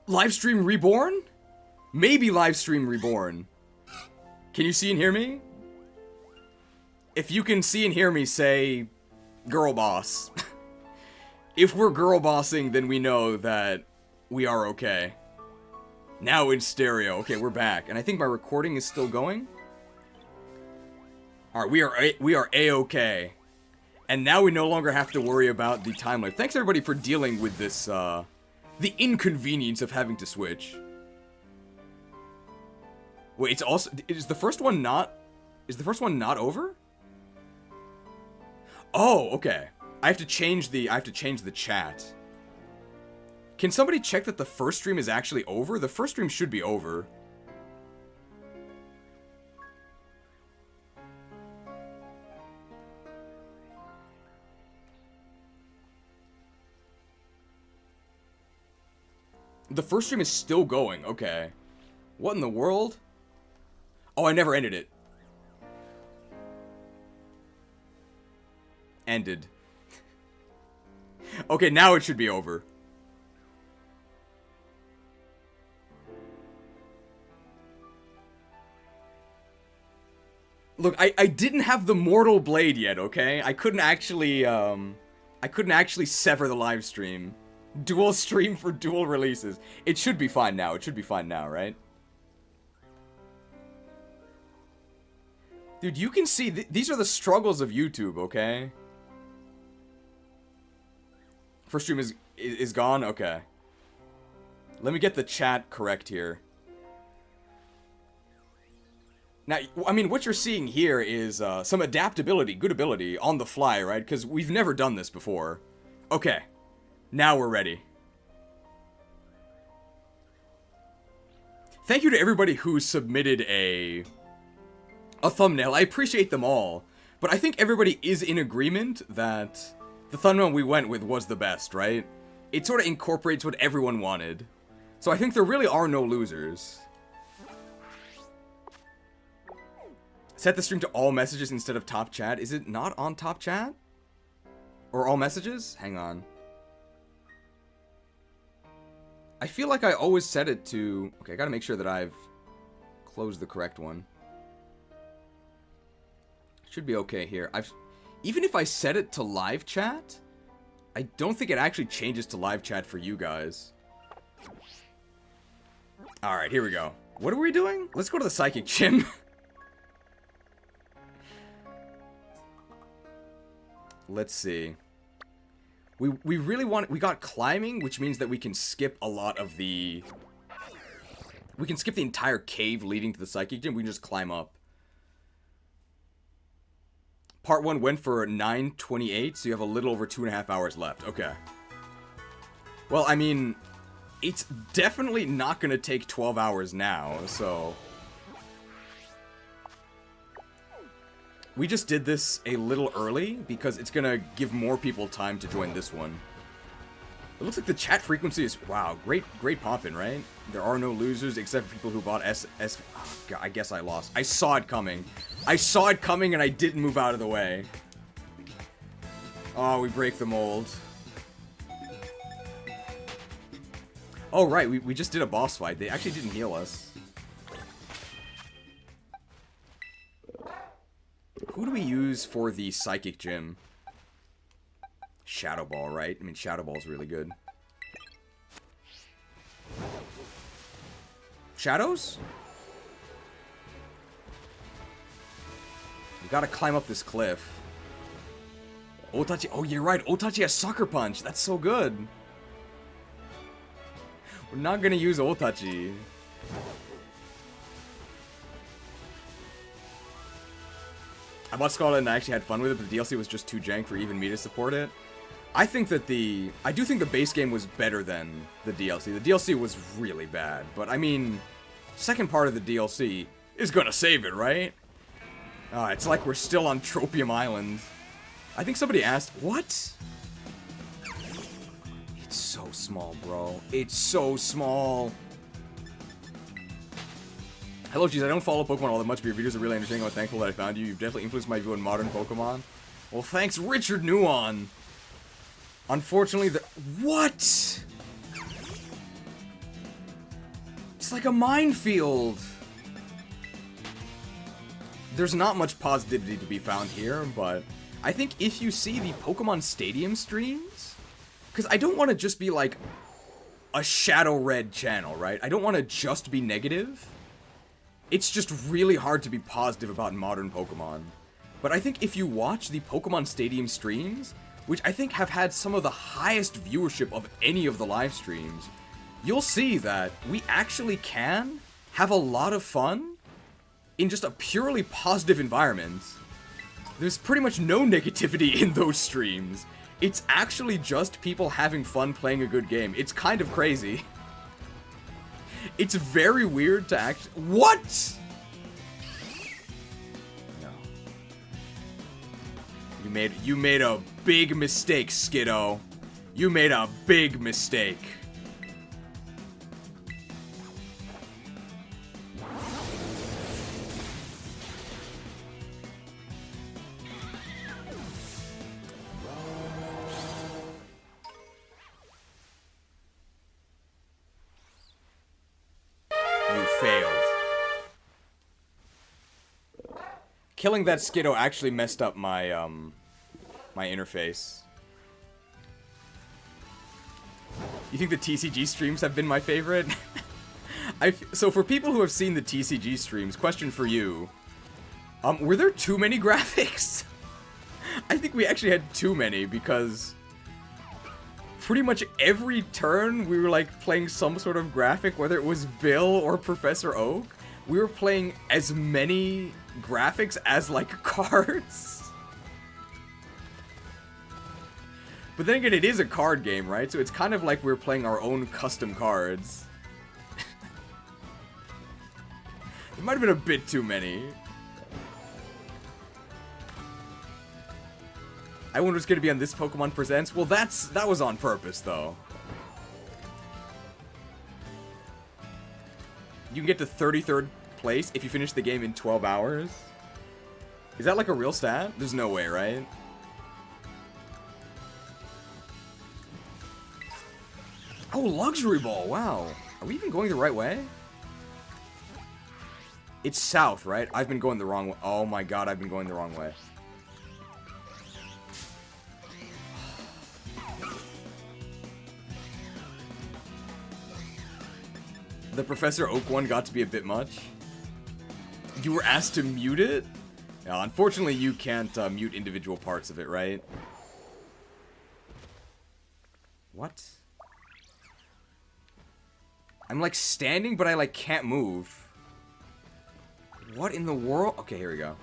Livestream Reborn? Maybe Livestream Reborn. Can you see and hear me? If you can see and hear me, say, girl boss. If we're girl bossing, then we know that we are okay. Now in stereo. Okay, we're back. And I think my recording is still going. Alright, we are A-okay. And now we no longer have to worry about the time limit. Thanks everybody for dealing with this, the inconvenience of having to switch. Wait, it's also, is the first one not over? Oh, okay. I have to change the chat. Can somebody check that the first stream is actually over? The first stream should be over. The first stream is still going, okay. What in the world? Oh, I never ended it. Ended. Okay, now it should be over. Look, I didn't have the mortal blade yet, okay? I couldn't actually sever the live stream. Dual stream for dual releases. It should be fine now. It should be fine now, right? Dude, you can see, these are the struggles of YouTube, okay? First stream is gone? Okay. Let me get the chat correct here. Now, I mean, what you're seeing here is some adaptability, good ability, on the fly, right? Because we've never done this before. Okay. Now we're ready. Thank you to everybody who submitted a thumbnail. I appreciate them all. But I think everybody is in agreement that the thumbnail we went with was the best, right? It sort of incorporates what everyone wanted. So I think there really are no losers. Set the stream to all messages instead of top chat. Is it not on top chat? Or all messages? Hang on. I feel like I always set it to... Okay, I gotta make sure that I've closed the correct one. Should be okay here. Even if I set it to live chat, I don't think it actually changes to live chat for you guys. Alright, here we go. What are we doing? Let's go to the psychic gym. Let's see. We really want... We got climbing, which means that we can skip a lot of the... We can skip the entire cave leading to the psychic gym. We can just climb up. Part 1 went for 9:28, so you have a little over 2.5 hours left. Okay. Well, I mean, it's definitely not going to take 12 hours now, so... We just did this a little early, because it's gonna give more people time to join this one. It looks like the chat frequency is... Wow, great poppin', right? There are no losers except for people who bought S... Oh, God, I guess I lost. I saw it coming. I saw it coming and I didn't move out of the way. Oh, we break the mold. Oh, right, we just did a boss fight. They actually didn't heal us. Who do we use for the psychic gym? Shadow Ball, right? I mean, Shadow Ball's really good. Shadows? We gotta climb up this cliff. OOTACHI. Oh, you're right. OOTACHI has Sucker Punch. That's so good. We're not gonna use OOTACHI. I bought Scarlet and I actually had fun with it, but the DLC was just too jank for even me to support it. I think that I do think the base game was better than the DLC. The DLC was really bad, but I mean, second part of the DLC is gonna save it, right? It's like we're still on Tropium Island. I think somebody asked, what? It's so small, bro. It's so small. Hello, geez, I don't follow Pokemon all that much, but your videos are really entertaining. I'm thankful that I found you. You've definitely influenced my view on modern Pokemon. Well, thanks, Richard Nuon. Unfortunately, what? like a minefield. There's not much positivity to be found here, but I think if you see the Pokemon Stadium streams, because I don't want to just be like a Shadow Red channel, right? I don't want to just be negative. It's just really hard to be positive about modern Pokemon. But I think if you watch the Pokemon Stadium streams, which I think have had some of the highest viewership of any of the live streams, you'll see that we actually can have a lot of fun in just a purely positive environment. There's pretty much no negativity in those streams. It's actually just people having fun playing a good game. It's kind of crazy. It's very weird to act— What?! No. You made a big mistake, Skiddo. You made a big mistake. Killing that Skiddo actually messed up my, my interface. You think the TCG streams have been my favorite? So for people who have seen the TCG streams, question for you. Were there too many graphics? I think we actually had too many, because pretty much every turn we were like playing some sort of graphic, whether it was Bill or Professor Oak. We were playing as many graphics as like cards. But then again, it is a card game, right? So it's kind of like we're playing our own custom cards. It might have been a bit too many. I wonder what's gonna be on this Pokemon Presents. Well, that was on purpose, though. You can get to 33rd place if you finish the game in 12 hours. Is that like a real stat? There's no way, right? Oh, Luxury Ball, wow. Are we even going the right way? It's south, right? I've been going the wrong way. Oh my god, I've been going the wrong way. The Professor Oak one got to be a bit much. You were asked to mute it? Yeah, unfortunately, you can't mute individual parts of it, right? What? I'm like standing, but I like can't move. What in the world? Okay, here we go.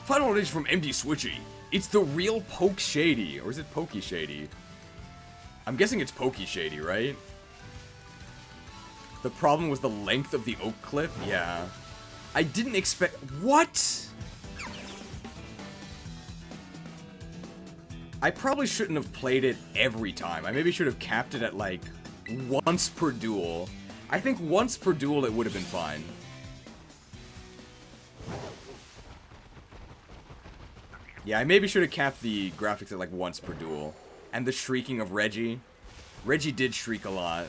Final audition from MD Switchy. It's the real Poke Shady, or is it Pokey Shady? I'm guessing it's Pokey Shady, right? The problem was the length of the oak clip? Yeah. I didn't expect— What?! I probably shouldn't have played it every time. I maybe should have capped it at, like, once per duel. I think once per duel it would have been fine. Yeah, I maybe should have capped the graphics at, like, once per duel. And the shrieking of Reggie. Reggie did shriek a lot.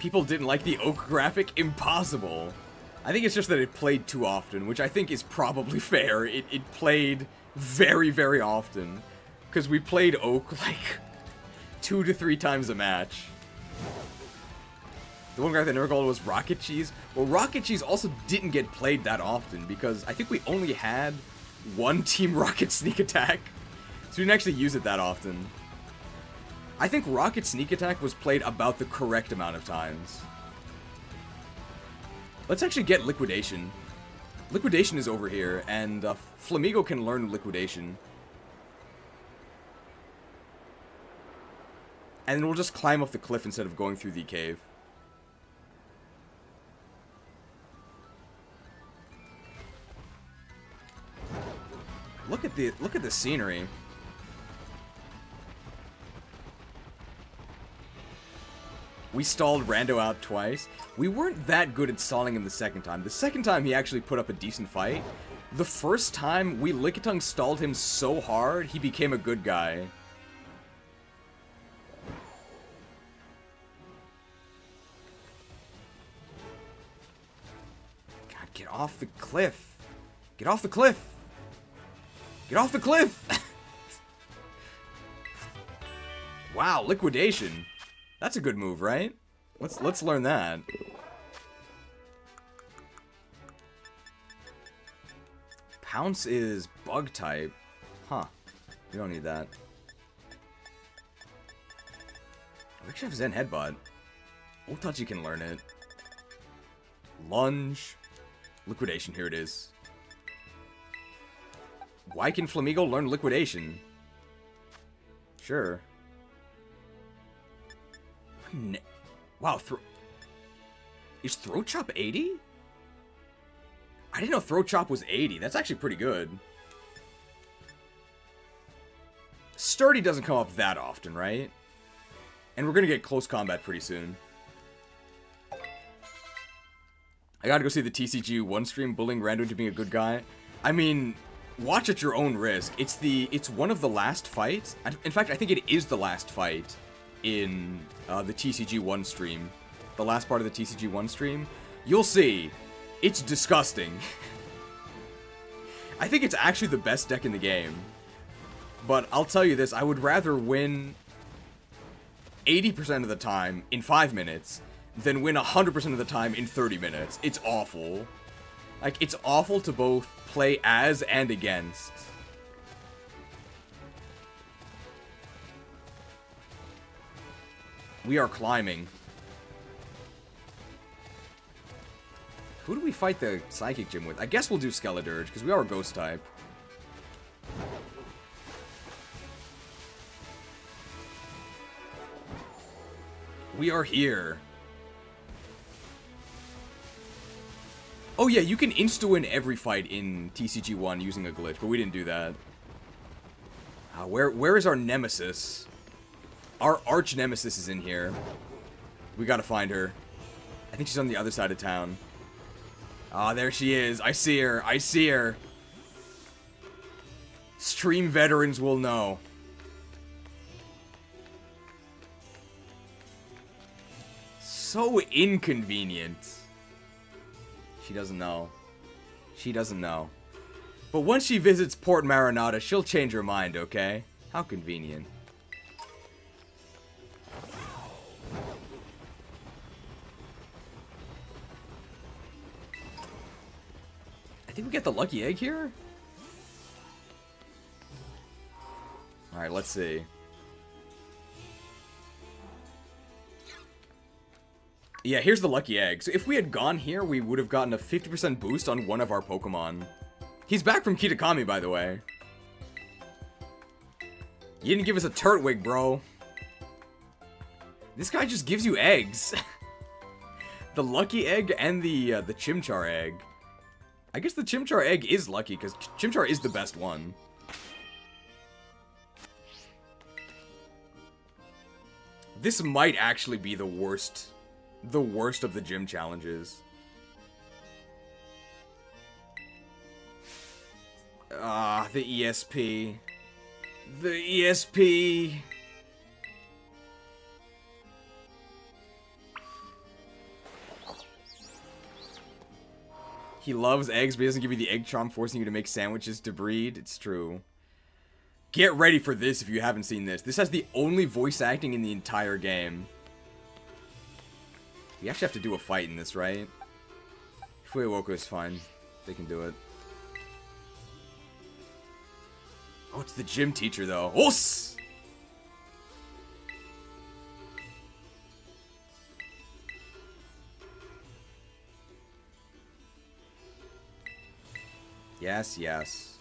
People didn't like the oak graphic? Impossible. I think it's just that it played too often, which I think is probably fair. It played very, very often. Because we played oak, like, 2 to 3 times a match. The one guy that never called was Rocket Cheese. Well, Rocket Cheese also didn't get played that often, because I think we only had one Team Rocket Sneak Attack. So we didn't actually use it that often. I think Rocket Sneak Attack was played about the correct amount of times. Let's actually get Liquidation. Liquidation is over here, and Flamigo can learn Liquidation. And then we'll just climb up the cliff instead of going through the cave. Look at the scenery. We stalled Rando out twice. We weren't that good at stalling him the second time. The second time he actually put up a decent fight. The first time we Lickitung stalled him so hard, he became a good guy. God, get off the cliff. Get off the cliff. Get off the cliff. Wow, liquidation. That's a good move, right? Let's learn that. Pounce is bug type. Huh. We don't need that. We actually have Zen Headbutt. OOTACHI can learn it. Lunge. Liquidation, here it is. Why can Flamigo learn liquidation? Sure. Wow, is Throat Chop 80? I didn't know Throat Chop was 80. That's actually pretty good. Sturdy doesn't come up that often, right? And we're gonna get close combat pretty soon. I gotta go see the TCG 1 stream bullying Rando into being a good guy. I mean, watch at your own risk. It's one of the last fights. In fact, I think it is the last fight in the TCG 1 stream. The last part of the TCG 1 stream. You'll see. It's disgusting. I think it's actually the best deck in the game. But I'll tell you this, I would rather win 80% of the time in 5 minutes than win 100% of the time in 30 minutes. It's awful. Like, it's awful to both play as and against. We are climbing. Who do we fight the Psychic Gym with? I guess we'll do Skeledirge, because we are a Ghost type. We are here. Oh yeah, you can insta-win every fight in TCG 1 using a glitch, but we didn't do that. Where is our nemesis? Our arch nemesis is in here. We gotta find her. I think she's on the other side of town. Ah, there she is. I see her. I see her. Stream veterans will know. So inconvenient. She doesn't know. She doesn't know. But once she visits Port Marinata, she'll change her mind, okay? How convenient. I think we get the lucky egg here? Alright, let's see. Yeah, here's the lucky egg. So if we had gone here, we would have gotten a 50% boost on one of our Pokemon. He's back from Kitakami, by the way. You didn't give us a Turtwig, bro. This guy just gives you eggs. The lucky egg and the Chimchar egg. I guess the Chimchar egg is lucky, because Chimchar is the best one. This might actually be the worst of the gym challenges. Ah, the ESP. The ESP. He loves eggs, but he doesn't give you the egg charm, forcing you to make sandwiches to breed. It's true. Get ready for this if you haven't seen this. This has the only voice acting in the entire game. We actually have to do a fight in this, right? Fuewoka is fine. They can do it. Oh, it's the gym teacher, though. Os! Yes, yes.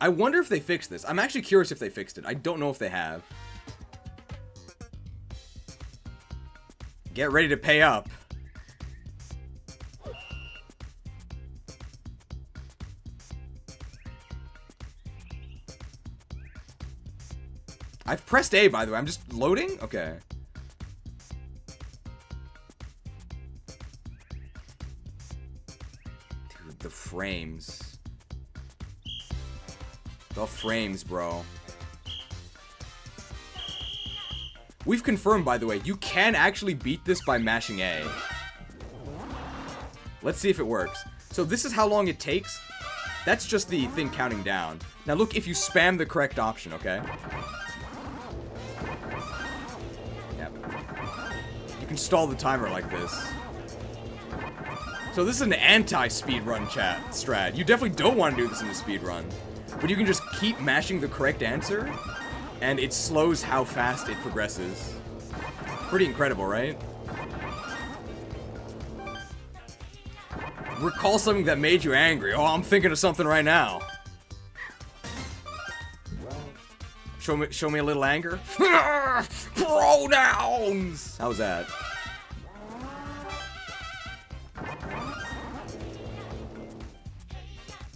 I wonder if they fixed this. I'm actually curious if they fixed it. I don't know if they have. Get ready to pay up. I've pressed A, by the way. I'm just loading? Okay. frames. The frames, bro. We've confirmed, by the way, you can actually beat this by mashing A. Let's see if it works. So this is how long it takes. That's just the thing counting down. Now look if you spam the correct option, okay? Yep. You can stall the timer like this. So this is an anti-speedrun chat strat. You definitely don't want to do this in a speedrun. But you can just keep mashing the correct answer, and it slows how fast it progresses. Pretty incredible, right? Recall something that made you angry. Oh, I'm thinking of something right now. Show me a little anger. Pronouns! How's that?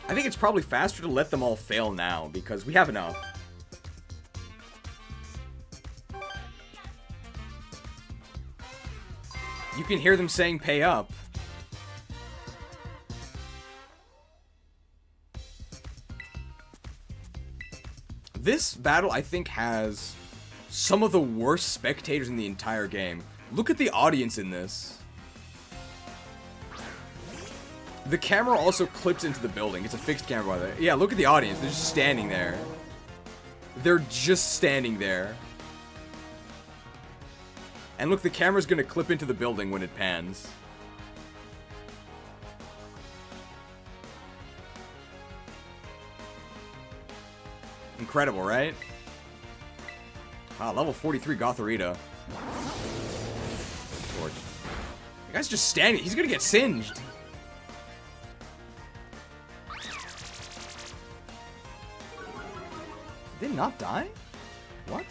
I think it's probably faster to let them all fail now, because we have enough. You can hear them saying pay up. This battle, I think, has some of the worst spectators in the entire game. Look at the audience in this. The camera also clips into the building. It's a fixed camera, by the way. Yeah, look at the audience. They're just standing there. They're just standing there. And look, the camera's gonna clip into the building when it pans. Incredible, right? Wow, level 43 Gothorita. George. The guy's just standing. He's gonna get singed. Did they not die? What?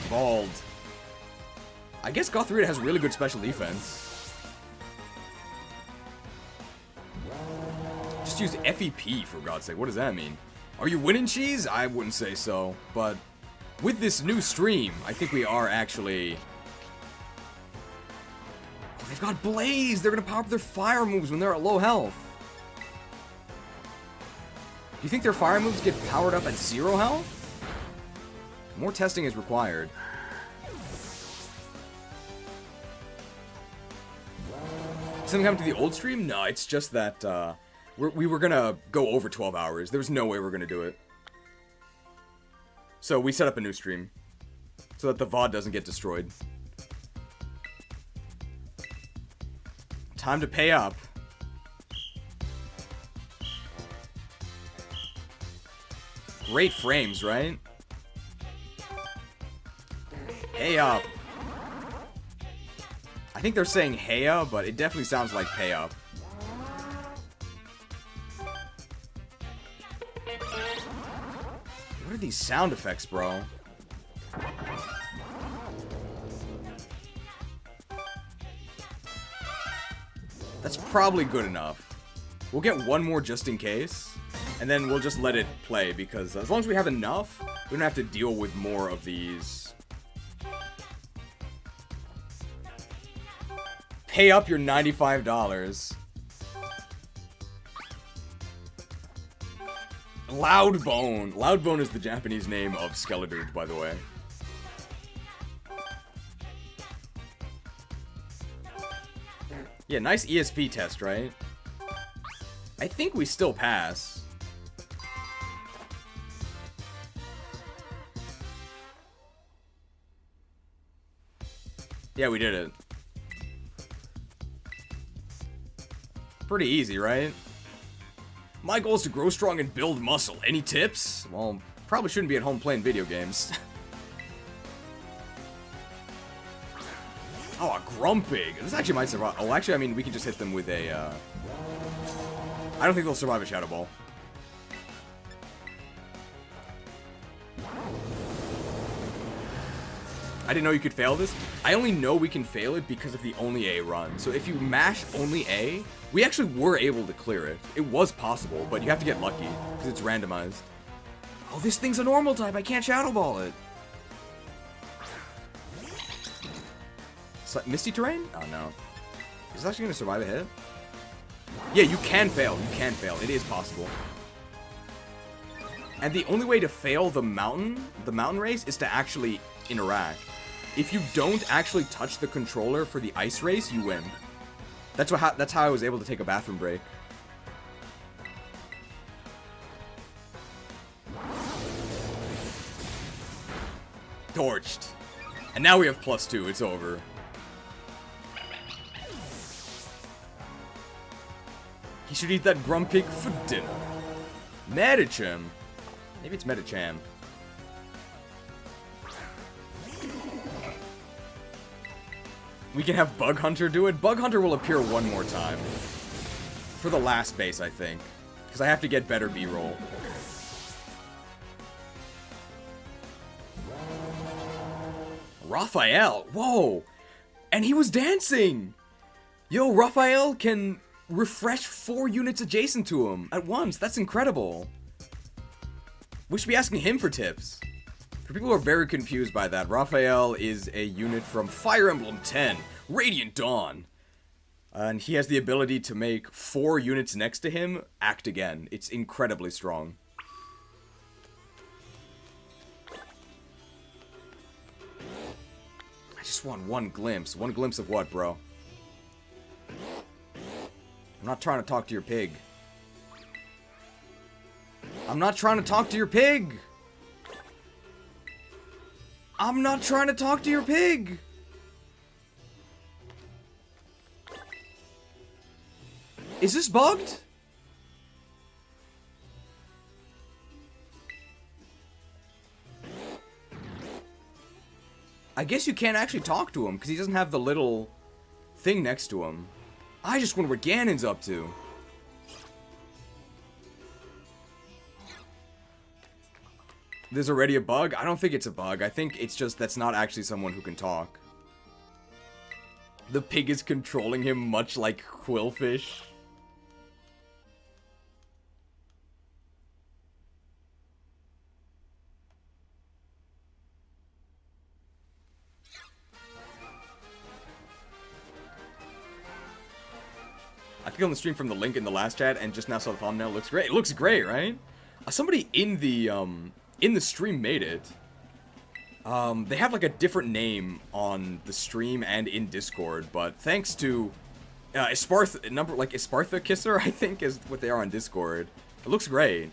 Bald. I guess Gothorita has really good special defense. Just used FEP, for God's sake. What does that mean? Are you winning, Cheese? I wouldn't say so. But with this new stream, I think we are actually... Oh, they've got Blaze! They're gonna power up their fire moves when they're at low health. Do you think their fire moves get powered up at 0 health? More testing is required. Something happened to the old stream? No, it's just that we were gonna go over 12 hours. There was no way we were gonna do it. So we set up a new stream so that the VOD doesn't get destroyed. Time to pay up. Great frames, right? Pay up. I think they're saying heya, but it definitely sounds like pay up. What are these sound effects, bro? That's probably good enough. We'll get one more just in case, and then we'll just let it play, because as long as we have enough, we don't have to deal with more of these. Pay up your $95. Loudbone. Loudbone is the Japanese name of Skeletor, by the way. Yeah, nice ESP test, right? I think we still pass. Yeah, we did it. Pretty easy, right? My goal is to grow strong and build muscle. Any tips? Well, probably shouldn't be at home playing video games. Oh, a Grumpig. This actually might survive. Oh, actually, I mean, we can just hit them with a, I don't think they'll survive a Shadow Ball. I didn't know you could fail this. I only know we can fail it because of the only A run. So if you mash only A, we actually were able to clear it. It was possible, but you have to get lucky because it's randomized. Oh, this thing's a normal type. I can't Shadow Ball it. Misty Terrain? Oh, no. Is this actually going to survive a hit? Yeah, you can fail. You can fail. It is possible. And the only way to fail the mountain race, is to actually interact. If you don't actually touch the controller for the ice race, you win. That's how I was able to take a bathroom break. Torched. And now we have +2. It's over. He should eat that Grumpig for dinner. Medicham. Maybe it's Medicham. We can have Bug Hunter do it. Bug Hunter will appear one more time. For the last base, I think. Because I have to get better B-roll. Raphael! Whoa! And he was dancing! Yo, Raphael can refresh 4 units adjacent to him at once. That's incredible. We should be asking him for tips. For people who are very confused by that, Raphael is a unit from Fire Emblem 10, Radiant Dawn. And he has the ability to make 4 units next to him act again. It's incredibly strong. I just want one glimpse. One glimpse of what, bro? I'm not trying to talk to your pig. I'm not trying to talk to your pig! I'm not trying to talk to your pig! Is this bugged? I guess you can't actually talk to him because he doesn't have the little thing next to him. I just wonder what Ganon's up to. There's already a bug? I don't think it's a bug. I think it's just that's not actually someone who can talk. The pig is controlling him much like Quillfish. I clicked on the stream from the link in the last chat and just now saw the thumbnail. It looks great. It looks great, right? Somebody in the stream made it. They have like a different name on the stream and in Discord, but thanks to Espartha Kisser, I think is what they are on Discord. It looks great.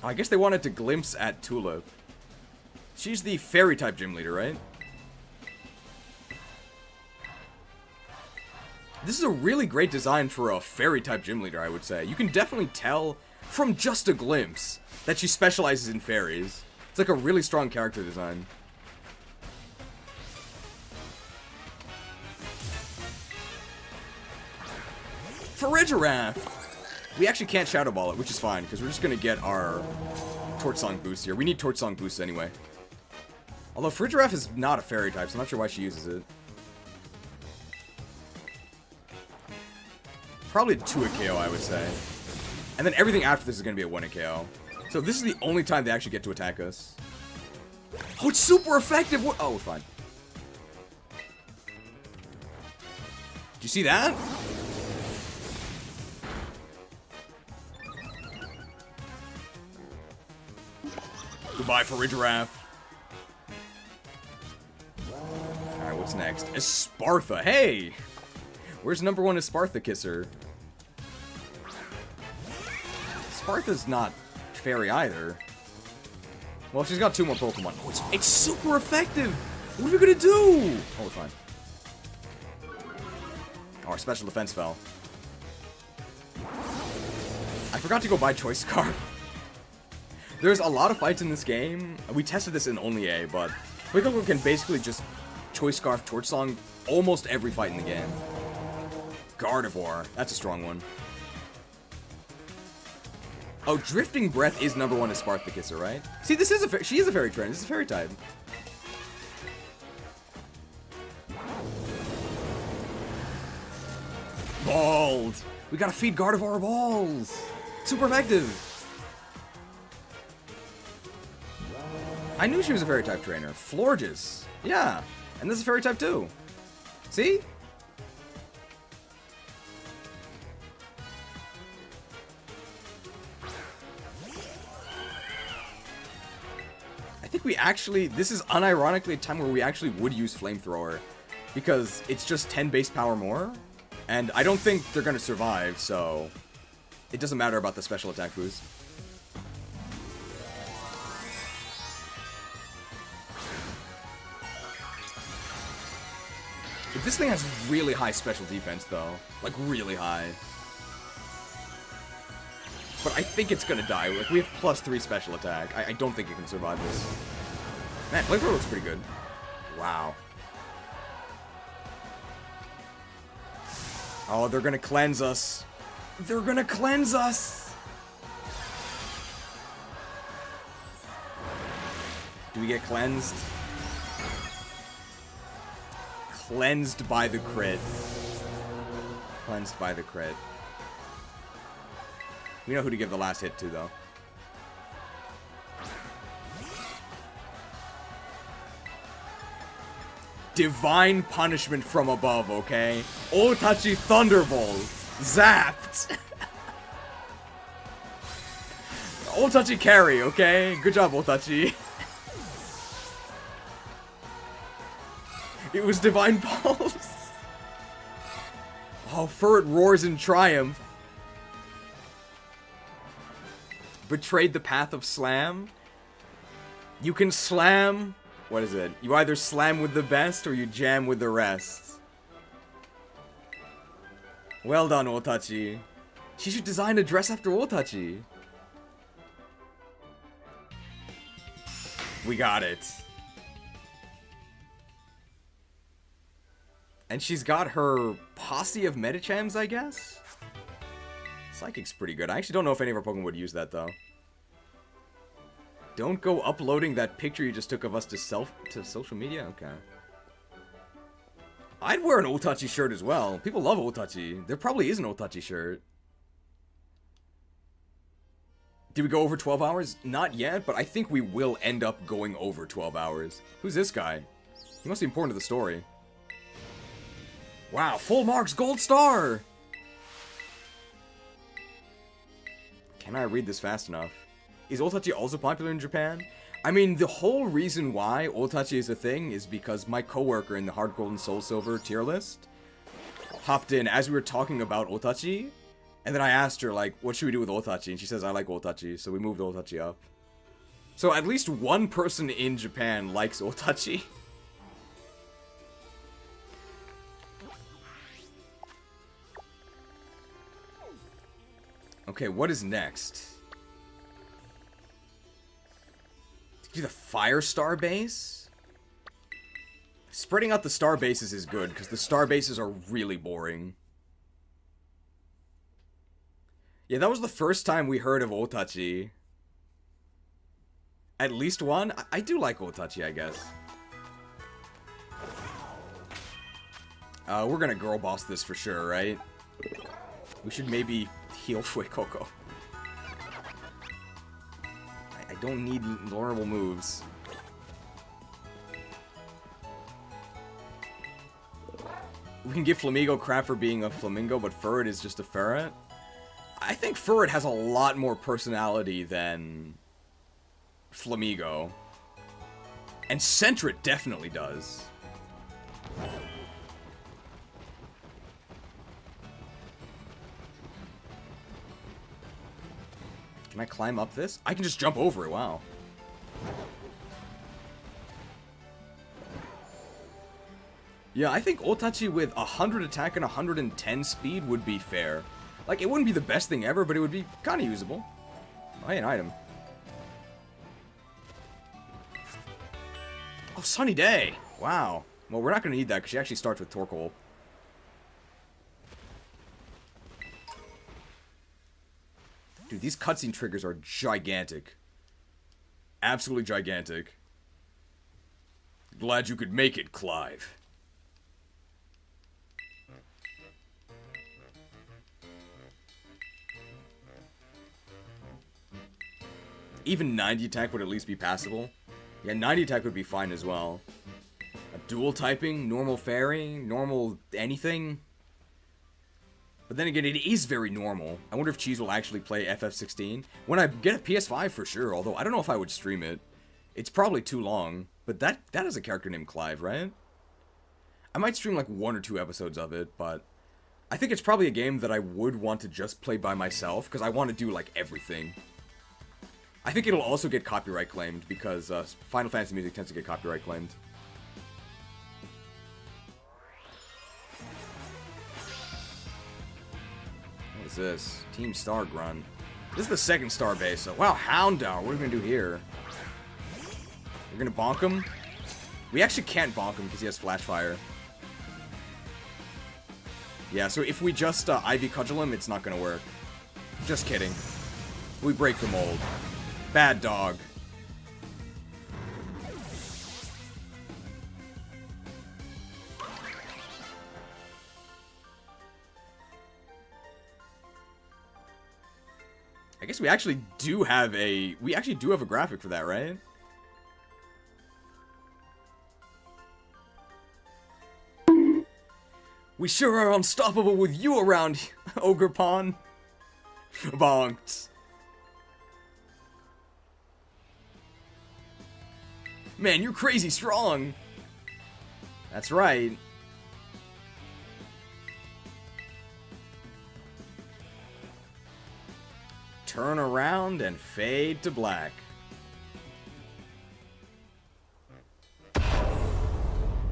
I guess they wanted to glimpse at Tulip. She's the fairy type gym leader, right? This is a really great design for a fairy type gym leader, I would say. You can definitely tell from just a glimpse that she specializes in fairies. It's like a really strong character design. Farigiraf! We actually can't Shadow Ball it, which is fine, because we're just going to get our Torch Song boost here. We need Torch Song boosts anyway. Although Farigiraf is not a fairy type, so I'm not sure why she uses it. Probably 2-hit KO, I would say. And then everything after this is going to be a 1-hit KO. So this is the only time they actually get to attack us. Oh, it's super effective! Oh, we're fine. Did you see that? Goodbye, Farigiraf. Alright, what's next? Espartha. Hey! Where's number 1 Espartha Kisser? Espartha's not fairy either. Well, she's got 2 more Pokemon. Oh, it's super effective! What are we gonna do? Oh, we're fine. Oh, our special defense fell. I forgot to go buy Choice Scarf. There's a lot of fights in this game. We tested this in Only A, but Quicksilver can basically just Choice Scarf Torch Song almost every fight in the game. Gardevoir. That's a strong one. Oh, Drifting Breath is number 1 Espartha Kisser, right? See, this is she is a fairy trainer. This is a fairy type. Bald! We gotta feed Gardevoir balls! Super effective! I knew she was a fairy type trainer. Florges. Yeah. And this is a fairy type too. See? I think we actually, this is unironically a time where we actually would use Flamethrower. Because it's just 10 base power more. And I don't think they're going to survive, so it doesn't matter about the special attack boost. This thing has really high special defense, though. Like, really high. But I think it's gonna die. Like, we have +3 special attack. I don't think it can survive this. Man, Flamethrower looks pretty good. Wow. Oh, they're gonna cleanse us. They're gonna cleanse us! Do we get cleansed? Cleansed by the crit. Cleansed by the crit. We know who to give the last hit to, though. Divine punishment from above, okay? OOTACHI Thunderbolt. Zapped. OOTACHI carry, okay? Good job, OOTACHI. It was Divine Pulse. Oh, Furret roars in triumph. Betrayed the path of slam. You can slam. What is it? You either slam with the best or you jam with the rest. Well done, OOTACHI. She should design a dress after OOTACHI. We got it. And she's got her posse of Medichams, I guess? Psychic's pretty good. I actually don't know if any of our Pokemon would use that, though. Don't go uploading that picture you just took of us to social media? Okay. I'd wear an OOTACHI shirt as well. People love OOTACHI. There probably is an OOTACHI shirt. Did we go over 12 hours? Not yet, but I think we will end up going over 12 hours. Who's this guy? He must be important to the story. Wow, full marks, gold star! Can I read this fast enough? Is OOTACHI also popular in Japan? I mean, the whole reason why OOTACHI is a thing is because my coworker in the Hard Gold and Soul Silver tier list hopped in as we were talking about OOTACHI, and then I asked her, like, what should we do with OOTACHI? And she says, I like OOTACHI, so we moved OOTACHI up. So at least one person in Japan likes OOTACHI. Okay, what is next? Do the Fire Star base? Spreading out the star bases is good, because the star bases are really boring. Yeah, that was the first time we heard of OOTACHI. At least one? I do like OOTACHI, I guess. We're gonna girl boss this for sure, right? We should maybe heal Fuecoco. I don't need vulnerable moves. We can give Flamigo crap for being a flamingo, but Furret is just a ferret. I think Furret has a lot more personality than Flamigo. And Sentret definitely does. Can I climb up this? I can just jump over it, wow. Yeah, I think OOTACHI with 100 attack and 110 speed would be fair. Like, it wouldn't be the best thing ever, but it would be kind of usable. Oh, hey, an item. Oh, Sunny Day! Wow. Well, we're not going to need that, because she actually starts with Torkoal. Dude, these cutscene triggers are gigantic. Absolutely gigantic. Glad you could make it, Clive. Even 90 attack would at least be passable. Yeah, 90 attack would be fine as well. A dual typing, normal fairy, normal anything. But then again, it is very normal. I wonder if Cheese will actually play FF16. When I get a PS5 for sure, although I don't know if I would stream it. It's probably too long. But that is a character named Clive, right? I might stream like 1 or 2 episodes of it, but I think it's probably a game that I would want to just play by myself, because I want to do like everything. I think it'll also get copyright claimed, because Final Fantasy music tends to get copyright claimed. What is this? Team Star Grunt. This is the second star base, so wow, Houndour, what are we gonna do here? We're gonna bonk him? We actually can't bonk him because he has Flash Fire. Yeah, so if we just Ivy Cudgel him, it's not gonna work. Just kidding. We break the mold. Bad dog. I guess we actually do have a graphic for that, right? We sure are unstoppable with you around, Ogerpon. Bonked. Man, you're crazy strong. That's right. Turn around and fade to black.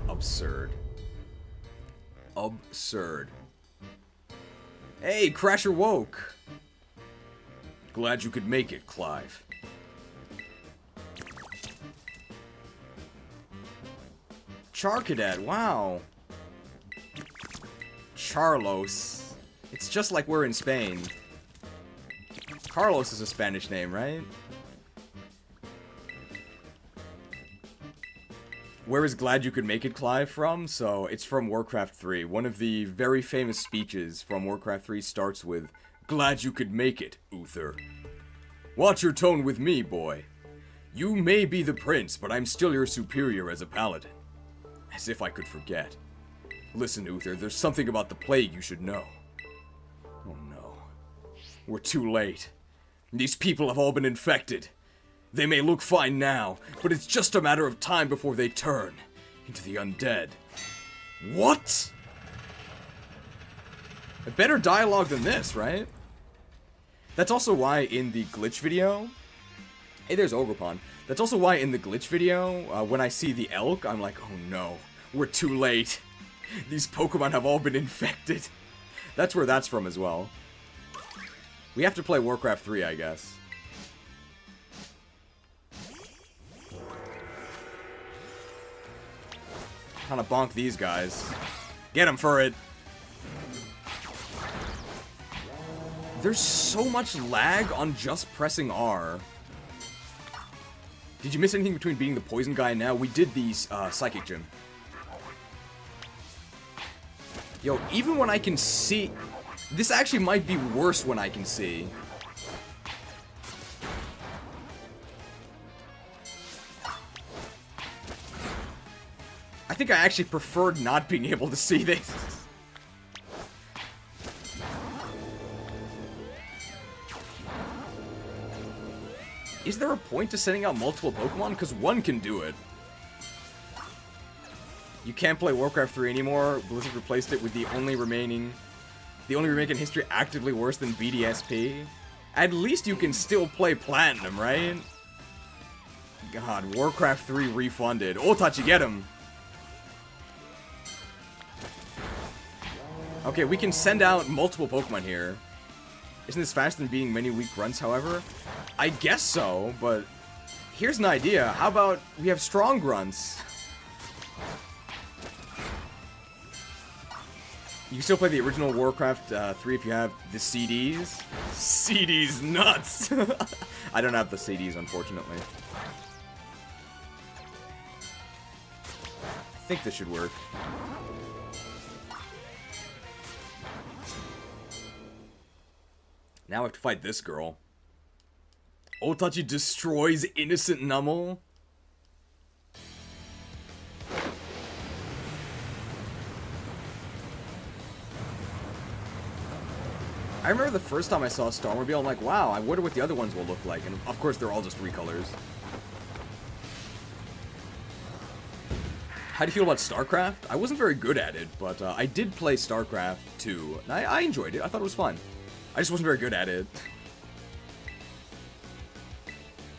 Absurd. Absurd. Hey, Crasher woke. Glad you could make it, Clive. Char Cadet, wow. Charlos. It's just like we're in Spain. Carlos is a Spanish name, right? Where is Glad You Could Make It, Clive from? So, it's from Warcraft 3. One of the very famous speeches from Warcraft 3 starts with, Glad you could make it, Uther. Watch your tone with me, boy. You may be the prince, but I'm still your superior as a paladin. As if I could forget. Listen, Uther, there's something about the plague you should know. Oh no. We're too late. These people have all been infected. They may look fine now, but it's just a matter of time before they turn into the undead. What? A better dialogue than this, right? That's also why in the glitch video... Hey, there's Ogerpon. That's also why in the glitch video, when I see the elk, I'm like, oh no, we're too late. These Pokemon have all been infected. That's where that's from as well. We have to play Warcraft 3, I guess. Kinda bonk these guys. Get him for it. There's so much lag on just pressing R. Did you miss anything between beating the poison guy and now? We did the Psychic Gym. Yo, even when I can see... This actually might be worse when I can see. I think I actually preferred not being able to see this. Is there a point to sending out multiple Pokemon? Because one can do it. You can't play Warcraft 3 anymore. Blizzard replaced it with the only remake in history actively worse than BDSP. At least you can still play Platinum, right? God, Warcraft 3 refunded. OOTACHI, get him! Okay, we can send out multiple Pokemon here. Isn't this faster than beating many weak grunts, however? I guess so, but here's an idea. How about we have strong grunts? You can still play the original Warcraft 3 if you have the CDs. CDs nuts! I don't have the CDs, unfortunately. I think this should work. Now I have to fight this girl. OOTACHI destroys innocent Nummel? I remember the first time I saw Starmobile, I'm like, wow, I wonder what the other ones will look like. And of course, they're all just recolors. How do you feel about StarCraft? I wasn't very good at it, but I did play StarCraft 2. And I enjoyed it. I thought it was fun. I just wasn't very good at it.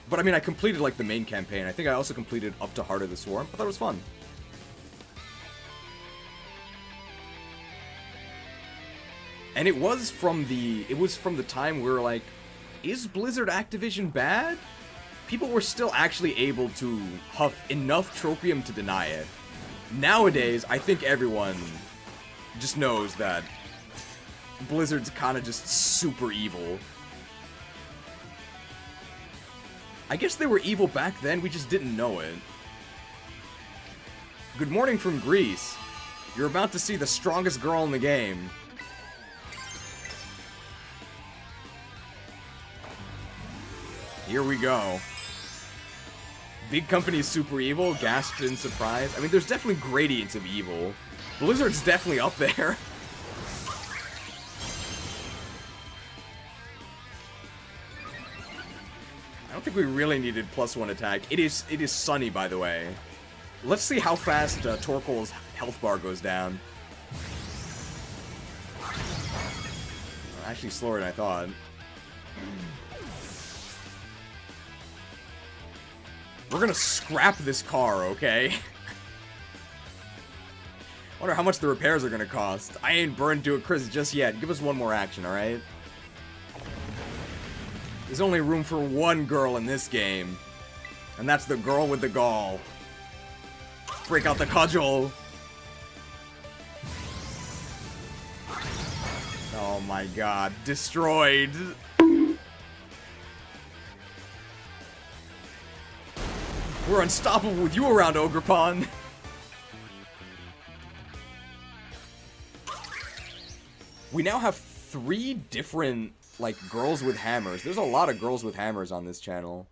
But I mean, I completed like the main campaign. I think I also completed up to Heart of the Swarm. I thought it was fun. And it was from the time where like, is Blizzard Activision bad? People were still actually able to huff enough tropium to deny it. Nowadays, I think everyone just knows that Blizzard's kind of just super evil. I guess they were evil back then, we just didn't know it. Good morning from Greece. You're about to see the strongest girl in the game. Here we go. Big company is super evil, gasped in surprise. I mean, there's definitely gradients of evil. Blizzard's definitely up there. I don't think we really needed +1 attack. It is sunny, by the way. Let's see how fast Torkoal's health bar goes down. Actually slower than I thought. We're gonna scrap this car, okay? Wonder how much the repairs are gonna cost. I ain't burned to a crisp just yet. Give us one more action, alright? There's only room for one girl in this game. And that's the girl with the gall. Break out the cudgel. Oh my god. Destroyed. We're unstoppable with you around, Ogerpon. We now have 3 different, like, girls with hammers. There's a lot of girls with hammers on this channel.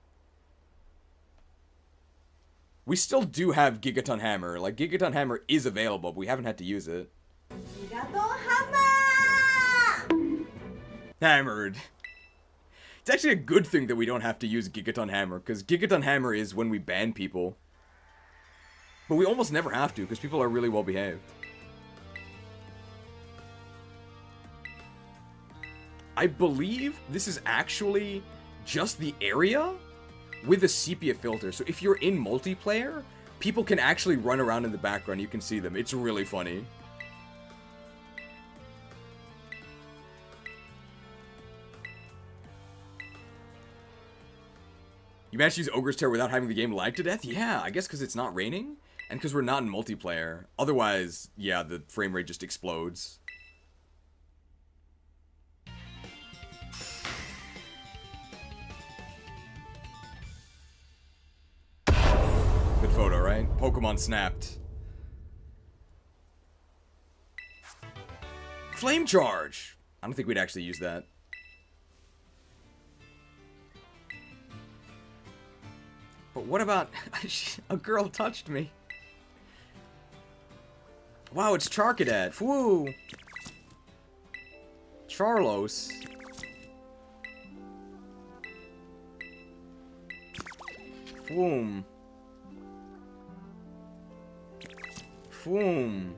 We still do have Gigaton Hammer. Like, Gigaton Hammer is available, but we haven't had to use it. Gigaton Hammer! Hammered. It's actually a good thing that we don't have to use Gigaton Hammer, because Gigaton Hammer is when we ban people. But we almost never have to, because people are really well behaved. I believe this is actually just the area with a sepia filter. So if you're in multiplayer, people can actually run around in the background. You can see them. It's really funny. You managed to use Ogre's Terror without having the game lag to death? Yeah, I guess because it's not raining, and because we're not in multiplayer. Otherwise, yeah, the frame rate just explodes. Good photo, right? Pokemon snapped. Flame Charge! I don't think we'd actually use that. But what about... a girl touched me. Wow, it's Charcadet. Woo! Charlos. Foom. Foom.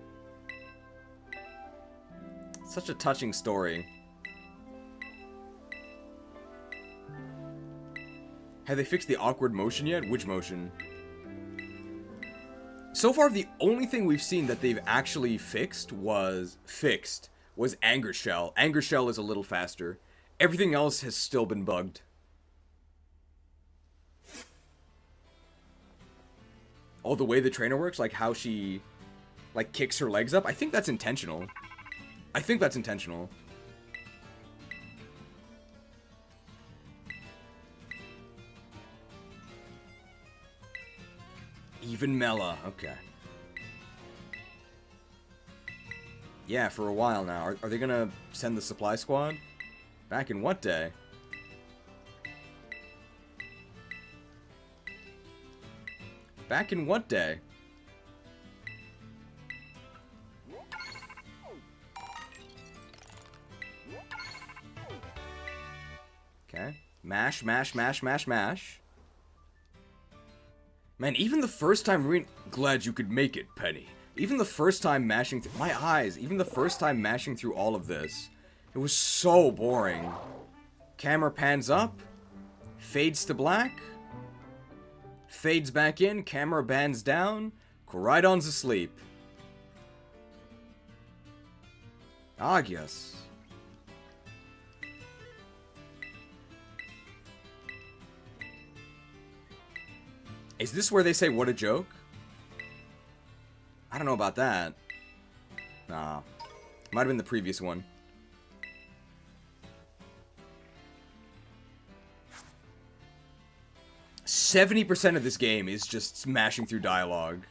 Such a touching story. Have they fixed the awkward motion yet? Which motion? So far, the only thing we've seen that they've actually fixed was Anger Shell. Anger Shell is a little faster. Everything else has still been bugged. Oh, the way the trainer works? Like how she, like, kicks her legs up? I think that's intentional. I think that's intentional. Even Mela, okay. Yeah, for a while now. Are they gonna send the supply squad? Back in what day? Back in what day? Okay. Mash, mash, mash, mash, mash. Man, even the first time glad you could make it, Penny. Even the first time mashing through... My eyes! Even the first time mashing through all of this. It was so boring. Camera pans up. Fades to black. Fades back in. Camera pans down. Koraidon's asleep. Agios. Is this where they say, what a joke? I don't know about that. Nah. Might have been the previous one. "70% of this game is just smashing through dialogue.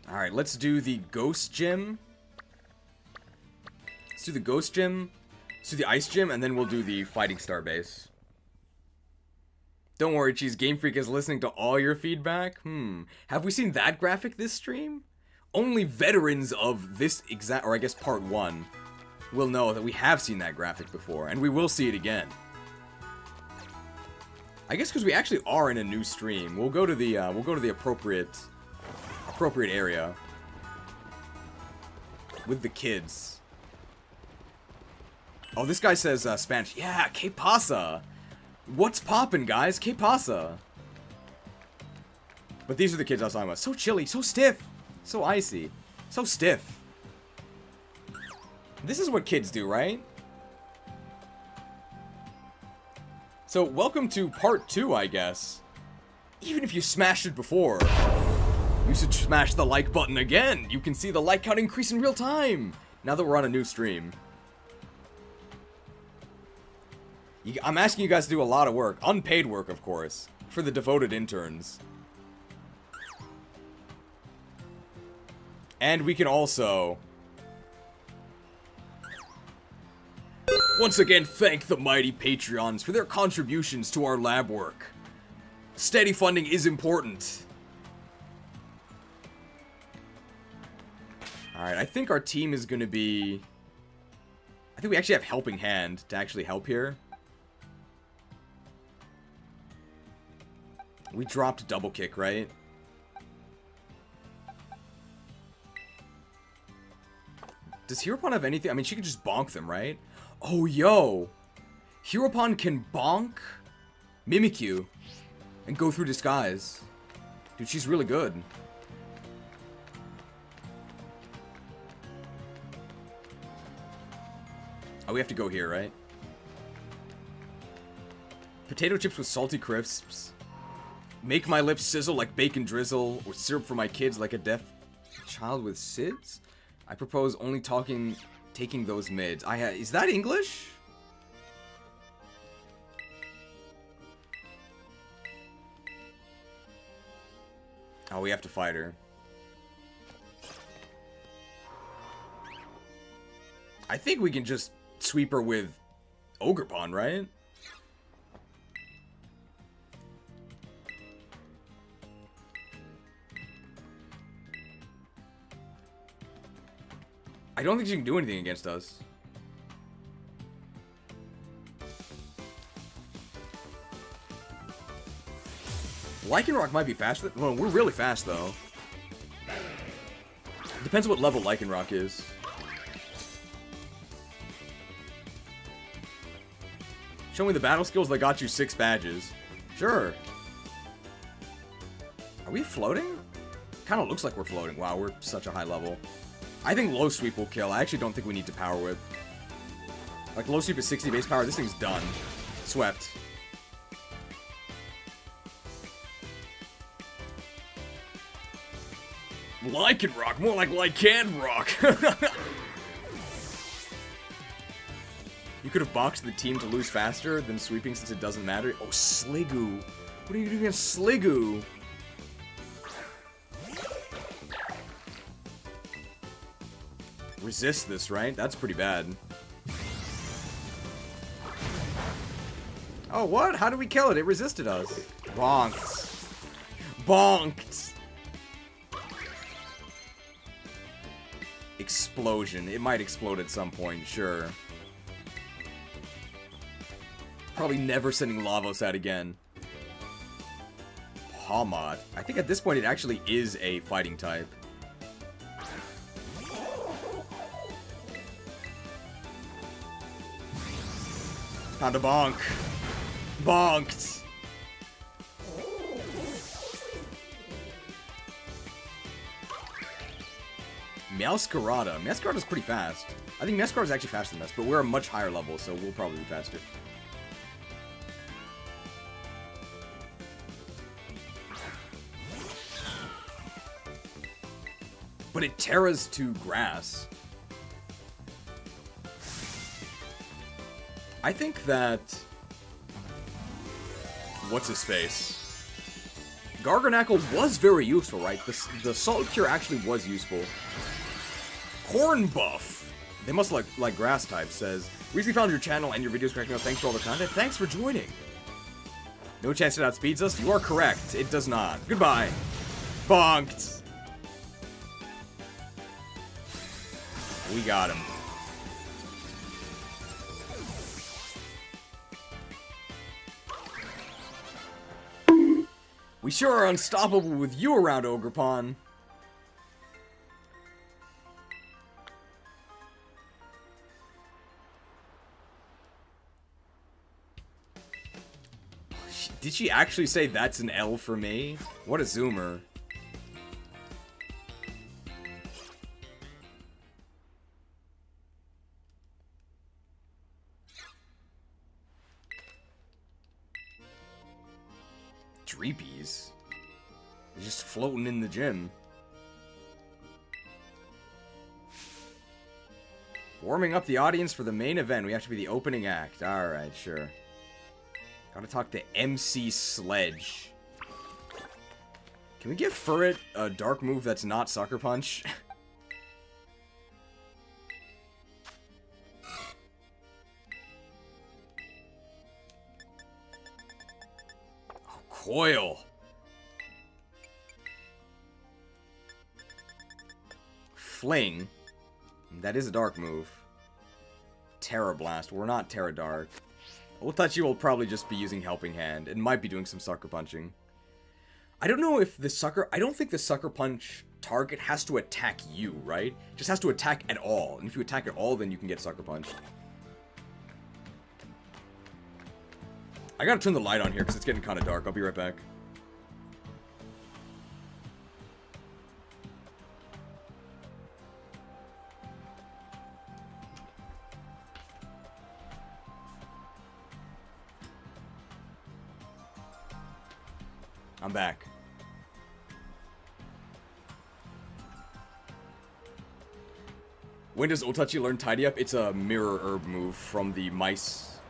Alright, let's do the Ghost Gym. Let's do the Ghost Gym. Let's do the Ice Gym, and then we'll do the Fighting Star Base. Don't worry, Cheese. Game Freak is listening to all your feedback. Have we seen that graphic this stream? Only veterans of this exact, or I guess part 1, will know that we have seen that graphic before, and we will see it again. I guess because we actually are in a new stream, we'll go to the appropriate area with the kids. Oh, this guy says Spanish. Yeah, que pasa? What's poppin', guys? Que pasa? But these are the kids I was talking about. So chilly, so stiff, so icy, so stiff. This is what kids do, right? So, welcome to part 2, I guess. Even if you smashed it before, you should smash the like button again. You can see the like count increase in real time. Now that we're on a new stream. I'm asking you guys to do a lot of work. Unpaid work, of course. For the devoted interns. And we can also... once again, thank the mighty Patreons for their contributions to our lab work. Steady funding is important. Alright, I think our team is going to be... I think we actually have Helping Hand to actually help here. We dropped Double Kick, right? Does Heropon have anything? I mean, she could just bonk them, right? Oh, yo! Heropon can bonk Mimikyu and go through disguise. Dude, she's really good. Oh, we have to go here, right? Potato chips with salty crisps. Make my lips sizzle like bacon drizzle, or syrup for my kids like a deaf child with SIDS? I propose only taking those mids. Is that English? Oh, we have to fight her. I think we can just sweep her with Ogerpon, right? I don't think she can do anything against us. Lycanroc might be faster. Well, we're really fast, though. Depends what level Lycanroc is. Show me the battle skills that got you 6 badges. Sure. Are we floating? Kind of looks like we're floating. Wow, we're such a high level. I think low sweep will kill. I actually don't think we need to power whip. Like, low sweep is 60 base power. This thing's done. Swept. Lycanroc, more like Lycanroc. You could have boxed the team to lose faster than sweeping since it doesn't matter. Oh, Sliggoo. What are you doing against Sliggoo? Resist this, right? That's pretty bad. Oh, what? How did we kill it? It resisted us. Bonked. Bonked. Explosion. It might explode at some point, sure. Probably never sending Lavos out again. Pawmot. I think at this point it actually is a fighting type. Time to bonk. Bonked. Meowscarada. Meowscarada's pretty fast. I think Meowscarada's actually faster than us, but we're a much higher level, so we'll probably be faster. But it terras to grass. I think that... What's his face? Garganackle was very useful, right? The Salt Cure actually was useful. Corn Buff. They must like grass type, says. Recently found your channel and your videos cracking up. Thanks for all the content. Thanks for joining. No chance it outspeeds us? You are correct. It does not. Goodbye. Bonked. We got him. We sure are unstoppable with you around, Ogerpon. Did she actually say that's an L for me? What a zoomer. Dreepies? They're just floating in the gym. Warming up the audience for the main event. We have to be the opening act. Alright, sure. Gotta talk to MC Sledge. Can we give Furret a dark move that's not Sucker Punch? Oh, Coil. Fling. That is a dark move. Terra Blast. We're not Terra Dark. OOTACHI will probably just be using Helping Hand. It might be doing some Sucker Punching. I don't know if the Sucker... I don't think the Sucker Punch target has to attack you, right? It just has to attack at all. And if you attack at all, then you can get Sucker Punch. I gotta turn the light on here because it's getting kind of dark. I'll be right back. I'm back. When does OOTACHI learn Tidy Up? It's a Mirror Herb move from the mice.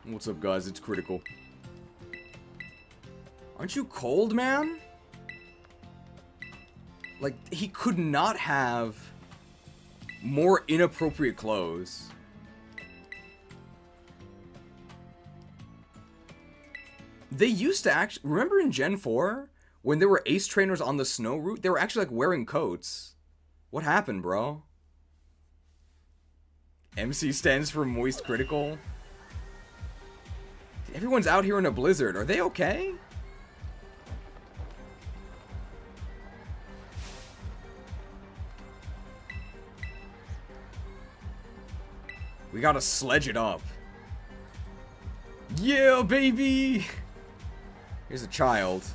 What's up, guys? It's Critical. Aren't you cold, man? Like, he could not have more inappropriate clothes. They used to actually... Remember in Gen 4? When there were ace trainers on the snow route? They were actually, like, wearing coats. What happened, bro? MC stands for Moist Critical. Everyone's out here in a blizzard. Are they okay? We gotta sledge it up. Yeah, baby! Here's a child.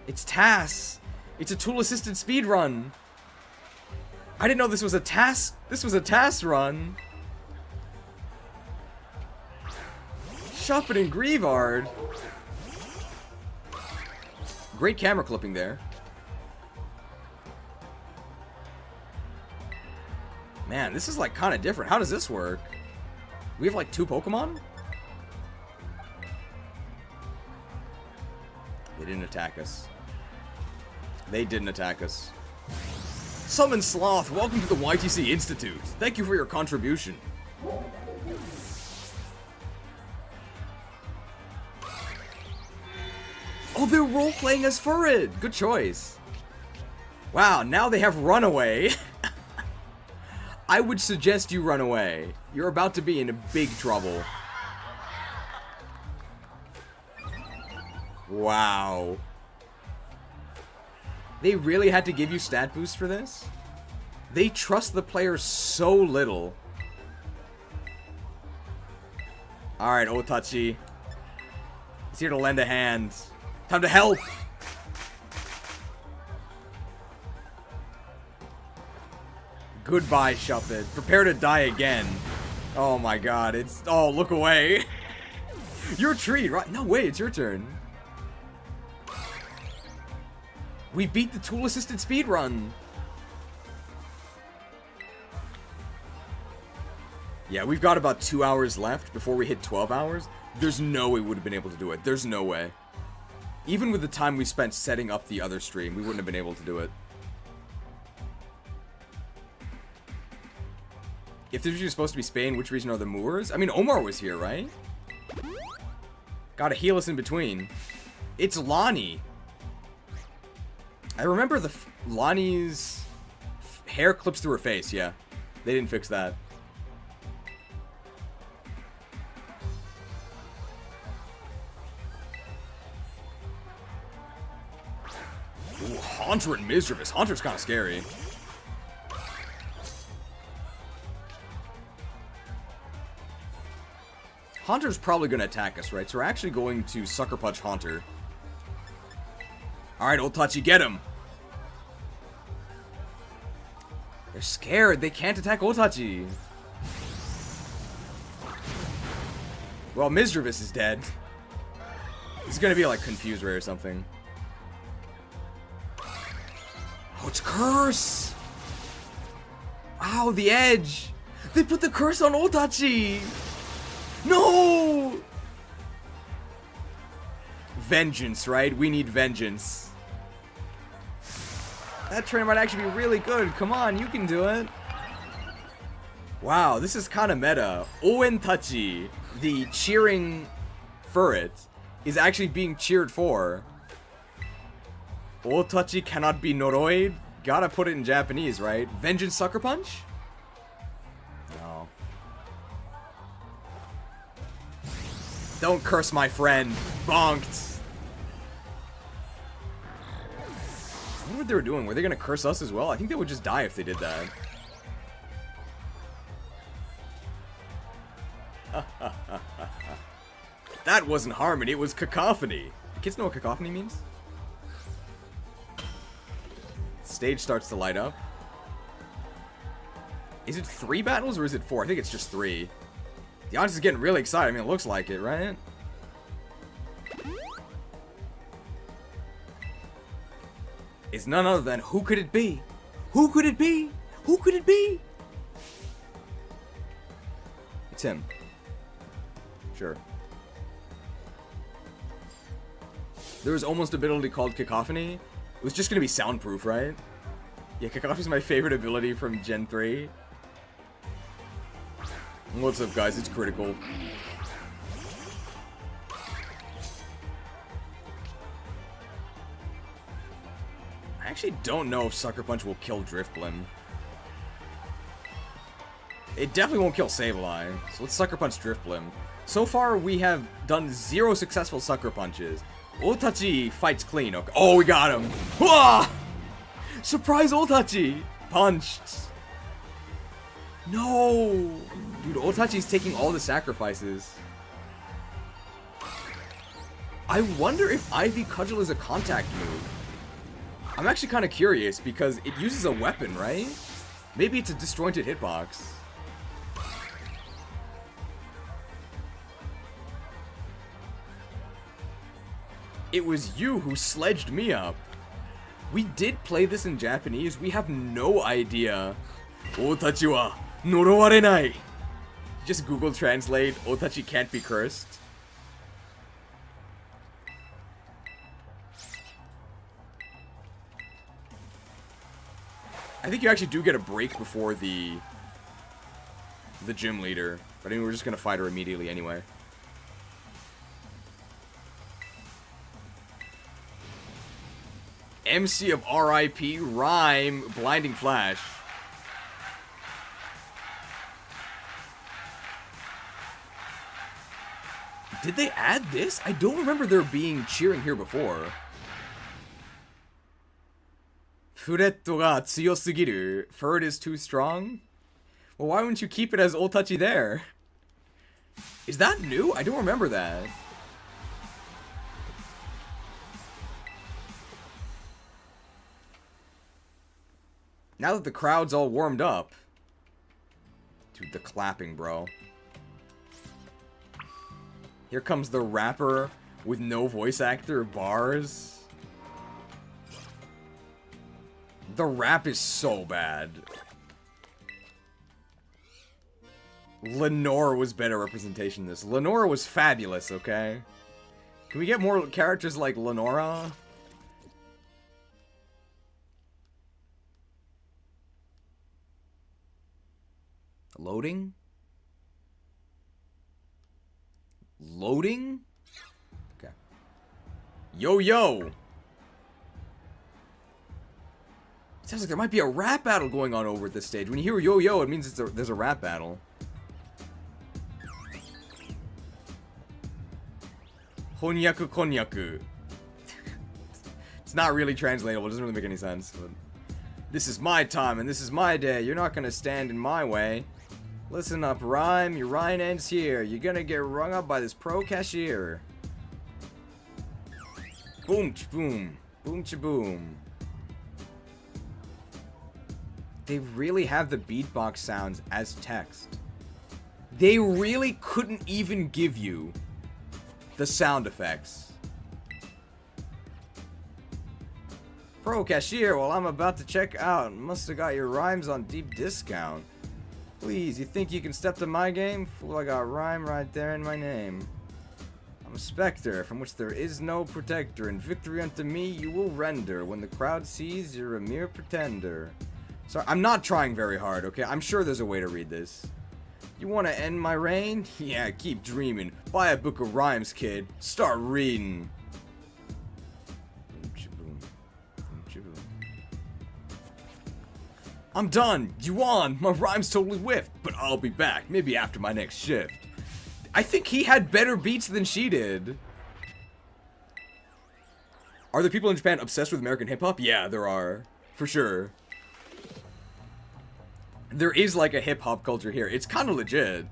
It's TAS. It's a tool-assisted speedrun. I didn't know this was a TAS. This was a TAS run. Shuppet and Grievard. Great camera clipping there. Man, this is like kind of different. How does this work? We have like 2 Pokemon? They didn't attack us. They didn't attack us. Summon Sloth, welcome to the YTC Institute. Thank you for your contribution. Oh, they're role-playing as Furret. Good choice. Wow, now they have runaway. I would suggest you run away. You're about to be in big trouble. Wow. They really had to give you stat boost for this? They trust the player so little. Alright, OOTACHI. He's here to lend a hand. Time to help! Goodbye, Shuppet. Prepare to die again. Oh my god, it's... Oh, look away. Your treat, right? No, wait, it's your turn. We beat the tool-assisted speedrun. Yeah, we've got about 2 hours left before we hit 12 hours. There's no way we would have been able to do it. There's no way. Even with the time we spent setting up the other stream, we wouldn't have been able to do it. If this was supposed to be Spain, which region are the Moors? I mean, Omar was here, right? Gotta heal us in between. It's Lonnie. I remember Lonnie's hair clips through her face, yeah. They didn't fix that. Ooh, Hunter and Misdreavus. Hunter's kind of scary. Hunter's probably going to attack us, right? So we're actually going to Sucker Punch Hunter. Alright, OOTACHI, get him! They're scared. They can't attack OOTACHI. Well, Misdreavus is dead. He's going to be like Confuse Ray or something. Oh, it's Curse! Ow, the edge! They put the curse on OOTACHI! No! Vengeance, right? We need vengeance. That trainer might actually be really good. Come on, you can do it. Wow, this is kind of meta. OOTACHI, the cheering for it, is actually being cheered for. OOTACHI cannot be Noroid. Gotta put it in Japanese, right? Vengeance Sucker Punch? No. Don't curse my friend. Bonked. I wonder what they were doing. Were they gonna curse us as well? I think they would just die if they did that. That wasn't harmony, it was cacophony. Do kids know what cacophony means? Stage starts to light up. Is it 3 battles or is it 4? I think it's just 3. The audience is getting really excited. I mean, it looks like it, right? It's none other than who could it be? Who could it be? Who could it be? It's him. Sure. There was almost an ability called Cacophony. It was just gonna be soundproof, right? Yeah, Cacophony's my favorite ability from Gen 3. What's up, guys? It's critical. I actually don't know if Sucker Punch will kill Driftblim. It definitely won't kill Sableye. So let's Sucker Punch Driftblim. So far, we have done 0 successful Sucker Punches. OOTACHI fights clean. Okay. Oh, we got him. Wah! Surprise OOTACHI! Punched. No! Dude, OOTACHI's taking all the sacrifices. I wonder if Ivy Cudgel is a contact move. I'm actually kind of curious because it uses a weapon, right? Maybe it's a disjointed hitbox. It was you who sledged me up. We did play this in Japanese. We have no idea. OOTACHI wa norowarenai. Just Google translate. OOTACHI can't be cursed. I think you actually do get a break before the gym leader. But I mean, we're just gonna fight her immediately anyway. MC of RIP, Rhyme, Blinding Flash. Did they add this? I don't remember there being cheering here before. Furetto ga tsuyosugiru. Furred is too strong? Well, why wouldn't you keep it as OOTACHI there? Is that new? I don't remember that. Now that the crowd's all warmed up. Dude, the clapping, bro. Here comes the rapper with no voice actor bars. The rap is so bad. Lenore was better representation in this. Lenora was fabulous, okay? Can we get more characters like Lenora? Loading? Loading? Okay. Yo! It sounds like there might be a rap battle going on over at this stage. When you hear yo, it means there's a rap battle. Honyaku konyaku. It's not really translatable. It doesn't really make any sense. But this is my time and this is my day. You're not gonna stand in my way. Listen up, Rhyme. Your rhyme ends here. You're gonna get rung up by this pro cashier. Boom boom. Boom boom. They really have the beatbox sounds as text. They really couldn't even give you the sound effects. Pro cashier, well, I'm about to check out. Must have got your rhymes on deep discount. Please, you think you can step to my game? Fool, I got rhyme right there in my name. I'm a specter, from which there is no protector, and victory unto me you will render. When the crowd sees you're a mere pretender. Sorry, I'm not trying very hard, okay? I'm sure there's a way to read this. You want to end my reign? Yeah, keep dreaming. Buy a book of rhymes, kid. Start reading. I'm done. You won. My rhyme's totally whiffed, but I'll be back. Maybe after my next shift. I think he had better beats than she did. Are there people in Japan obsessed with American hip-hop? Yeah, there are. For sure. There is like a hip-hop culture here. It's kind of legit.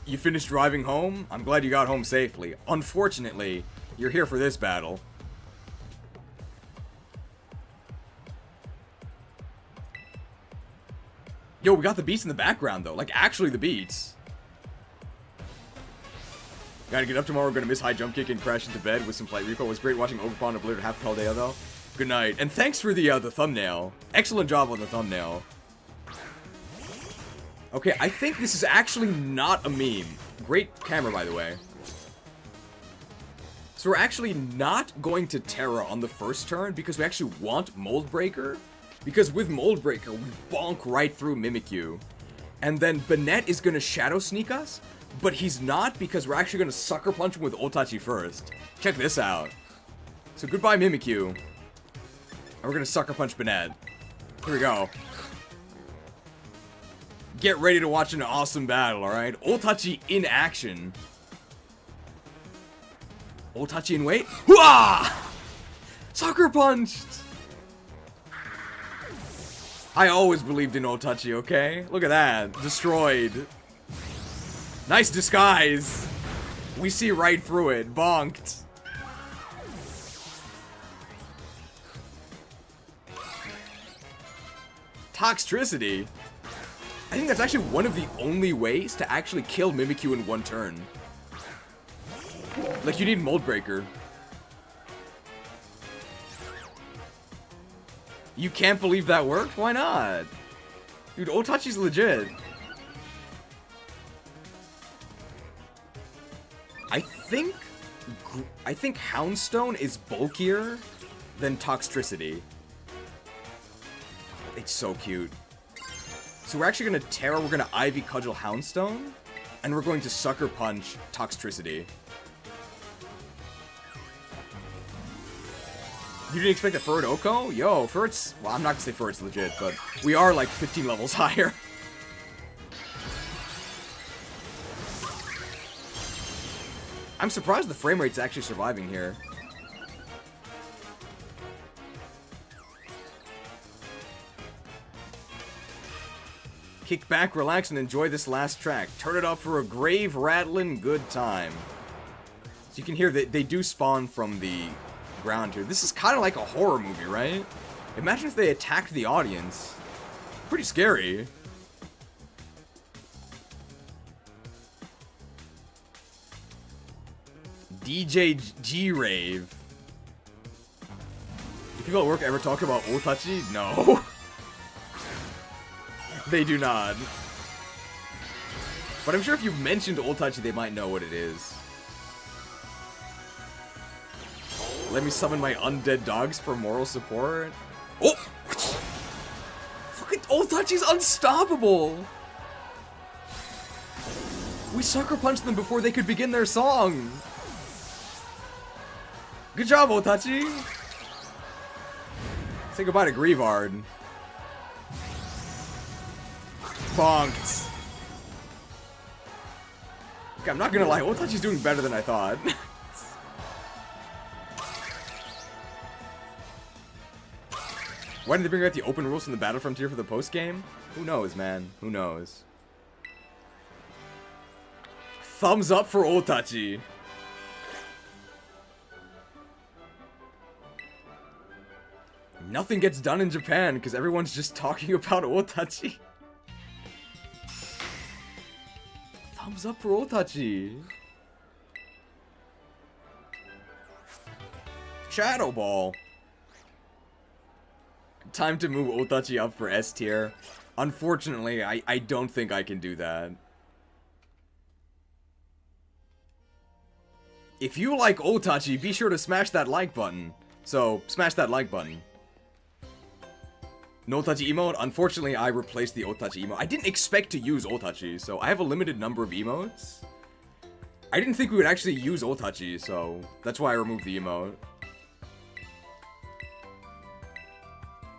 You finished driving home? I'm glad you got home safely. Unfortunately, you're here for this battle. Yo, we got the beats in the background though. Like actually the beats. Gotta get up tomorrow, gonna miss high jump kick and crash into bed with some flight repo. It was great watching Ogerpon obliterate half Paldea though. Good night. And thanks for the thumbnail. Excellent job on the thumbnail. Okay, I think this is actually not a meme. Great camera, by the way. So we're actually not going to Terra on the first turn because we actually want Mold Breaker. Because with Mold Breaker, we bonk right through Mimikyu. And then Banette is gonna Shadow Sneak us. But he's not because we're actually going to Sucker Punch him with OOTACHI first. Check this out. So goodbye Mimikyu. And we're going to Sucker Punch Banette. Here we go. Get ready to watch an awesome battle, alright? OOTACHI in action. OOTACHI in wait. Hooah! Sucker Punched! I always believed in OOTACHI, okay? Look at that. Destroyed. Nice disguise. We see right through it. Bonked. Toxtricity. I think that's actually one of the only ways to actually kill Mimikyu in one turn. Like, you need Mold Breaker. You can't believe that worked? Why not? Dude, OOTACHI's legit. I think Houndstone is bulkier than Toxtricity. It's so cute. So we're actually gonna Terra, we're gonna Ivy Cudgel Houndstone. And we're going to Sucker Punch Toxtricity. You didn't expect a Furret Oko? Yo, Furret's... Well, I'm not gonna say Furret's legit, but we are like 15 levels higher. I'm surprised the frame rate's actually surviving here. Kick back, relax, and enjoy this last track. Turn it up for a grave-rattling good time. So you can hear that they do spawn from the ground here. This is kind of like a horror movie, right? Imagine if they attacked the audience. Pretty scary. DJ G-Rave. Do people at work ever talk about OOTACHI? No. They do not. But I'm sure if you mentioned OOTACHI, they might know what it is. Let me summon my undead dogs for moral support. Oh! Look at OOTACHI's unstoppable! We sucker punched them before they could begin their song. Good job, OOTACHI! Say goodbye to Grievard. Bonked. Okay, I'm not gonna lie, OOTACHI's doing better than I thought. Why did they bring out the open rules from the Battle Frontier for the post-game? Who knows, man? Who knows? Thumbs up for OOTACHI. Nothing gets done in Japan because everyone's just talking about OOTACHI. Thumbs up for OOTACHI. Shadow Ball. Time to move OOTACHI up for S tier. Unfortunately, I don't think I can do that. If you like OOTACHI, be sure to smash that like button. So, smash that like button. No OOTACHI emote? Unfortunately, I replaced the OOTACHI emote. I didn't expect to use OOTACHI, so I have a limited number of emotes. I didn't think we would actually use OOTACHI, so that's why I removed the emote.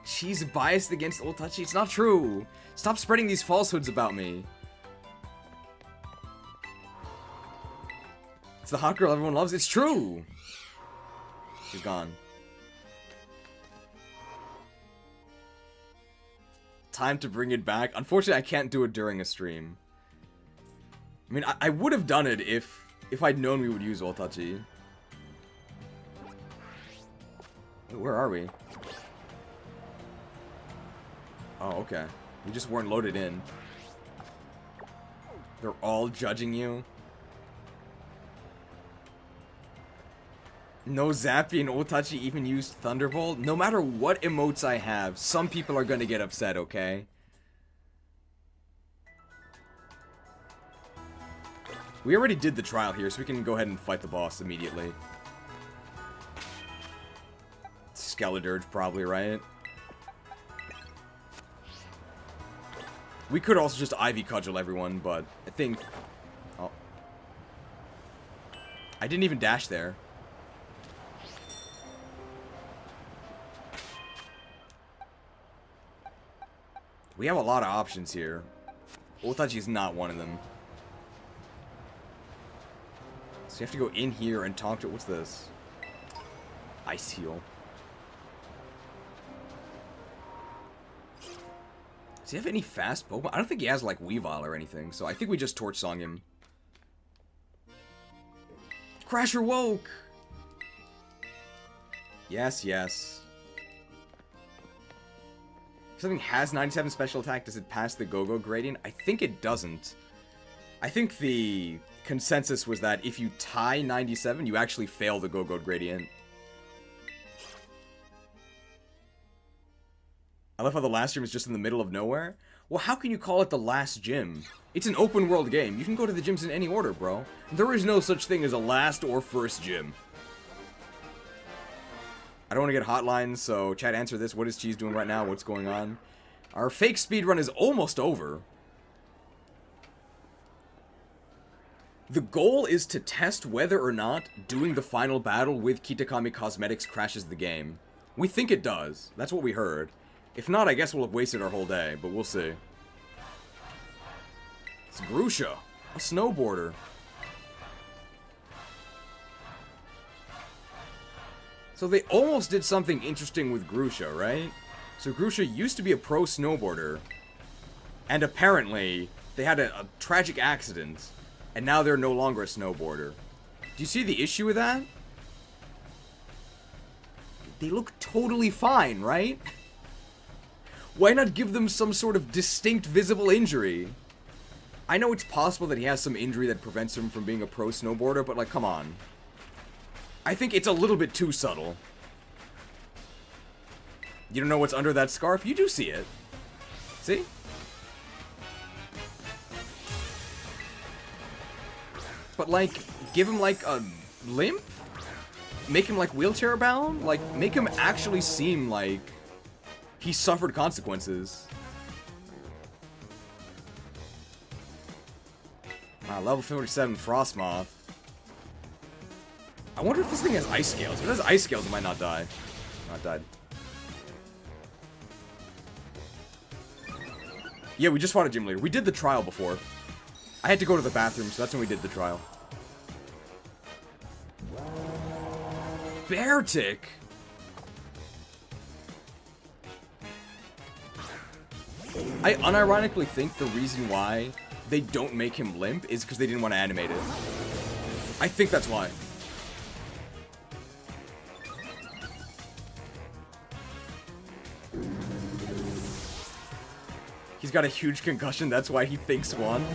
She's biased against OOTACHI. It's not true. Stop spreading these falsehoods about me. It's the hot girl everyone loves. It's true. She's gone. Time to bring it back. Unfortunately, I can't do it during a stream. I mean, I would have done it if I'd known we would use OOTACHI. Where are we? Oh, okay. We just weren't loaded in. They're all judging you. No Zappy and OOTACHI even used Thunderbolt. No matter what emotes I have, some people are gonna get upset, okay? We already did the trial here, so we can go ahead and fight the boss immediately. Skeledirge, probably, right? We could also just Ivy Cudgel everyone, but I think... Oh. I didn't even dash there. We have a lot of options here. OOTACHI is not one of them. So you have to go in here and talk to... What's this? Ice Heal. Does he have any fast Pokemon? I don't think he has, like, Weavile or anything, so I think we just Torch Song him. Crasher woke! Yes, yes. If something has 97 special attack, does it pass the Go-Go gradient? I think it doesn't. I think the consensus was that if you tie 97, you actually fail the Go-Go gradient. I love how the last gym is just in the middle of nowhere. Well, how can you call it the last gym? It's an open world game. You can go to the gyms in any order, bro. There is no such thing as a last or first gym. I don't want to get hotlines, so chat, answer this. What is Cheese doing right now? What's going on? Our fake speedrun is almost over. The goal is to test whether or not doing the final battle with Kitakami Cosmetics crashes the game. We think it does. That's what we heard. If not, I guess we'll have wasted our whole day, but we'll see. It's Grusha, a snowboarder. So they almost did something interesting with Grusha, right? So Grusha used to be a pro snowboarder, and apparently they had a tragic accident, and now they're no longer a snowboarder. Do you see the issue with that? They look totally fine, right? Why not give them some sort of distinct visible injury? I know it's possible that he has some injury that prevents him from being a pro snowboarder, but like, come on. I think it's a little bit too subtle. You don't know what's under that scarf? You do see it. See? But like, give him like a limp? Make him like wheelchair bound? Like, make him actually seem like he suffered consequences. Level 47 Frostmoth. I wonder if this thing has ice scales. If it has ice scales, it might not die. Not died. Yeah, we just fought a gym leader. We did the trial before. I had to go to the bathroom, so that's when we did the trial. Beartic! I unironically think the reason why they don't make him limp is because they didn't want to animate it. I think that's why. He's got a huge concussion, that's why he thinks one.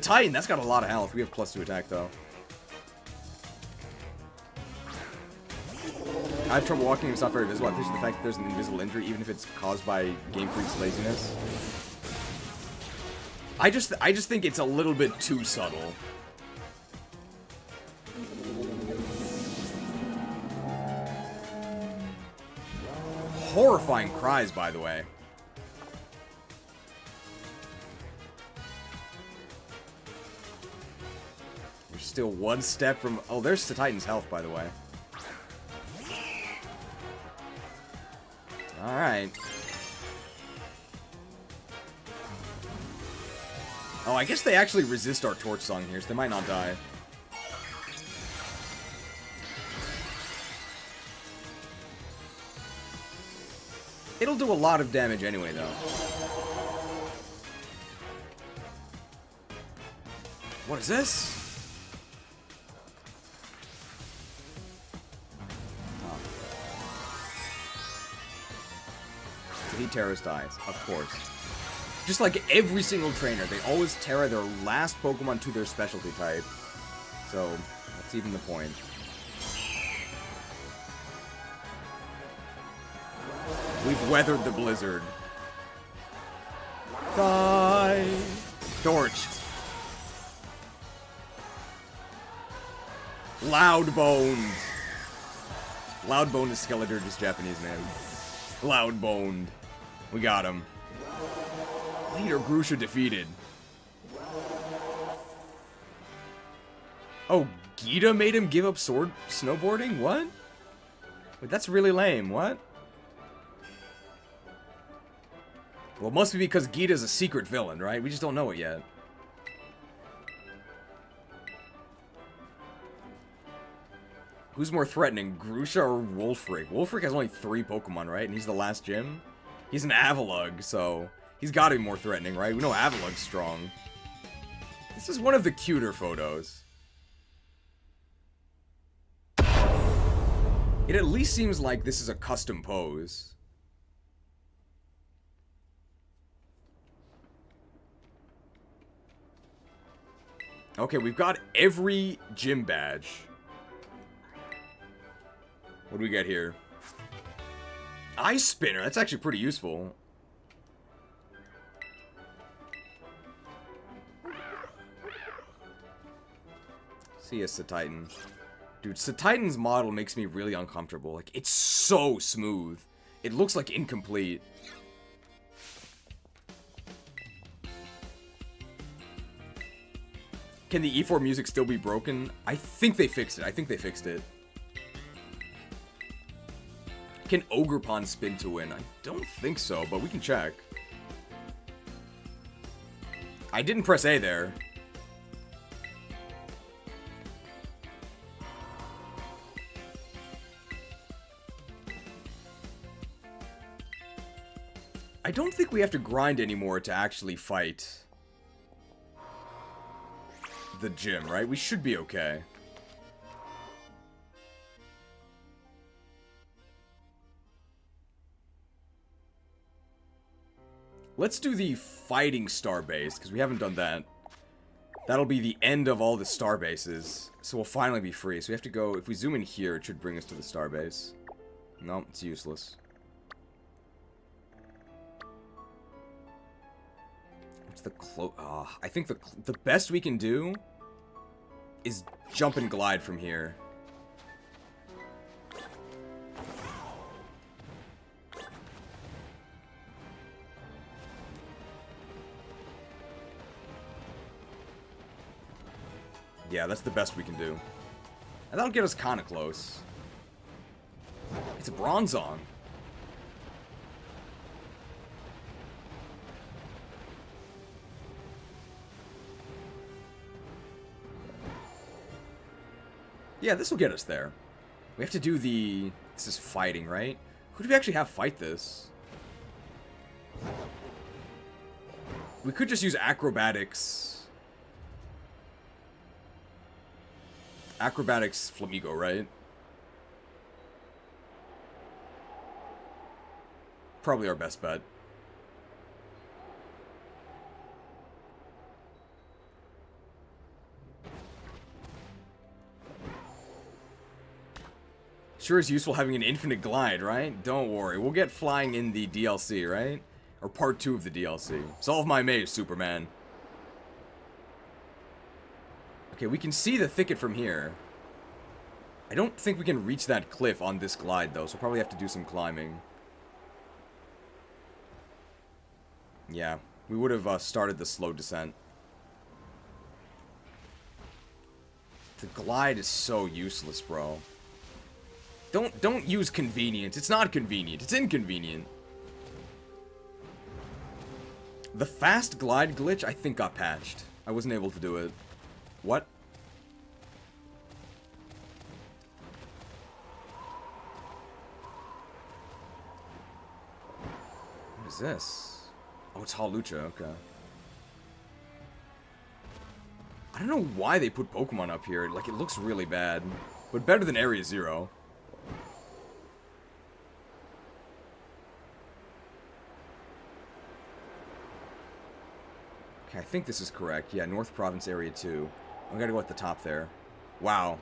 Titan, that's got a lot of health. We have +2 attack, though. I have trouble walking, it's not very visible. I appreciate the fact that there's an invisible injury, even if it's caused by Game Freak's laziness. I just think it's a little bit too subtle. Horrifying cries, by the way. You're still one step from... Oh, there's the Titan's health, by the way. Alright. Oh, I guess they actually resist our torch song here, so they might not die. It'll do a lot of damage anyway, though. What is this? Oh. So he terrorist dies, of course. Just like every single trainer, they always terror their last Pokemon to their specialty type. So, that's even the point. We've weathered the blizzard. Die! Torch. Loudboned. Loudboned is Skeletor, just Japanese name. Loudboned. We got him. Leader Grusha defeated. Oh, Gita made him give up snowboarding? What? Wait, that's really lame. What? Well, it must be because Gita's a secret villain, right? We just don't know it yet. Who's more threatening, Grusha or Wolfric? Wolfric has only 3 Pokemon, right? And he's the last gym? He's an Avalugg, so he's gotta be more threatening, right? We know Avalugg's strong. This is one of the cuter photos. It at least seems like this is a custom pose. Okay, we've got every gym badge. What do we get here? Ice Spinner, that's actually pretty useful. See ya, Titan. Dude, Titan's model makes me really uncomfortable. Like, it's so smooth. It looks like incomplete. Can the E4 music still be broken? I think they fixed it. I think they fixed it. Can Ogerpon spin to win? I don't think so, but we can check. I didn't press A there. I don't think we have to grind anymore to actually fight the gym, right? We should be okay. Let's do the fighting star base, because we haven't done that. That'll be the end of all the star bases. So we'll finally be free. So we have to go, if we zoom in here, it should bring us to the star base. No, it's useless. What's the I think the best we can do is jump and glide from here. Yeah, that's the best we can do. And that'll get us kind of close. It's a Bronzong. Yeah, this will get us there. We have to do the... This is fighting, right? Who do we actually have fight this? We could just use acrobatics... Acrobatics Flamigo, right? Probably our best bet. Sure is useful having an infinite glide, right? Don't worry, we'll get flying in the DLC, right? Or part 2 of the DLC. Solve my maze, Superman. Okay, we can see the thicket from here. I don't think we can reach that cliff on this glide, though, so we'll probably have to do some climbing. Yeah, we would have started the slow descent. The glide is so useless, bro. Don't use convenience. It's not convenient. It's inconvenient. The fast glide glitch, I think, got patched. I wasn't able to do it. What? What is this? Oh, it's Hawlucha, okay. I don't know why they put Pokemon up here. Like, it looks really bad. But better than Area 0. Okay, I think this is correct. Yeah, North Province Area 2. I gotta go at the top there. Wow.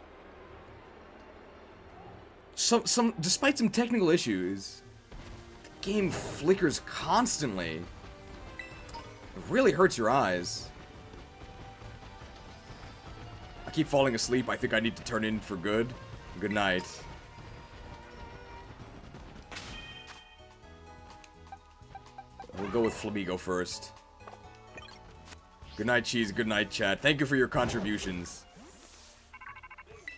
Despite some technical issues, the game flickers constantly. It really hurts your eyes. I keep falling asleep. I think I need to turn in for good. Good night. We'll go with Flamigo first. Good night, Cheese. Good night, chat. Thank you for your contributions.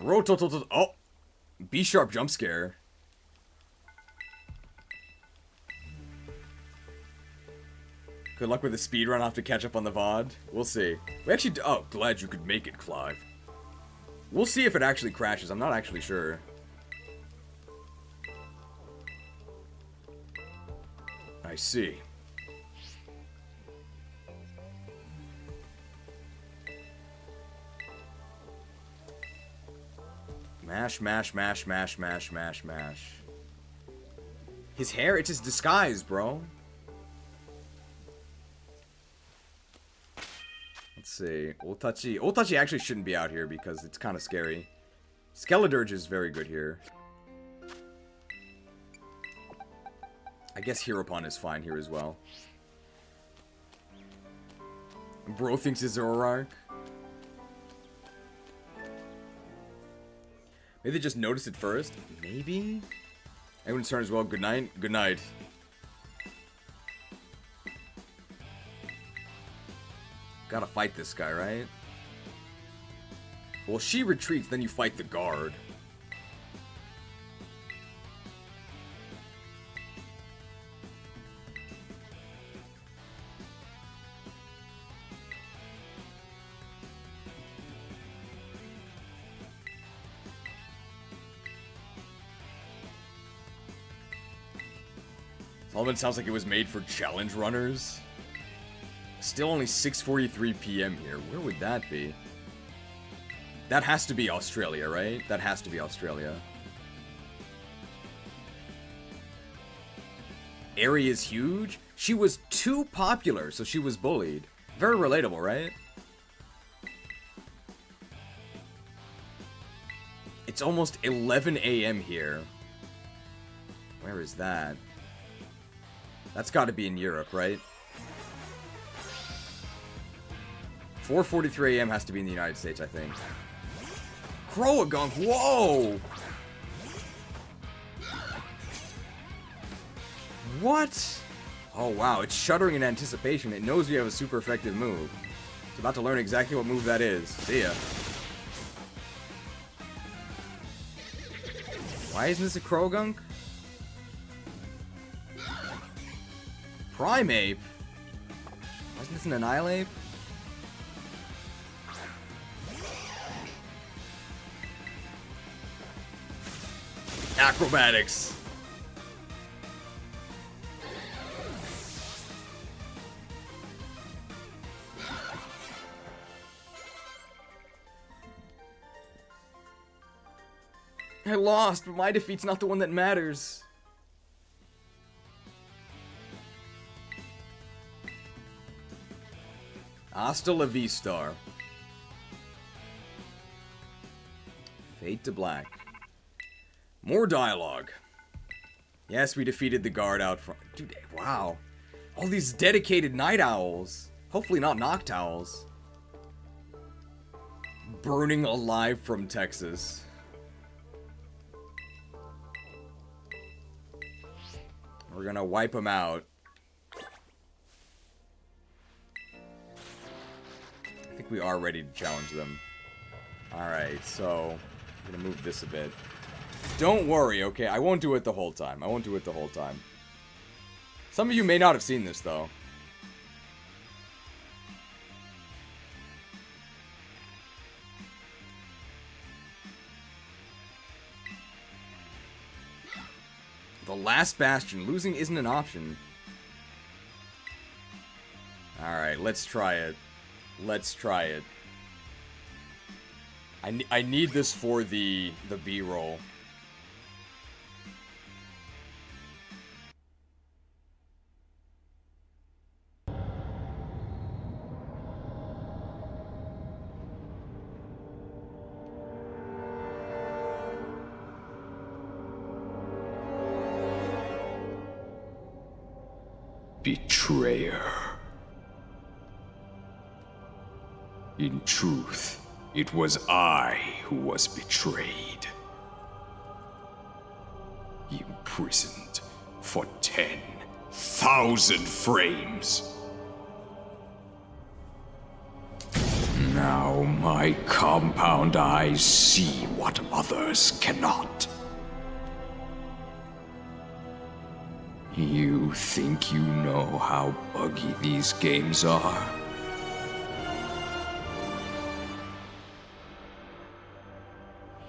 Oh! B-sharp jump scare. Good luck with the speedrun. I'll have to catch up on the VOD. We'll see. We actually... Oh, glad you could make it, Clive. We'll see if it actually crashes. I'm not actually sure. I see. Mash, mash, mash, mash, mash, mash, mash. His hair, it's his disguise, bro. Let's see. OOTACHI. OOTACHI actually shouldn't be out here because it's kind of scary. Skeledirge is very good here. I guess Heropon is fine here as well. Bro thinks it's Zoroark. Maybe they just noticed it first. Maybe? Everyone's turn as well. Good night. Good night. Gotta fight this guy, right? Well, she retreats, then you fight the guard. Solomon sounds like it was made for challenge runners. Still only 6:43 p.m. here. Where would that be? That has to be Australia, right? That has to be Australia. Area's huge? She was too popular, so she was bullied. Very relatable, right? It's almost 11 a.m. here. Where is that? That's got to be in Europe, right? 4:43 a.m. has to be in the United States, I think. Croagunk, whoa! What? Oh, wow, it's shuddering in anticipation. It knows we have a super effective move. It's about to learn exactly what move that is. See ya. Why isn't this a Croagunk? Primeape? Why isn't this an Annihilape? Acrobatics. I lost, but my defeat's not the one that matters. Hasta la vista. Fade to black. More dialogue. Yes, we defeated the guard out front. Dude, wow. All these dedicated night owls. Hopefully not noctowls. Burning alive from Texas. We're gonna wipe them out. I think we are ready to challenge them. Alright, so I'm gonna move this a bit. Don't worry, okay? I won't do it the whole time. I won't do it the whole time. Some of you may not have seen this, though. The last bastion. Losing isn't an option. Alright, let's try it. Let's try it. I need this for the B-roll. Betrayer. In truth, it was I who was betrayed. Imprisoned for 10,000 frames. Now my compound eyes see what others cannot. You think you know how buggy these games are?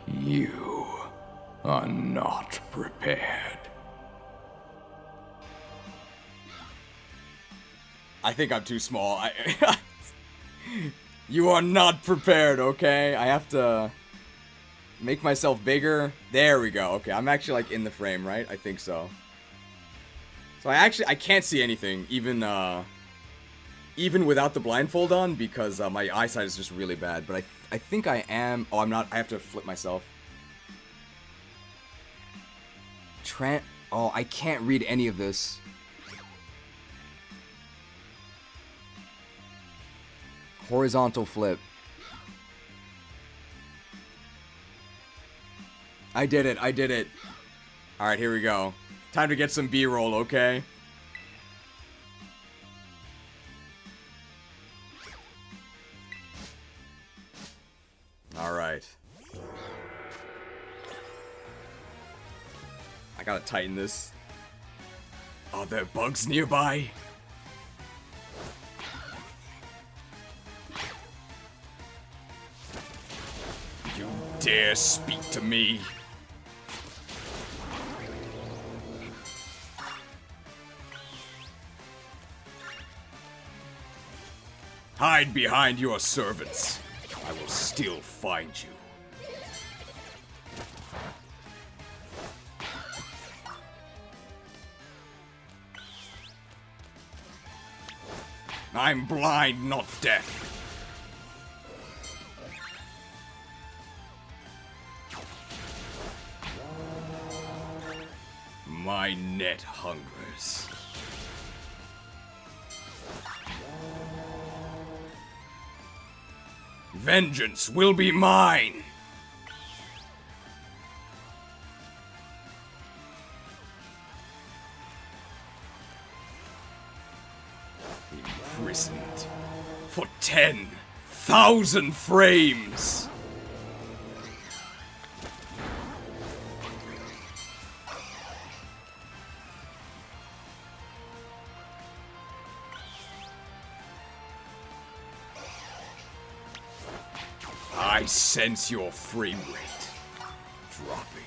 You are not prepared. I think I'm too small. You are not prepared, okay? I have to make myself bigger. There we go. Okay, I'm actually like in the frame, right? I think so. So I can't see anything, even without the blindfold on, because my eyesight is just really bad. But I think I am. Oh, I'm not. I have to flip myself. Oh, I can't read any of this. Horizontal flip. I did it. I did it. All right, here we go. Time to get some B-roll, okay? Alright. gotta tighten this. Are there bugs nearby? You dare speak to me? Hide behind your servants. I will still find you. I'm blind, not deaf. My net hungers. Vengeance will be mine! Imprisoned for 10,000 frames! I sense your frame rate dropping.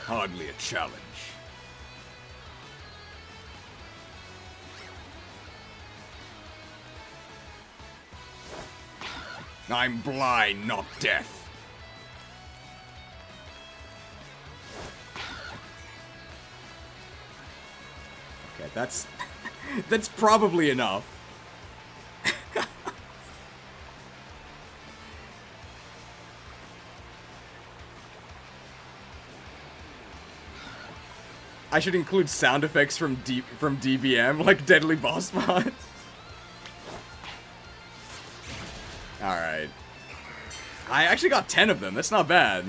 Hardly a challenge. I'm blind, not deaf. Okay, that's probably enough. I should include sound effects from DBM, like Deadly Boss Mods. Alright. I actually got 10 of them, that's not bad.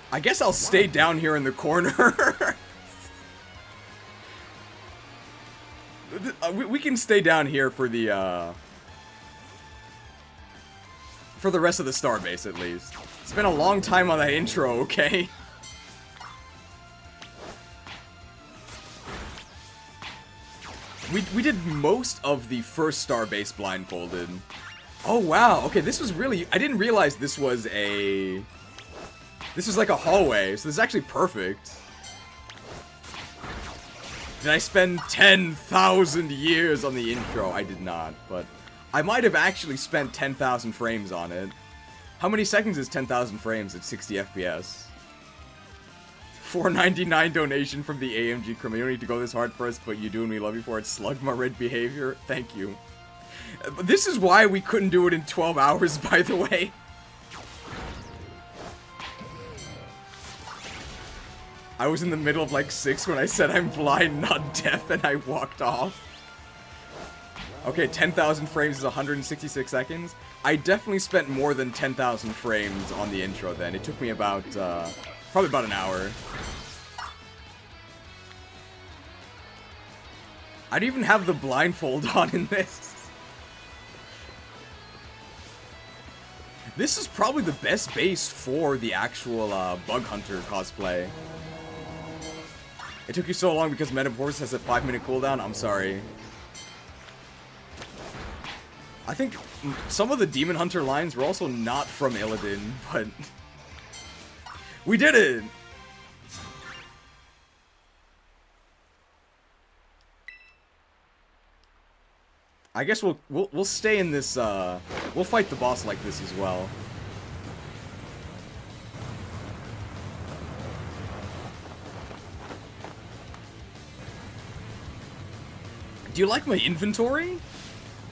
I guess I'll stay down here in the corner. We can stay down here for the rest of the starbase, at least. It's been a long time on that intro, okay? We did most of the first starbase blindfolded. Oh, wow. Okay, this was really... I didn't realize this was a... This was like a hallway, so this is actually perfect. Did I spend 10,000 years on the intro? I did not, but I might have actually spent 10,000 frames on it. How many seconds is 10,000 frames at 60 FPS? $4.99 donation from the AMG crew. You don't need to go this hard for us, but you do and we love you for it. Slug my red behavior. Thank you. This is why we couldn't do it in 12 hours, by the way. I was in the middle of like 6 when I said I'm blind, not deaf, and I walked off. Okay, 10,000 frames is 166 seconds. I definitely spent more than 10,000 frames on the intro then. It took me about, probably about an hour. I don't even have the blindfold on in this. This is probably the best base for the actual Bug Hunter cosplay. It took you so long because Metamorphosis has a 5-minute cooldown? I'm sorry. I think some of the Demon Hunter lines were also not from Illidan, but... we did it! I guess we'll stay in this, we'll fight the boss like this as well. Do you like my inventory?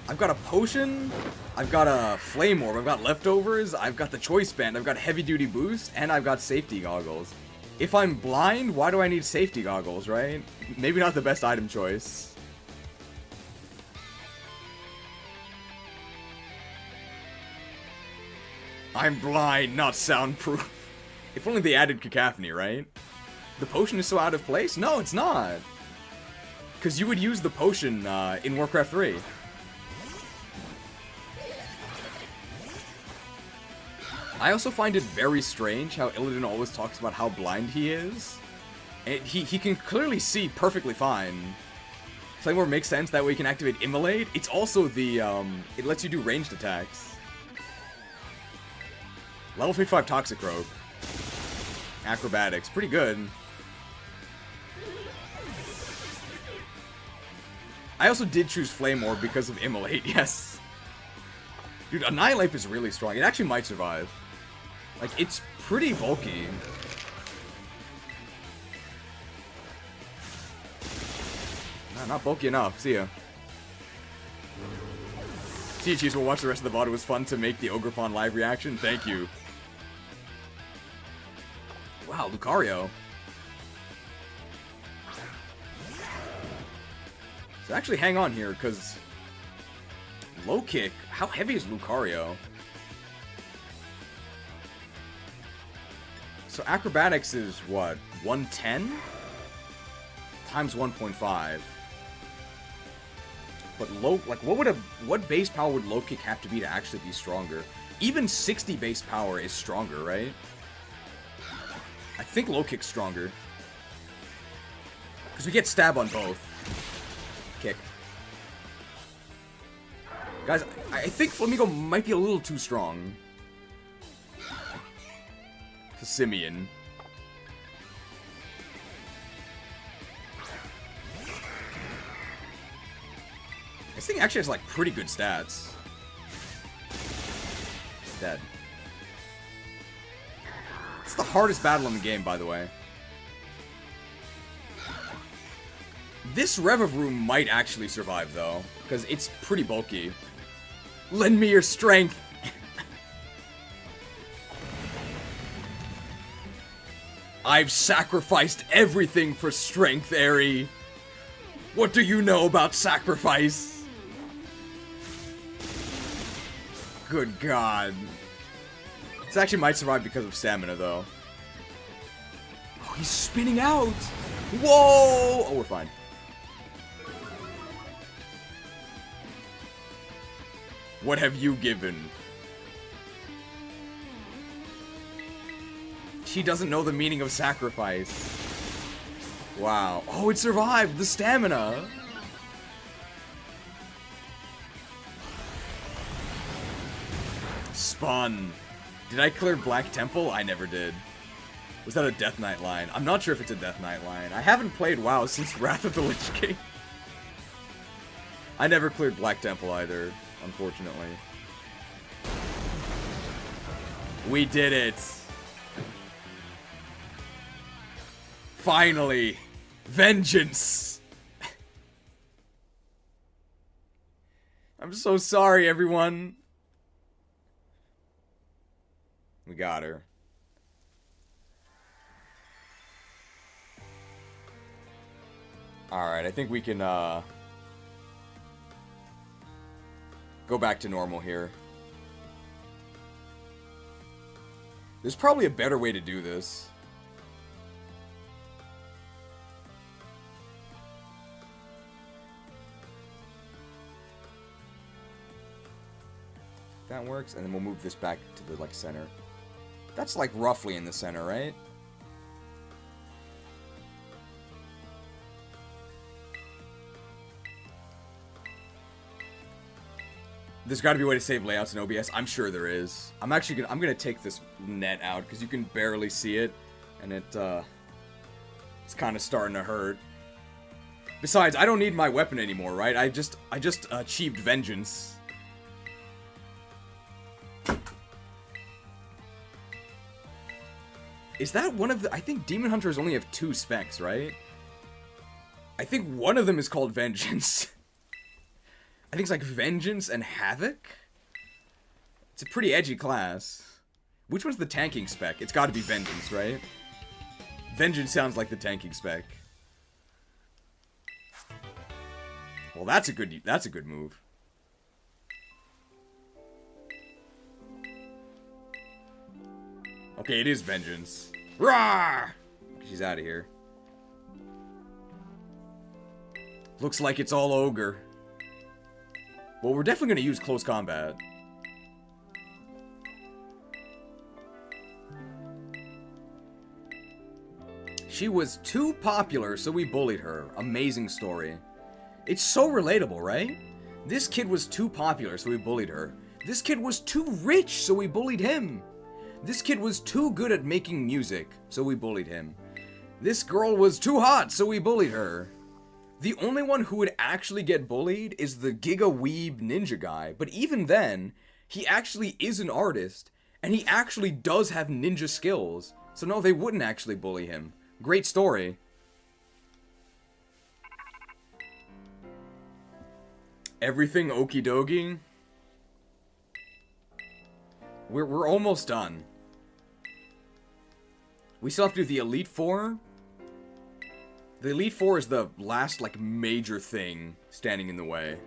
I've got a potion, I've got a flame orb, I've got leftovers, I've got the choice band, I've got heavy duty boost, and I've got safety goggles. If I'm blind, why do I need safety goggles, right? Maybe not the best item choice. I'm blind, not soundproof. If only they added cacophony, right? The potion is so out of place? No, it's not. Because you would use the potion in Warcraft 3. I also find it very strange how Illidan always talks about how blind he is. And he can clearly see perfectly fine. Flame makes sense, that way you can activate Immolate. It's also the, it lets you do ranged attacks. Level 55 Toxic Rogue. Acrobatics, pretty good. I also did choose Flame Orb because of Immolate, yes. Dude, Annihilate is really strong. It actually might survive. Like, it's pretty bulky. Nah, not bulky enough. See ya. See you, Chiefs. We'll watch the rest of the VOD. It was fun to make the Ogerpon live reaction. Thank you. Wow, Lucario. So actually hang on here, because low kick, how heavy is Lucario? So acrobatics is what, 110? Times 1.5. But low, like what base power would low kick have to be to actually be stronger? Even 60 base power is stronger, right? I think low kick's stronger. Because we get stab on both. Kick. Guys, I think Flamigo might be a little too strong. To Simeon. This thing actually has like pretty good stats. It's dead. It's the hardest battle in the game, by the way. This Rev of Room might actually survive, though, because it's pretty bulky. Lend me your strength! I've sacrificed everything for strength, Aerie. What do you know about sacrifice? Good God. This actually might survive because of stamina, though. Oh, he's spinning out! Whoa! Oh, we're fine. What have you given? She doesn't know the meaning of sacrifice. Wow. Oh, it survived! The stamina! Spun. Did I clear Black Temple? I never did. Was that a Death Knight line? I'm not sure if it's a Death Knight line. I haven't played WoW since Wrath of the Lich King. I never cleared Black Temple either, unfortunately. We did it! Finally! Vengeance! I'm so sorry, everyone. We got her. Alright, I think we can, go back to normal here. There's probably a better way to do this. That works, and then we'll move this back to the, like, center. That's, like, roughly in the center, right? There's got to be a way to save layouts in OBS. I'm sure there is. I'm gonna take this net out because you can barely see it, and it's kind of starting to hurt. Besides, I don't need my weapon anymore, right? I just achieved vengeance. Is that one of the... I think Demon Hunters only have 2 specs, right? I think one of them is called Vengeance. I think it's like Vengeance and Havoc? It's a pretty edgy class. Which one's the tanking spec? It's gotta be Vengeance, right? Vengeance sounds like the tanking spec. Well, that's a good move. Okay, it is Vengeance. Rawr! She's out of here. Looks like it's all ogre. Well, we're definitely going to use close combat. She was too popular, so we bullied her. Amazing story. It's so relatable, right? This kid was too popular, so we bullied her. This kid was too rich, so we bullied him. This kid was too good at making music, so we bullied him. This girl was too hot, so we bullied her. The only one who would actually get bullied is the Giga Weeb Ninja guy, but even then, he actually is an artist, and he actually does have ninja skills, so no, they wouldn't actually bully him. Great story. Everything okie dokie. We're almost done. We still have to do the Elite Four. The Elite Four is the last, like, major thing standing in the way.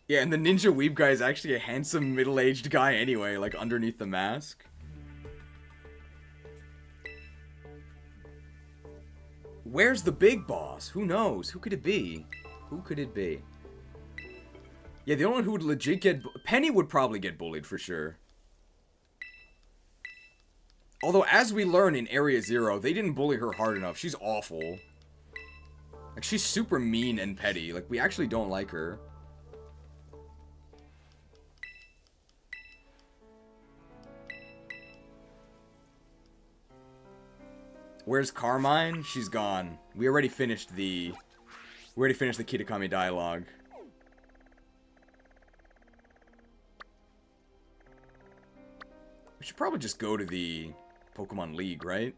Yeah, and the Ninja Weeb guy is actually a handsome, middle-aged guy anyway, like, underneath the mask. Where's the big boss? Who knows? Who could it be? Who could it be? Yeah, the only one who would legit get... Penny would probably get bullied, for sure. Although, as we learn in Area Zero, they didn't bully her hard enough. She's awful. Like, she's super mean and petty. Like, we actually don't like her. Where's Carmine? She's gone. We already finished the Kitakami dialogue. We should probably just go to the Pokemon League, right?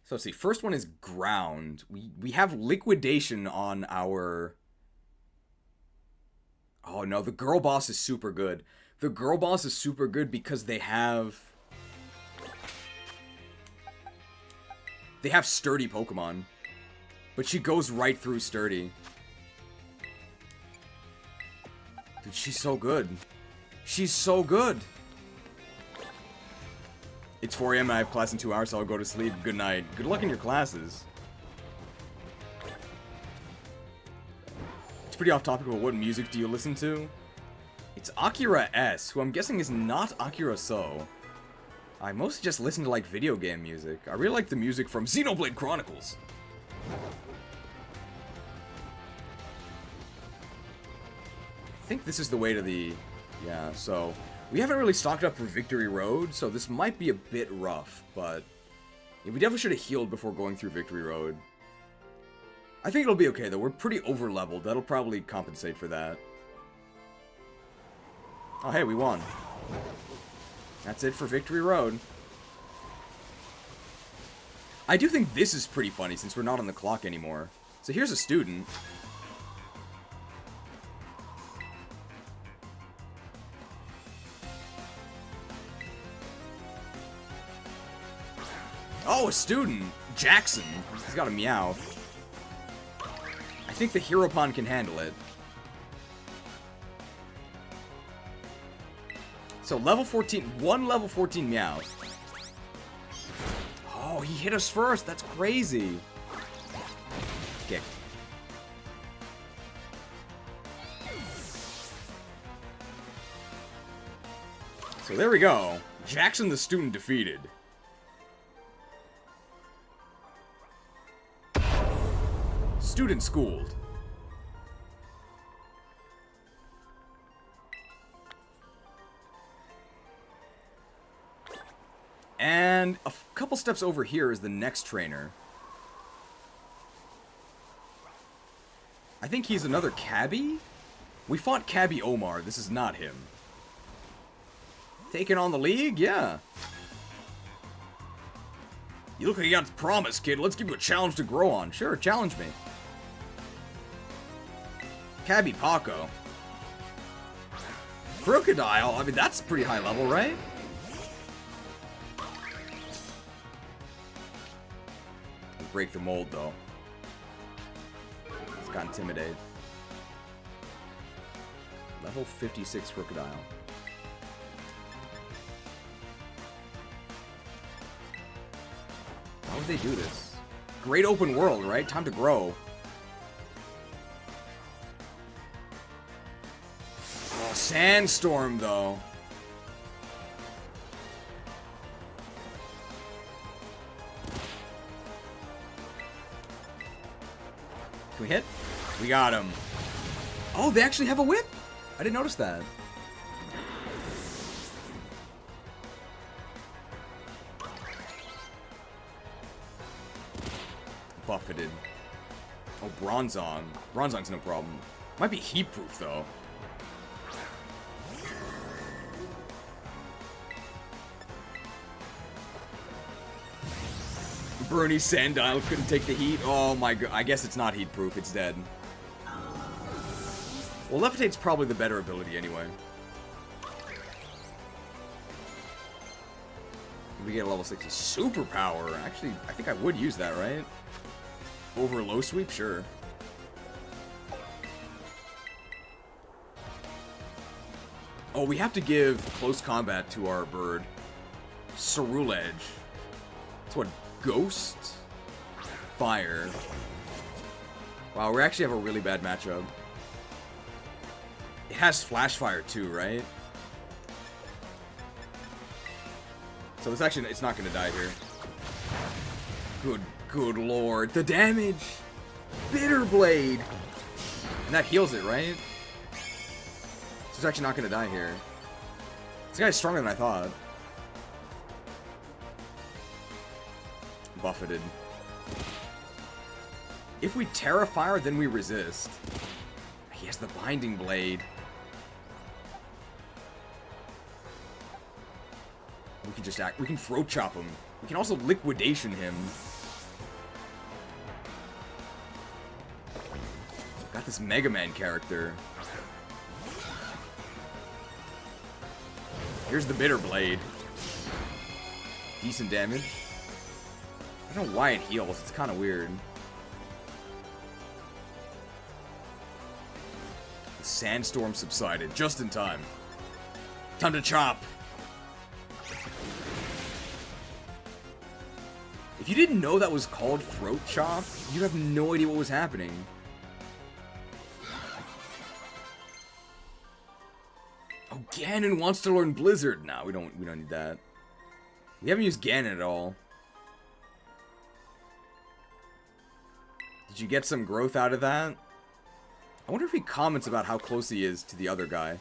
So let's see. First one is ground. We have liquidation on our... Oh no, the girl boss is super good. The girl boss is super good because they have sturdy Pokemon. But she goes right through sturdy. Dude, she's so good. She's so good. It's 4 AM and I have class in 2 hours, so I'll go to sleep. Good night. Good luck in your classes. It's pretty off topic, but what music do you listen to? It's Akira S, who I'm guessing is not Akira So. I mostly just listen to, like, video game music. I really like the music from Xenoblade Chronicles. I think this is the way to the... Yeah, so... We haven't really stocked up for Victory Road, so this might be a bit rough, but... Yeah, we definitely should have healed before going through Victory Road. I think it'll be okay, though. We're pretty over-leveled. That'll probably compensate for that. Oh, hey, we won. That's it for Victory Road. I do think this is pretty funny, since we're not on the clock anymore. So here's a student. Oh, a student! Jackson. He's got a meow. I think the Heropon can handle it. So, level 14, one level 14 meow. Oh, he hit us first. That's crazy. Okay. So, there we go. Jackson the student defeated. Student schooled. And a couple steps over here is the next trainer. I think he's another cabbie? We fought Cabbie Omar. This is not him. Taking on the league? Yeah. You look like you got promise, kid. Let's give you a challenge to grow on. Sure, challenge me. Cabbie Paco. Crocodile? I mean, that's pretty high level, right? Break the mold, though. on Intimidate. Level 56 Crocodile. How would they do this? Great open world, right? Time to grow. Oh, Sandstorm, though. Can we hit? We got him. Oh, they actually have a whip? I didn't notice that. Buffeted. Oh, Bronzong. Bronzong's no problem. Might be heat proof, though. Bernie Sandile couldn't take the heat. Oh my god. I guess it's not heat proof. It's dead. Well, Levitate's probably the better ability anyway. We get a level 60 superpower. Actually, I think I would use that, right? Over low sweep? Sure. Oh, we have to give close combat to our bird. Cerule Edge. That's what? Ghost? Fire. Wow, we actually have a really bad matchup. It has Flash Fire too, right? So it's actually, it's not gonna die here. Good lord. The damage! Bitter Blade! And that heals it, right? So it's actually not gonna die here. This guy's stronger than I thought. Buffeted. If we Terra Fire, then we resist. He has the Binding Blade. We can just act. We can throat chop him. We can also liquidation him. Got this Mega Man character. Here's the Bitter Blade. Decent damage. I don't know why it heals. It's kind of weird. The sandstorm subsided just in time. Time to chop. If you didn't know that was called throat chop, you have no idea what was happening. Oh, Ganon wants to learn Blizzard. Nah, we don't need that. We haven't used Ganon at all. Did you get some growth out of that? I wonder if he comments about how close he is to the other guy.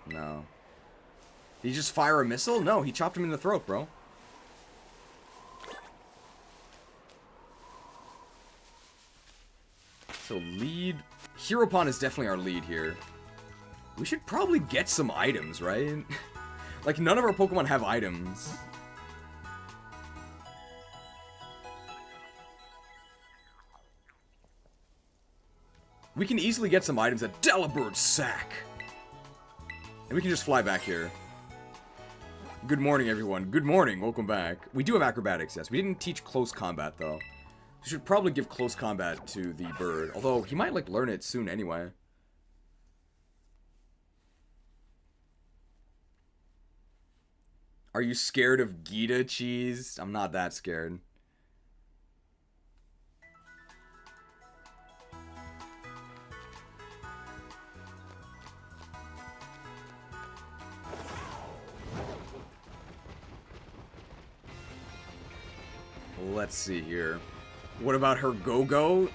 No. Did he just fire a missile? No, he chopped him in the throat, bro. So lead... Ogerpon is definitely our lead here. We should probably get some items, right? Like, none of our Pokemon have items. We can easily get some items at Delibird Sack. And we can just fly back here. Good morning, everyone. Good morning. Welcome back. We do have acrobatics, yes. We didn't teach close combat, though. We should probably give close combat to the bird. Although, he might, like, learn it soon anyway. Are you scared of Gita cheese? I'm not that scared. Let's see here. What about her Go-Go?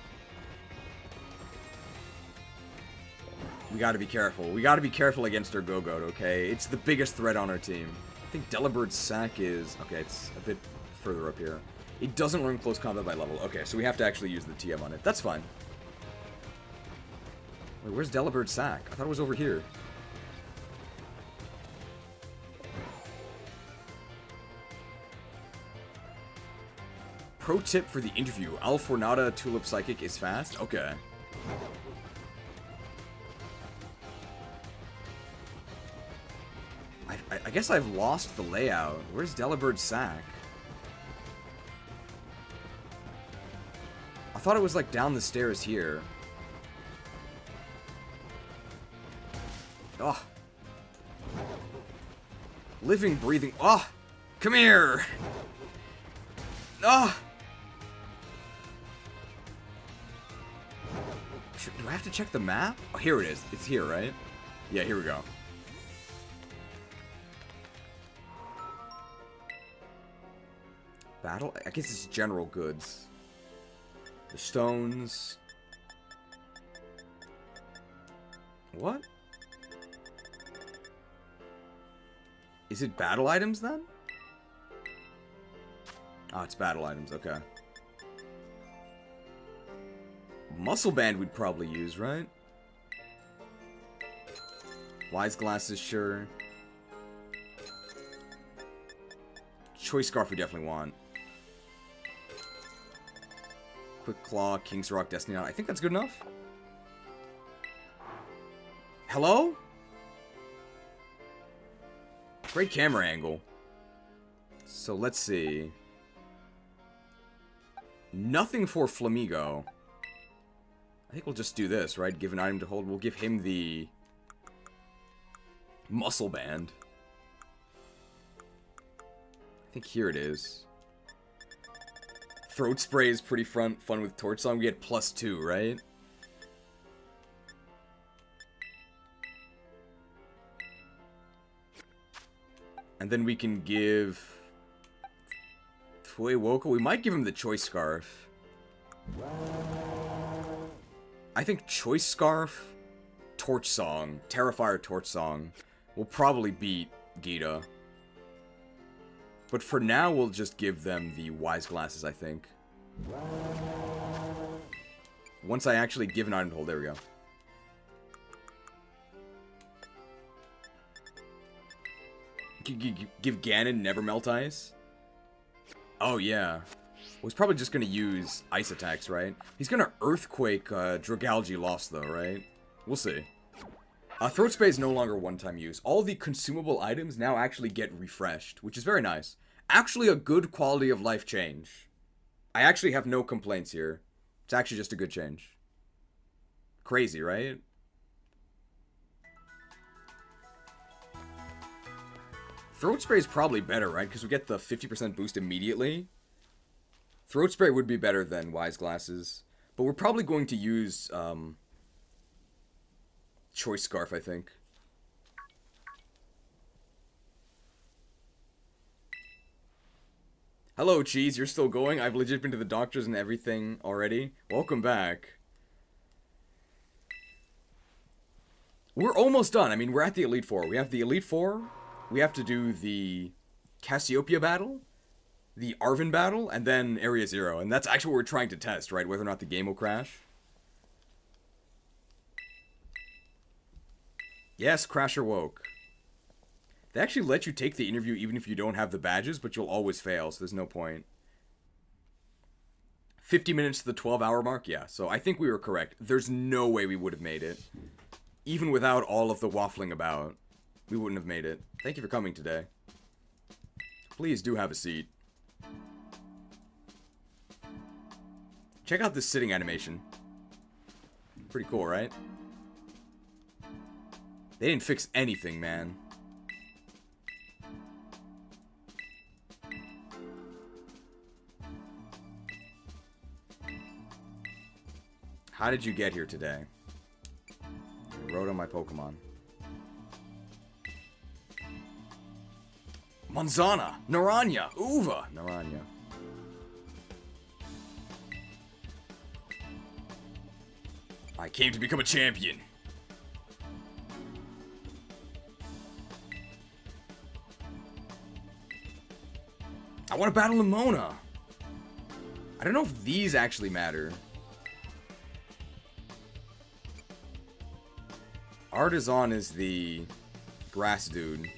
We gotta be careful. We gotta be careful against her Go-Go, okay? It's the biggest threat on our team. I think Delibird Sack is... Okay, it's a bit further up here. It doesn't learn close combat by level. Okay, so we have to actually use the TM on it. That's fine. Wait, where's Delibird Sack? I thought it was over here. Pro tip for the interview. Alfornata Tulip Psychic is fast? Okay. I guess I've lost the layout. Where's Delibird Sack? I thought it was like down the stairs here. Oh. Living, breathing. Oh! Come here! Oh! Do I have to check the map? Oh, here it is. It's here, right? Yeah, here we go. Battle? I guess it's general goods. The stones. What? Is it battle items then? Oh, it's battle items, okay. Muscle band we'd probably use, right? Wise glasses, sure. Choice scarf we definitely want. Quick claw, King's Rock, Destiny Knot. I think that's good enough. Hello? Great camera angle. So let's see. Nothing for Flamigo. I think we'll just do this, right? Give an item to hold. We'll give him the muscle band. I think here it is. Throat spray is pretty fun with Torch Song. We get +2, right? And then we can give Toy Woko. We might give him the Choice Scarf. I think Choice Scarf, Torch Song, Terrifier Torch Song will probably beat Gita. But for now, we'll just give them the Wise Glasses, I think. Once I actually give an item to hold, there we go. Give Ganon Never Melt Ice? Oh, yeah. Well, he's probably just going to use ice attacks, right? He's going to Earthquake Dragalge Lost, though, right? We'll see. Throat Spray is no longer one-time use. All the consumable items now actually get refreshed, which is very nice. Actually a good quality of life change. I actually have no complaints here. It's actually just a good change. Crazy, right? Throat Spray is probably better, right? Because we get the 50% boost immediately. Throat Spray would be better than Wise Glasses. But we're probably going to use Choice Scarf, I think. Hello, Cheese. You're still going? I've legit been to the doctors and everything already. Welcome back. We're almost done. I mean, we're at the Elite Four. We have the Elite Four. We have to do the Cassiopeia battle, the Arven battle, and then Area Zero. And that's actually what we're trying to test, right? Whether or not the game will crash. Yes, Crasher woke. They actually let you take the interview even if you don't have the badges, but you'll always fail, so there's no point. 50 minutes to the 12-hour mark? Yeah, so I think we were correct. There's no way we would have made it. Even without all of the waffling about, we wouldn't have made it. Thank you for coming today. Please do have a seat. Check out this sitting animation. Pretty cool, right? They didn't fix anything, man. How did you get here today? I rode on my Pokemon. Manzana, Naranya, Uva, Naranya. I came to become a champion. I want to battle Limona. I don't know if these actually matter. Artisan is the grass dude.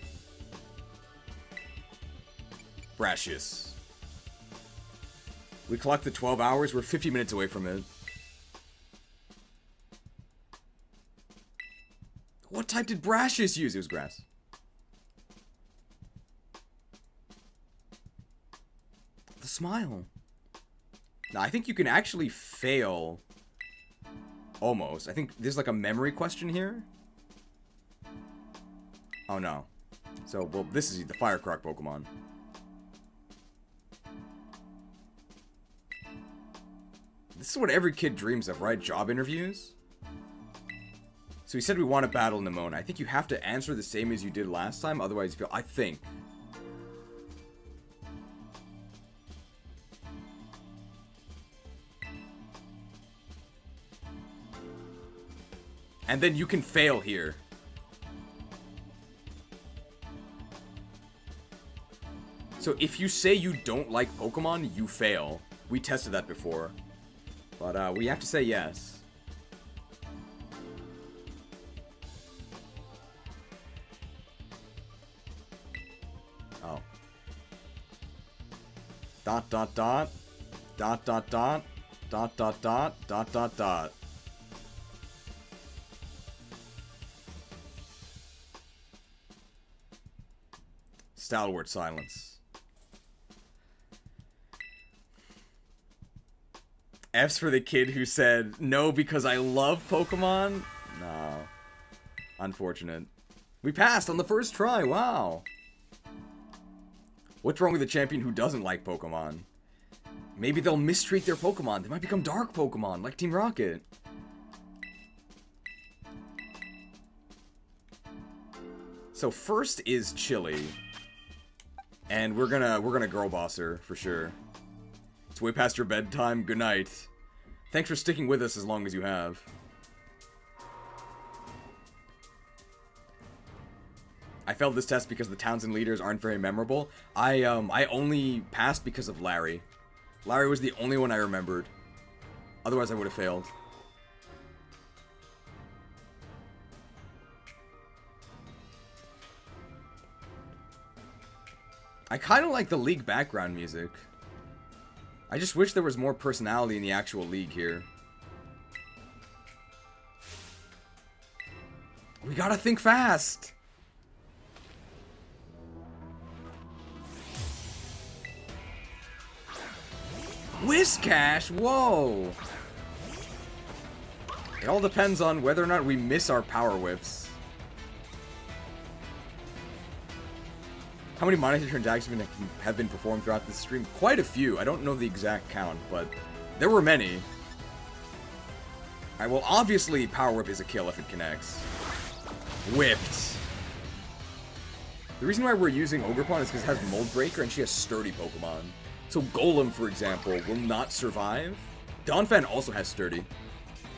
Brashius. We collect the 12 hours. We're 50 minutes away from it. What type did Brashius use? It was grass. The smile. Now, I think you can actually fail. Almost. I think there's like a memory question here. Oh no. So, well, this is the Fire Croc Pokemon. This is what every kid dreams of, right? Job interviews? So he said we want to battle Nimona. I think you have to answer the same as you did last time, otherwise you feel... I think. And then you can fail here. So if you say you don't like Pokemon, you fail. We tested that before. But we have to say yes. Oh. Dot dot dot. Dot dot dot. Dot dot dot. Dot dot dot. Stalwart silence. F's for the kid who said, no, because I love Pokemon? No. Unfortunate. We passed on the first try, wow. What's wrong with a champion who doesn't like Pokemon? Maybe they'll mistreat their Pokemon. They might become dark Pokemon, like Team Rocket. So first is Chili. And we're gonna girl boss her, for sure. It's way past your bedtime. Good night. Thanks for sticking with us as long as you have. I failed this test because the Townsend leaders aren't very memorable. I only passed because of Larry. Larry was the only one I remembered. Otherwise, I would have failed. I kind of like the league background music. I just wish there was more personality in the actual league here. We gotta think fast! Whiscash? Whoa! It all depends on whether or not we miss our power whips. How many monetary transactions have been performed throughout this stream? Quite a few. I don't know the exact count, but there were many. Alright, well, obviously Power Whip is a kill if it connects. Whipped. The reason why we're using Ogerpon is because it has Mold Breaker and she has sturdy Pokemon. So Golem, for example, will not survive. Donphan also has sturdy.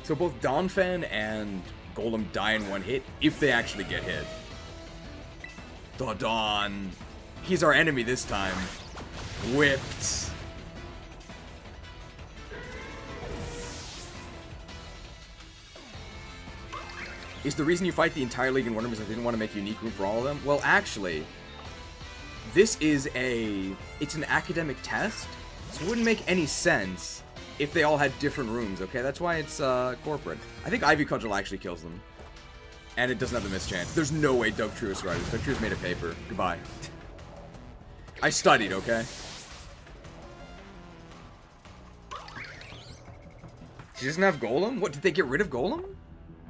So both Donphan and Golem die in one hit if they actually get hit. Dodon. He's our enemy this time. Whipped. Is the reason you fight the entire league in one room is I didn't want to make a unique room for all of them? Well, actually, this is it's an academic test, so it wouldn't make any sense if they all had different rooms, okay? That's why it's corporate. I think Ivy Cudgel actually kills them. And it doesn't have the mischance. There's no way Doug Truist writes. Doug Truist made a paper. Goodbye. I studied, okay? She doesn't have Golem? What, did they get rid of Golem?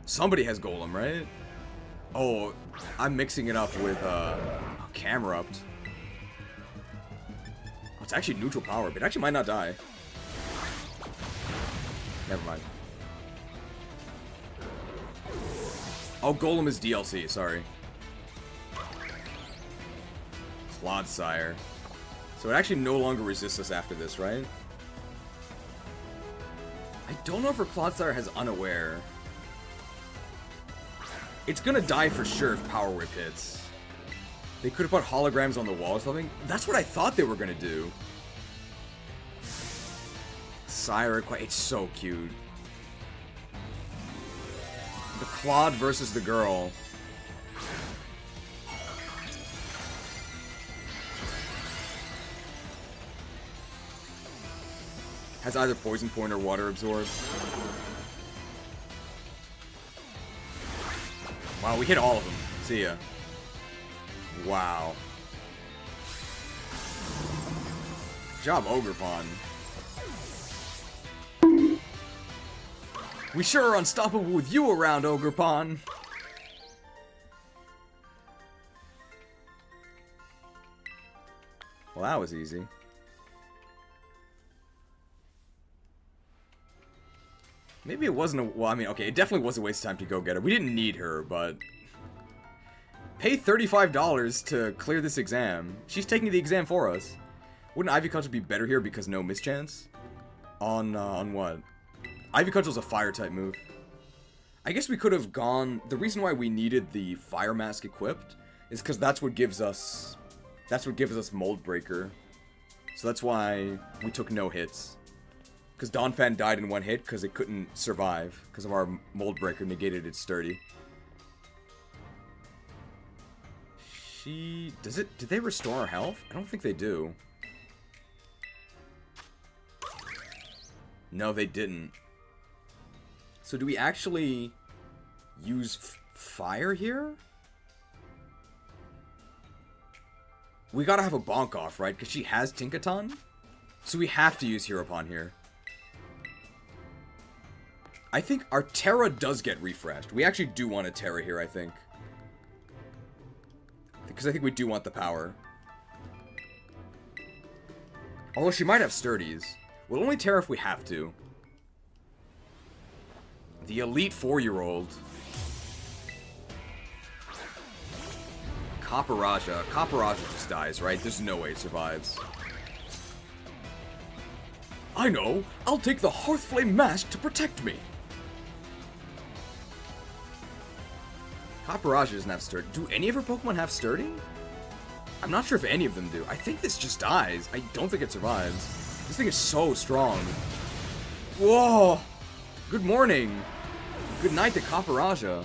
Somebody has Golem, right? Oh, I'm mixing it up with, Camerupt. Oh, it's actually neutral power, but it actually might not die. Never mind. Oh, Golem is DLC, sorry. Clodsire. So it actually no longer resists us after this, right? I don't know if her Clodsire has Unaware. It's gonna die for sure if Power Whip hits. They could have put holograms on the wall or something. That's what I thought they were gonna do. Sire, it's so cute. The Claude versus the girl. Has either Poison Point or Water Absorb. Wow, we hit all of them. See ya. Wow. Good job, Ogerpon. We sure are unstoppable with you around, Ogerpon. Well, that was easy. Maybe it wasn't a... Well, I mean, okay, it definitely was a waste of time to go get her. We didn't need her, but... Pay $35 to clear this exam. She's taking the exam for us. Wouldn't Ivy Cudgel be better here because no mischance? On what? Ivy Cudgel's a fire-type move. I guess we could have gone... The reason why we needed the Fire Mask equipped is because that's what gives us... That's what gives us Mold Breaker. So that's why we took no hits. Because Donphan died in one hit because it couldn't survive. Because of our Mold Breaker negated its sturdy. Does it... Did they restore our health? I don't think they do. No, they didn't. So do we actually use fire here? We gotta have a bonk off, right? Because she has Tinkaton? So we have to use Heropon here. I think our Terra does get refreshed. We actually do want a Terra here, I think. Because I think we do want the power. Although she might have sturdies. We'll only Terra if we have to. The elite 4-year-old. Koraidon. Koraidon just dies, right? There's no way it survives. I know! I'll take the Hearthflame Mask to protect me! Koraidon doesn't have sturdy. Do any of her Pokemon have sturdy? I'm not sure if any of them do. I think this just dies. I don't think it survives. This thing is so strong. Whoa! Good morning! Good night to Koraidon.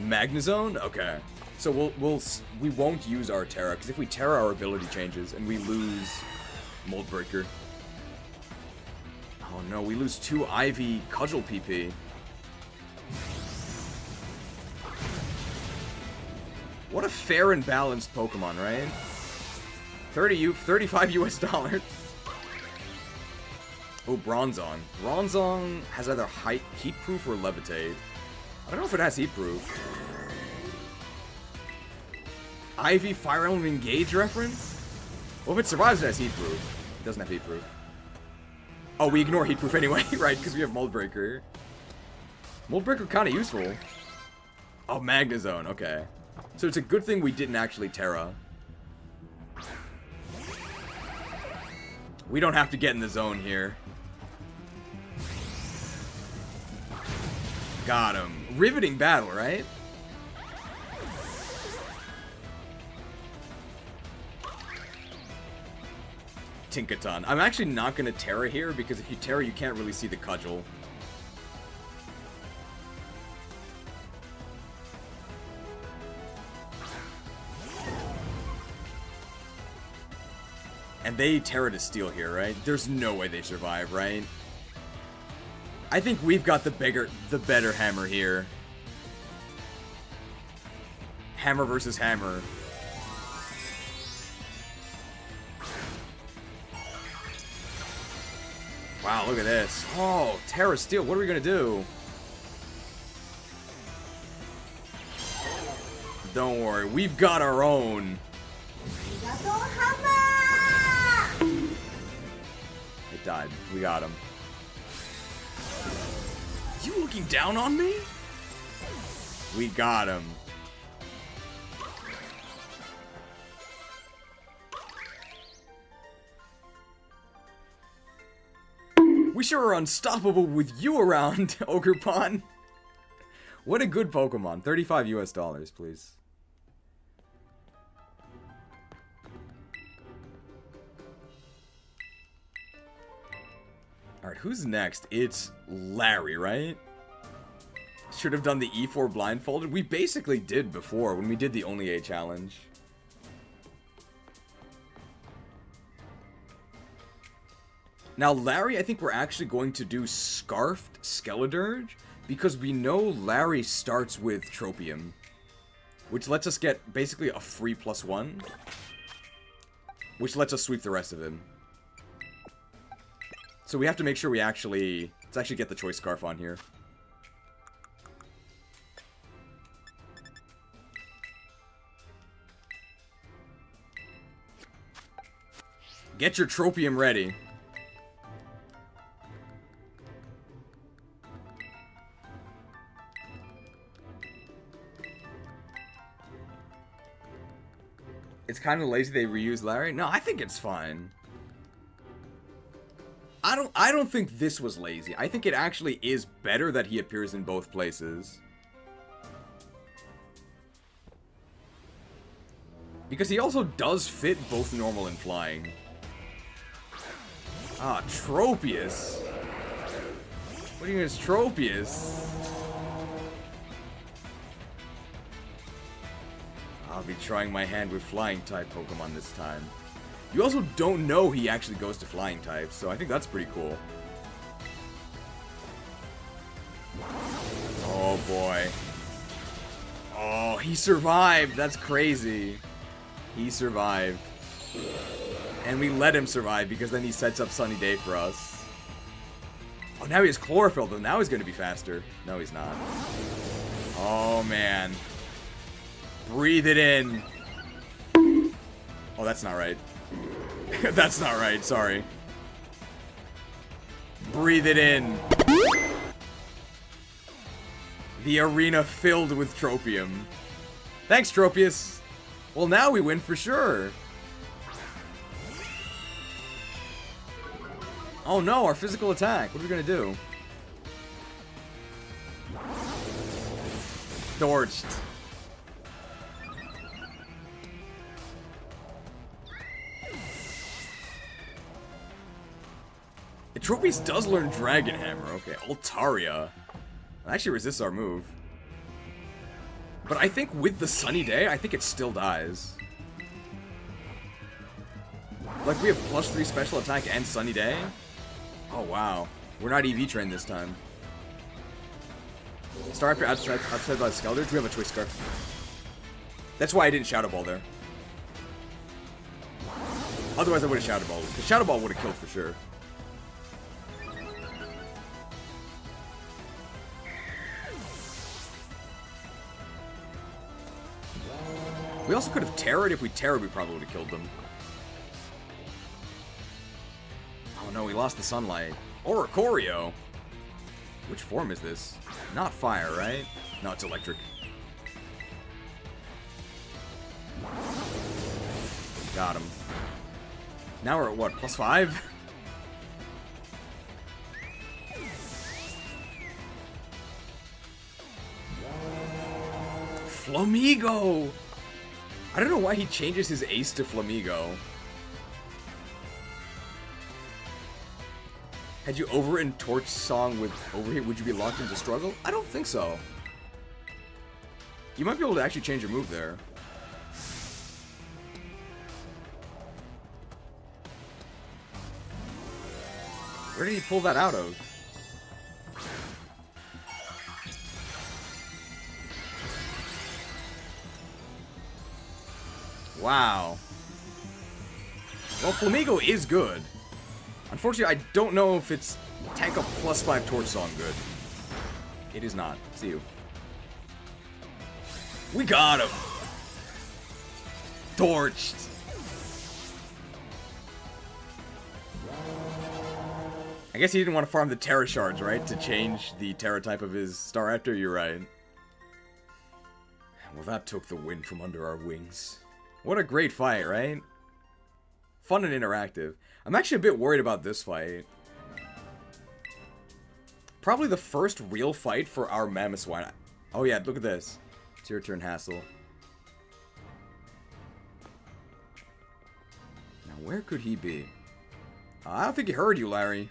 Magnezone? Okay. So we won't use our Terra, because if we Terra, our ability changes, and we lose Mold Breaker. Oh no, we lose 2 Ivy Cudgel PP. What a fair and balanced Pokemon, right? 35 US dollars. Oh, Bronzong. Bronzong has either Heat Proof or Levitate. I don't know if it has Heat Proof. Ivy Fire Element Engage reference? Well, if it survives, it has Heat Proof. It doesn't have Heat Proof. Oh, we ignore Heat Proof anyway, right? Because we have Mold Breaker. Mold Breaker kind of useful. Oh, Magnezone. Okay. So it's a good thing we didn't actually Terra. We don't have to get in the zone here. Got him. Riveting battle, right? Tinkaton. I'm actually not going to Terra here, because if you Terra, you can't really see the Cudgel. And they Terra to Steel here, right? There's no way they survive, right? I think we've got the better hammer here. Hammer versus hammer. Wow, look at this. Oh, Terra Steel, what are we gonna do? Don't worry, we've got our own. It died. We got him. You looking down on me? We got him. We sure are unstoppable with you around, Ogerpon. What a good Pokemon. 35 US dollars, please. Alright, who's next? It's Larry, right? Should have done the E4 blindfolded. We basically did before when we did the Only A challenge. Now, Larry, I think we're actually going to do Scarfed Skeledirge, because we know Larry starts with Tropium, which lets us get basically a free +1, which lets us sweep the rest of him. So we have to make sure we actually... Let's actually get the choice scarf on here. Get your tropium ready. It's kind of lazy they reuse Larry. No, I think it's fine. I don't think this was lazy. I think it actually is better that he appears in both places. Because he also does fit both normal and flying. Ah, Tropius. What do you mean it's Tropius? I'll be trying my hand with flying type Pokemon this time. You also don't know he actually goes to flying types, so I think that's pretty cool. Oh boy. Oh, he survived. That's crazy. He survived. And we let him survive because then he sets up Sunny Day for us. Oh, now he has Chlorophyll, though. Now he's going to be faster. No, he's not. Oh, man. Breathe it in. Oh, that's not right. That's not right. Sorry. Breathe it in. The arena filled with Tropium. Thanks, Tropius. Well, now we win for sure. Oh no, our physical attack. What are we gonna do? Torched. Tropius does learn Dragon Hammer. Okay, Altaria. That actually resists our move. But I think with the Sunny Day, I think it still dies. Like, we have +3 special attack and Sunny Day? Oh, wow. We're not EV trained this time. Star after outside by the Skelders, we have a Choice Scarf. That's why I didn't Shadow Ball there. Otherwise, I would have Shadow Ball. Because Shadow Ball would have killed for sure. We also could have Terrored. If we Terrored, we probably would have killed them. Oh no, we lost the Sunlight. Or Oricorio. Which form is this? Not fire, right? No, it's electric. Got him. Now we're at what, +5? Flamigo! I don't know why he changes his ace to Flamigo. Had you overwritten Torch Song with Overheat, would you be locked into Struggle? I don't think so. You might be able to actually change your move there. Where did he pull that out of? Wow. Well, Flamigo is good. Unfortunately, I don't know if it's tank up +5 Torch Song good. It is not. See you. We got him! Torched! I guess he didn't want to farm the Terra Shards, right? To change the Terra type of his Staraptor, you're right. Well, that took the wind from under our wings. What a great fight, right? Fun and interactive. I'm actually a bit worried about this fight. Probably the first real fight for our Mamoswine. Oh yeah, look at this. It's your turn, Hassel. Now, where could he be? I don't think he heard you, Larry.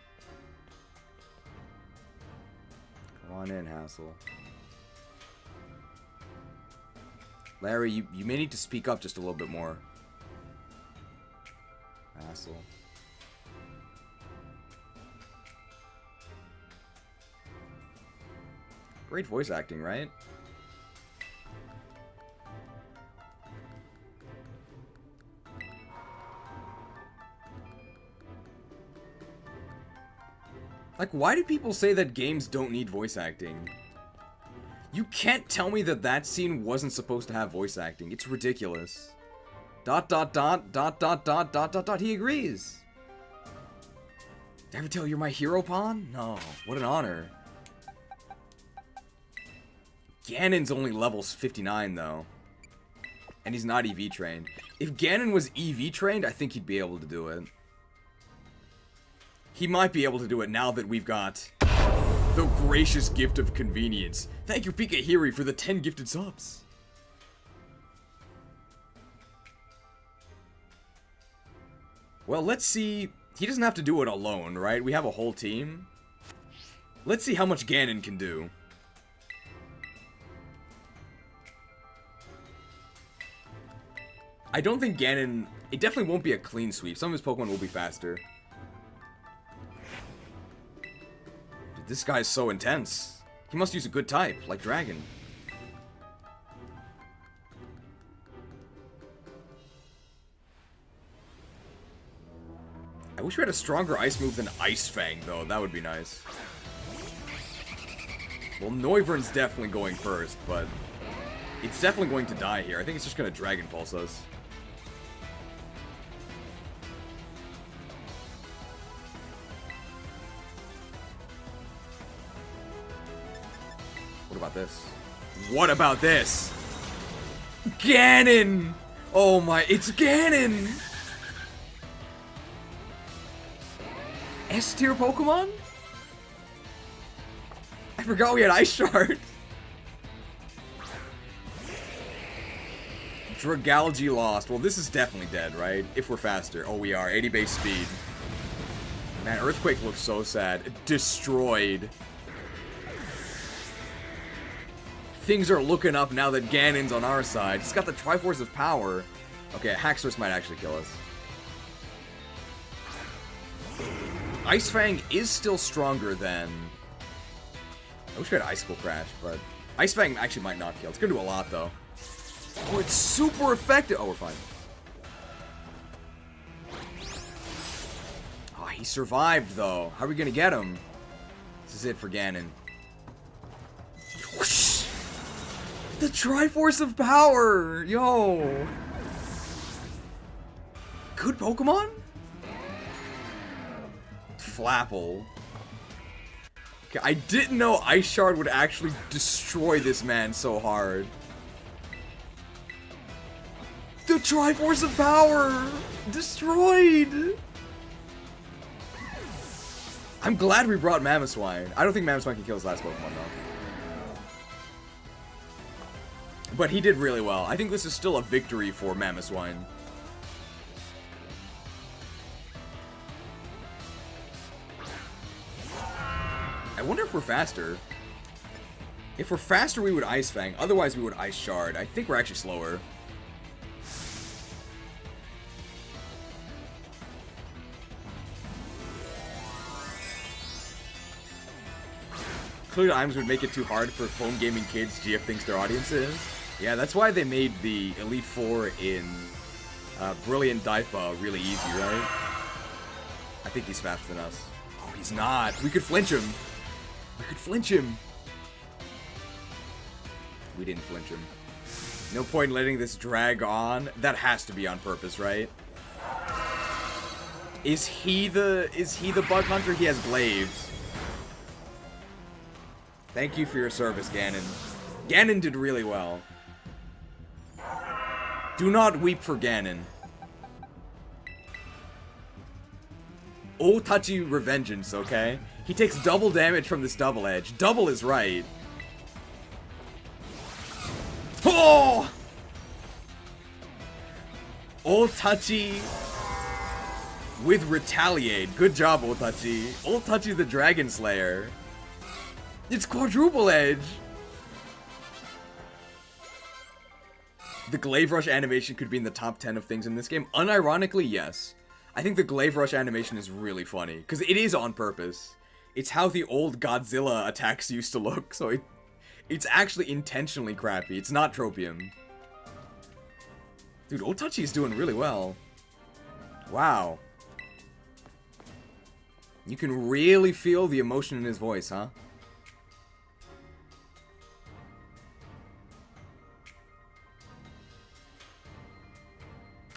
Come on in, Hassel. Larry, you may need to speak up just a little bit more. Hassel. Great voice acting, right? Like, why do people say that games don't need voice acting? You can't tell me that that scene wasn't supposed to have voice acting. It's ridiculous. ... He agrees. Did I ever tell you you're my hero, Pon? No. What an honor. Ganon's only levels 59, though. And he's not EV trained. If Ganon was EV trained, I think he'd be able to do it. He might be able to do it now that we've got the gracious gift of convenience. Thank you, Pika Hiri, for the 10 gifted subs. Well, let's see. He doesn't have to do it alone, right? We have a whole team. Let's see how much Ganon can do. I don't think Ganon... It definitely won't be a clean sweep. Some of his Pokemon will be faster. Dude, this guy's so intense. He must use a good type, like Dragon. I wish we had a stronger ice move than Ice Fang, though. That would be nice. Well, Noivern's definitely going first, but... It's definitely going to die here. I think it's just going to Dragon Pulse us. What about this? What about this? Ganon! Oh my, it's Ganon! S-tier Pokemon? I forgot we had Ice Shard. Dragalge lost. Well, this is definitely dead, right? If we're faster. Oh, we are. 80 base speed. Man, Earthquake looks so sad. Destroyed. Things are looking up now that Ganon's on our side. He's got the Triforce of Power. Okay, Haxorus might actually kill us. Ice Fang is still stronger than... I wish we had Icicle Crash, but... Ice Fang actually might not kill. It's gonna do a lot, though. Oh, it's super effective! Oh, we're fine. Oh, he survived, though. How are we gonna get him? This is it for Ganon. Whoosh! The Triforce of Power! Yo! Good Pokemon? Flapple. Okay, I didn't know Ice Shard would actually destroy this man so hard. The Triforce of Power! Destroyed! I'm glad we brought Mamoswine. I don't think Mamoswine can kill his last Pokemon, though. But he did really well. I think this is still a victory for Mamoswine. I wonder if we're faster. If we're faster, we would Ice Fang. Otherwise, we would Ice Shard. I think we're actually slower. Clearly, items would make it too hard for phone gaming kids GF thinks their audience is. Yeah, that's why they made the Elite Four in Brilliant Daipa really easy, right? I think he's faster than us. Oh, he's not. We could flinch him. We could flinch him. We didn't flinch him. No point in letting this drag on. That has to be on purpose, right? Is he the Bug Hunter? He has Glaives. Thank you for your service, Ganon. Ganon did really well. Do not weep for Ganon. OOTACHI Revengeance, okay? He takes double damage from this double edge. Double is right. Oh! OOTACHI with Retaliate. Good job, OOTACHI. OOTACHI the Dragon Slayer. It's quadruple edge! The Glaive Rush animation could be in the top 10 of things in this game. Unironically, yes. I think the Glaive Rush animation is really funny, because it is on purpose. It's how the old Godzilla attacks used to look, so it's actually intentionally crappy. It's not Tropium. Dude, OOTACHI is doing really well. Wow. You can really feel the emotion in his voice, huh?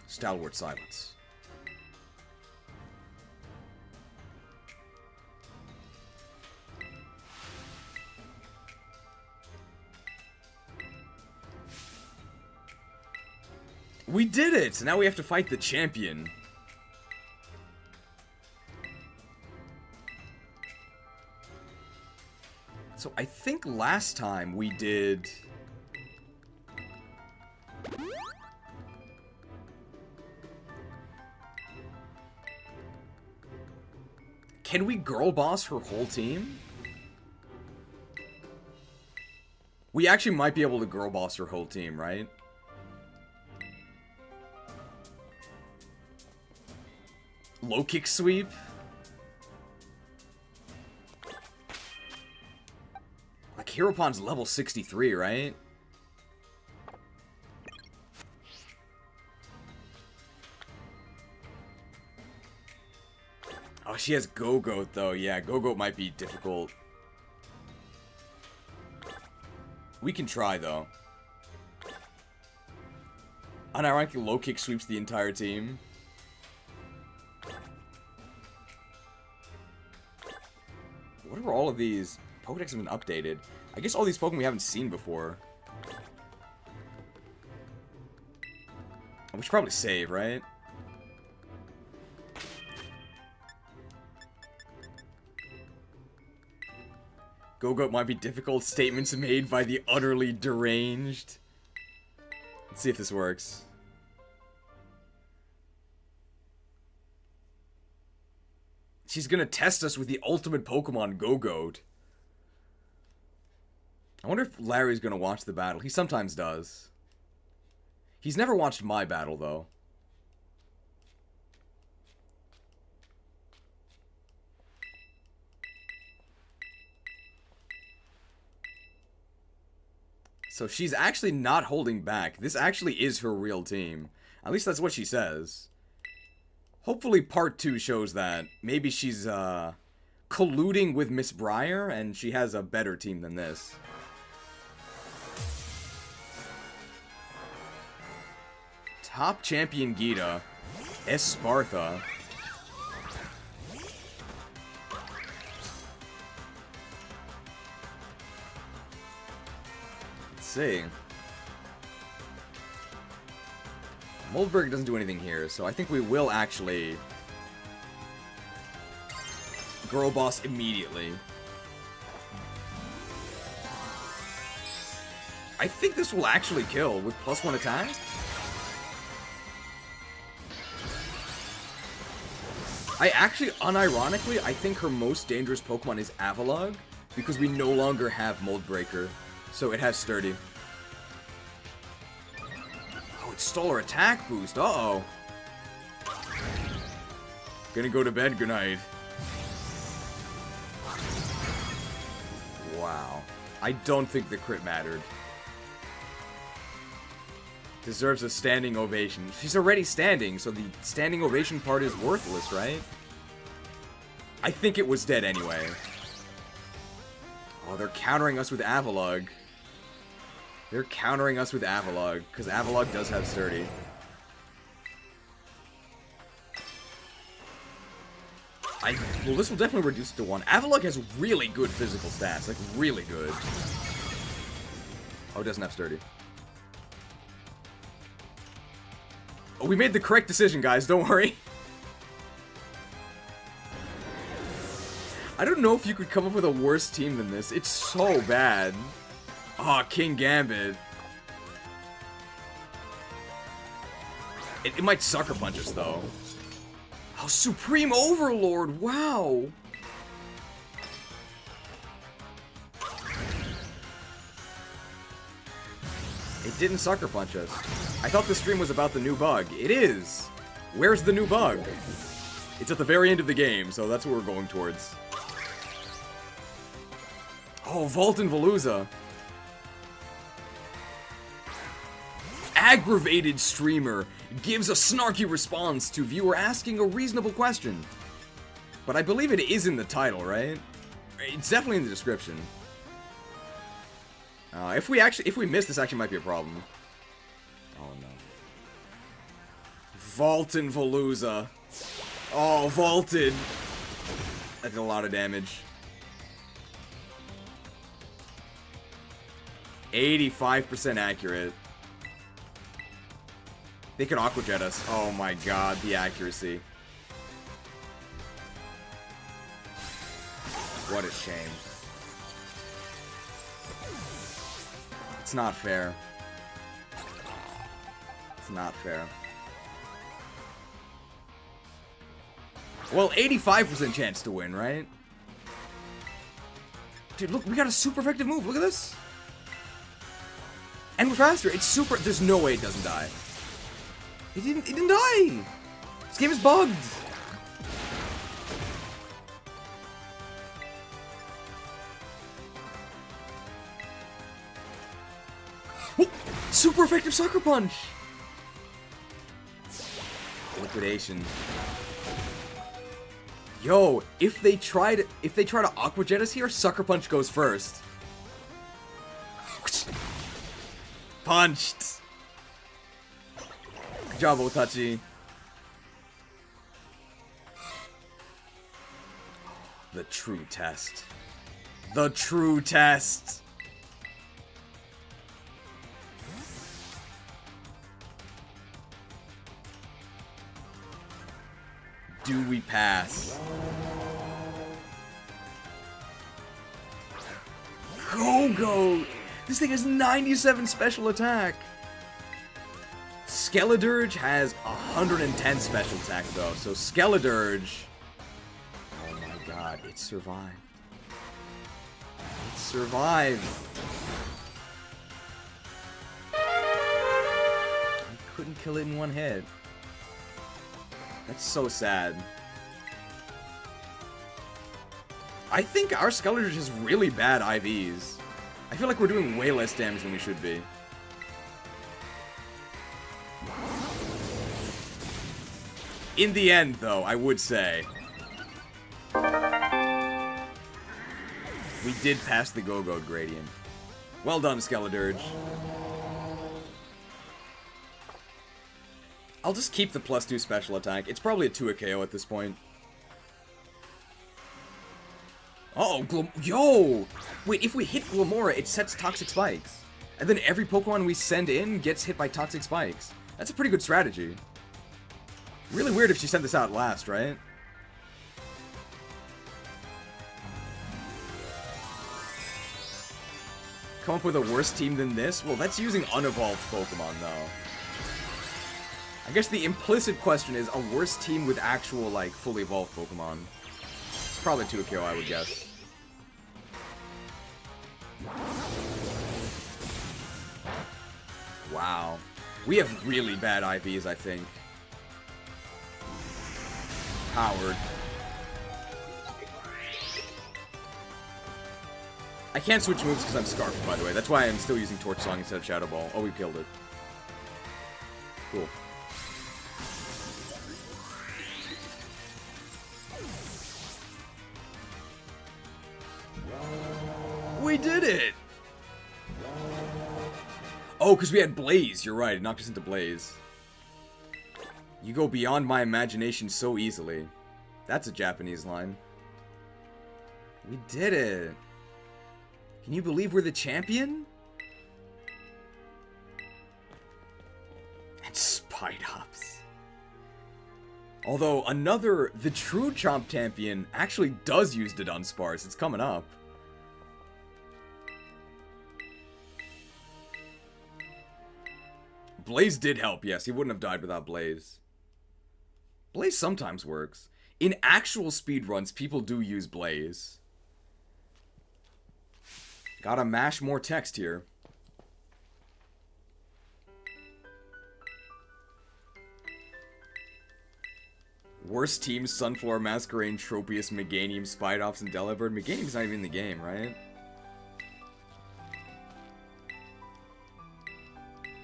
Stalwart silence. We did it! Now we have to fight the champion. So I think last time we did... Can we girl boss her whole team? We actually might be able to girl boss her whole team, right? Low kick sweep? Like, Heropon's level 63, right? Oh, she has Go-Goat, though. Yeah, Go-Goat might be difficult. We can try, though. Unironically, low kick sweeps the entire team. What are all of these? Pokedex have been updated. I guess all these Pokemon we haven't seen before. We should probably save, right? Go-Goat might be difficult. Statements made by the utterly deranged. Let's see if this works. She's gonna test us with the ultimate Pokemon, Go-Goat. I wonder if Larry's gonna watch the battle. He sometimes does. He's never watched my battle, though. So she's actually not holding back. This actually is her real team. At least that's what she says. Hopefully part 2 shows that. Maybe she's, colluding with Miss Briar, and she has a better team than this. Top champion Gita. Espartha. Let's see. Moldberg doesn't do anything here, so I think we will actually girl boss immediately. I think this will actually kill with +1 attack. I actually, unironically, I think her most dangerous Pokemon is Avalugg, because we no longer have Mold Breaker, so it has Sturdy. Oh, it stole her attack boost, uh-oh. Gonna go to bed, good night. Wow. I don't think the crit mattered. Deserves a standing ovation. She's already standing, so the standing ovation part is worthless, right? I think it was dead anyway. Oh, they're countering us with Avalugg. They're countering us with Avalugg, because Avalugg does have Sturdy. Well, this will definitely reduce it to 1. Avalugg has really good physical stats, like, really good. Oh, it doesn't have Sturdy. Oh, we made the correct decision, guys. Don't worry. I don't know if you could come up with a worse team than this. It's so bad. Oh, King Gambit. It might sucker punch us, though. Oh, Supreme Overlord. Wow. It didn't sucker punch us. I thought the stream was about the new bug. It is! Where's the new bug? It's at the very end of the game, so that's what we're going towards. Oh, Volt and Veluza. Aggravated streamer gives a snarky response to viewer asking a reasonable question. But I believe it is in the title, right? It's definitely in the description. If we miss, this actually might be a problem. Oh no. Vaultin' Veluza. Oh, vaulted. That did a lot of damage. 85% accurate. They could Aqua Jet us. Oh my god, the accuracy. What a shame. It's not fair. It's not fair. Well, 85% chance to win, right? Dude, look, we got a super effective move. Look at this. And we're faster. It's super. There's no way it doesn't die. It didn't die. This game is bugged. Oh, super effective Sucker Punch. Liquidation. Yo, if they try to Aqua Jet us here, Sucker Punch goes first. Punched. Good job, OOTACHI. The true test. The true test. Do we pass? Go! This thing has 97 special attack. Skeledirge has 110 special attack though, so Skeledirge. Oh my god, it survived. It survived. I couldn't kill it in one hit. That's so sad. I think our Skeledirge has really bad IVs. I feel like we're doing way less damage than we should be. In the end, though, I would say we did pass the Go-Go gradient. Well done, Skeledirge. I'll just keep the +2 special attack. It's probably a 2-hit KO at this point. Uh-oh, yo! Wait, if we hit Glamora, it sets Toxic Spikes. And then every Pokemon we send in gets hit by Toxic Spikes. That's a pretty good strategy. Really weird if she sent this out last, right? Come up with a worse team than this? Well, that's using unevolved Pokemon, though. I guess the implicit question is a worse team with actual, like, fully evolved Pokemon. It's probably 2-hit KO, I would guess. Wow. We have really bad IVs, I think. Howard. I can't switch moves because I'm Scarfed, by the way. That's why I'm still using Torch Song instead of Shadow Ball. Oh, we killed it. Cool. We did it! Oh, because we had Blaze. You're right. It knocked us into Blaze. You go beyond my imagination so easily. That's a Japanese line. We did it. Can you believe we're the champion? And Spidops. Although the true Chomp champion actually does use the Dunsparce. It's coming up. Blaze did help, yes. He wouldn't have died without Blaze. Blaze sometimes works. In actual speedruns, people do use Blaze. Gotta mash more text here. Worst teams: Sunflower, Masquerain, Tropius, Meganium, Spidops, and Delibird. Meganium's not even in the game, right?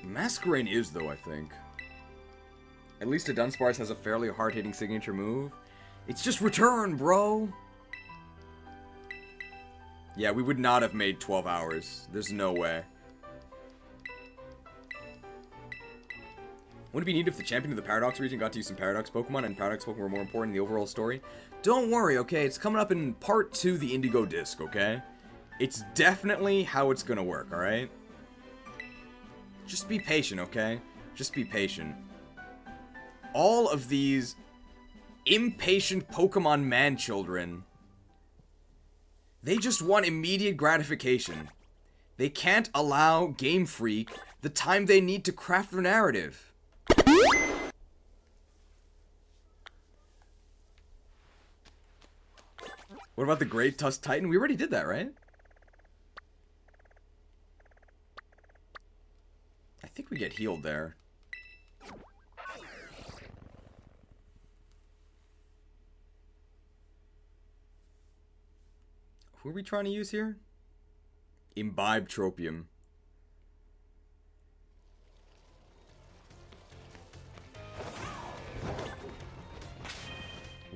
Masquerain is, though, I think. At least a Dunsparce has a fairly hard-hitting signature move. It's just return, bro. Yeah, we would not have made 12 hours. There's no way. Wouldn't it be neat if the champion of the Paradox region got to use some Paradox Pokemon and Paradox Pokemon were more important in the overall story? Don't worry, okay? It's coming up in part 2 the Indigo Disc, okay? It's definitely how it's gonna work, alright? Just be patient, okay? Just be patient. All of these impatient Pokemon man-children, they just want immediate gratification. They can't allow Game Freak the time they need to craft their narrative. What about the Great Tusk Titan? We already did that, right? I think we get healed there. Who are we trying to use here? Imbibe Tropium.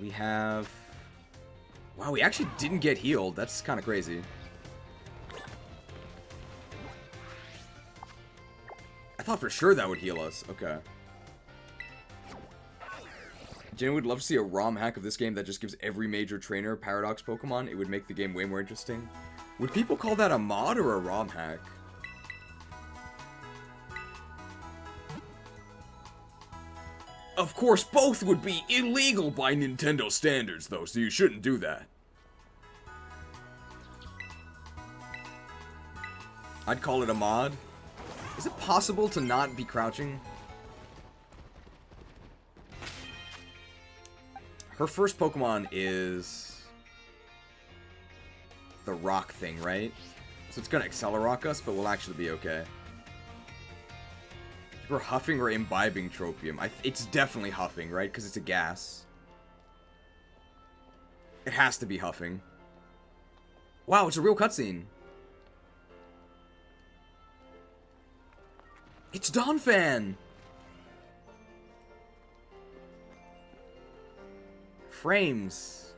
We have... Wow, we actually didn't get healed. That's kind of crazy. I thought for sure that would heal us. Okay. Jenny would love to see a ROM hack of this game that just gives every major trainer Paradox Pokemon. It would make the game way more interesting. Would people call that a mod or a ROM hack? Of course, both would be illegal by Nintendo standards, though, so you shouldn't do that. I'd call it a mod. Is it possible to not be crouching? Her first Pokemon is the rock thing, right? So it's gonna Accelerock us, but we'll actually be okay. We're huffing or imbibing Tropium. It's definitely huffing, right? Because it's a gas. It has to be huffing. Wow, it's a real cutscene. It's Donphan! Frames.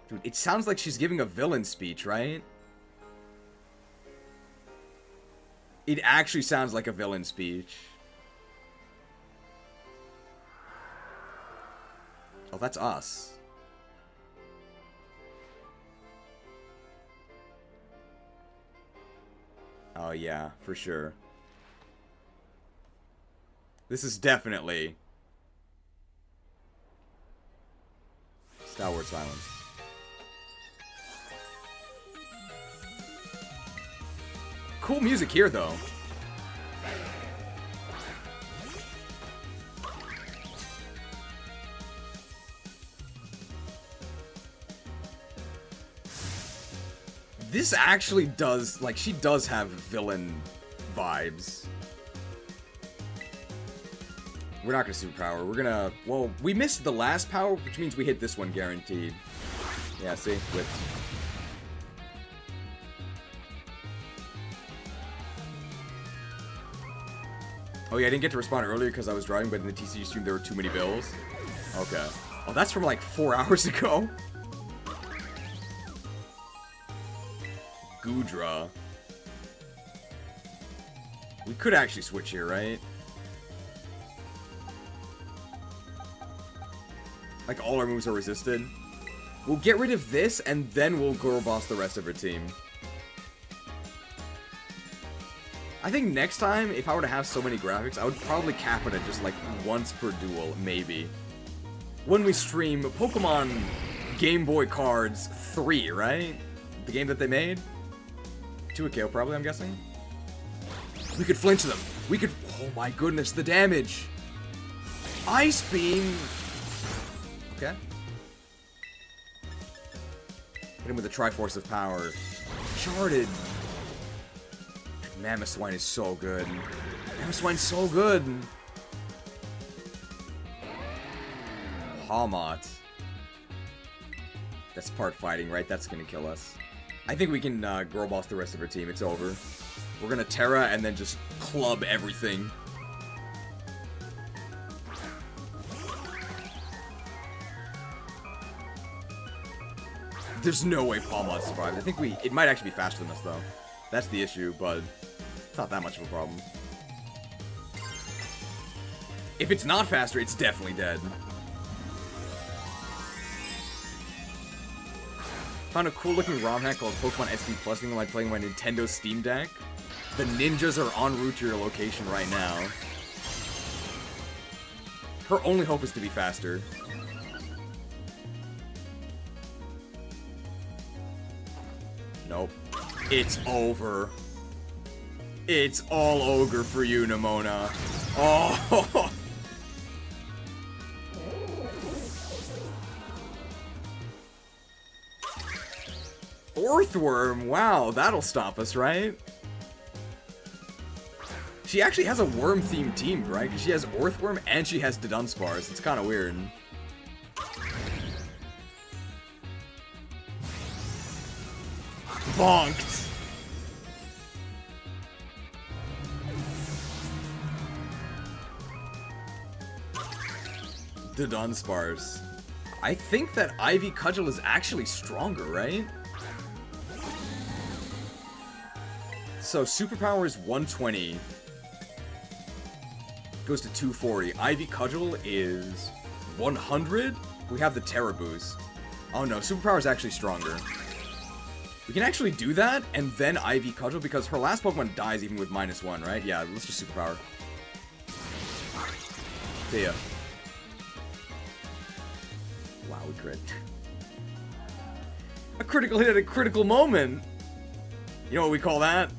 Dude, it sounds like she's giving a villain speech, right? It actually sounds like a villain speech. Oh, that's us. Oh, yeah, for sure. This is definitely Skyward Silence. Cool music here, though. This actually does, like, she does have villain vibes. We're not gonna superpower. We're gonna, well, we missed the last power, which means we hit this one guaranteed. Yeah, see? Whipped. Oh yeah, I didn't get to respond earlier because I was driving, but in the TCG stream there were too many bills. Okay. Oh, that's from like 4 hours ago. Goodra. We could actually switch here, right? Like all our moves are resisted. We'll get rid of this and then we'll girlboss the rest of her team. I think next time, if I were to have so many graphics, I would probably cap it at just like once per duel, maybe. When we stream Pokemon Game Boy Cards 3, right? The game that they made? To a KO probably, I'm guessing. We could flinch them. We could, oh my goodness, the damage. Ice Beam. Okay. Hit him with a Triforce of Power. Charted. Mamoswine is so good. Mamoswine's so good. Hawmot. That's part fighting, right? That's gonna kill us. I think we can girlboss the rest of our team. It's over. We're gonna Terra and then just club everything. There's no way Palmod survived. I think it might actually be faster than us, though. That's the issue, but it's not that much of a problem. If it's not faster, it's definitely dead. Found a cool-looking ROM hack called Pokemon SD Plus while I'm playing my Nintendo Steam Deck. The ninjas are en route to your location right now. Her only hope is to be faster. Nope. It's over. It's all ogre for you, Nimona. Oh! Orthworm! Wow, that'll stop us, right? She actually has a worm-themed team, right? Because she has Orthworm and she has Dunsparce. It's kind of weird. Bonked! Dunsparce. I think that Ivy Cudgel is actually stronger, right? So, superpower is 120. Goes to 240. Ivy Cudgel is 100. We have the Terra boost. Oh no, superpower is actually stronger. We can actually do that, and then Ivy Cudgel, because her last Pokemon dies even with -1, right? Yeah, let's just superpower. See ya. Wow, we crit. A critical hit at a critical moment! You know what we call that?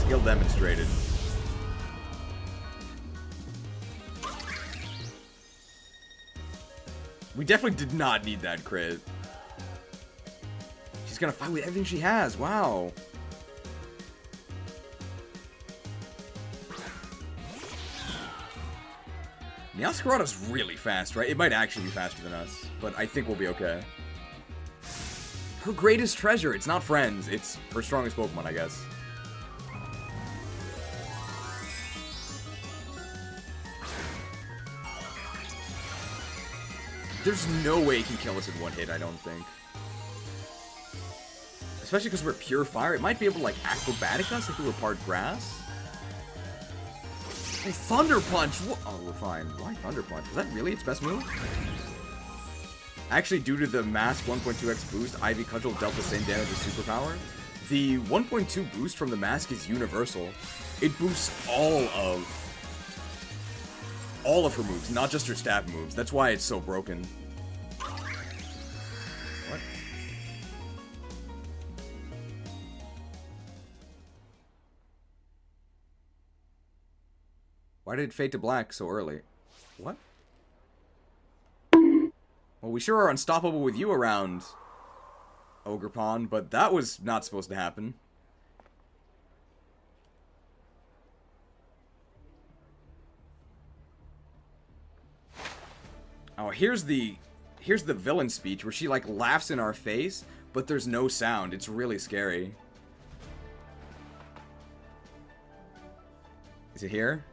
Skill demonstrated. We definitely did not need that crit. She's gonna fight with everything she has. Wow. Meowscarada's really fast, right? It might actually be faster than us, but I think we'll be okay. Her greatest treasure. It's not friends. It's her strongest Pokemon, I guess. There's no way it can kill us in one hit, I don't think. Especially because we're pure fire. It might be able to, like, acrobatic us if we were part grass. Hey, Thunder Punch! Oh, we're fine. Why Thunder Punch? Was that really its best move? Actually, due to the mask 1.2x boost, Ivy Cudgel dealt the same damage as Superpower. The 1.2 boost from the mask is universal. It boosts all of her moves, not just her stab moves. That's why it's so broken. What? Why did it fade to black so early? What? Well, we sure are unstoppable with you around, Ogerpon, but that was not supposed to happen. Oh, here's the villain speech where she, like, laughs in our face, but there's no sound. It's really scary. Is it here?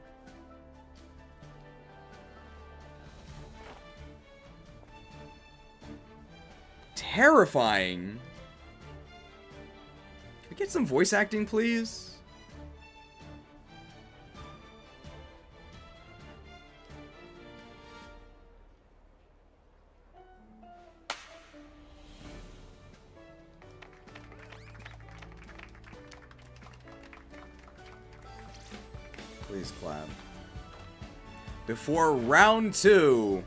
Terrifying. Can we get some voice acting, please? Please clap. Before round 2.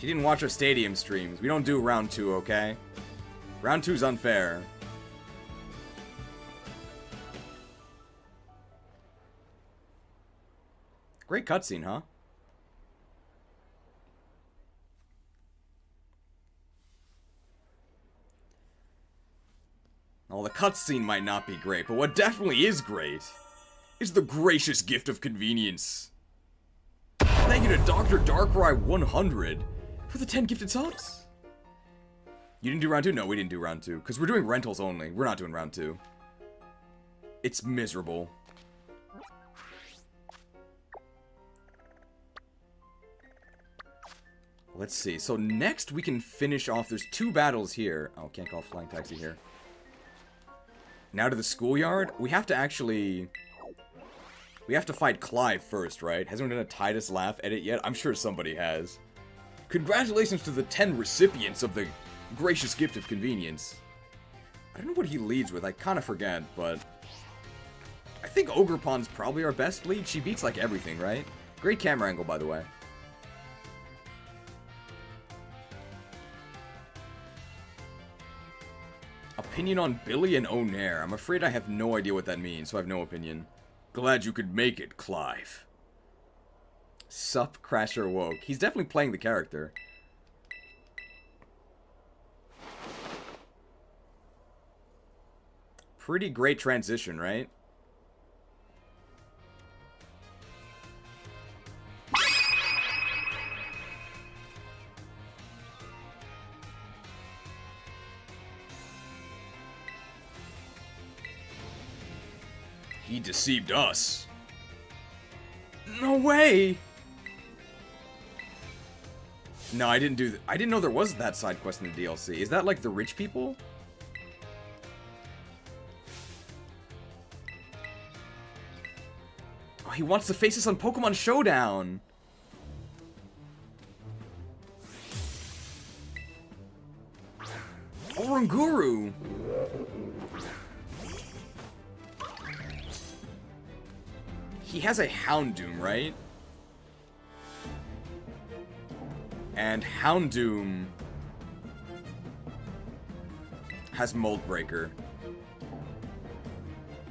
She didn't watch our stadium streams. We don't do round 2, okay? Round 2's unfair. Great cutscene, huh? Well, the cutscene might not be great, but what definitely is great is the gracious gift of convenience. Thank you to Dr. Darkrai 100 for the 10 gifted subs. You didn't do round 2? No, we didn't do round 2, because we're doing rentals only. We're not doing round 2. It's miserable. Let's see. So next we can finish off. There's 2 battles here. Oh, can't call flying taxi here. Now to the schoolyard. We have to actually... We have to fight Clive first, right? Hasn't done a Titus laugh edit yet? I'm sure somebody has. Congratulations to the 10 recipients of the gracious gift of convenience. I don't know what he leads with. I kind of forget, but... I think Ogerpon's probably our best lead. She beats, like, everything, right? Great camera angle, by the way. Opinion on Billy and Onair. I'm afraid I have no idea what that means, so I have no opinion. Glad you could make it, Clive. Sup, Crasher Woke. He's definitely playing the character. Pretty great transition, right? He deceived us. No way! No, I didn't do that. I didn't know there was that side quest in the DLC. Is that like the rich people? Oh, he wants to face us on Pokemon Showdown. Oranguru. He has a Houndoom, right? And Houndoom has Mold Breaker.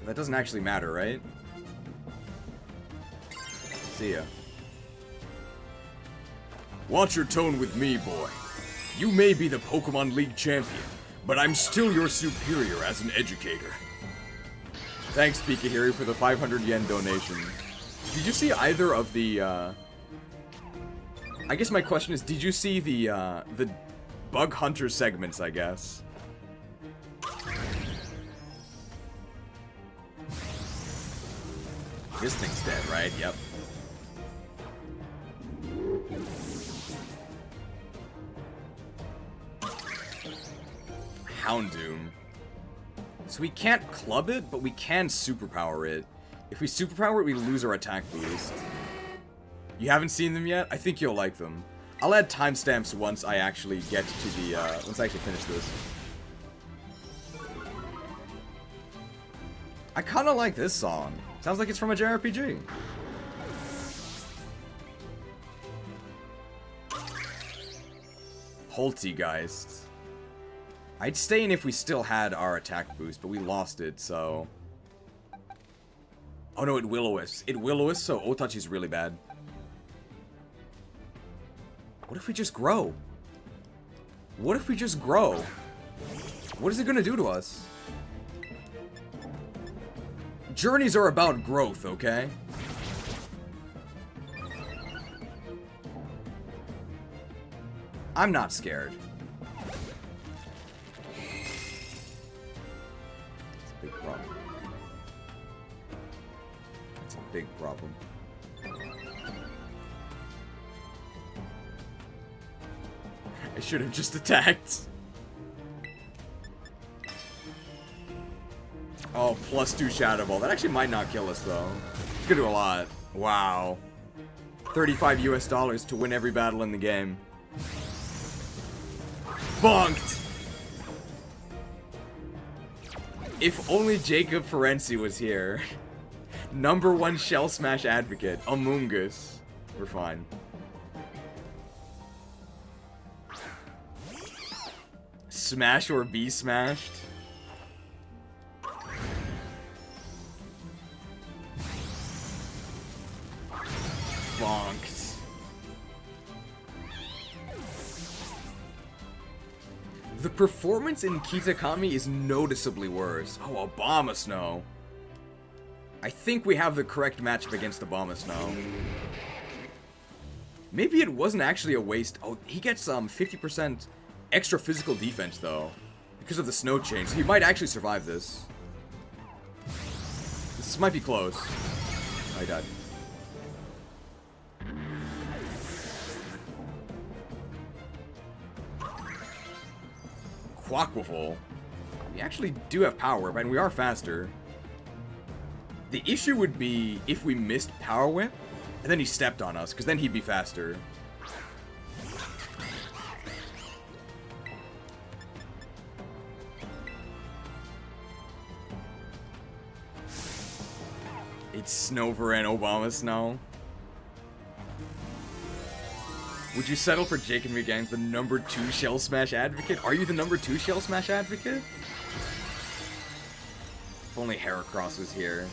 That doesn't actually matter, right? See ya. Watch your tone with me, boy. You may be the Pokemon League champion, but I'm still your superior as an educator. Thanks, Pikahiri, for the 500 yen donation. Did you see either of the, I guess my question is, did you see the Bug Hunter segments, I guess? This thing's dead, right? Yep. Houndoom. So we can't club it, but we can superpower it. If we superpower it, we lose our attack boost. You haven't seen them yet? I think you'll like them. I'll add timestamps once I actually get to the, once I actually finish this. I kinda like this song. Sounds like it's from a JRPG. Poltegeist. I'd stay in if we still had our attack boost, but we lost it, so... Oh no, it Will-O-Wisps. It Will-O-Wisps, so OOTACHI's really bad. What if we just grow? What if we just grow? What is it gonna do to us? Journeys are about growth, okay? I'm not scared. It's a big problem. It's a big problem. I should have just attacked. Oh, +2 Shadow Ball. That actually might not kill us, though. It's gonna do a lot. Wow. $35 US to win every battle in the game. Bonked! If only Jacob Ferenczi was here. #1 Shell Smash advocate. Amoongus. We're fine. Smash or be smashed? Bonked. The performance in Kitakami is noticeably worse. Oh, Abomasnow. I think we have the correct matchup against Abomasnow. Maybe it wasn't actually a waste. Oh, he gets 50% extra physical defense, though, because of the snow change. So he might actually survive this. This might be close. Oh, he died. Quaquaval. We actually do have Power Whip, and we are faster. The issue would be if we missed Power Whip, and then he stepped on us, because then he'd be faster. It's Snover and Obama Snow. Would you settle for Jake and me against the number 2 Shell Smash advocate? Are you the number 2 Shell Smash advocate? If only Heracross was here.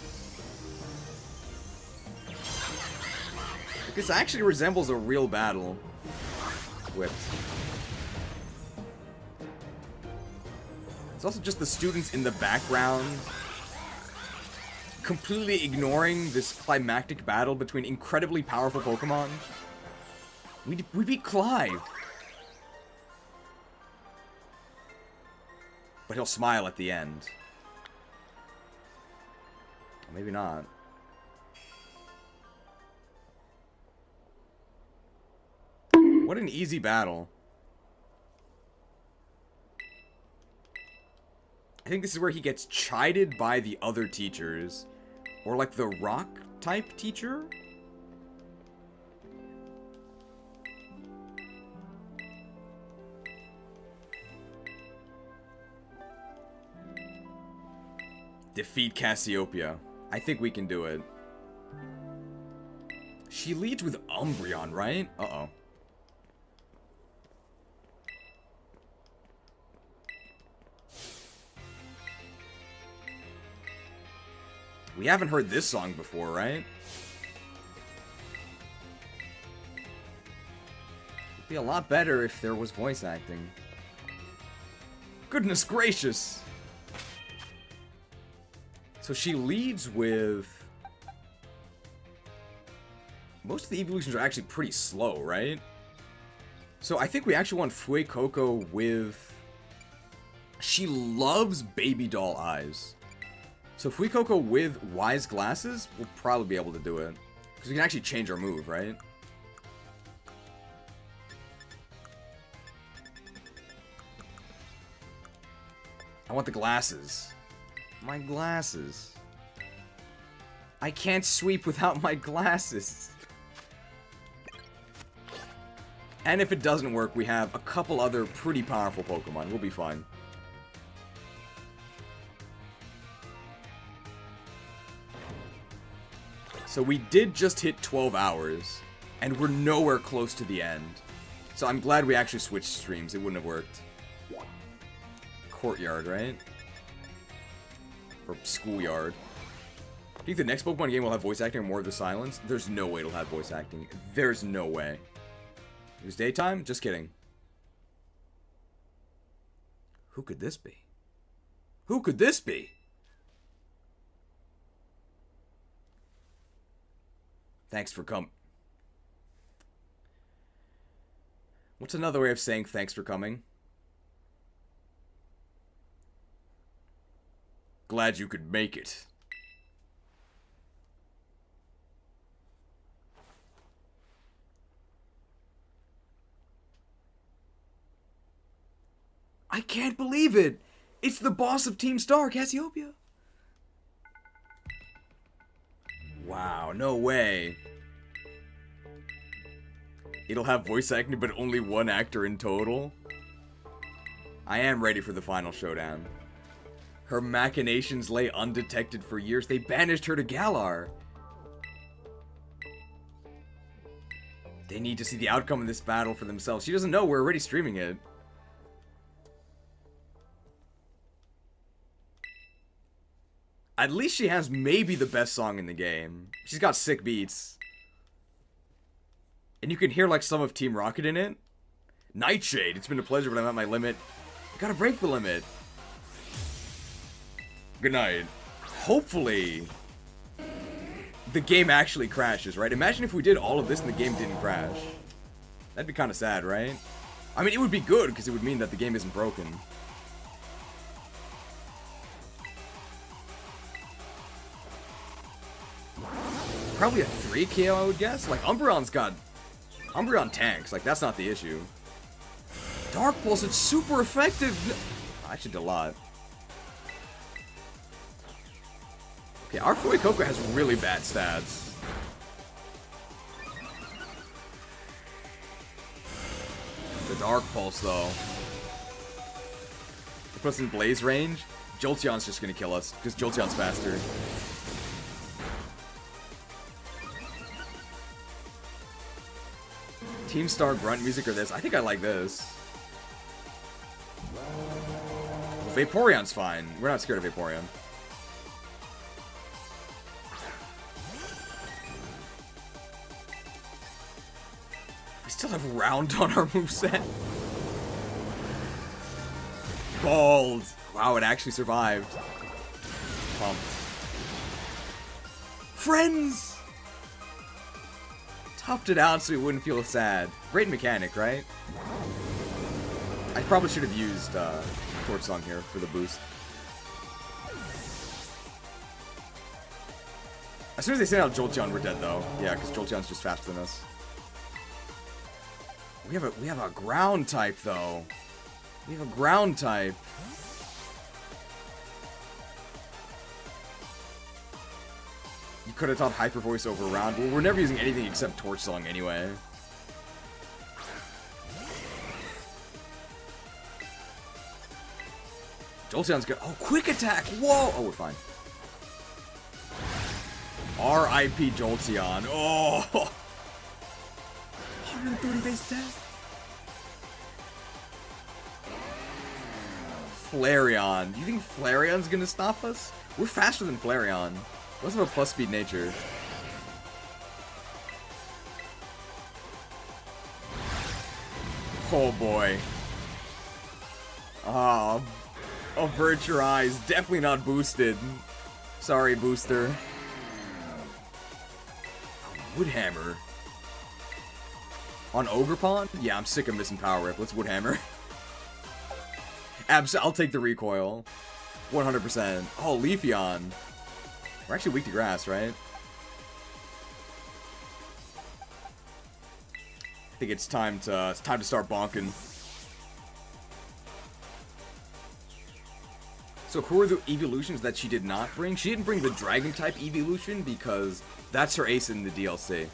This actually resembles a real battle. Whipped. It's also just the students in the background completely ignoring this climactic battle between incredibly powerful Pokemon. We beat Clive. But he'll smile at the end. Or maybe not. What an easy battle. I think this is where he gets chided by the other teachers. Or like the rock type teacher? Defeat Cassiopeia. I think we can do it. She leads with Umbreon, right? Uh-oh. We haven't heard this song before, right? It'd be a lot better if there was voice acting. Goodness gracious! So she leads with... Most of the evolutions are actually pretty slow, right? So I think we actually want Fuecoco with... She loves baby doll eyes. So Fuecoco with wise glasses, we'll probably be able to do it. Because we can actually change our move, right? I want the glasses. My glasses. I can't sweep without my glasses. And if it doesn't work, we have a couple other pretty powerful Pokemon. We'll be fine. So we did just hit 12 hours, and we're nowhere close to the end. So I'm glad we actually switched streams. It wouldn't have worked. Courtyard, right? Or schoolyard. Do you think the next Pokemon game will have voice acting or more of the silence? There's no way it'll have voice acting. There's no way. It was daytime? Just kidding. Who could this be? Who could this be? Thanks for coming. What's another way of saying thanks for coming? Glad you could make it. I can't believe it! It's the boss of Team Star, Cassiopeia! Wow, no way. It'll have voice acting, but only one actor in total? I am ready for the final showdown. Her machinations lay undetected for years. They banished her to Galar. They need to see the outcome of this battle for themselves. She doesn't know, we're already streaming it. At least she has maybe the best song in the game. She's got sick beats. And you can hear like some of Team Rocket in it. Nightshade, it's been a pleasure, but I'm at my limit. I gotta break the limit. Good night. Hopefully, the game actually crashes, right? Imagine if we did all of this and the game didn't crash. That'd be kind of sad, right? I mean, it would be good, because it would mean that the game isn't broken. Probably a 3 KO, I would guess. Like, Umbreon's got... Umbreon tanks. Like, that's not the issue. Dark Pulse, it's super effective! actually did a lot. Okay, our Fuecoco has really bad stats. The Dark Pulse, though. It puts in Blaze range. Jolteon's just gonna kill us, because Jolteon's faster. Team Star Grunt music or this? I think I like this. Well, Vaporeon's fine. We're not scared of Vaporeon. We still have Round on our moveset. Bald. Wow, it actually survived. Pumped. Friends! Toughed it out so he wouldn't feel sad. Great mechanic, right? I probably should have used Torch Song here for the boost. As soon as they send out Jolteon, we're dead though. Yeah, because Jolteon's just faster than us. We have a ground type though. We have a ground type. You could have taught Hyper Voice over Round. Well, we're never using anything except Torch Song anyway. Jolteon's good. Oh, Quick Attack! Whoa! Oh, we're fine. R.I.P. Jolteon. Oh! 130 base attack? Flareon. You think Flareon's gonna stop us? We're faster than Flareon. We also have a plus speed nature. Oh boy. Oh, avert your eyes. Definitely not boosted. Sorry, booster. Woodhammer. On Ogerpon? Yeah, I'm sick of missing Power Rip. Let's Woodhammer. I'll take the recoil. 100%. Oh, Leafeon. We're actually weak to grass, right? I think it's time to start bonking. So who are the evolutions that she did not bring? She didn't bring the Dragon type evolution because that's her ace in the DLC.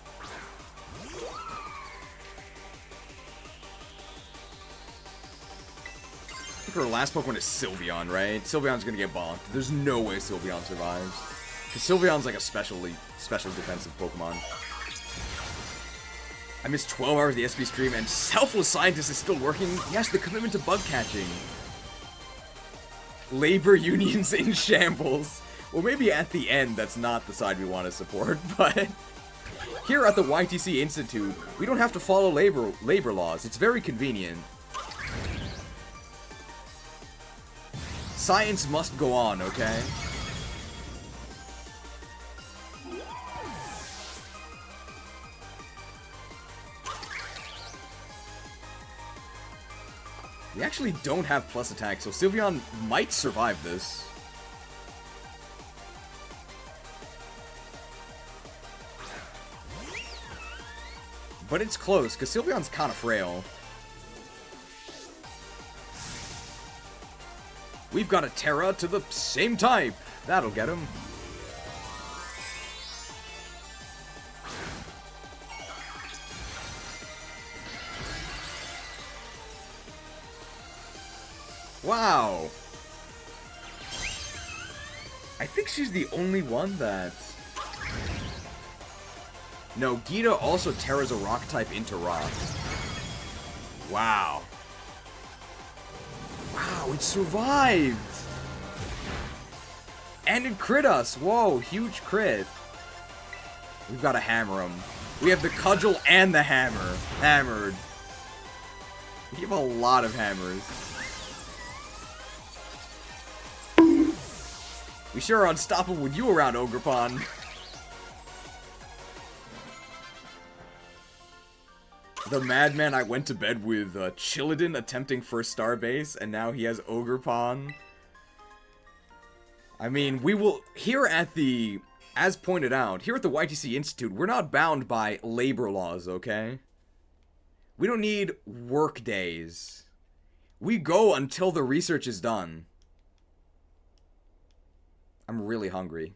I think her last Pokemon is Sylveon, right? Sylveon's gonna get bonked. There's no way Sylveon survives. Because Sylveon's like a special defensive Pokemon. I missed 12 hours of the SP stream and Selfless Scientist is still working. Yes, the commitment to bug catching. Labor unions in shambles. Well, maybe at the end, that's not the side we want to support, but here at the YTC Institute, we don't have to follow labor laws. It's very convenient. Science must go on, okay? We actually don't have plus attack, so Sylveon might survive this. But it's close, because Sylveon's kind of frail. We've got a Terra to the same type. That'll get him. Wow. I think she's the only one that... No, Gita also Terras a rock type into rock. Wow. Wow, it survived! And it crit us! Whoa, huge crit. We've got to hammer him. We have the cudgel and the hammer. Hammered. We have a lot of hammers. We sure are unstoppable with you around, Ogerpon. The madman I went to bed with, Chilladin attempting first star base, and now he has Ogerpon. I mean, we will, here at the, as pointed out, here at the YTC Institute, we're not bound by labor laws, okay? We don't need work days. We go until the research is done. I'm really hungry.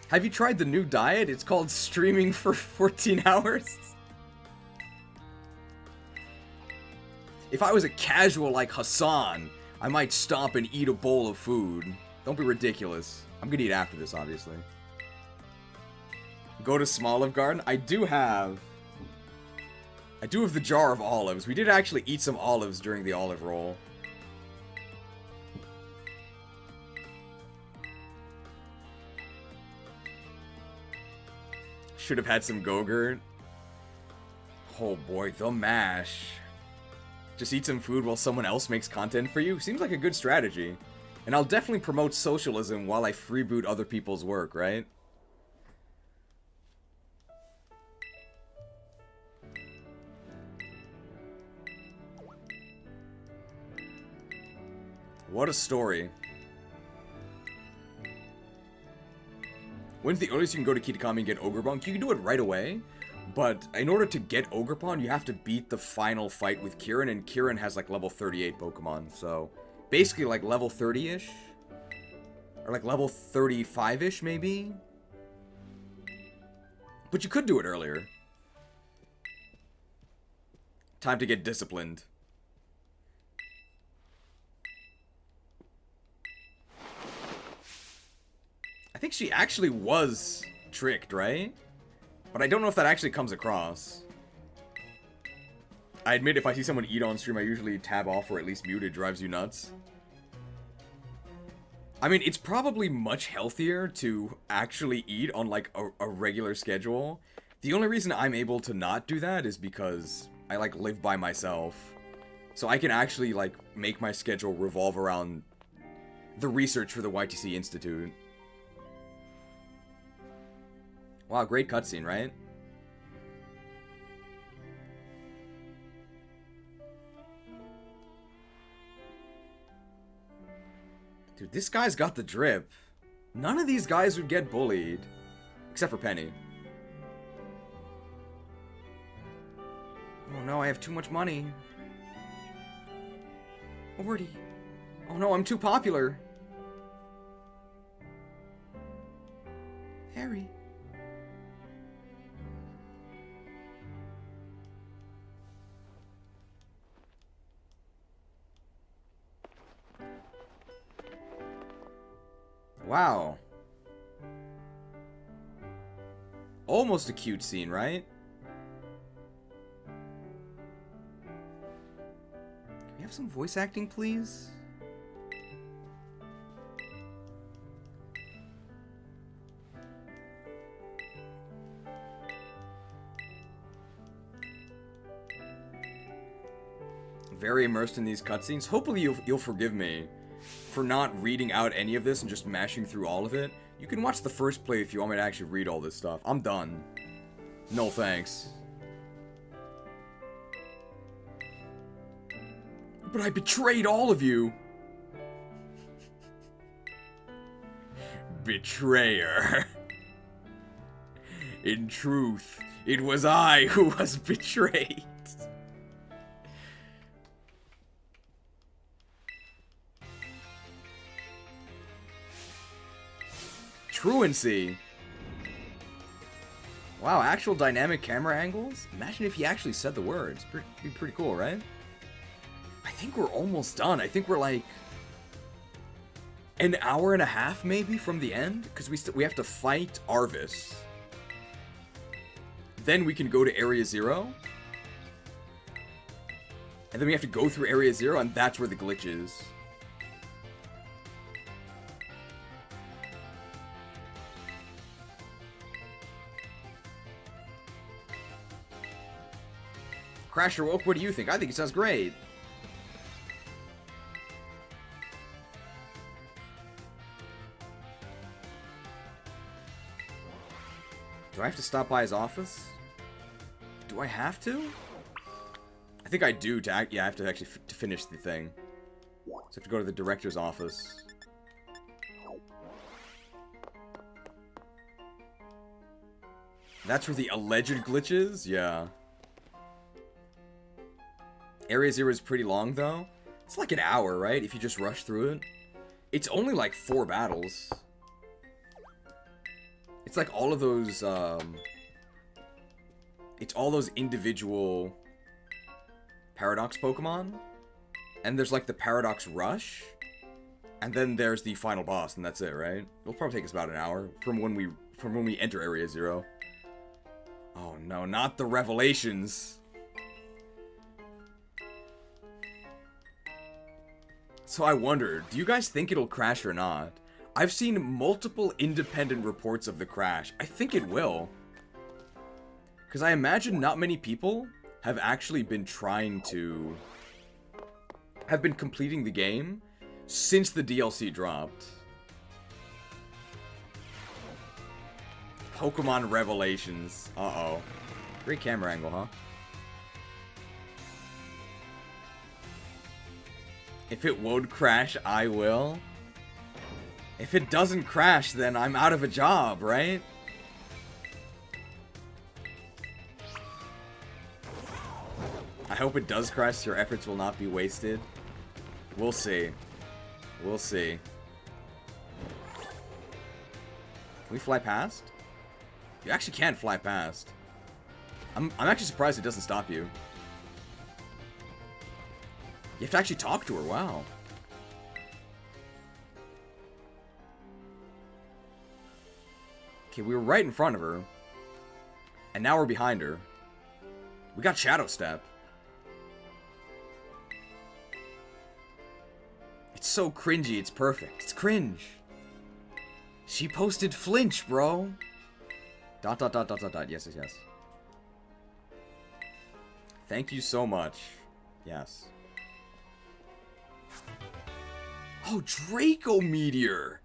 Have you tried the new diet? It's called streaming for 14 hours. If I was a casual like Hassan, I might stop and eat a bowl of food. Don't be ridiculous. I'm gonna eat after this, obviously. Go to Small Olive Garden. I do have the jar of olives. We did actually eat some olives during the olive roll. Should have had some Go-Gurt. Oh boy, the mash. Just eat some food while someone else makes content for you? Seems like a good strategy. And I'll definitely promote socialism while I freeboot other people's work, right? What a story. When's the earliest you can go to Kitakami and get Ogerpon? You can do it right away, but in order to get Ogerpon, you have to beat the final fight with Kirin, and Kirin has like level 38 Pokemon, so basically like level 30-ish? Or like level 35-ish, maybe? But you could do it earlier. Time to get disciplined. I think she actually was tricked, right? But I don't know if that actually comes across. I admit if I see someone eat on stream, I usually tab off or at least mute. It drives you nuts. I mean, it's probably much healthier to actually eat on like a regular schedule. The only reason I'm able to not do that is because I like live by myself. So I can actually like make my schedule revolve around the research for the YTC Institute. Wow, great cutscene, right? Dude, this guy's got the drip. None of these guys would get bullied. Except for Penny. Oh no, I have too much money. Orty. Oh no, I'm too popular. Harry. Wow. Almost a cute scene, right? Can we have some voice acting, please? Very immersed in these cutscenes. Hopefully you'll forgive me for not reading out any of this and just mashing through all of it. You can watch the first play if you want me to actually read all this stuff. I'm done. No thanks. But I betrayed all of you. Betrayer. In truth, it was I who was betrayed. Truancy. Wow, actual dynamic camera angles? Imagine if he actually said the words. It'd be pretty cool, right? I think we're almost done. I think we're like an hour and a half maybe from the end, because we have to fight Arvis. Then we can go to Area 0. And then we have to go through Area 0, and that's where the glitch is. Crasher Woke, what do you think? I think it sounds great. Do I have to stop by his office? Do I have to? I think I do to act. Yeah, I have to actually to finish the thing. So I have to go to the director's office. That's where the alleged glitch is? Yeah. Area 0 is pretty long, though. It's like an hour, right? If you just rush through it. It's only like 4 battles. It's like all of those, it's all those individual Paradox Pokemon. And there's like the Paradox Rush. And then there's the final boss, and that's it, right? It'll probably take us about an hour from when we enter Area 0. Oh no, not the Revelations. So I wonder, do you guys think it'll crash or not? I've seen multiple independent reports of the crash. I think it will. Because I imagine not many people have actually been have been completing the game since the DLC dropped. Pokemon Revelations. Uh-oh. Great camera angle, huh? If it won't crash, I will. If it doesn't crash, then I'm out of a job, right? I hope it does crash so your efforts will not be wasted. We'll see. We'll see. Can we fly past? You actually can't fly past. I'm actually surprised it doesn't stop you. You have to actually talk to her, wow. Okay, we were right in front of her. And now we're behind her. We got Shadow Step. It's so cringy, it's perfect. It's cringe. She posted flinch, bro. ... Yes, yes, yes. Thank you so much. Yes. Oh, Draco Meteor!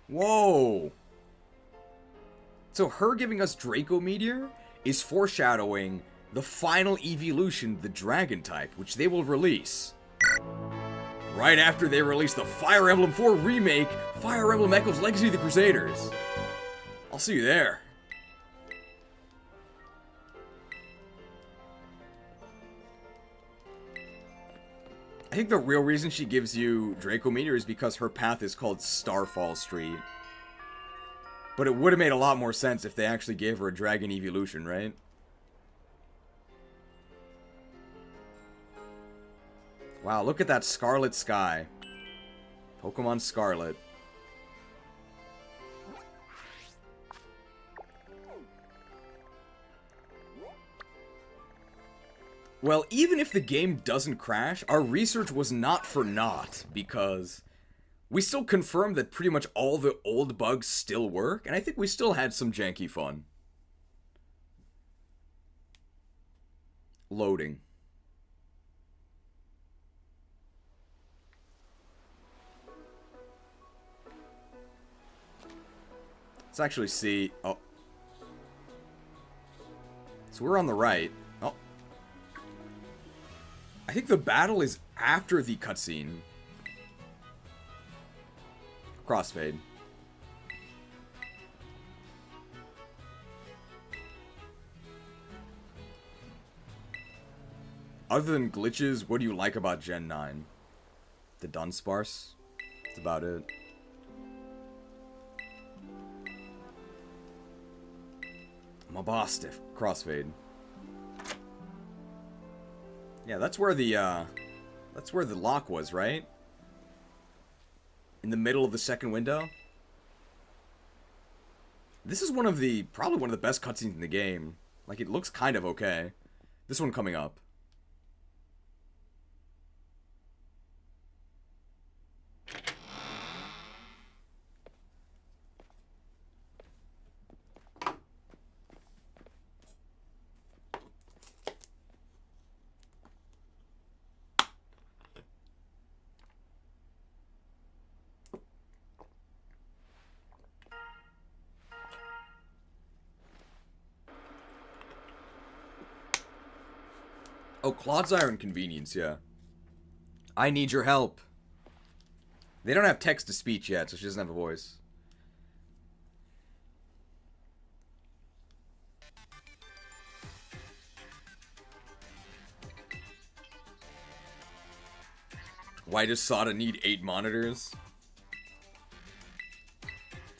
Whoa! So her giving us Draco Meteor is foreshadowing the final evolution, the Dragon type, which they will release right after they release the Fire Emblem 4 remake, Fire Emblem Echoes Legacy of the Crusaders. I'll see you there. I think the real reason she gives you Draco Meteor is because her path is called Starfall Street. But it would have made a lot more sense if they actually gave her a Dragon Evolution, right? Wow, look at that Scarlet sky. Pokemon Scarlet. Well, even if the game doesn't crash, our research was not for naught, because we still confirmed that pretty much all the old bugs still work, and I think we still had some janky fun. Loading. Let's actually see. Oh. So we're on the right. Oh. I think the battle is after the cutscene. Crossfade. Other than glitches, what do you like about Gen 9? The Dunsparce? That's about it. Mabostiff. Crossfade. Yeah, that's where the lock was, right? In the middle of the second window. This is probably one of the best cutscenes in the game. Like, it looks kind of okay. This one coming up. Oh, Clodsire and Convenience, yeah. I need your help. They don't have text-to-speech yet, so she doesn't have a voice. Why does Sada need 8 monitors?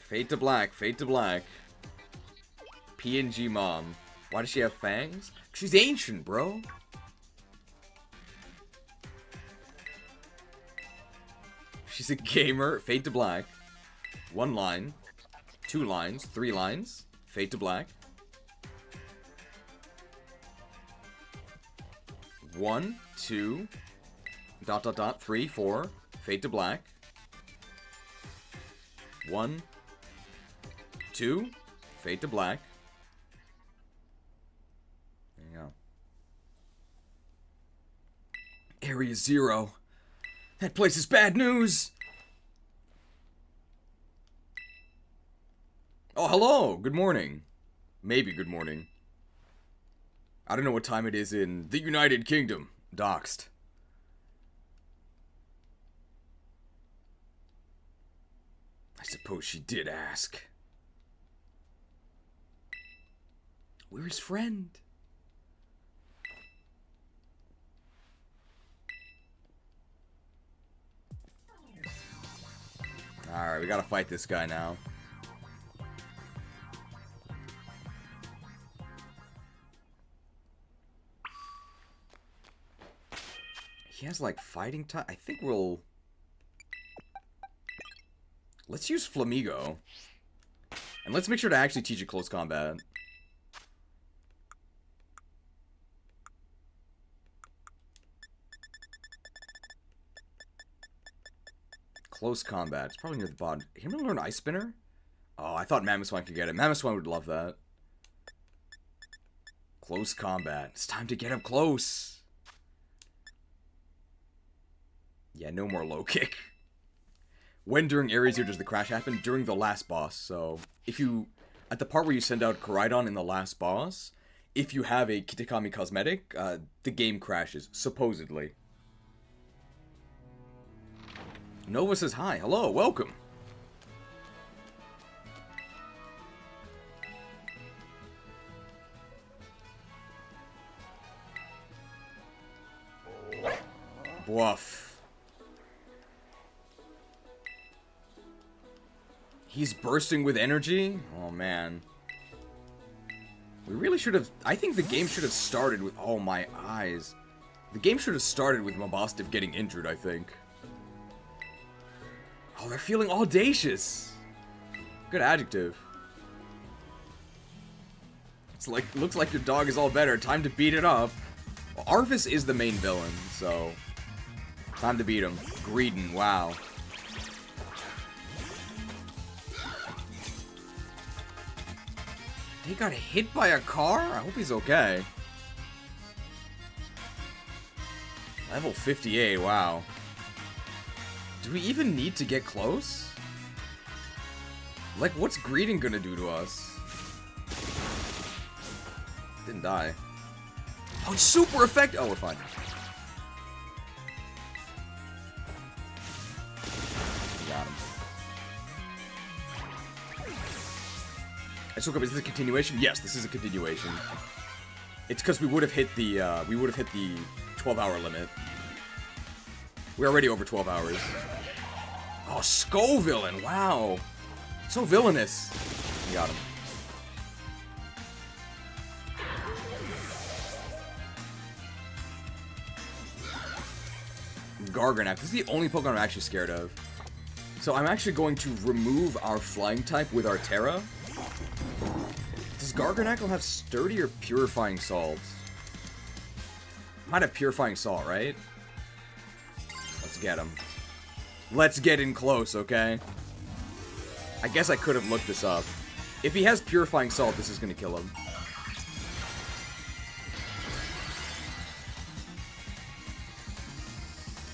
Fade to black, fade to black. PNG mom. Why does she have fangs? She's ancient, bro. She's a gamer. Fade to black. 1 line. 2 lines. 3 lines. Fade to black. 1, 2, ... 3, 4. Fade to black. 1, 2. Fade to black. There you go. Area 0. That place is bad news! Oh, hello! Good morning. Maybe good morning. I don't know what time it is in the United Kingdom. Doxed. I suppose she did ask. We're his friend. Alright, we gotta fight this guy now. He has, like, fighting time. I think we'll... Let's use Flamigo. And let's make sure to actually teach it close combat. Close combat. It's probably near the bottom. Him to learn Ice Spinner? Oh, I thought Mamoswine could get it. Mamoswine would love that. Close combat. It's time to get him close. Yeah, no more low kick. When during Area 0 does the crash happen? During the last boss. So, if you... At the part where you send out Koraidon in the last boss, if you have a Kitakami cosmetic, the game crashes, supposedly. Nova says hi. Hello, welcome. Woof. He's bursting with energy? Oh, man. We really should have... I think the game should have started with... Oh, my eyes. The game should have started with Mabostiv getting injured, I think. Oh, they're feeling audacious. Good adjective. It's like... Looks like your dog is all better. Time to beat it up. Well, Arvis is the main villain, so... Time to beat him. Greedon, wow. He got hit by a car? I hope he's okay. Level 58, wow. Do we even need to get close? Like, what's Greedon gonna do to us? Didn't die. Oh, super effective! Oh, we're fine. Got him. So, is this a continuation? Yes, this is a continuation. It's because we would have hit the 12-hour limit. We're already over 12 hours. Oh, Skull Villain! Wow, so villainous. We got him. Garganack. This is the only Pokemon I'm actually scared of. So I'm actually going to remove our flying type with our Terra. Does Garganackle have Sturdy or Purifying Salt? Might have Purifying Salt, right? Let's get him. Let's get in close, okay? I guess I could have looked this up. If he has Purifying Salt, this is gonna kill him.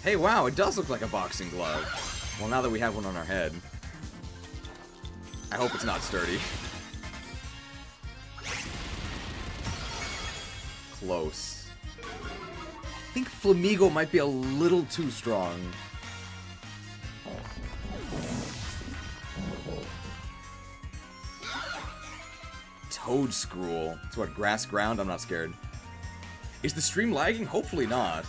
Hey, wow, it does look like a boxing glove. Well, now that we have one on our head. I hope it's not Sturdy. Close. I think Flamigo might be a little too strong. Toad Scroll. It's what, grass ground? I'm not scared. Is the stream lagging? Hopefully not.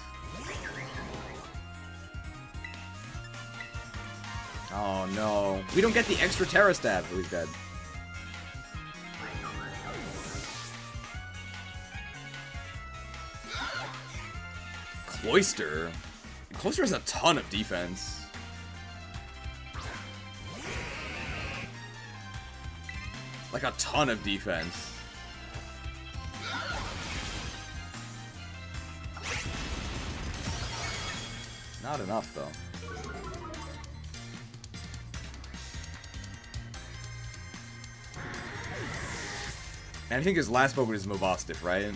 Oh no. We don't get the extra Terra stab. Oh, he's dead. Cloister. Cloister has a ton of defense. Like a ton of defense. Not enough though. And I think his last Pokemon is Mobostif, right?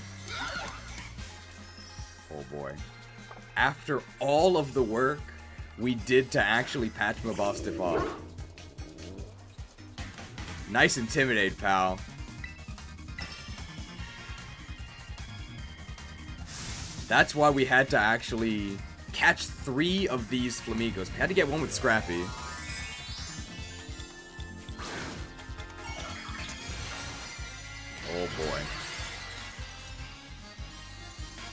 Oh boy. After all of the work we did to actually patch Mobostif off. Nice Intimidate, pal. That's why we had to actually catch 3 of these Flamigos. We had to get one with Scrappy. Oh boy.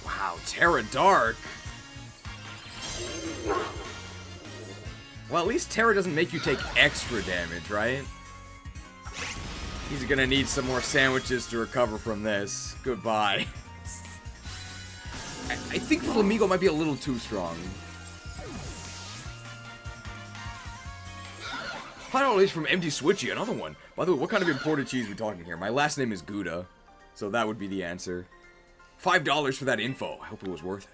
Wow, Terra Dark. Well, at least Terra doesn't make you take extra damage, right? He's gonna need some more sandwiches to recover from this. Goodbye. I think Flamigo might be a little too strong. Final release from Empty Switchy, another one. By the way, what kind of imported cheese are we talking here? My last name is Gouda, so that would be the answer. $5 for that info. I hope it was worth it.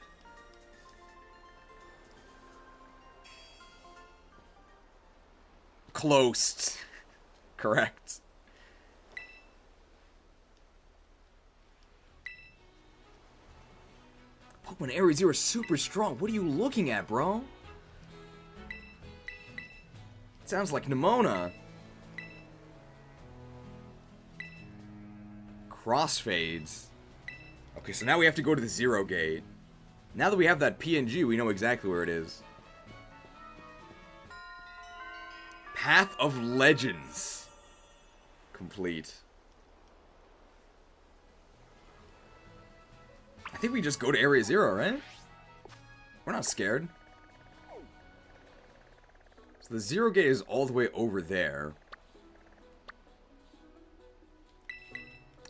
Closed. Correct. Pokemon Area Zero is super strong. What are you looking at, bro? It sounds like Nimona. Crossfades. Okay, so now we have to go to the Zero Gate. Now that we have that PNG, we know exactly where it is. Path of Legends. Complete. I think we just go to Area Zero, right? We're not scared. So the Zero Gate is all the way over there.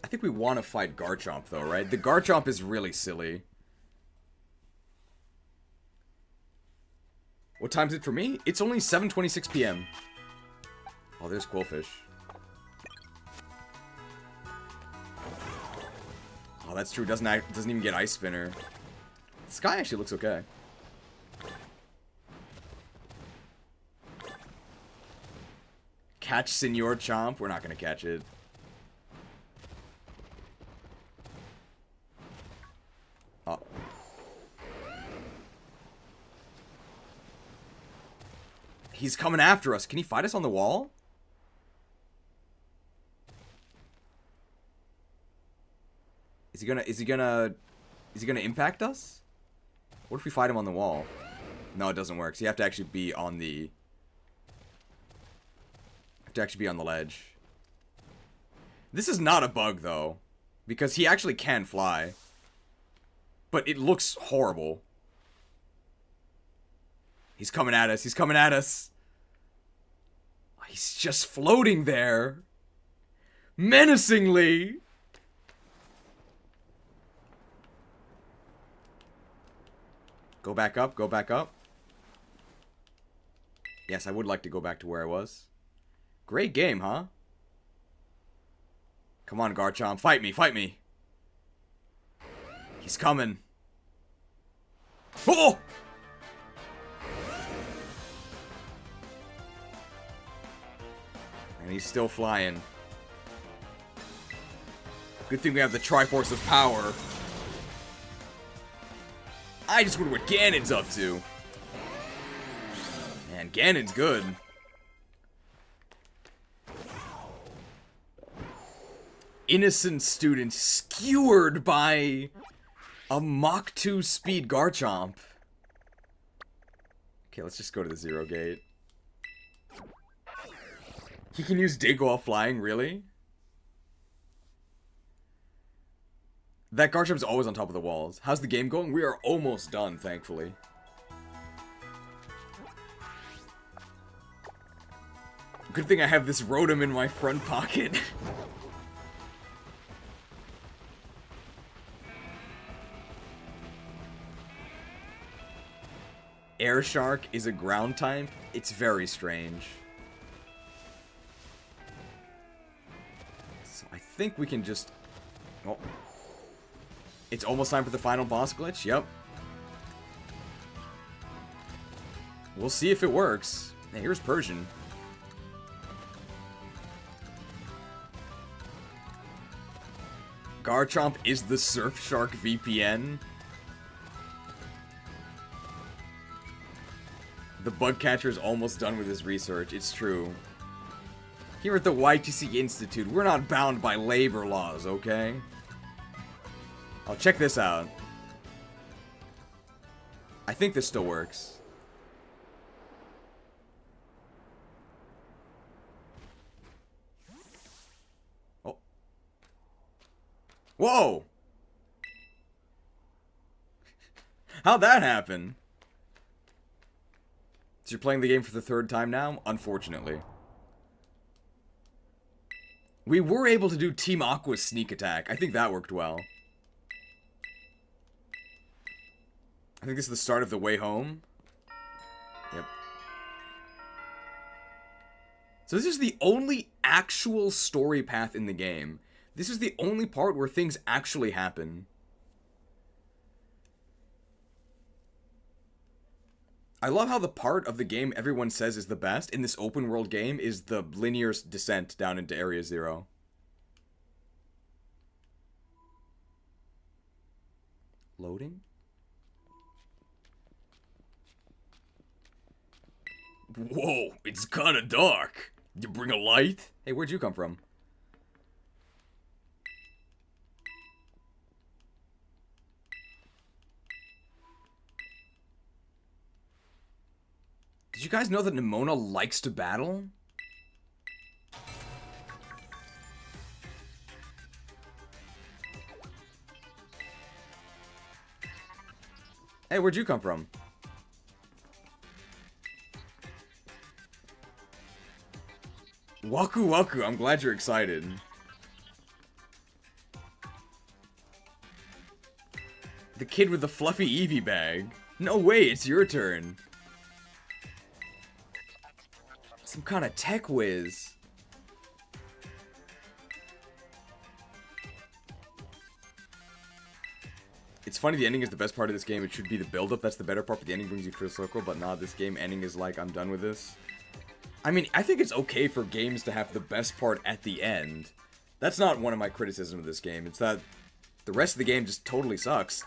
I think we want to fight Garchomp, though, right? The Garchomp is really silly. What time is it for me? It's only 7:26 p.m. Oh, there's Quillfish. Oh, that's true. Doesn't even get Ice Spinner. Sky actually looks okay. Catch Senor Chomp. We're not gonna catch it. Oh. He's coming after us. Can he fight us on the wall? Is he gonna impact us? What if we fight him on the wall? No, it doesn't work. So you have to actually be on the ledge. This is not a bug though, because he actually can fly. But it looks horrible. He's coming at us. He's coming at us. He's just floating there. Menacingly. Go back up. Go back up. Yes, I would like to go back to where I was. Great game, huh? Come on, Garchomp. Fight me. Fight me. He's coming. Oh! And he's still flying. Good thing we have the Triforce of Power. I just wonder what Ganon's up to. Man, Ganon's good. Innocent student skewered by a Mach 2 speed Garchomp. Okay, let's just go to the Zero Gate. He can use Dig while flying, really? That Garchomp's always on top of the walls. How's the game going? We are almost done, thankfully. Good thing I have this Rotom in my front pocket. Air Shark is a ground type. It's very strange. So I think we can just... Oh. It's almost time for the final boss glitch. Yep. We'll see if it works. Hey, here's Persian. Garchomp is the Surfshark VPN. The bug catcher is almost done with his research. It's true. Here at the YTC Institute, we're not bound by labor laws, okay? I'll check this out. I think this still works. Oh. Whoa! How'd that happen? So you're playing the game for the third time now? Unfortunately. We were able to do Team Aqua's sneak attack. I think that worked well. I think this is the start of the way home. Yep. So this is the only actual story path in the game. This is the only part where things actually happen. I love how the part of the game everyone says is the best in this open world game is the linear descent down into Area Zero. Loading? Whoa, it's kinda dark. You bring a light? Hey, where'd you come from? Did you guys know that Nimona likes to battle? Hey, where'd you come from? Waku Waku, I'm glad you're excited. The kid with the fluffy Eevee bag. No way, it's your turn. Some kind of tech whiz. It's funny, the ending is the best part of this game. It should be the build-up, that's the better part, but the ending brings you full circle. But nah, this game ending is like, I'm done with this. I mean, I think it's okay for games to have the best part at the end. That's not one of my criticisms of this game. It's that the rest of the game just totally sucks.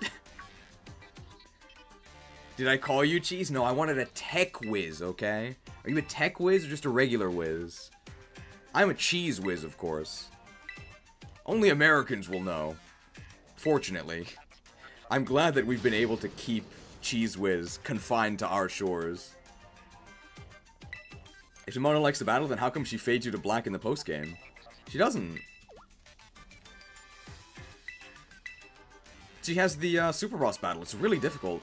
Did I call you cheese? No, I wanted a tech whiz, okay? Are you a tech whiz or just a regular whiz? I'm a cheese whiz, of course. Only Americans will know. Fortunately. I'm glad that we've been able to keep Cheese Whiz confined to our shores. If Nimona likes to battle, then how come she fades you to black in the postgame? She doesn't. She has the Super Boss battle. It's really difficult.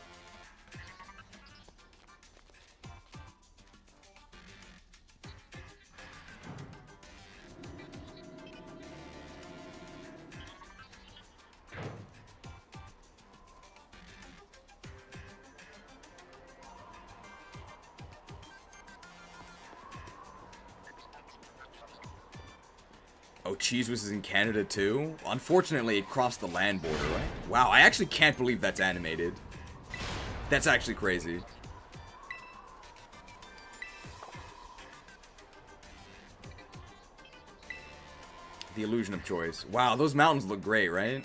Oh, Cheese Whiz is in Canada too? Unfortunately, it crossed the land border, right? Wow, I actually can't believe that's animated. That's actually crazy. The illusion of choice. Wow, those mountains look great, right?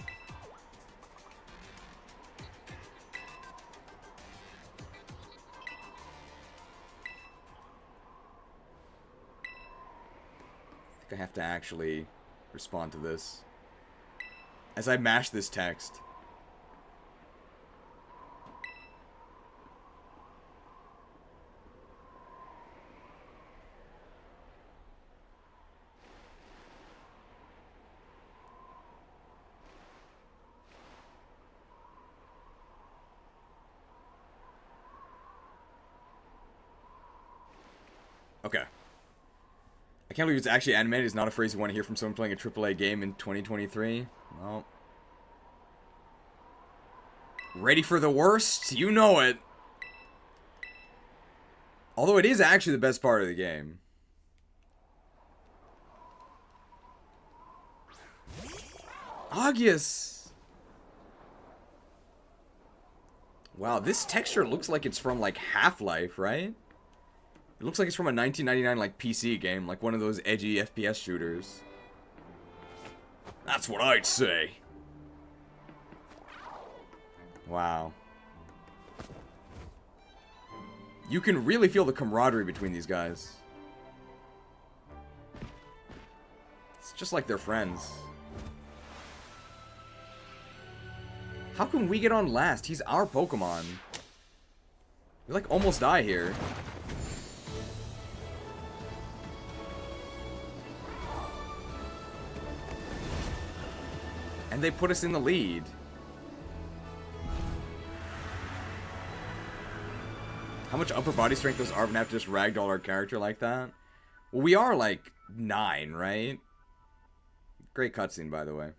I have to actually respond to this. As I mash this text. Okay. I can't believe it's actually animated. It's not a phrase you want to hear from someone playing a AAA game in 2023. Well. Ready for the worst? You know it. Although it is actually the best part of the game. Obvious. Wow, this texture looks like it's from like Half-Life, right? It looks like it's from a 1999 like PC game, like one of those edgy FPS shooters. That's what I'd say. Wow. You can really feel the camaraderie between these guys. It's just like they're friends. How can we get on last? He's our Pokemon. We like almost die here. And they put us in the lead. How much upper body strength does Arven have to just ragdoll our character like that? Well, we are like 9, right? Great cutscene, by the way.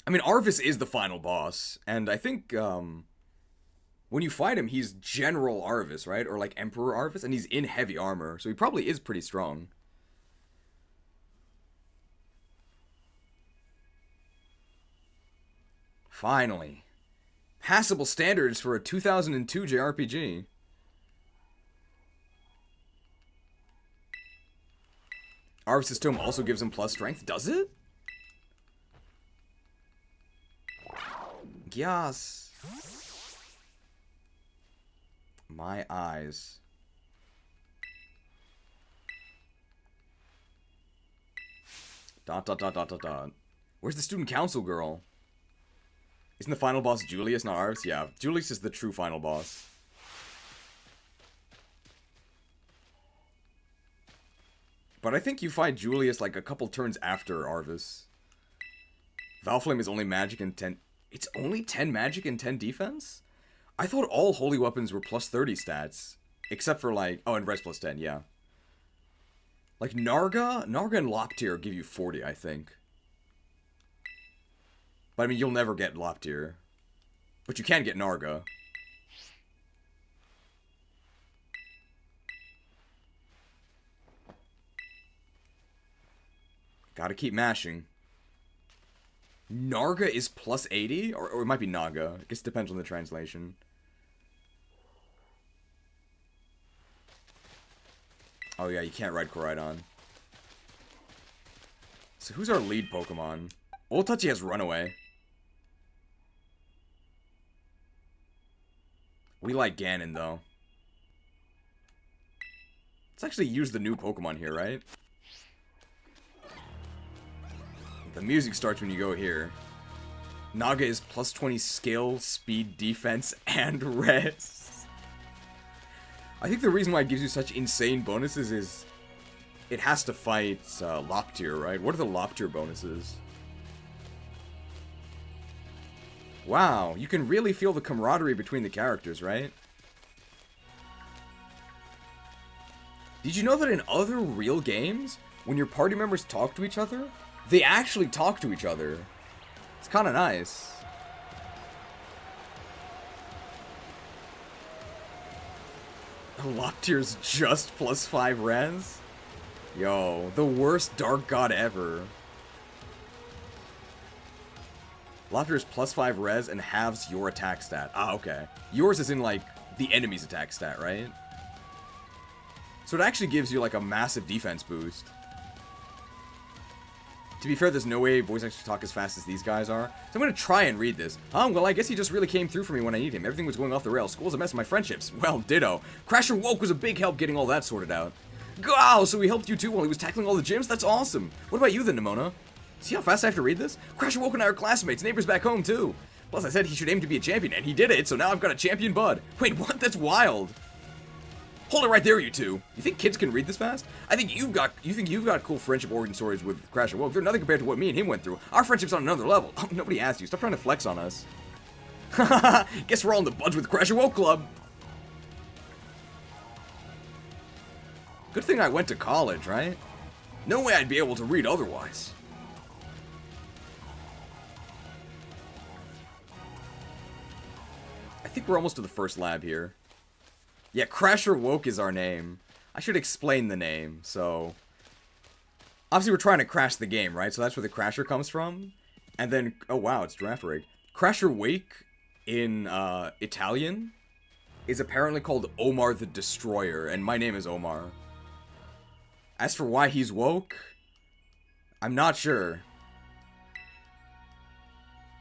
I mean, Arvis is the final boss, and I think, when you fight him, he's General Arvis, right? Or like Emperor Arvis, and he's in heavy armor, so he probably is pretty strong. Finally. Passable standards for a 2002 JRPG. Arvis' Tome also gives him plus strength, does it? Yes. My eyes. Dot dot dot dot dot dot. Where's the student council girl? Isn't the final boss Julius, not Arvis? Yeah, Julius is the true final boss. But I think you fight Julius like a couple turns after Arvis. Valflame is only magic and 10... It's only 10 magic and 10 defense? I thought all holy weapons were plus 30 stats. Except for like... Oh, and res plus 10, yeah. Like Narga? Narga and Loptier give you 40, I think. But I mean, you'll never get Loptier. But you can get Narga. Gotta keep mashing. Narga is plus 80? Or it might be Naga. I guess it depends on the translation. Oh yeah, you can't ride Koraidon. So who's our lead Pokemon? OOTACHI has Runaway. We like Ganon, though. Let's actually use the new Pokemon here, right? The music starts when you go here. Naga is plus 20 skill, speed, defense, and res. I think the reason why it gives you such insane bonuses is it has to fight Loptier, right? What are the Loptier bonuses? Wow, you can really feel the camaraderie between the characters, right? Did you know that in other real games, when your party members talk to each other, they actually talk to each other? It's kind of nice. Loptier's just plus 5 res? Yo, the worst Dark God ever. Loptier's plus 5 res and halves your attack stat. Ah, okay. Yours is in, like, the enemy's attack stat, right? So it actually gives you, like, a massive defense boost. To be fair, there's no way voice actors talk as fast as these guys are. So I'm gonna try and read this. Well, I guess he just really came through for me when I need him. Everything was going off the rails. School's a mess of my friendships. Well, ditto. Crasher Woke was a big help getting all that sorted out. Wow, so he helped you too while he was tackling all the gyms? That's awesome. What about you then, Nimona? See how fast I have to read this? Crasher Woke and I are classmates, neighbors back home too. Plus, I said he should aim to be a champion, and he did it, so now I've got a champion bud. Wait, what? That's wild. Hold it right there, you two. You think kids can read this fast? I think you've got cool friendship origin stories with Crasher Woke. They're nothing compared to what me and him went through. Our friendship's on another level. Oh, nobody asked you. Stop trying to flex on us. Guess we're all in the Buds with Crasher Woke Club. Good thing I went to college, right? No way I'd be able to read otherwise. I think we're almost to the first lab here. Yeah, Crasher Woke is our name. I should explain the name, so... Obviously, we're trying to crash the game, right? So that's where the Crasher comes from. And then... Oh, wow, it's Giraffe Rig. Crasher Wake in Italian is apparently called Omar the Destroyer, and my name is Omar. As for why he's woke, I'm not sure.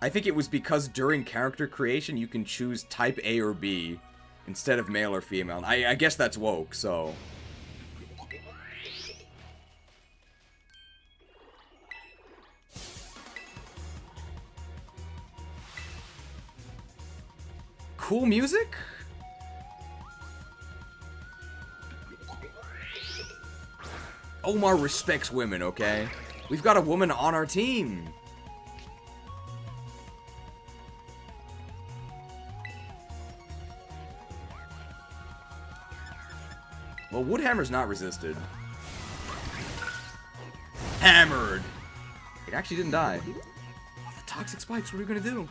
I think it was because during character creation, you can choose type A or B instead of male or female. I guess that's woke, so... Cool music? Omar respects women, okay? We've got a woman on our team. Well, Woodhammer's not resisted. Hammered! It actually didn't die. Oh, the toxic spikes, what are we gonna do?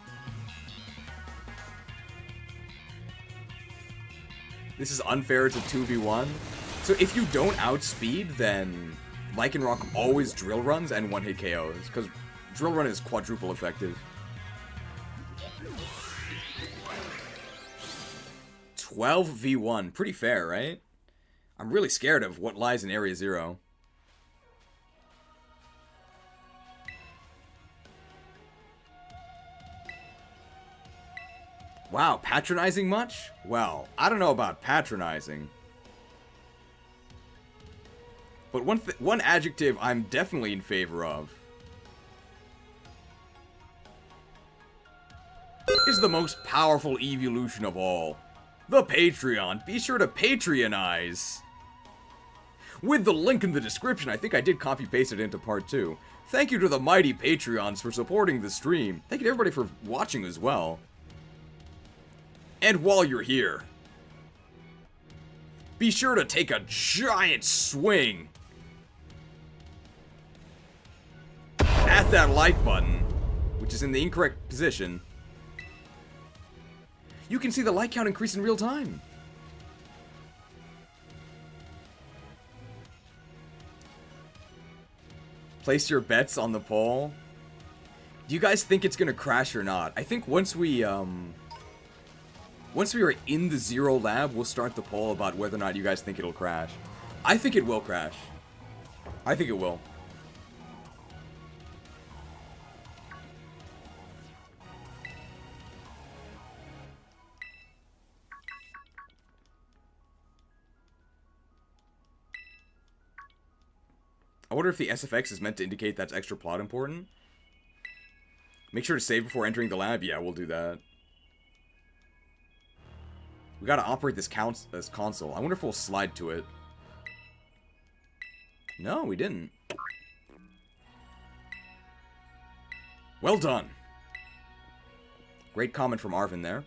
This is unfair, it's a 2v1. So if you don't outspeed, then Lycanroc always drill runs and one-hit KOs, because drill run is quadruple effective. 12v1, pretty fair, right? I'm really scared of what lies in Area 0. Wow, patronizing much? Well, I don't know about patronizing. But one adjective I'm definitely in favor of is the most powerful evolution of all. The Patreon. Be sure to Patreonize. With the link in the description, I think I did copy-paste it into part 2. Thank you to the mighty Patreons for supporting the stream. Thank you to everybody for watching as well. And while you're here, be sure to take a giant swing at that like button, which is in the incorrect position. You can see the like count increase in real time. Place your bets on the poll. Do you guys think it's gonna crash or not? I think once we are in the 0 lab, we'll start the poll about whether or not you guys think it'll crash. I think it will crash. I think it will. I wonder if the SFX is meant to indicate that's extra plot important. Make sure to save before entering the lab. Yeah, we'll do that. We gotta operate this console. I wonder if we'll slide to it. No, we didn't. Well done. Great comment from Arvin there.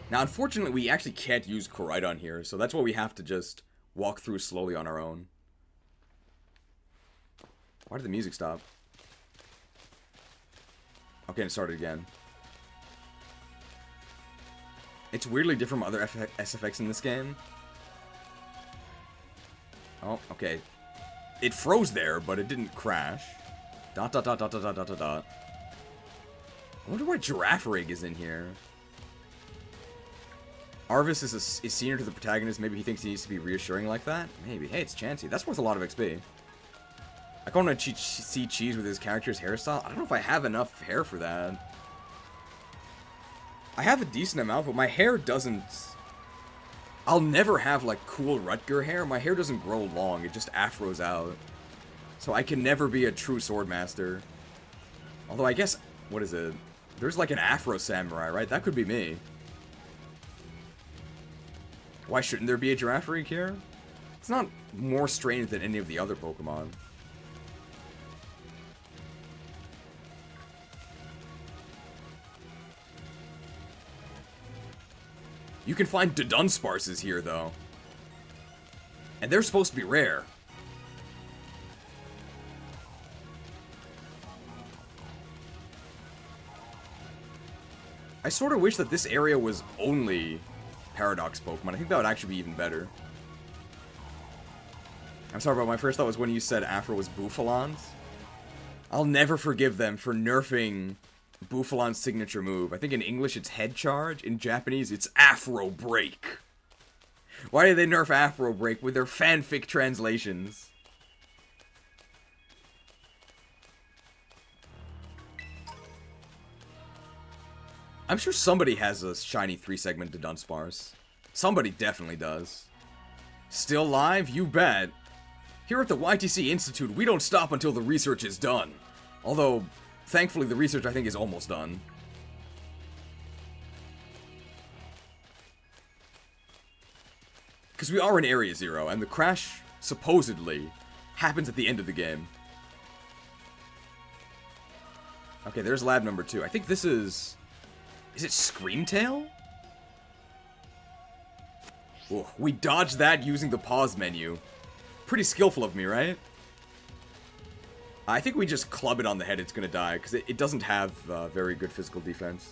Now, unfortunately, we actually can't use Koraidon here, so that's why we have to just walk through slowly on our own. Why did the music stop? Okay, it started again. It's weirdly different from other SFX in this game. Oh, okay. It froze there, but it didn't crash. Dot, dot, dot, dot, dot, dot, dot, dot. I wonder why Giraffe Rig is in here. Arvis is senior to the protagonist. Maybe he thinks he needs to be reassuring like that? Maybe. Hey, it's Chansey. That's worth a lot of XP. I kind of want to see Cheese with his character's hairstyle. I don't know if I have enough hair for that. I have a decent amount, but my hair doesn't... I'll never have, like, cool Rutger hair. My hair doesn't grow long. It just afros out. So I can never be a true swordmaster. Although I guess... What is it? There's, like, an Afro Samurai, right? That could be me. Why shouldn't there be a Giraffe Rig here? It's not more strange than any of the other Pokemon. You can find Dunsparces here, though. And they're supposed to be rare. I sort of wish that this area was only Paradox Pokemon. I think that would actually be even better. I'm sorry, but my first thought was when you said Afro was Bouffalon's. I'll never forgive them for nerfing Bouffalon's signature move. I think in English it's Head Charge. In Japanese it's Afro Break. Why did they nerf Afro Break with their fanfic translations? I'm sure somebody has a shiny 3-segment Dunsparce. Somebody definitely does. Still live? You bet. Here at the YTC Institute, we don't stop until the research is done. Although, thankfully, the research I think is almost done. Because we are in Area 0, and the crash, supposedly, happens at the end of the game. Okay, there's lab number 2. I think this is... Is it Screamtail? Oh, we dodged that using the pause menu. Pretty skillful of me, right? I think we just club it on the head, it's gonna die, because it doesn't have very good physical defense.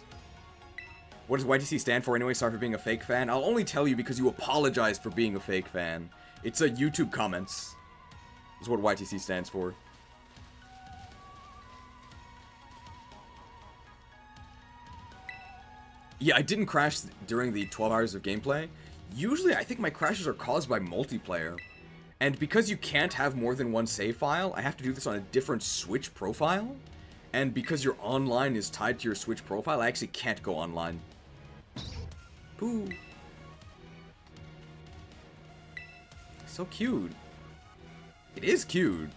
What does YTC stand for anyway? Sorry for being a fake fan. I'll only tell you because you apologized for being a fake fan. It's a YouTube comments. Is what YTC stands for. Yeah, I didn't crash during the 12 hours of gameplay. Usually, I think my crashes are caused by multiplayer. And because you can't have more than one save file, I have to do this on a different Switch profile. And because your online is tied to your Switch profile, I actually can't go online. Pooh. So cute. It is cute,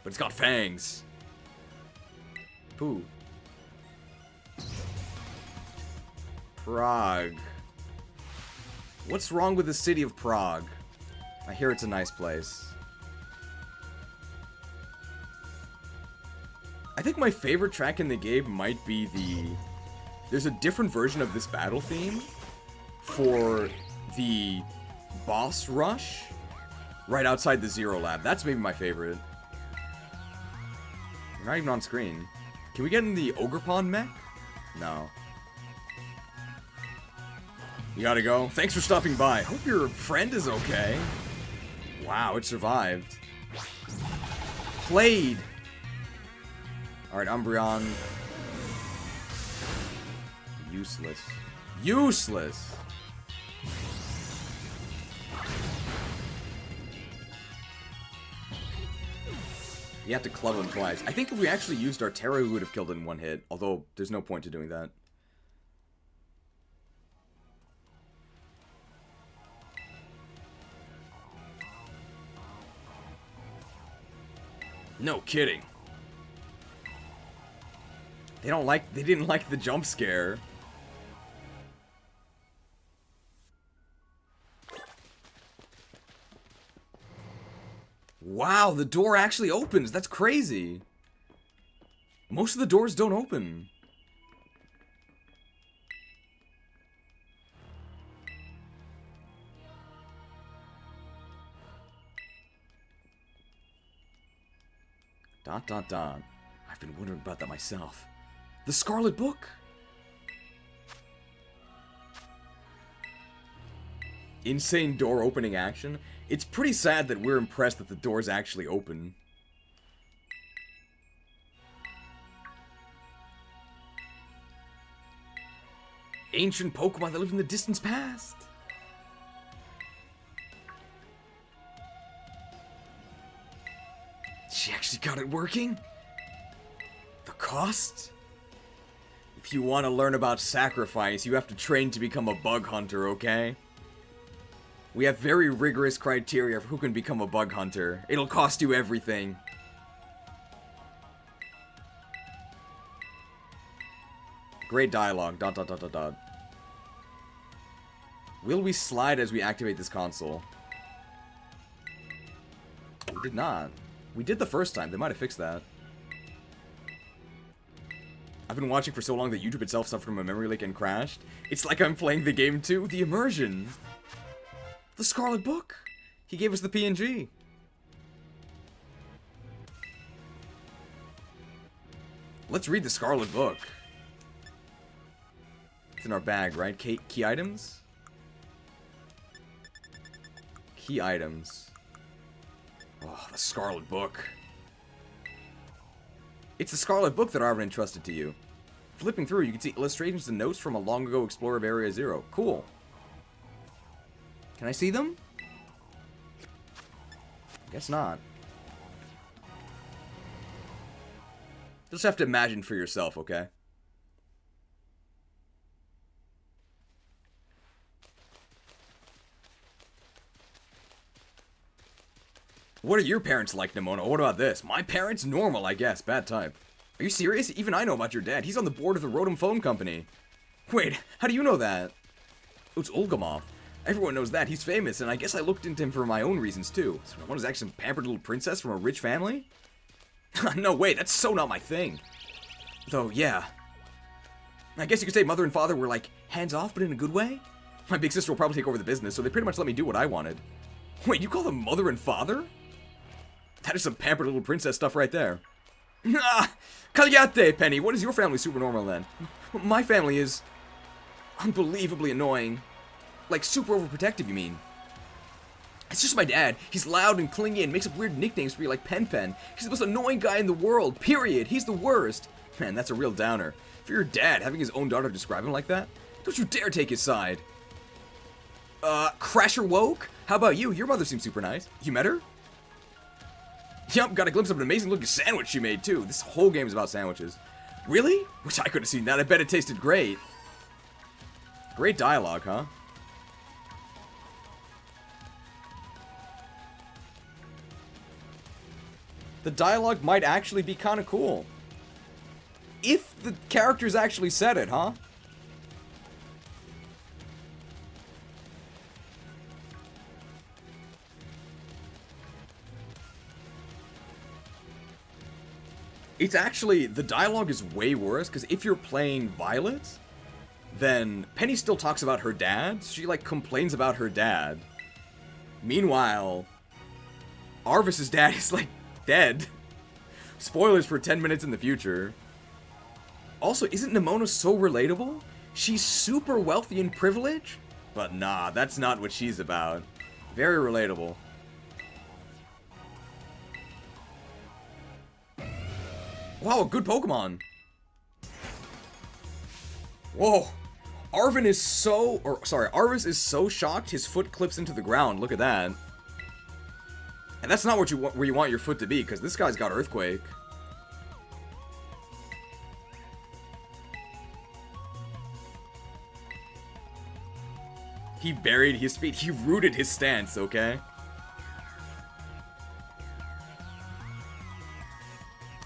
but it's got fangs. Pooh. Prague. What's wrong with the city of Prague? I hear it's a nice place. I think my favorite track in the game might be the... There's a different version of this battle theme for the boss rush right outside the Zero Lab. That's maybe my favorite. We're not even on screen. Can we get in the Ogerpon mech? No. You gotta go. Thanks for stopping by. Hope your friend is okay. Wow, it survived. Played. Alright, Umbreon. Useless. Useless! You have to club him twice. I think if we actually used our Terra, we would have killed it in one hit. Although, there's no point to doing that. No kidding. They didn't like the jump scare. Wow, the door actually opens. That's crazy. Most of the doors don't open. Dot, dot, dot. I've been wondering about that myself. The Scarlet Book? Insane door opening action. It's pretty sad that we're impressed that the doors actually open. Ancient Pokemon that live in the distant past. She actually got it working? The cost? If you want to learn about sacrifice, you have to train to become a bug hunter, okay? We have very rigorous criteria for who can become a bug hunter. It'll cost you everything. Great dialogue. Dot, dot, dot, dot, dot. Will we slide as we activate this console? We did not. We did the first time. They might have fixed that. I've been watching for so long that YouTube itself suffered from a memory leak and crashed. It's like I'm playing the game too. The immersion. The Scarlet Book. He gave us the PNG. Let's read the Scarlet Book. It's in our bag, right? Key items? Key items. Oh, the Scarlet Book. It's the Scarlet Book that Arvin entrusted to you. Flipping through, you can see illustrations and notes from a long ago explorer of Area Zero. Cool. Can I see them? Guess not. You'll just have to imagine for yourself, okay? What are your parents like, Nimona? What about this? My parents? Normal, I guess. Bad type. Are you serious? Even I know about your dad. He's on the board of the Rotom Phone Company. Wait, how do you know that? Oh, it's Olgamov. Everyone knows that. He's famous, and I guess I looked into him for my own reasons, too. So one is actually some pampered little princess from a rich family? No way, that's so not my thing. Though, yeah. I guess you could say mother and father were, like, hands-off, but in a good way? My big sister will probably take over the business, so they pretty much let me do what I wanted. Wait, you call them mother and father? That is some pampered little princess stuff right there. Ah! Cagliate, Penny! What is your family super normal, then? My family is unbelievably annoying. Like, super overprotective, you mean? It's just my dad. He's loud and clingy and makes up weird nicknames for you like Pen Pen. He's the most annoying guy in the world, period. He's the worst. Man, that's a real downer. For your dad, having his own daughter describe him like that? Don't you dare take his side. Crasher Woke? How about you? Your mother seems super nice. You met her? Yup, got a glimpse of an amazing looking sandwich she made, too. This whole game is about sandwiches. Really? Wish I could have seen that. I bet it tasted great. Great dialogue, huh? The dialogue might actually be kind of cool. If the characters actually said it, huh? It's actually, the dialogue is way worse, because if you're playing Violet, then Penny still talks about her dad. She, like, complains about her dad. Meanwhile, Arvis's dad is, like, dead. Spoilers for 10 minutes in the future. Also, isn't Nimona so relatable? She's super wealthy and privileged? But nah, that's not what she's about. Very relatable. Wow, a good Pokemon. Whoa. Arvin is so, Arvis is so shocked his foot clips into the ground. Look at that. And that's not what you want, where you want your foot to be, because this guy's got Earthquake. He buried his feet. He rooted his stance, okay?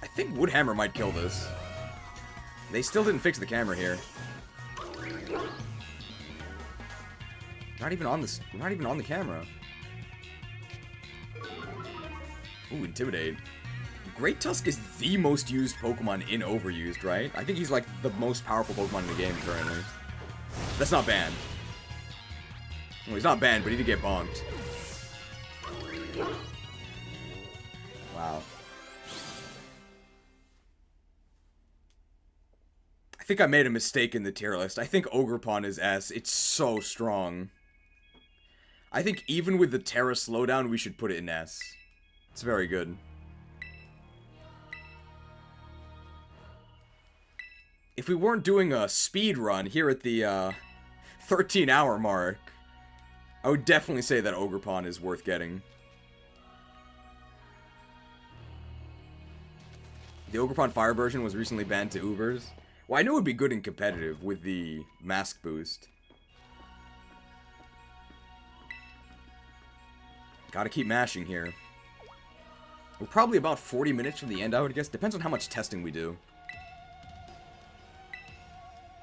I think Woodhammer might kill this. They still didn't fix the camera here. Not even on this. Not even on the camera. Ooh, Intimidate. Great Tusk is the most used Pokemon in Overused, right? I think he's like the most powerful Pokemon in the game currently. That's not banned. Well, he's not banned, but he did get bonked. Wow. I think I made a mistake in the tier list. I think Ogerpon is S. It's so strong. I think even with the Terra slowdown, we should put it in S. It's very good. If we weren't doing a speed run here at the 13-hour mark, I would definitely say that Ogerpon is worth getting. The Ogerpon Fire version was recently banned to Ubers. Well, I knew it would be good in competitive with the mask boost. Gotta keep mashing here. We're probably about 40 minutes from the end, I would guess. Depends on how much testing we do.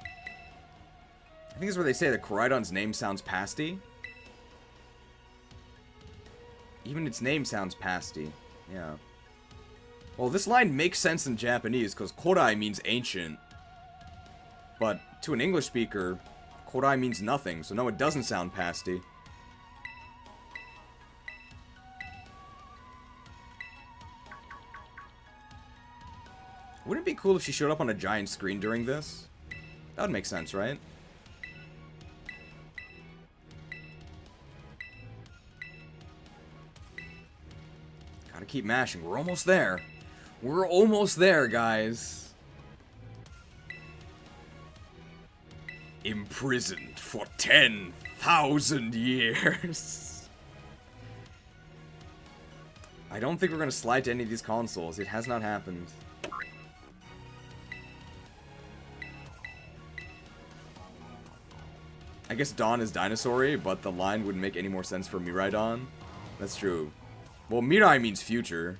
I think this is where they say that Koraidon's name sounds pasty. Even its name sounds pasty. Yeah. Well, this line makes sense in Japanese, because Korai means ancient. But to an English speaker, Korai means nothing, so no, it doesn't sound pasty. Wouldn't it be cool if she showed up on a giant screen during this? That would make sense, right? Gotta keep mashing. We're almost there. We're almost there, guys. Imprisoned for 10,000 years. I don't think we're gonna slide to any of these consoles. It has not happened. I guess Dawn is dinosaur-y, but the line wouldn't make any more sense for Miraidon. That's true. Well, Mirai means future.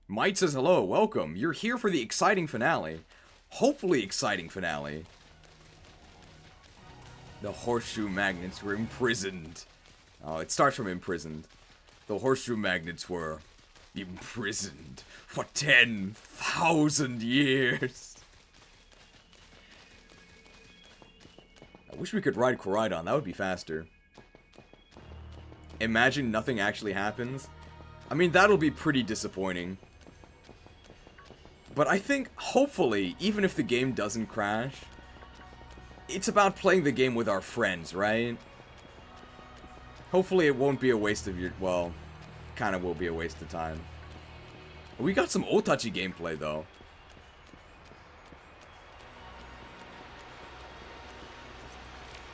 Might says hello, welcome. You're here for the exciting finale. Hopefully exciting finale. The horseshoe magnets were imprisoned. Oh, it starts from imprisoned. The horseshoe magnets were imprisoned for 10,000 years. I wish we could ride Koraidon. That would be faster. Imagine nothing actually happens. I mean, that'll be pretty disappointing. But I think, hopefully, even if the game doesn't crash, it's about playing the game with our friends, right? Hopefully it won't be a waste of your... Well, kind of will be a waste of time. We got some OOTACHI gameplay, though.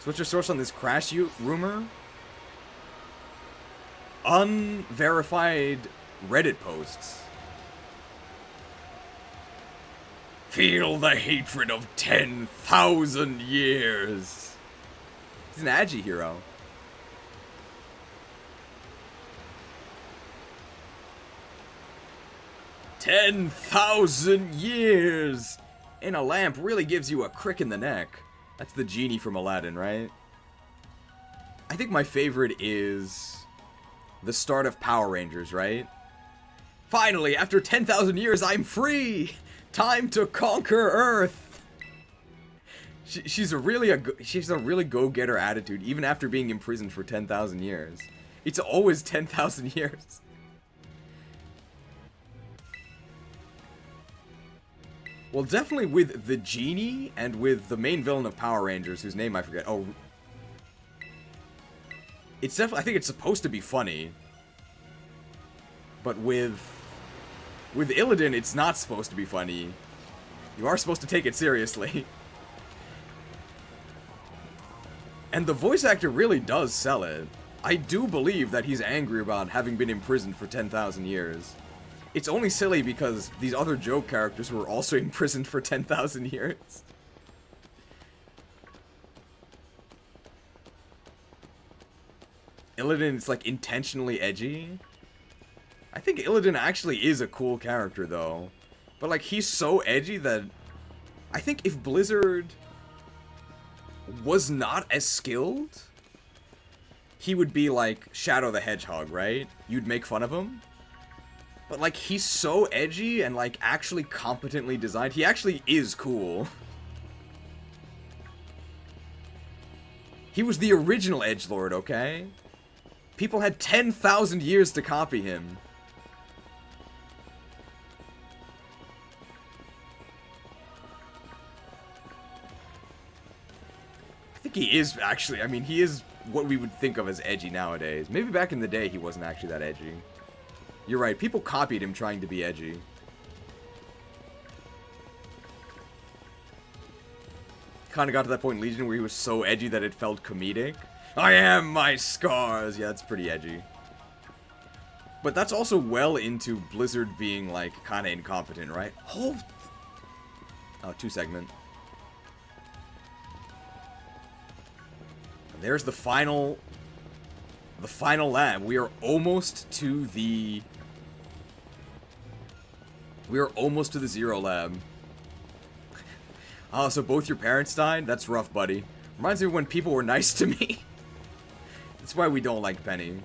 So what's your source on this crash rumor? Unverified Reddit posts. Feel the hatred of 10,000 years. He's an Agi hero. "10,000 years! And a lamp really gives you a crick in the neck." That's the genie from Aladdin, right? I think my favorite is the start of Power Rangers, right? Finally, after 10,000 years, I'm free! Time to conquer Earth! She's a really go-getter attitude, even after being imprisoned for 10,000 years. It's always 10,000 years. Well, definitely with the genie and with the main villain of Power Rangers, whose name I forget. Oh, it's definitely. I think it's supposed to be funny, but with Illidan, it's not supposed to be funny. You are supposed to take it seriously, and the voice actor really does sell it. I do believe that he's angry about having been imprisoned for 10,000 years. It's only silly because these other joke characters were also imprisoned for 10,000 years. Illidan is like intentionally edgy. I think Illidan actually is a cool character though. But like he's so edgy that I think if Blizzard was not as skilled, he would be like Shadow the Hedgehog, right? You'd make fun of him. But, like, he's so edgy and, like, actually competently designed. He actually is cool. He was the original edgelord, okay? People had 10,000 years to copy him. I think he is, actually. I mean, he is what we would think of as edgy nowadays. Maybe back in the day he wasn't actually that edgy. You're right, people copied him trying to be edgy. Kinda got to that point in Legion where he was so edgy that it felt comedic. I am my scars! Yeah, that's pretty edgy. But that's also well into Blizzard being, like, kinda incompetent, right? Oh, 2-segment. And there's the final lab. We are almost to the... We are almost to the Zero Lab. Oh, so both your parents died? That's rough, buddy. Reminds me of when people were nice to me. That's why we don't like Penny.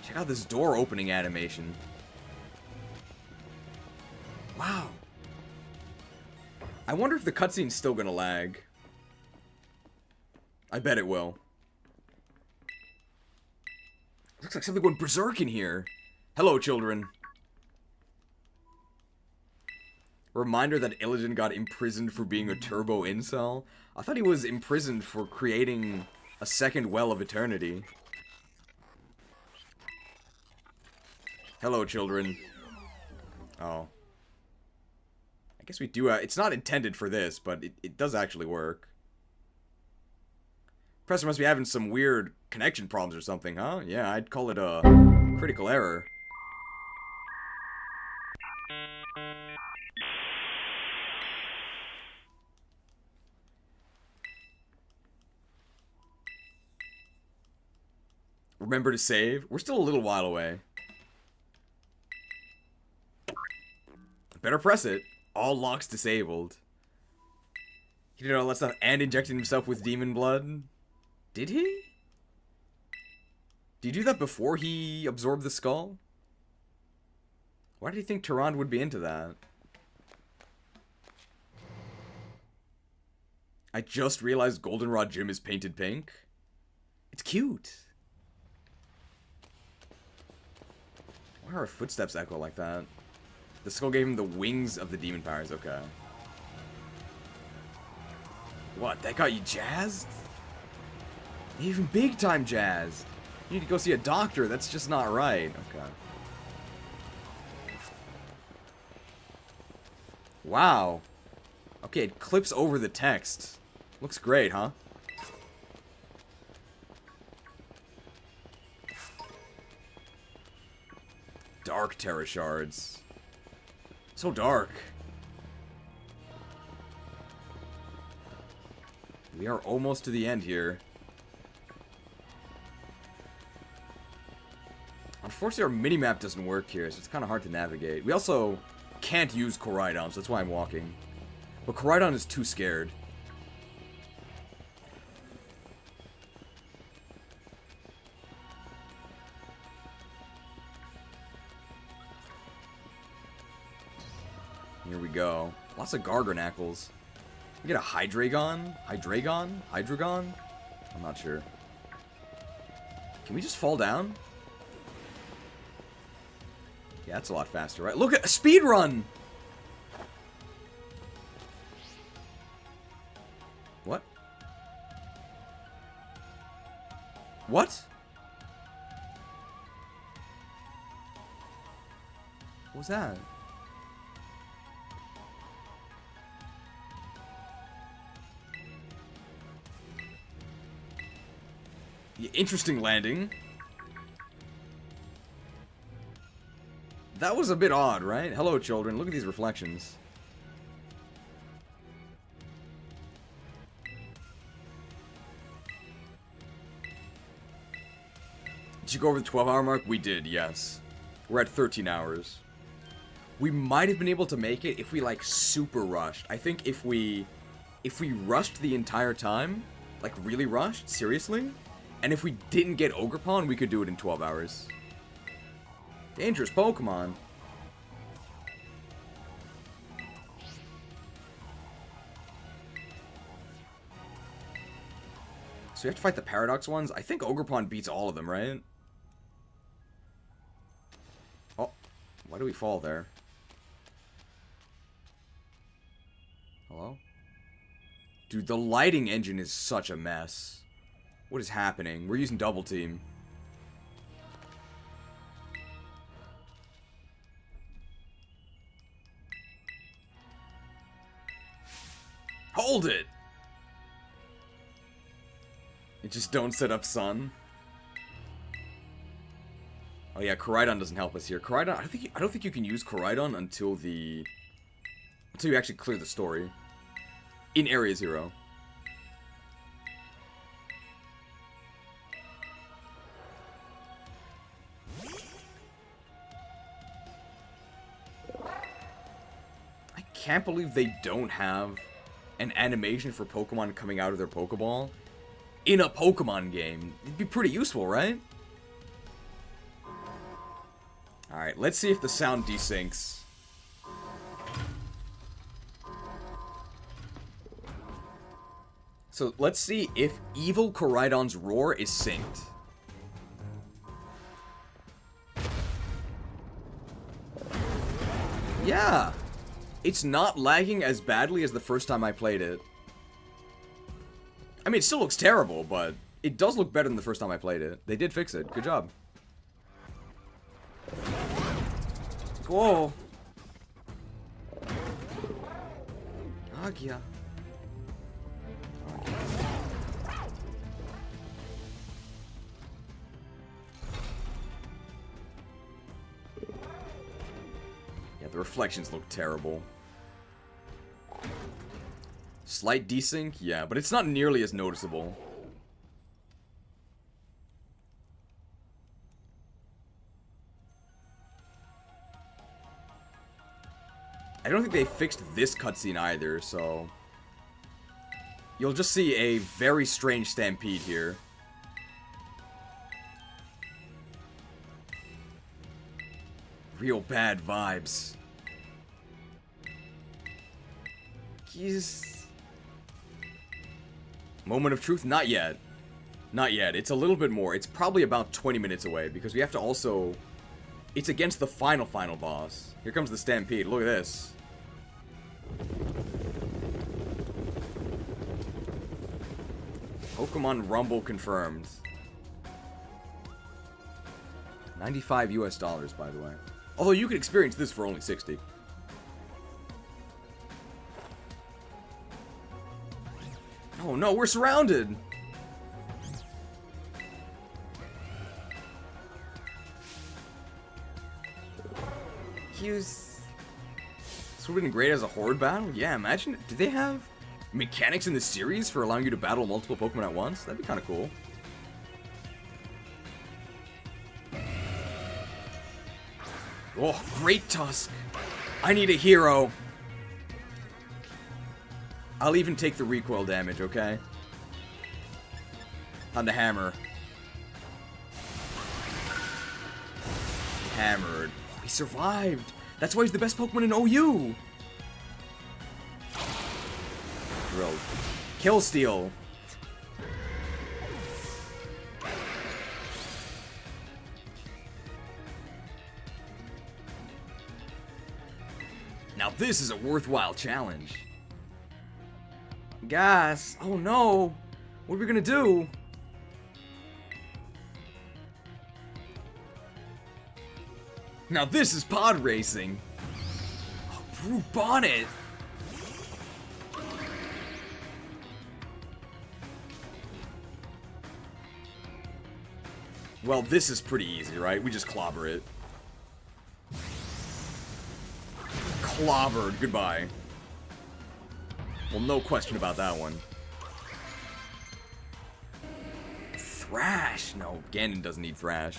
Check out this door opening animation. Wow. I wonder if the cutscene's still gonna lag. I bet it will. Looks like something went berserk in here. Hello, children. Reminder that Illidan got imprisoned for being a turbo incel. I thought he was imprisoned for creating a second well of eternity. Hello, children. Oh. I guess we do, it's not intended for this, but it does actually work. Professor must be having some weird connection problems or something, huh? Yeah, I'd call it a critical error. Remember to save? We're still a little while away. Better press it. All locks disabled. He did all that stuff and injected himself with demon blood? Did he? Did he do that before he absorbed the skull? Why did he think Tyrande would be into that? I just realized Goldenrod Gym is painted pink. It's cute. Why are our footsteps echo like that? The skull gave him the wings of the demon powers, okay. What, that got you jazzed? Even big time jazzed. You need to go see a doctor, that's just not right. Okay. Wow. Okay, it clips over the text. Looks great, huh? Dark Terra Shards. So dark. We are almost to the end here. Unfortunately, our minimap doesn't work here, so it's kind of hard to navigate. We also can't use Koraidon, so that's why I'm walking. But Koraidon is too scared. Here we go. Lots of Garganacles. We get a Hydreigon? Hydreigon? I'm not sure. Can we just fall down? Yeah, that's a lot faster, right? Look at a speedrun! What? What? What was that? Interesting landing. That was a bit odd, right? Hello, children. Look at these reflections. Did you go over the 12-hour mark? We did, yes. We're at 13 hours. We might have been able to make it if we, like, super rushed. I think if we rushed the entire time, like, really rushed, seriously, and if we didn't get Ogerpon, we could do it in 12 hours. Dangerous Pokemon. So we have to fight the Paradox ones? I think Ogerpon beats all of them, right? Oh, why do we fall there? Hello? Dude, the lighting engine is such a mess. What is happening? We're using double team. Hold it! It just don't set up sun. Oh yeah, Koraidon doesn't help us here. Koraidon, I don't think you can use Koraidon until you actually clear the story. In Area 0. I can't believe they don't have an animation for Pokemon coming out of their Pokeball in a Pokemon game. It'd be pretty useful, right? Alright, let's see if the sound desyncs. So let's see if evil Koraidon's roar is synced. Yeah! It's not lagging as badly as the first time I played it. I mean, it still looks terrible, but it does look better than the first time I played it. They did fix it. Good job. Cool. Agia. Yeah, the reflections look terrible. Slight desync? Yeah, but it's not nearly as noticeable. I don't think they fixed this cutscene either, so... You'll just see a very strange stampede here. Real bad vibes. Jeez. Moment of truth? Not yet. Not yet. It's a little bit more. It's probably about 20 minutes away, because we have to also... It's against the final boss. Here comes the stampede. Look at this. Pokemon Rumble confirmed. 95 US dollars, by the way. Although you could experience this for only 60. Oh no, we're surrounded! This would have been great as a horde battle? Yeah, imagine. Do they have mechanics in the series for allowing you to battle multiple Pokemon at once? That'd be kind of cool. Oh, Great Tusk! I need a hero! I'll even take the recoil damage, okay? On the hammer. Hammered. Oh, he survived! That's why he's the best Pokemon in OU! Bro. Kill Steal. Now this is a worthwhile challenge. Guys, oh no! What are we gonna do? Now this is pod racing. Oh, Brute Bonnet. Well, this is pretty easy, right? We just clobber it. Clobbered. Goodbye. Well, no question about that one. Thrash. No, Ganon doesn't need Thrash.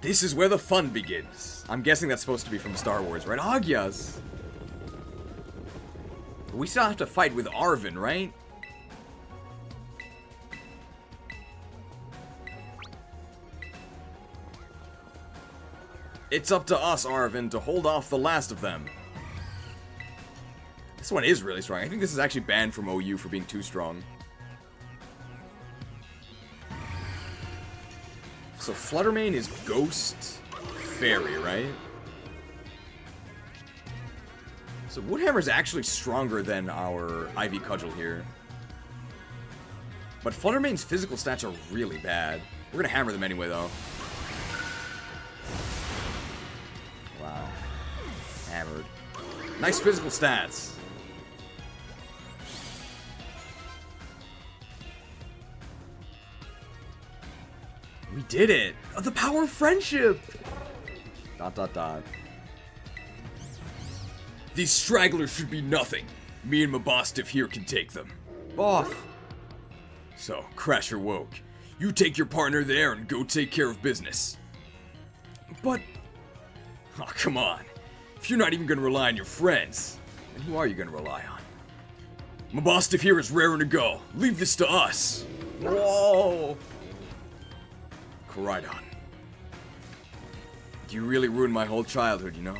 This is where the fun begins. I'm guessing that's supposed to be from Star Wars, right? Agias. We still have to fight with Arven, right? It's up to us, Arven, to hold off the last of them. This one is really strong. I think this is actually banned from OU for being too strong. So Fluttermane is Ghost Fairy, right? So Woodhammer's actually stronger than our Ivy Cudgel here. But Fluttermane's physical stats are really bad. We're gonna hammer them anyway, though. Wow. Hammered. Nice physical stats. We did it! Oh, the power of friendship! ... These stragglers should be nothing. Me and Mabostiff here can take them. Off! So, Crasher woke. You take your partner there and go take care of business. But... Oh, come on. If you're not even gonna rely on your friends, then who are you gonna rely on? Mabostiff here is raring to go. Leave this to us. Whoa! Koraidon. You really ruined my whole childhood, you know?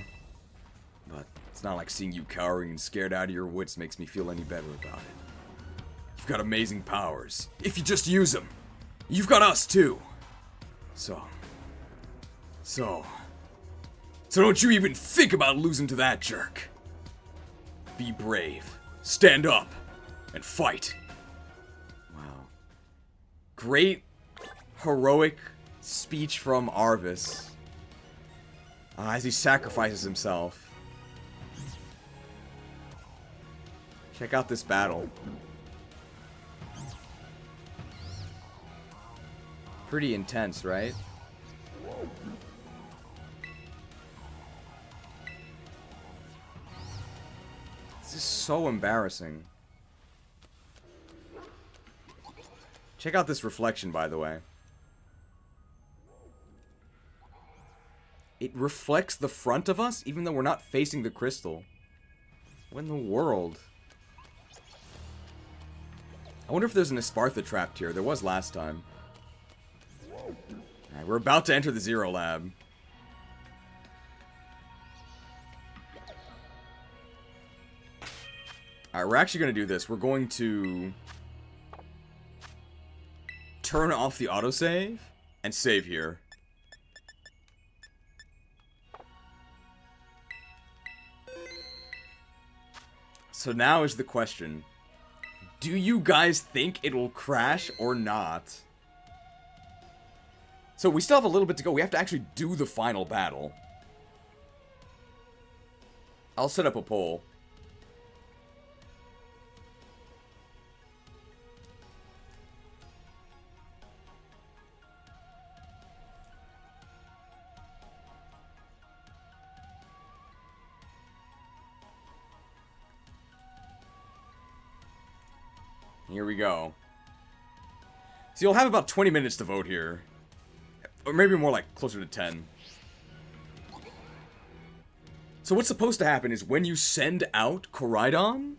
But it's not like seeing you cowering and scared out of your wits makes me feel any better about it. You've got amazing powers. If you just use them. You've got us, too. So don't you even think about losing to that jerk. Be brave. Stand up. And fight. Wow. Great, heroic speech from Arvis. As he sacrifices himself. Check out this battle. Pretty intense, right? This is so embarrassing. Check out this reflection, by the way. It reflects the front of us, even though we're not facing the crystal. What in the world? I wonder if there's an Espartha trapped here. There was last time. Alright, we're about to enter the Zero Lab. Alright, we're actually going to do this. We're going to turn off the autosave and save here. So now is the question. Do you guys think it'll crash or not? So we still have a little bit to go. We have to actually do the final battle. I'll set up a poll. Here we go. So you'll have about 20 minutes to vote here. Or maybe more like closer to 10. So what's supposed to happen is when you send out Koraidon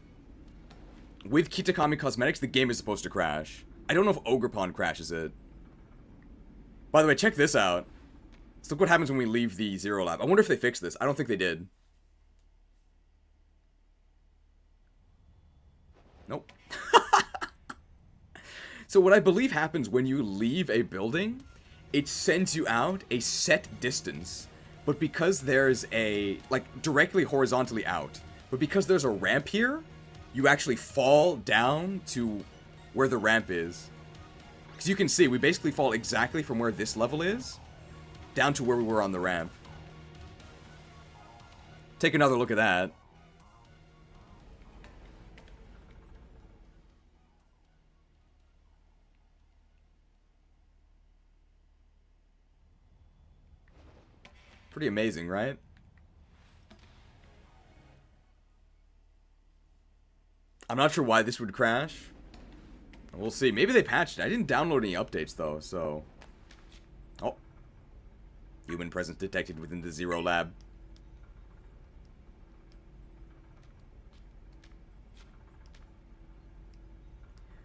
with Kitakami Cosmetics, the game is supposed to crash. I don't know if Ogerpon crashes it. By the way, check this out. So look what happens when we leave the Zero Lab. I wonder if they fixed this. I don't think they did. Nope. So what I believe happens when you leave a building, it sends you out a set distance. But because there's a, like, directly horizontally out, but because there's a ramp here, you actually fall down to where the ramp is. Because you can see, we basically fall exactly from where this level is, down to where we were on the ramp. Take another look at that. Pretty amazing, right? I'm not sure why this would crash. We'll see. Maybe they patched it. I didn't download any updates, though, so... Oh. Human presence detected within the Zero Lab.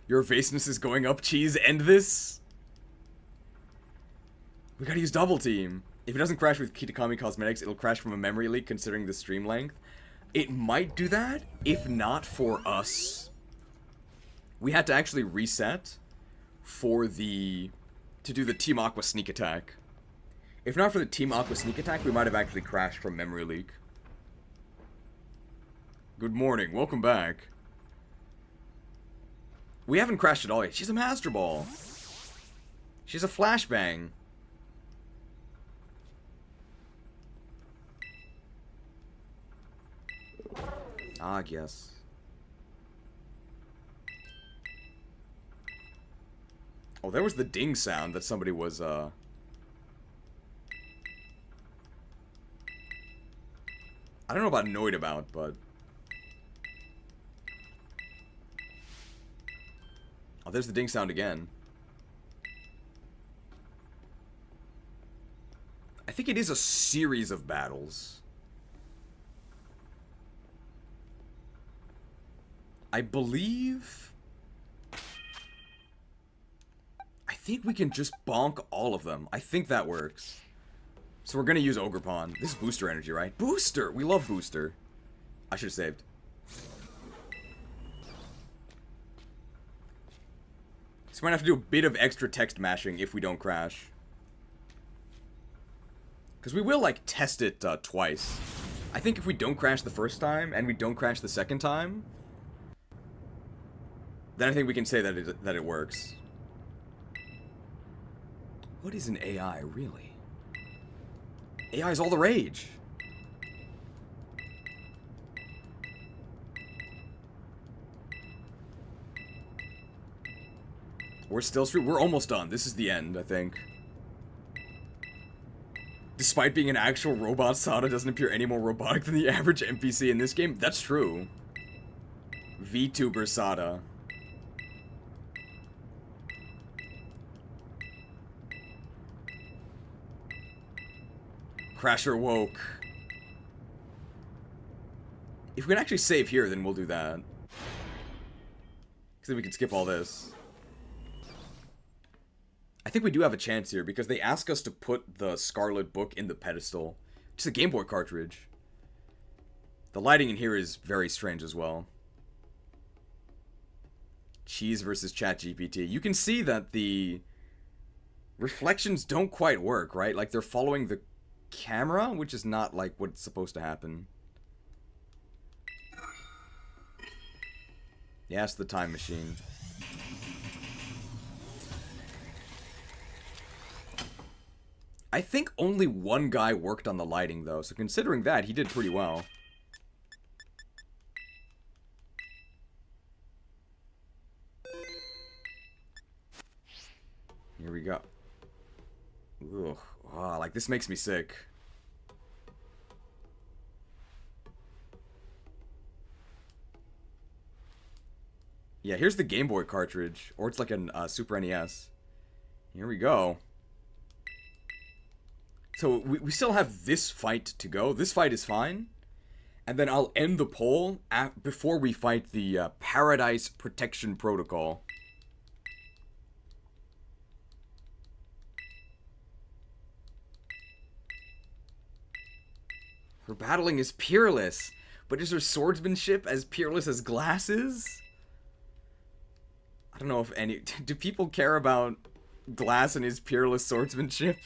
Your evaseness is going up, Cheese. End this. We gotta use double team. If it doesn't crash with Kitakami Cosmetics, it'll crash from a memory leak considering the stream length. It might do that, if not for us. We had to actually reset for the... to do the Team Aqua sneak attack. If not for the Team Aqua sneak attack, we might have actually crashed from memory leak. Good morning, welcome back. We haven't crashed at all yet. She's a Master Ball. She's a Flashbang. Ah, yes. Oh, there was the ding sound that somebody was, I don't know about annoyed about, but... Oh, there's the ding sound again. I think it is a series of battles. I believe... I think we can just bonk all of them. I think that works. So we're gonna use Ogerpon. This is booster energy, right? Booster! We love booster. I should have saved. So we might have to do a bit of extra text mashing if we don't crash. Because we will, like, test it twice. I think if we don't crash the first time, and we don't crash the second time, then I think we can say that it works. What is an AI, really? AI is all the rage. We're still through. We're almost done. This is the end, I think. Despite being an actual robot, Sada doesn't appear any more robotic than the average NPC in this game. That's true. VTuber Sada. Crasher woke. If we can actually save here, then we'll do that. Because then we can skip all this. I think we do have a chance here, because they ask us to put the Scarlet book in the pedestal. Just a Game Boy cartridge. The lighting in here is very strange as well. Cheese versus ChatGPT. You can see that the reflections don't quite work, right? Like, they're following the camera, which is not, like, what's supposed to happen. Yeah, it's the time machine. I think only one guy worked on the lighting, though, so considering that, he did pretty well. Here we go. Ugh. Oh, like, this makes me sick. Yeah, here's the Game Boy cartridge. Or it's like a Super NES. Here we go. So, we still have this fight to go. This fight is fine. And then I'll end the poll before we fight the Paradise Protection Protocol. Her battling is peerless. But is her swordsmanship as peerless as Glass is? I don't know if any... Do people care about Glass and his peerless swordsmanship?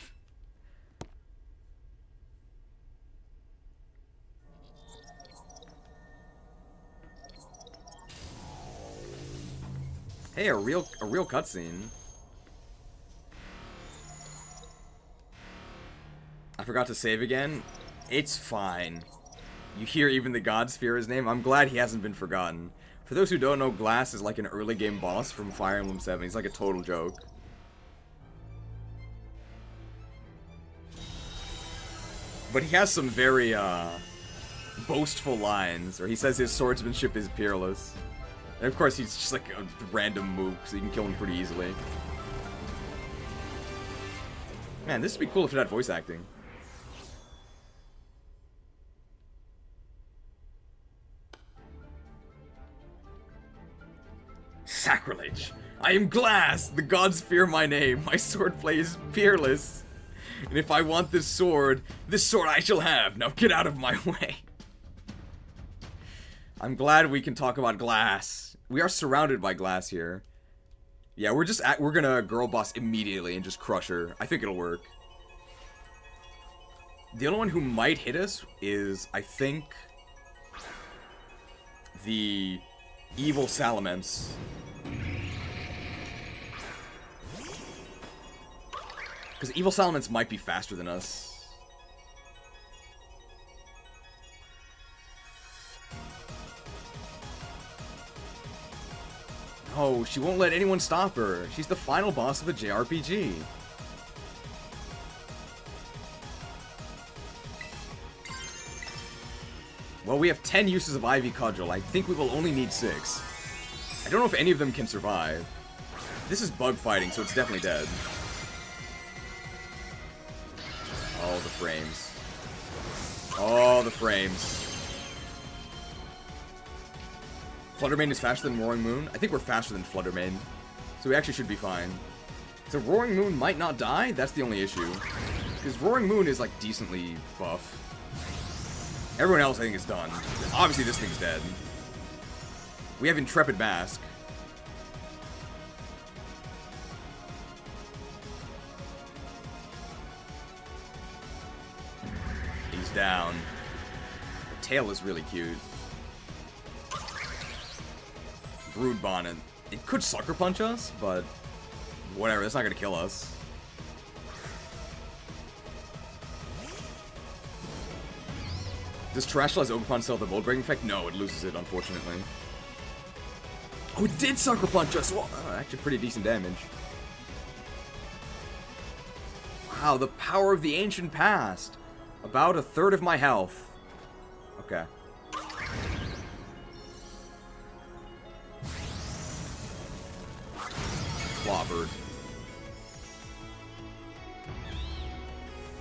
Hey, a real cutscene. I forgot to save again. It's fine. You hear even the gods fear his name. I'm glad he hasn't been forgotten. For those who don't know, Glass is like an early game boss from Fire Emblem 7. He's like a total joke. But he has some very boastful lines, or he says his swordsmanship is peerless. And of course, he's just like a random mook, so you can kill him pretty easily. Man, this would be cool if it had voice acting. Sacrilege! I am Glass! The gods fear my name. My swordplay is peerless. And if I want this sword I shall have. Now get out of my way. I'm glad we can talk about Glass. We are surrounded by Glass here. Yeah, we're gonna girl boss immediately and just crush her. I think it'll work. The only one who might hit us is, I think, the evil Salamence. Because evil Salamence might be faster than us. No, she won't let anyone stop her. She's the final boss of a JRPG. Well, we have 10 uses of Ivy Cudgel. I think we will only need 6. I don't know if any of them can survive. This is bug fighting, so it's definitely dead. Oh, the frames. Oh, the frames. Fluttermane is faster than Roaring Moon? I think we're faster than Fluttermane. So we actually should be fine. So Roaring Moon might not die? That's the only issue. Because Roaring Moon is, like, decently buff. Everyone else, I think, is done. Obviously, this thing's dead. We have Intrepid Mask. He's down. The tail is really cute. Brood Bonnet. It could Sucker Punch us, but whatever, that's not gonna kill us. Does Tarantula's Ogerpon still have the Mold Breaking effect? No, it loses it, unfortunately. Oh, it did Sucker Punch us! Well, actually pretty decent damage. Wow, the power of the ancient past. About a third of my health. Okay. Clobbered.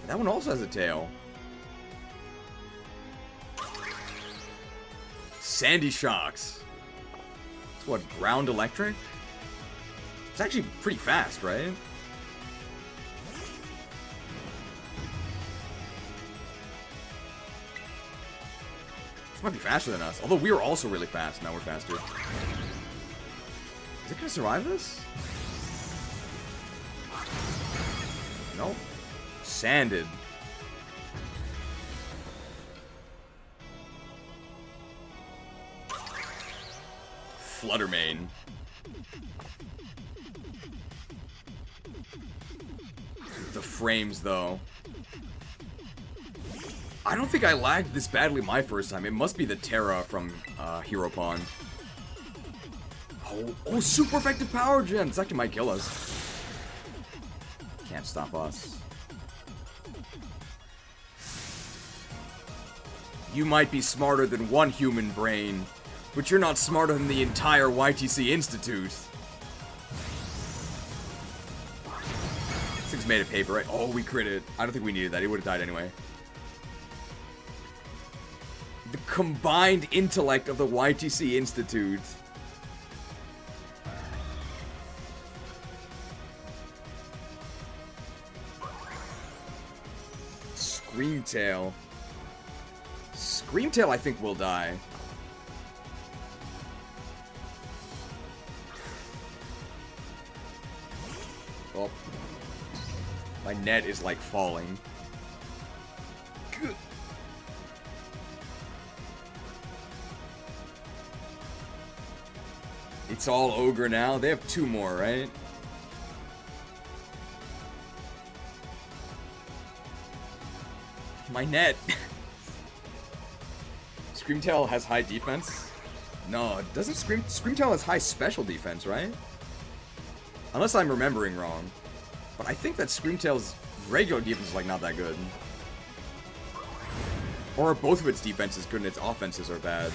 That one also has a tail. Sandy Shocks. It's what, ground electric? It's actually pretty fast, right? This might be faster than us. Although we were also really fast. Now we're faster. Is it gonna survive this? Nope. Sanded. Fluttermane. The frames, though. I don't think I lagged this badly my first time. It must be the Terra from Heropon. Oh, super effective power gen. This actually might kill us. Can't stop us. You might be smarter than one human brain, but you're not smarter than the entire YTC Institute. This thing's made of paper, right? Oh, we crit it. I don't think we needed that. He would have died anyway. The combined intellect of the YTC Institute. Screamtail. Screamtail, I think, will die. Oh. My net is, like, falling. Good. It's all Ogre now? They have 2 more, right? My net. Screamtail has high defense? No, it doesn't. Screamtail has high special defense, right? Unless I'm remembering wrong. But I think that Screamtail's regular defense is, like, not that good. Or both of its defenses good and its offenses are bad.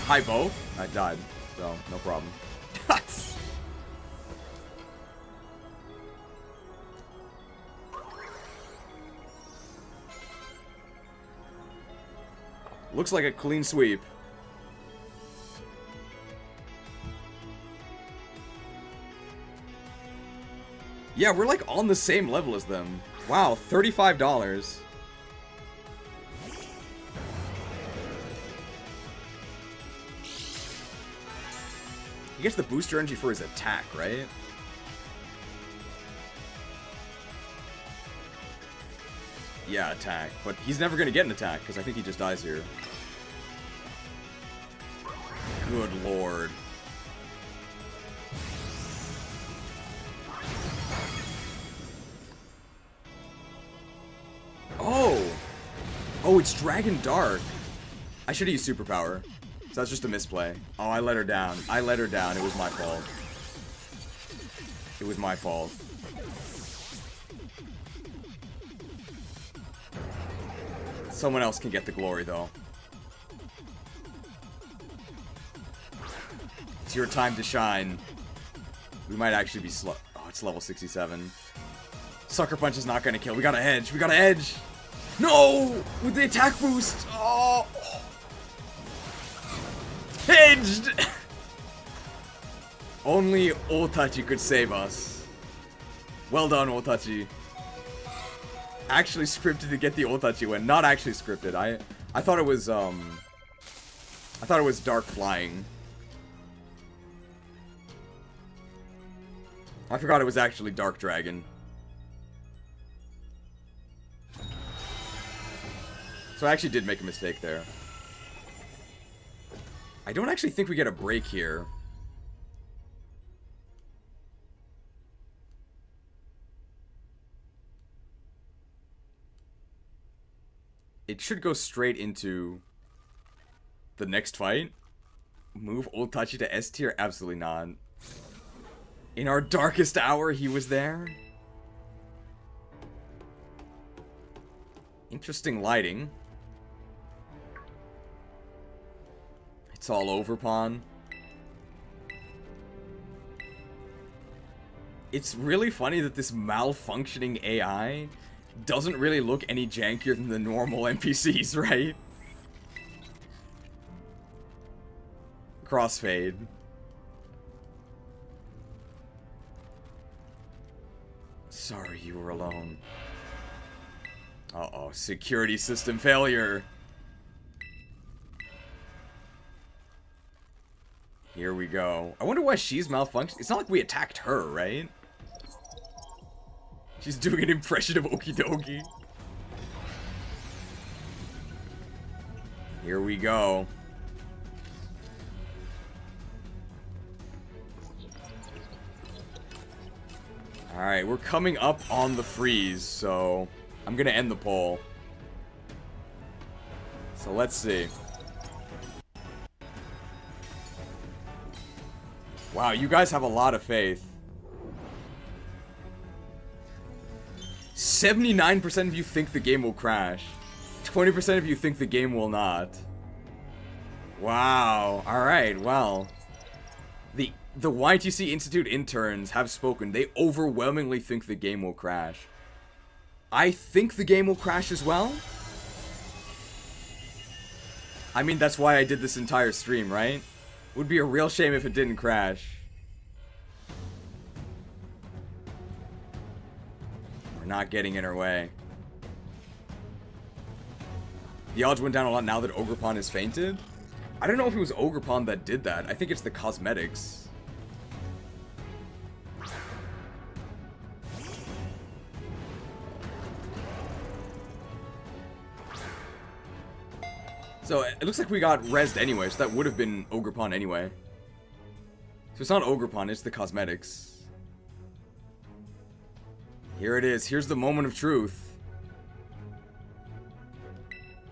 Hi, Bo. I died, so no problem. Looks like a clean sweep. Yeah, we're like on the same level as them. Wow, $35. He gets the booster energy for his attack, right? Yeah, attack. But he's never gonna get an attack, because I think he just dies here. Good lord. Oh! Oh, it's Dragon Dark. I should have used Superpower. So that's just a misplay. Oh, I let her down. I let her down. It was my fault. It was my fault. Someone else can get the glory, though. It's your time to shine. We might actually be slow. Oh, it's level 67. Sucker Punch is not gonna kill. We got an edge. We got an edge. No! With the attack boost. Oh! Edged! Only OOTACHI could save us. Well done, OOTACHI. Actually scripted to get the OOTACHI win. Not actually scripted. I thought it was dark flying. I forgot it was actually Dark Dragon. So I actually did make a mistake there. I don't actually think we get a break here. It should go straight into the next fight. Move OOTACHI to S tier? Absolutely not. In our darkest hour, he was there. Interesting lighting. It's all Ogerpon. It's really funny that this malfunctioning AI doesn't really look any jankier than the normal NPCs, right? Crossfade. Sorry you were alone. Uh-oh, security system failure. Here we go. I wonder why she's malfunctioning. It's not like we attacked her, right? She's doing an impression of Okie Dokie. Here we go. Alright, we're coming up on the freeze, so I'm gonna end the poll. So let's see. Wow, you guys have a lot of faith. 79% of you think the game will crash. 20% of you think the game will not. Wow. Alright, well. The YTC Institute interns have spoken. They overwhelmingly think the game will crash. I think the game will crash as well. I mean, that's why I did this entire stream, right? Would be a real shame if it didn't crash. We're not getting in our way. The odds went down a lot now that Ogerpon has fainted. I don't know if it was Ogerpon that did that. I think it's the cosmetics. So, it looks like we got rezzed anyway, so that would have been Ogerpon anyway. So it's not Ogerpon, it's the cosmetics. Here it is, here's the moment of truth.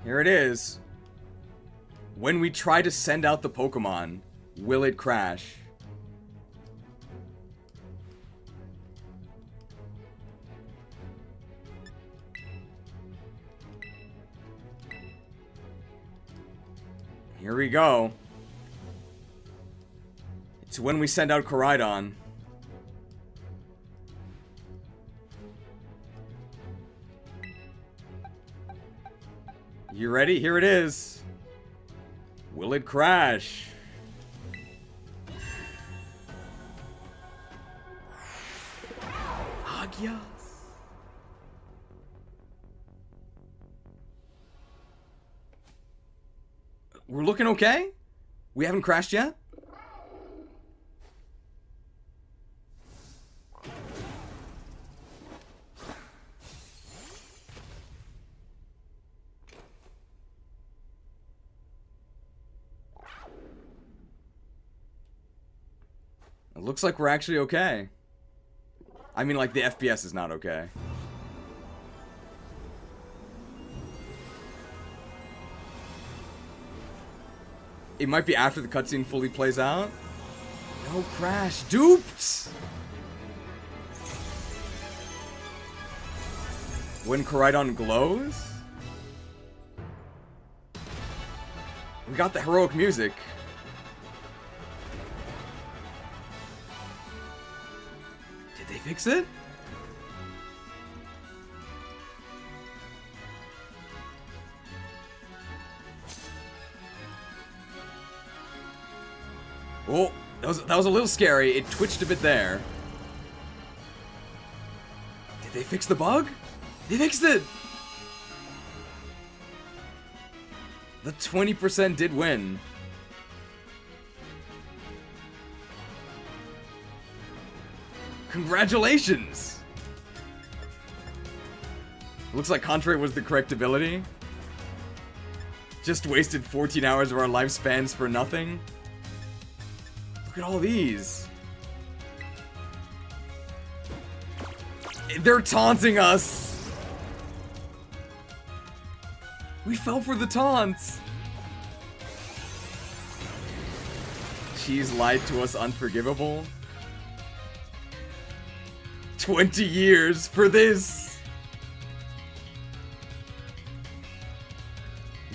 Here it is. When we try to send out the Pokemon, will it crash? Here we go. It's when we send out Koraidon. You ready? Here it is. Will it crash? Agias. We're looking okay? We haven't crashed yet? It looks like we're actually okay. I mean, like, the FPS is not okay. It might be after the cutscene fully plays out. No crash. Duped! When Koraidon glows? We got the heroic music. Did they fix it? Oh, that was a little scary. It twitched a bit there. they fixed the bug? They fixed it! The 20% did win. Congratulations! Looks like contrary was the correct ability. Just wasted 14 hours of our lifespans for nothing. Look at all these. They're taunting us. We fell for the taunts. She's lied to us, unforgivable. 20 years for this.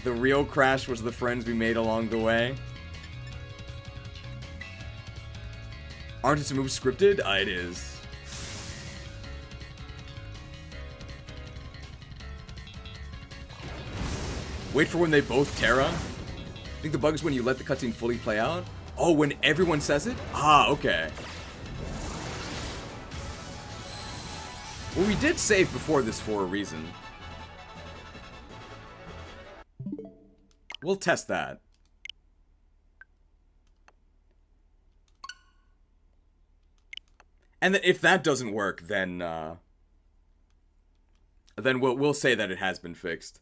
The real crash was the friends we made along the way. Aren't its moves scripted? It is. Wait for when they both Terra? I think the bug is when you let the cutscene fully play out? Oh, when everyone says it? Ah, okay. Well, we did save before this for a reason. We'll test that. And if that doesn't work, then we'll say that it has been fixed.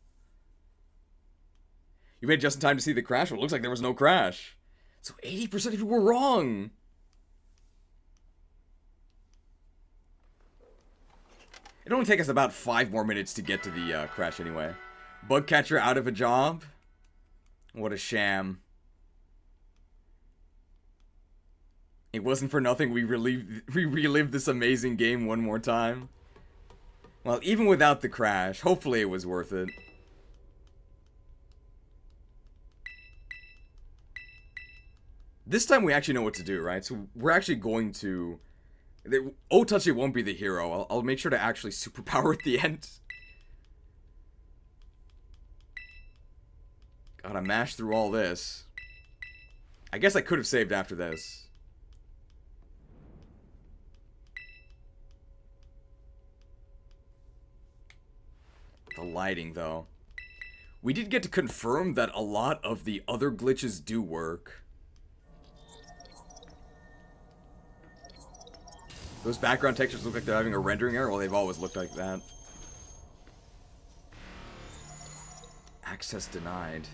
You made it just in time to see the crash. Well, it looks like there was no crash. So 80% of you were wrong. It'll only take us about 5 more minutes to get to the crash anyway. Bug catcher out of a job? What a sham. It wasn't for nothing we relived this amazing game one more time. Well, even without the crash, hopefully it was worth it. This time we actually know what to do, right? So we're actually going to... OOTACHI won't be the hero. I'll make sure to actually superpower at the end. Gotta mash through all this. I guess I could have saved after this. The lighting, though. We did get to confirm that a lot of the other glitches do work. Those background textures look like they're having a rendering error. Well, they've always looked like that. Access denied.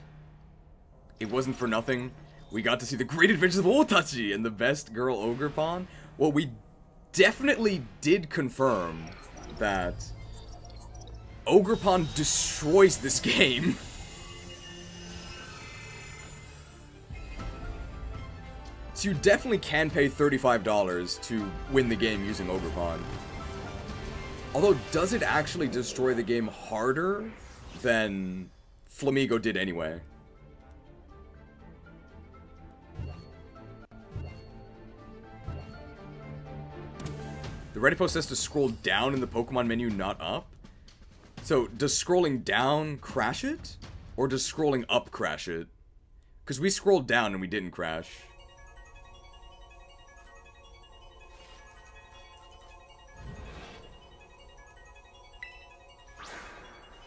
It wasn't for nothing. We got to see the great adventures of OOTACHI and the best girl Ogerpon. Well, we definitely did confirm that Ogerpon destroys this game. So you definitely can pay $35 to win the game using Ogerpon. Although, does it actually destroy the game harder than Flamigo did anyway? The Reddit post says to scroll down in the Pokemon menu, not up. So, does scrolling down crash it? Or does scrolling up crash it? Because we scrolled down and we didn't crash.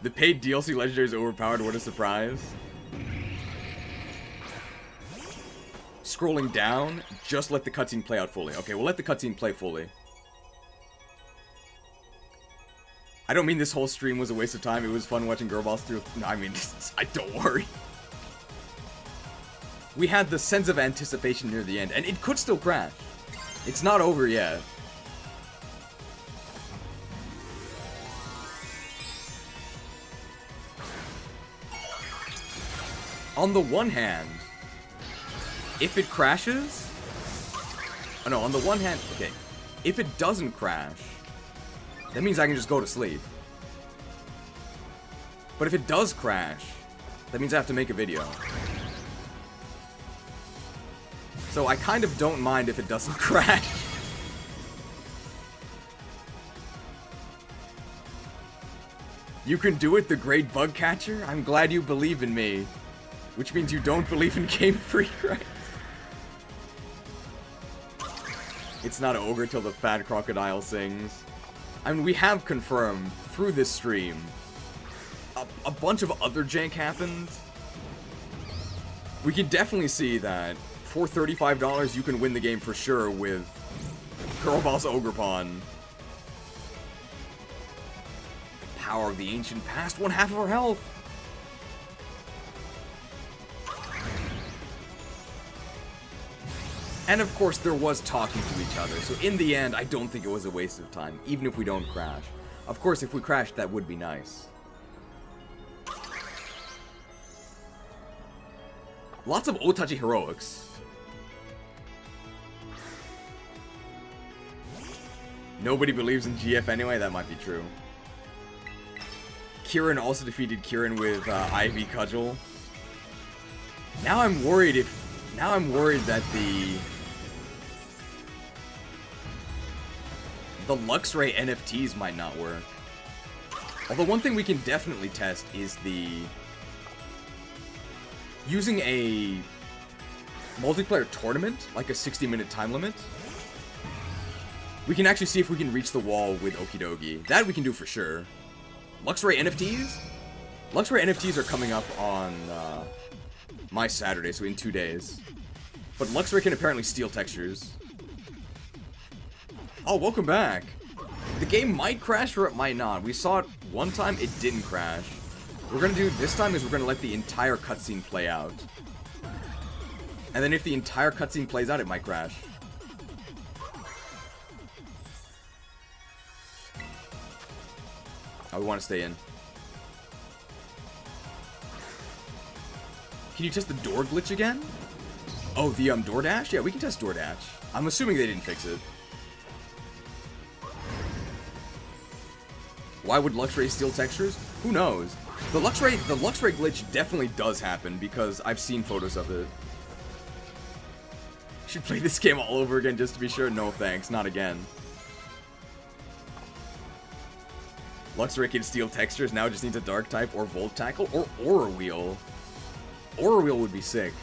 The paid DLC legendary is overpowered, what a surprise. Scrolling down, just let the cutscene play out fully. Okay, we'll let the cutscene play fully. I don't mean this whole stream was a waste of time. It was fun watching girlboss through. No, I mean, don't worry. We had the sense of anticipation near the end, and it could still crash. It's not over yet. On the one hand, if it crashes... Oh no, on the one hand... Okay, if it doesn't crash, that means I can just go to sleep. But if it does crash, that means I have to make a video. So I kind of don't mind if it doesn't crash. You can do it, the great bug catcher? I'm glad you believe in me. Which means you don't believe in Game Freak, right? It's not an ogre till the fat crocodile sings. I mean, we have confirmed through this stream a bunch of other jank happened. We can definitely see that for $35 you can win the game for sure with Girlboss Ogerpon. Power of the ancient past, 1/2 of our health. And of course there was talking to each other, so in the end I don't think it was a waste of time, even if we don't crash. Of course if we crashed that would be nice. Lots of OOTACHI heroics. Nobody believes in GF anyway, that might be true. Kieran also defeated Kieran with Ivy Cudgel. Now I'm worried that the Luxray NFTs might not work. Although one thing we can definitely test is using a multiplayer tournament, like a 60-minute time limit. We can actually see if we can reach the wall with Okidogi. That we can do for sure. Luxray NFTs? Luxray NFTs are coming up on my Saturday, so in 2 days. But Luxray can apparently steal textures. Oh, welcome back. The game might crash or it might not. We saw it one time, it didn't crash. What we're gonna do this time is we're gonna let the entire cutscene play out. And then if the entire cutscene plays out, it might crash. Oh, we want to stay in. Can you test the door glitch again? Oh, the DoorDash? Yeah, we can test DoorDash. I'm assuming they didn't fix it. Why would Luxray steal textures? Who knows? The Luxray glitch definitely does happen because I've seen photos of it. Should play this game all over again just to be sure? No thanks, not again. Luxray can steal textures, now just needs a Dark type or Volt Tackle or Aura Wheel. Aura Wheel would be sick.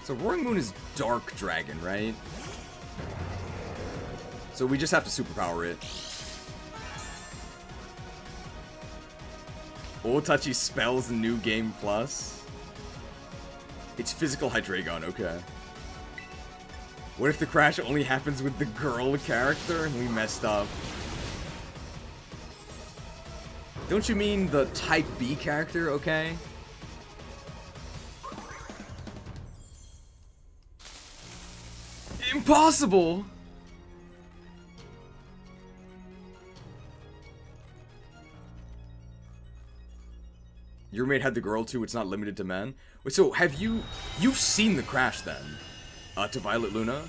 So Roaring Moon is Dark Dragon, right? So we just have to superpower it. OOTACHI spells New Game Plus. It's Physical Hydreigon, okay. What if the crash only happens with the girl character and we messed up? Don't you mean the Type B character, okay? Impossible! Your roommate had the girl too, it's not limited to men? Wait, so have you've seen the crash then? To Violet Luna?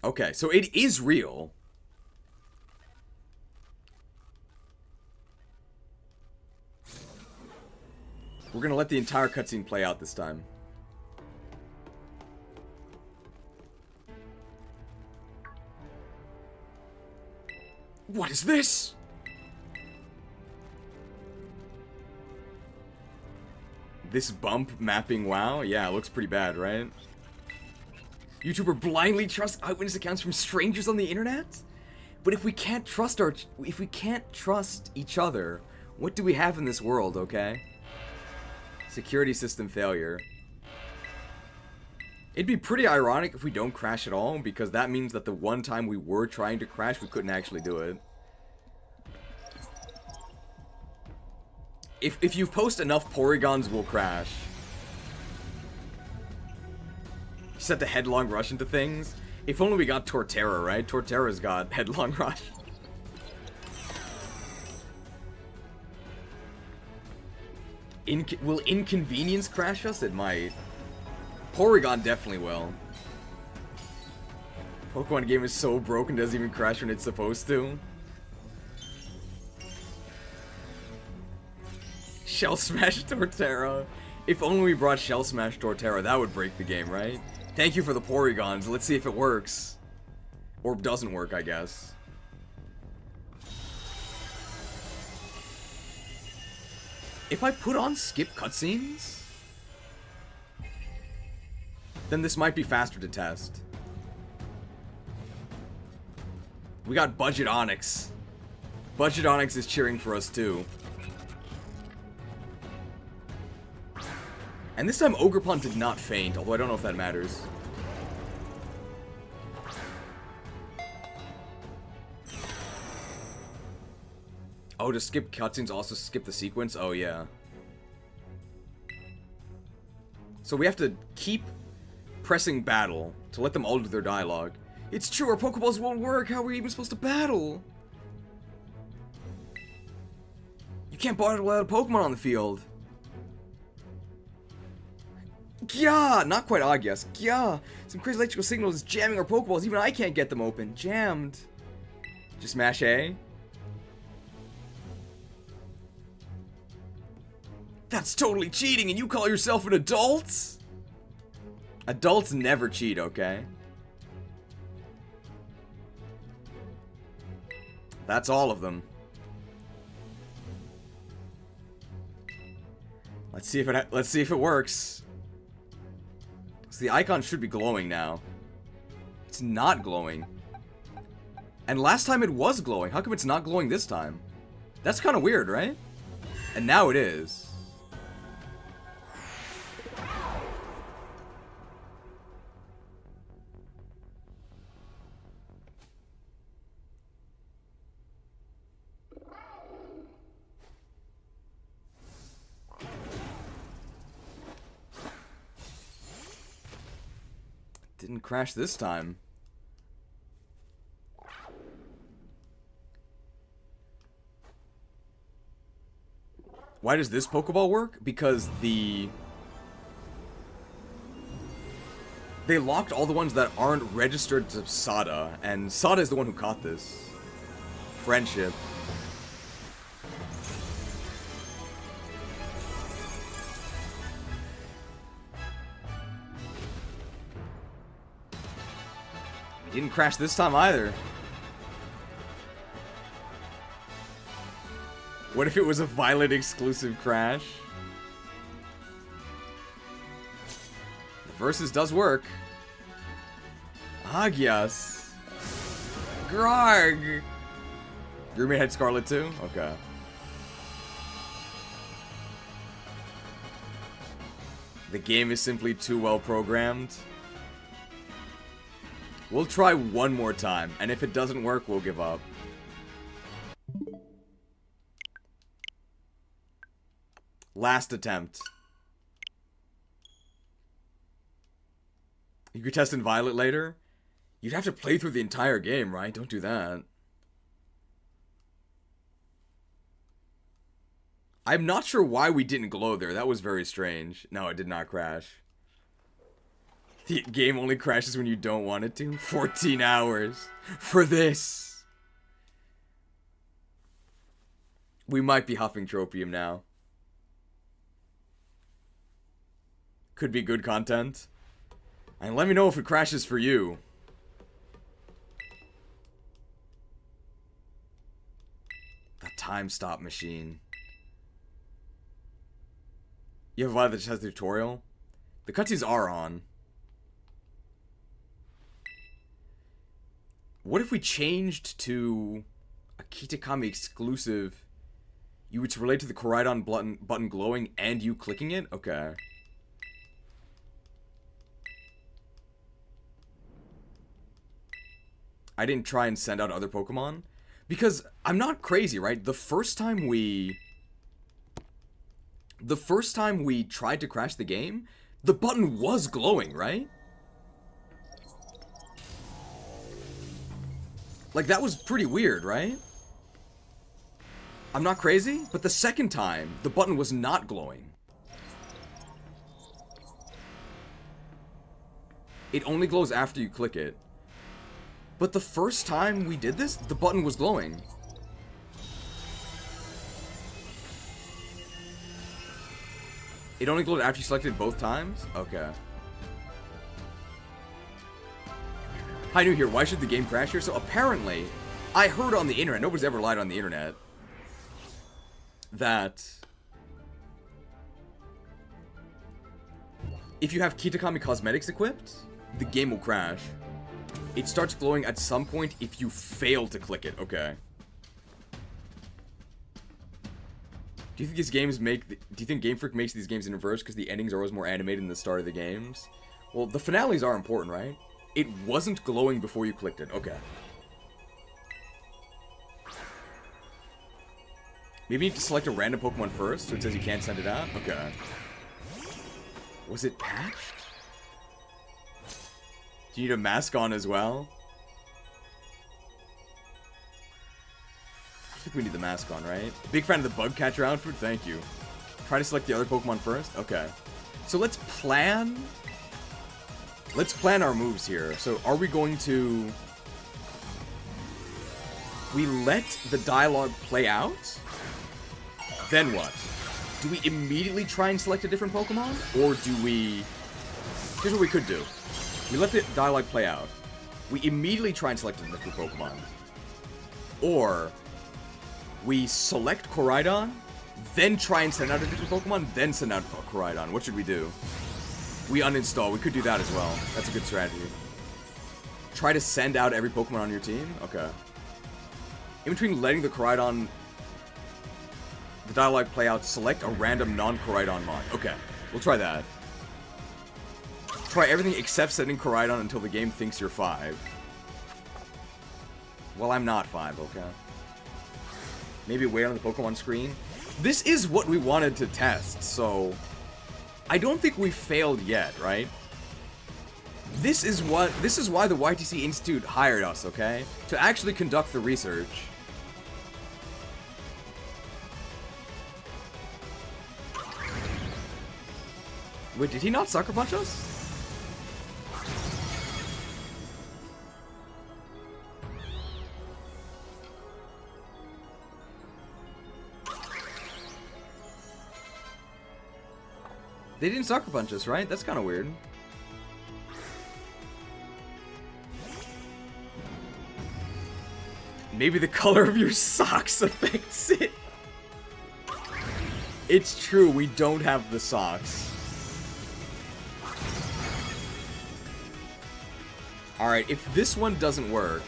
Okay, so it is real. We're gonna let the entire cutscene play out this time. What is this? This bump mapping, wow? Yeah, it looks pretty bad, right? YouTuber blindly trusts eyewitness accounts from strangers on the internet? But if we can't trust each other, what do we have in this world, okay? Security system failure. It'd be pretty ironic if we don't crash at all, because that means that the one time we were trying to crash, we couldn't actually do it. If you post enough Porygons, we'll crash. Set the headlong rush into things. If only we got Torterra, right? Torterra's got headlong rush. Will inconvenience crash us? It might. Porygon definitely will. Pokemon game is so broken, doesn't even crash when it's supposed to. Shell Smash Torterra. If only we brought Shell Smash Torterra, that would break the game, right? Thank you for the Porygons. Let's see if it works. Or doesn't work, I guess. If I put on skip cutscenes, then this might be faster to test. We got Budget Onyx. Budget Onyx is cheering for us too. And this time Ogerpon did not faint, although I don't know if that matters. Oh, to skip cutscenes also skip the sequence? Oh, yeah. So we have to keep pressing battle to let them all do their dialogue. It's true, our Pokeballs won't work. How are we even supposed to battle? You can't battle without a Pokemon on the field. Gya! Not quite odd, yes. Gya! Some crazy electrical signal is jamming our Pokeballs. Even I can't get them open. Jammed. Just mash A. That's totally cheating, and you call yourself an adult? Adults never cheat, okay? That's all of them. Let's see if it works. So the icon should be glowing now. It's not glowing. And last time it was glowing. How come it's not glowing this time? That's kind of weird, right? And now it is. Didn't crash this time. Why does this Pokeball work? Because they locked all the ones that aren't registered to Sada, and Sada is the one who caught this. Friendship. Didn't crash this time either. What if it was a Violet exclusive crash? The Versus does work. Agias. Grog. Your roommate had Scarlet too? Okay. The game is simply too well programmed. We'll try one more time, and if it doesn't work, we'll give up. Last attempt. You could test in Violet later? You'd have to play through the entire game, right? Don't do that. I'm not sure why we didn't glow there. That was very strange. No, it did not crash. The game only crashes when you don't want it to. 14 hours for this. We might be huffing Tropium now. Could be good content. And let me know if it crashes for you. The time stop machine. You have a vibe that just has the tutorial? The cutscenes are on. What if we changed to a Kitakami exclusive? You would relate to the Koraidon button glowing and you clicking it? Okay. I didn't try and send out other Pokemon. Because I'm not crazy, right? The first time we tried to crash the game, the button was glowing, right? Like, that was pretty weird, right? I'm not crazy, but the second time, the button was not glowing. It only glows after you click it. But the first time we did this, the button was glowing. It only glowed after you selected both times? Okay. Hi, New here. Why should the game crash here? So apparently, I heard on the internet, nobody's ever lied on the internet, that if you have Kitakami cosmetics equipped, the game will crash. It starts glowing at some point if you fail to click it. Okay. Do you think these games make... Do you think Game Freak makes these games in reverse because the endings are always more animated than the start of the games? Well, the finales are important, right? It wasn't glowing before you clicked it. Okay. Maybe you need to select a random Pokemon first, so it says you can't send it out? Okay. Was it patched? Do you need a mask on as well? I think we need the mask on, right? Big fan of the bug catcher outfit? Thank you. Try to select the other Pokemon first? Okay. So let's plan... Let's plan our moves here. So are we going to... We let the dialogue play out? Then what? Do we immediately try and select a different Pokemon? Or do we... Here's what we could do. We let the dialogue play out. We immediately try and select a different Pokemon. Or... we select Koraidon, then try and send out a different Pokemon, then send out Koraidon. What should we do? We uninstall. We could do that as well. That's a good strategy. Try to send out every Pokemon on your team? Okay. In between letting the Koraidon... the dialogue play out, select a random non-Koraidon mod. Okay. We'll try that. Try everything except sending Koraidon until the game thinks you're 5. Well, I'm not 5, okay? Maybe wait on the Pokemon screen. This is what we wanted to test, so... I don't think we failed yet, right? This is why the YTC Institute hired us, okay? To actually conduct the research. Wait, did he not Sucker Punch us? They didn't Sucker Punch us, right? That's kind of weird. Maybe the color of your socks affects it. It's true, we don't have the socks. Alright, if this one doesn't work,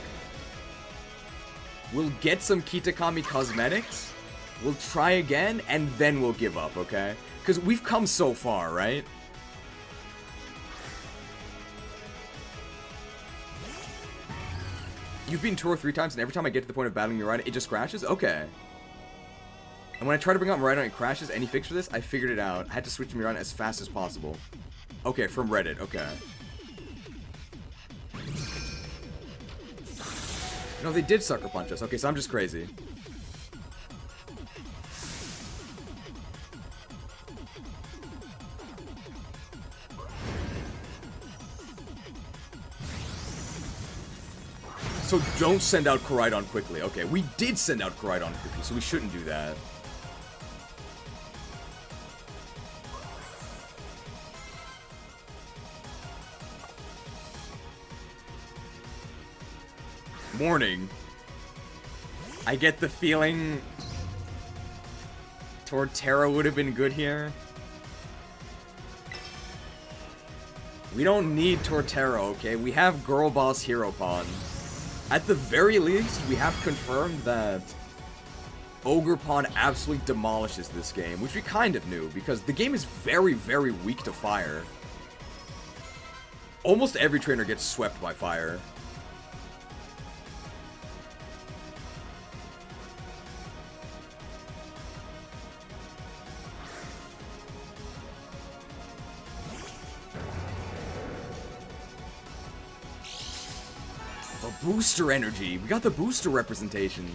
we'll get some Kitakami cosmetics, we'll try again, and then we'll give up, okay? Because we've come so far, right? You've been Turo 3 times, and every time I get to the point of battling Miraidon, it just crashes? Okay. And when I try to bring out Miraidon, it crashes. Any fix for this? I figured it out. I had to switch to Miraidon as fast as possible. Okay, from Reddit. Okay. No, they did Sucker Punch us. Okay, so I'm just crazy. So don't send out Koraidon quickly. Okay, we did send out Koraidon quickly, so we shouldn't do that. Morning. I get the feeling Torterra would have been good here. We don't need Torterra, okay? We have girlboss Ogerpon. At the very least, we have confirmed that Ogerpon absolutely demolishes this game, which we kind of knew, because the game is very, very weak to fire. Almost every trainer gets swept by fire. Booster energy. We got the booster representation.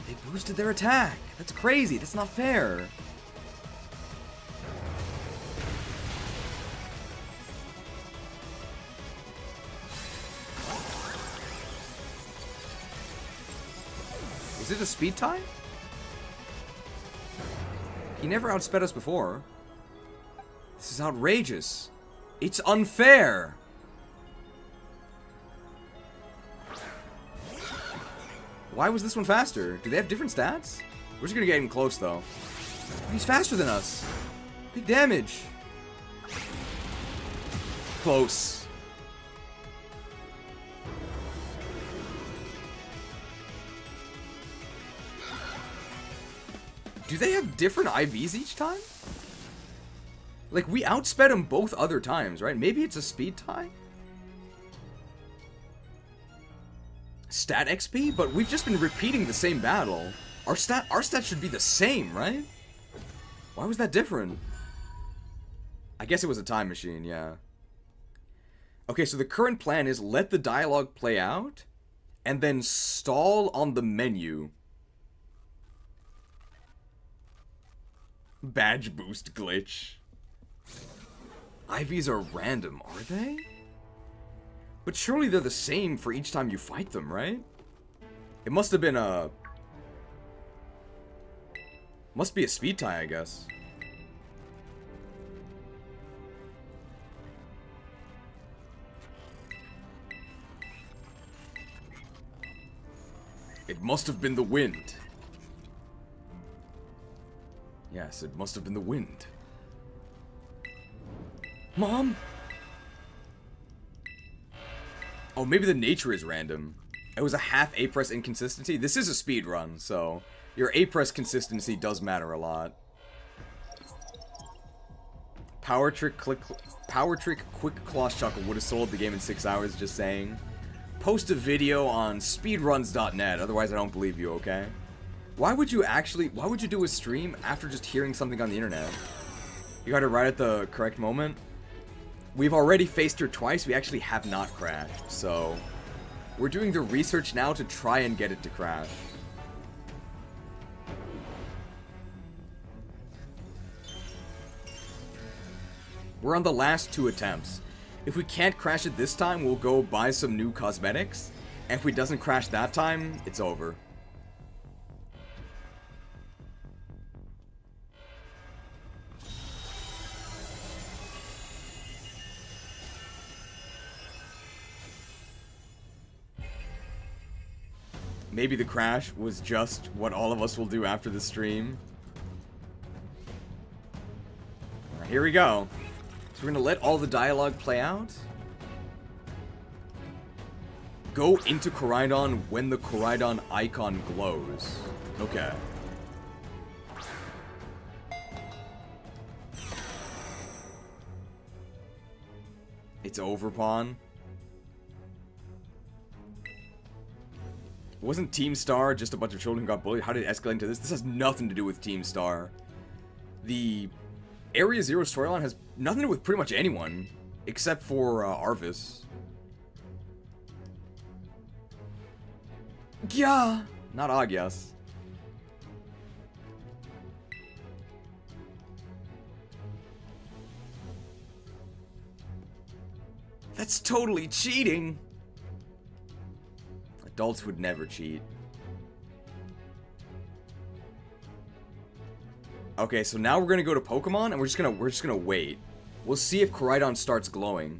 They boosted their attack. That's crazy. That's not fair. Is it a speed tie? He never outsped us before. This is outrageous. It's unfair! Why was this one faster? Do they have different stats? We're just gonna get in close, though. He's faster than us. Big damage. Close. Do they have different IVs each time? Like, we outsped them both other times, right? Maybe it's a speed tie? Stat XP? But we've just been repeating the same battle. Our stat should be the same, right? Why was that different? I guess it was a time machine, yeah. Okay, so the current plan is let the dialogue play out, and then stall on the menu. Badge boost glitch. IVs are random, are they? But surely they're the same for each time you fight them, right? It must have been a... Must be a speed tie, I guess. It must have been the wind. Yes, it must have been the wind. Mom? Oh, maybe the nature is random. It was a half A press inconsistency. This is a speed run, so your A press consistency does matter a lot. Power trick quick claw chuckle would have sold the game in 6 hours, just saying. Post a video on speedruns.net, otherwise I don't believe you, okay? Why would you do a stream after just hearing something on the internet? You got it right at the correct moment. We've already faced her twice, we actually have not crashed, so we're doing the research now to try and get it to crash. We're on the last 2 attempts. If we can't crash it this time, we'll go buy some new cosmetics, and if it doesn't crash that time, it's over. Maybe the crash was just what all of us will do after the stream. Right, here we go. So we're gonna let all the dialogue play out. Go into Koraidon when the Koraidon icon glows. Okay. It's Ogerpon. Wasn't Team Star just a bunch of children who got bullied? How did it escalate into this? This has nothing to do with Team Star. The Area Zero storyline has nothing to do with pretty much anyone, except for Arvis. Yeah, not Agias. That's totally cheating. Adults would never cheat. Okay, so now we're gonna go to Pokemon, and we're just gonna wait. We'll see if Koraidon starts glowing.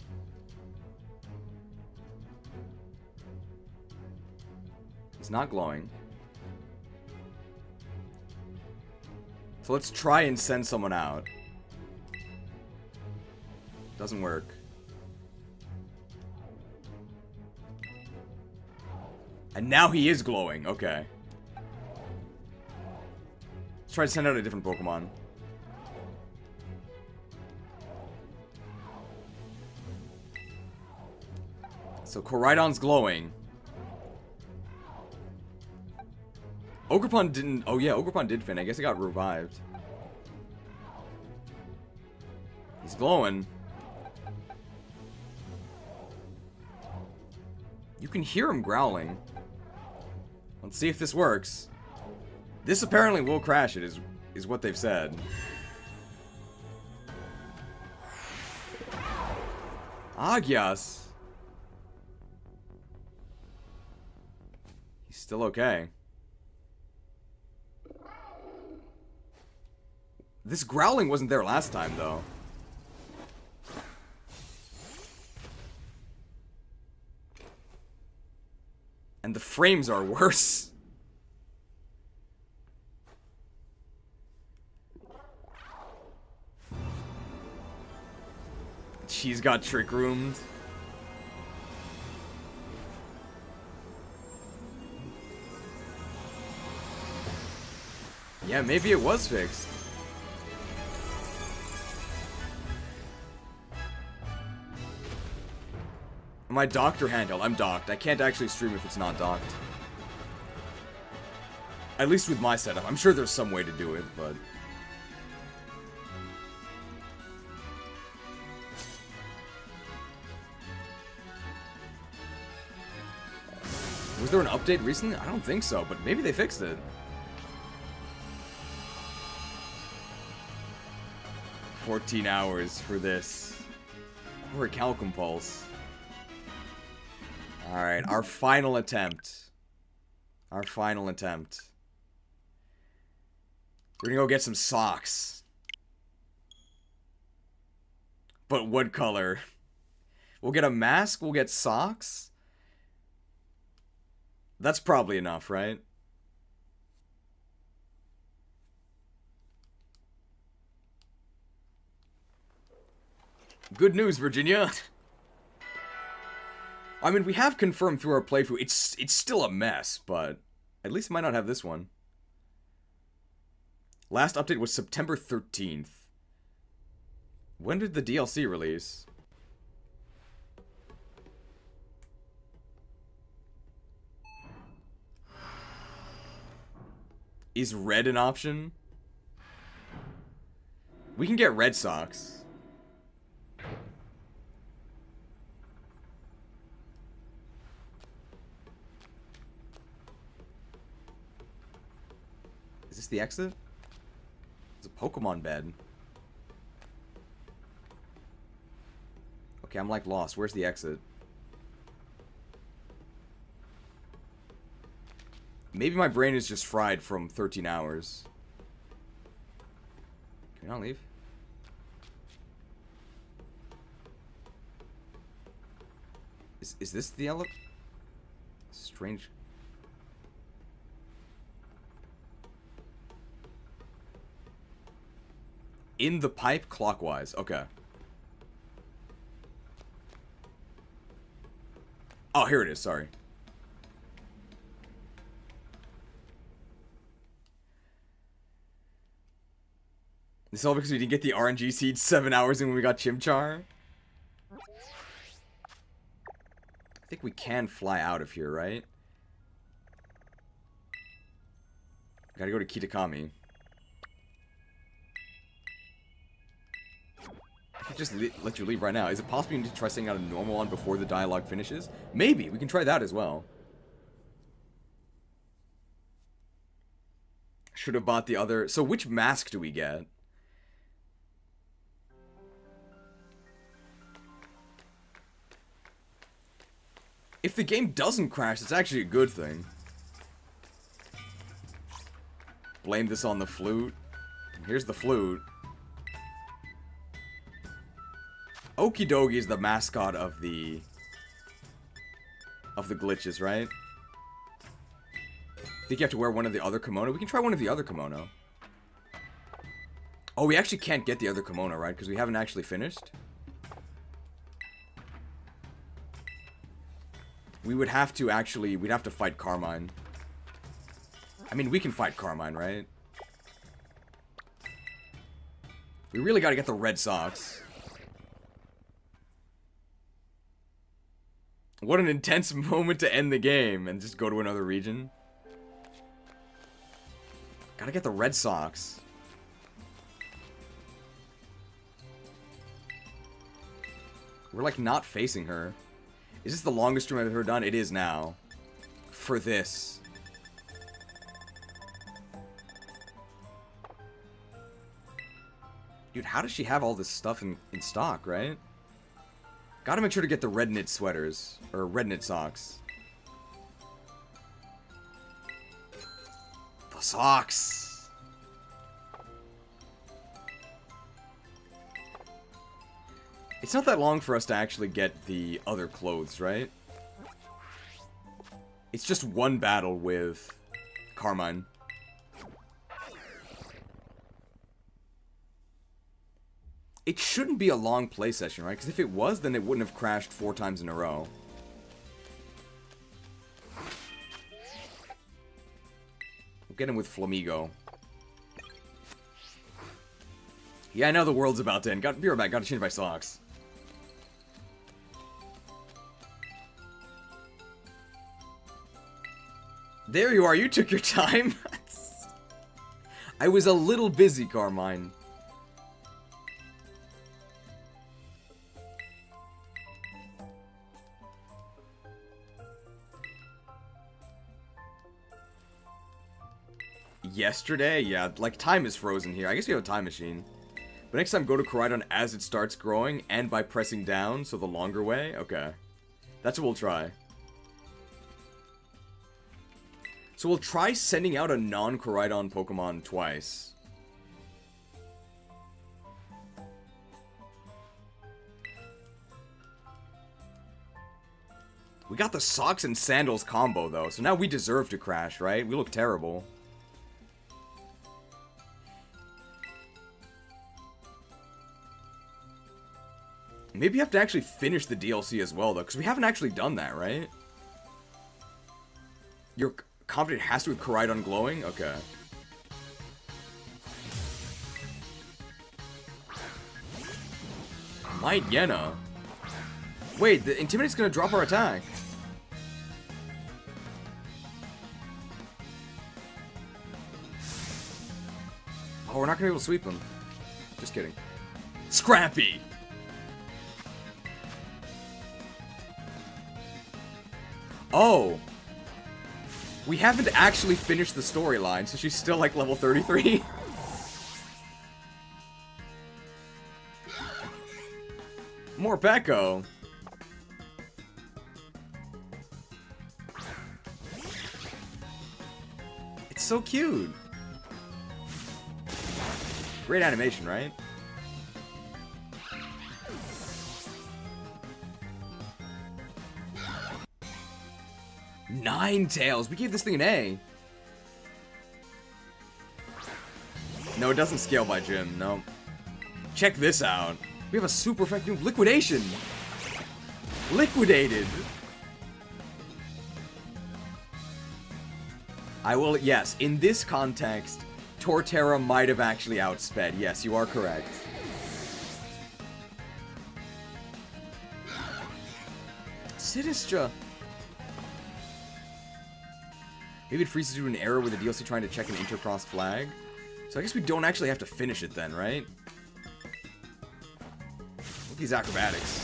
It's not glowing. So let's try and send someone out. Doesn't work. And now he is glowing. Okay. Let's try to send out a different Pokemon. So Koraidon's glowing. Ogerpon didn't... Oh yeah, Ogerpon did fin. I guess he got revived. He's glowing. You can hear him growling. Let's see if this works. This apparently will crash it, is what they've said. Agias. He's still okay. This growling wasn't there last time, though. And the frames are worse. She's got trick roomed. Yeah, maybe it was fixed. My doctor handheld. I'm docked. I can't actually stream if it's not docked. At least with my setup. I'm sure there's some way to do it, but... Was there an update recently? I don't think so, but maybe they fixed it. $14 hours for this. Or a Calcum Pulse. Alright, our final attempt. Our final attempt. We're gonna go get some socks. But what color? We'll get a mask, we'll get socks? That's probably enough, right? Good news, Virginia! I mean, we have confirmed through our playthrough, it's still a mess, but at least it might not have this one. Last update was September 13th. When did the DLC release? Is red an option? We can get red socks. Is this the exit? It's a Pokemon bed. Okay, I'm like lost. Where's the exit? Maybe my brain is just fried from 13 hours. Can we not leave? Is this the strange. In the pipe clockwise. Okay. Oh, here it is. Sorry. This is all because we didn't get the RNG seed 7 hours in when we got Chimchar. I think we can fly out of here, right? Gotta go to Kitakami. I could just let you leave right now. Is it possible you need to try staying out a normal one before the dialogue finishes? Maybe. We can try that as well. Should have bought the other... So which mask do we get? If the game doesn't crash, it's actually a good thing. Blame this on the flute. Here's the flute. Okidogi is the mascot of the glitches, right? Think you have to wear one of the other kimono? We can try one of the other kimono. Oh, we actually can't get the other kimono, right? Because we haven't actually finished. We would have to actually... We'd have to fight Carmine. I mean, we can fight Carmine, right? We really gotta get the red socks. What an intense moment to end the game and just go to another region. Gotta get the red socks. We're like not facing her. Is this the longest stream I've ever done? It is now. For this. Dude, how does she have all this stuff in stock, right? Gotta make sure to get the red knit sweaters. Or red knit socks. The socks! It's not that long for us to actually get the other clothes, right? It's just one battle with Carmine. It shouldn't be a long play session, right? Because if it was, then it wouldn't have crashed 4 times in a row. We'll get him with Flamigo. Yeah, I know the world's about to end. Be right back. Gotta change my socks. There you are. You took your time. I was a little busy, Carmine. Yesterday? Yeah, like, time is frozen here. I guess we have a time machine. But next time, go to Koraidon as it starts growing, and by pressing down, so the longer way? Okay. That's what we'll try. So we'll try sending out a non-Koraidon Pokemon twice. We got the socks and sandals combo, though, so now we deserve to crash, right? We look terrible. Maybe you have to actually finish the DLC as well, though, because we haven't actually done that, right? You're confident it has to with Koraidon glowing? Okay. Might Yena. Wait, the Intimidate's gonna drop our attack. Oh, we're not gonna be able to sweep him. Just kidding. Scrappy! Oh! We haven't actually finished the storyline, so she's still like level 33. More Peko. It's so cute. Great animation, right? Ninetales. We gave this thing an A. No, it doesn't scale by gym. No. Check this out. We have a super effective liquidation. Liquidated. I will, yes, in this context, Torterra might have actually outsped. Yes, you are correct. Sinistra. Maybe it freezes you an error with the DLC trying to check an intercross flag. So I guess we don't actually have to finish it then, right? Look at these acrobatics.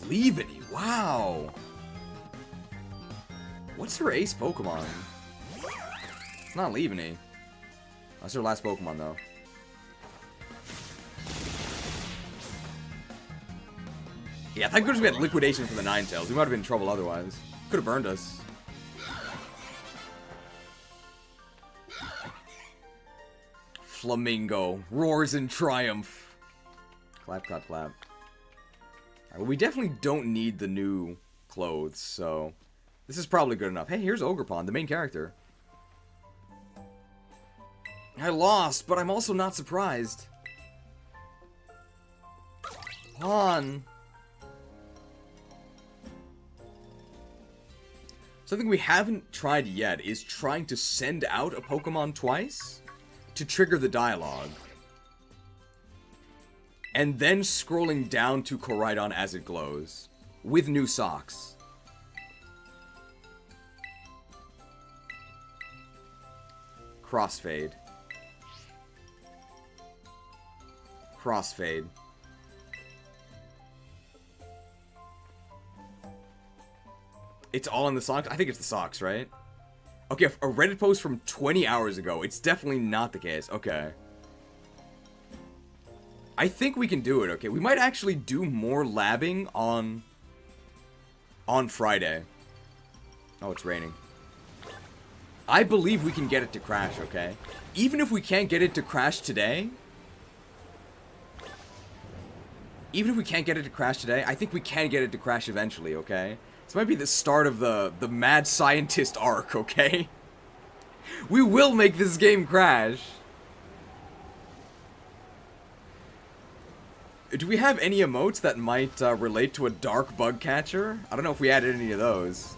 Leaveny, wow! What's her ace Pokemon? It's not Leaveny. That's her last Pokemon, though. Yeah, thank goodness we had liquidation for the Ninetales. We might have been in trouble otherwise. Could have burned us. Flamingo roars in triumph. Clap, clap, clap. Alright, well, we definitely don't need the new clothes, so this is probably good enough. Hey, here's Ogerpon, the main character. I lost, but I'm also not surprised. Pon. Something we haven't tried yet is trying to send out a Pokemon twice to trigger the dialogue. And then scrolling down to Koraidon as it glows. With new socks. Crossfade. Crossfade. It's all in the socks? I think it's the socks, right? Okay, a Reddit post from 20 hours ago. It's definitely not the case. Okay. I think we can do it, okay? We might actually do more labbing on Friday. Oh, it's raining. I believe we can get it to crash, okay? Even if we can't get it to crash today... Even if we can't get it to crash today, I think we can get it to crash eventually, okay? This might be the start of the mad scientist arc, okay? We will make this game crash. Do we have any emotes that might relate to a dark bug catcher? I don't know if we added any of those.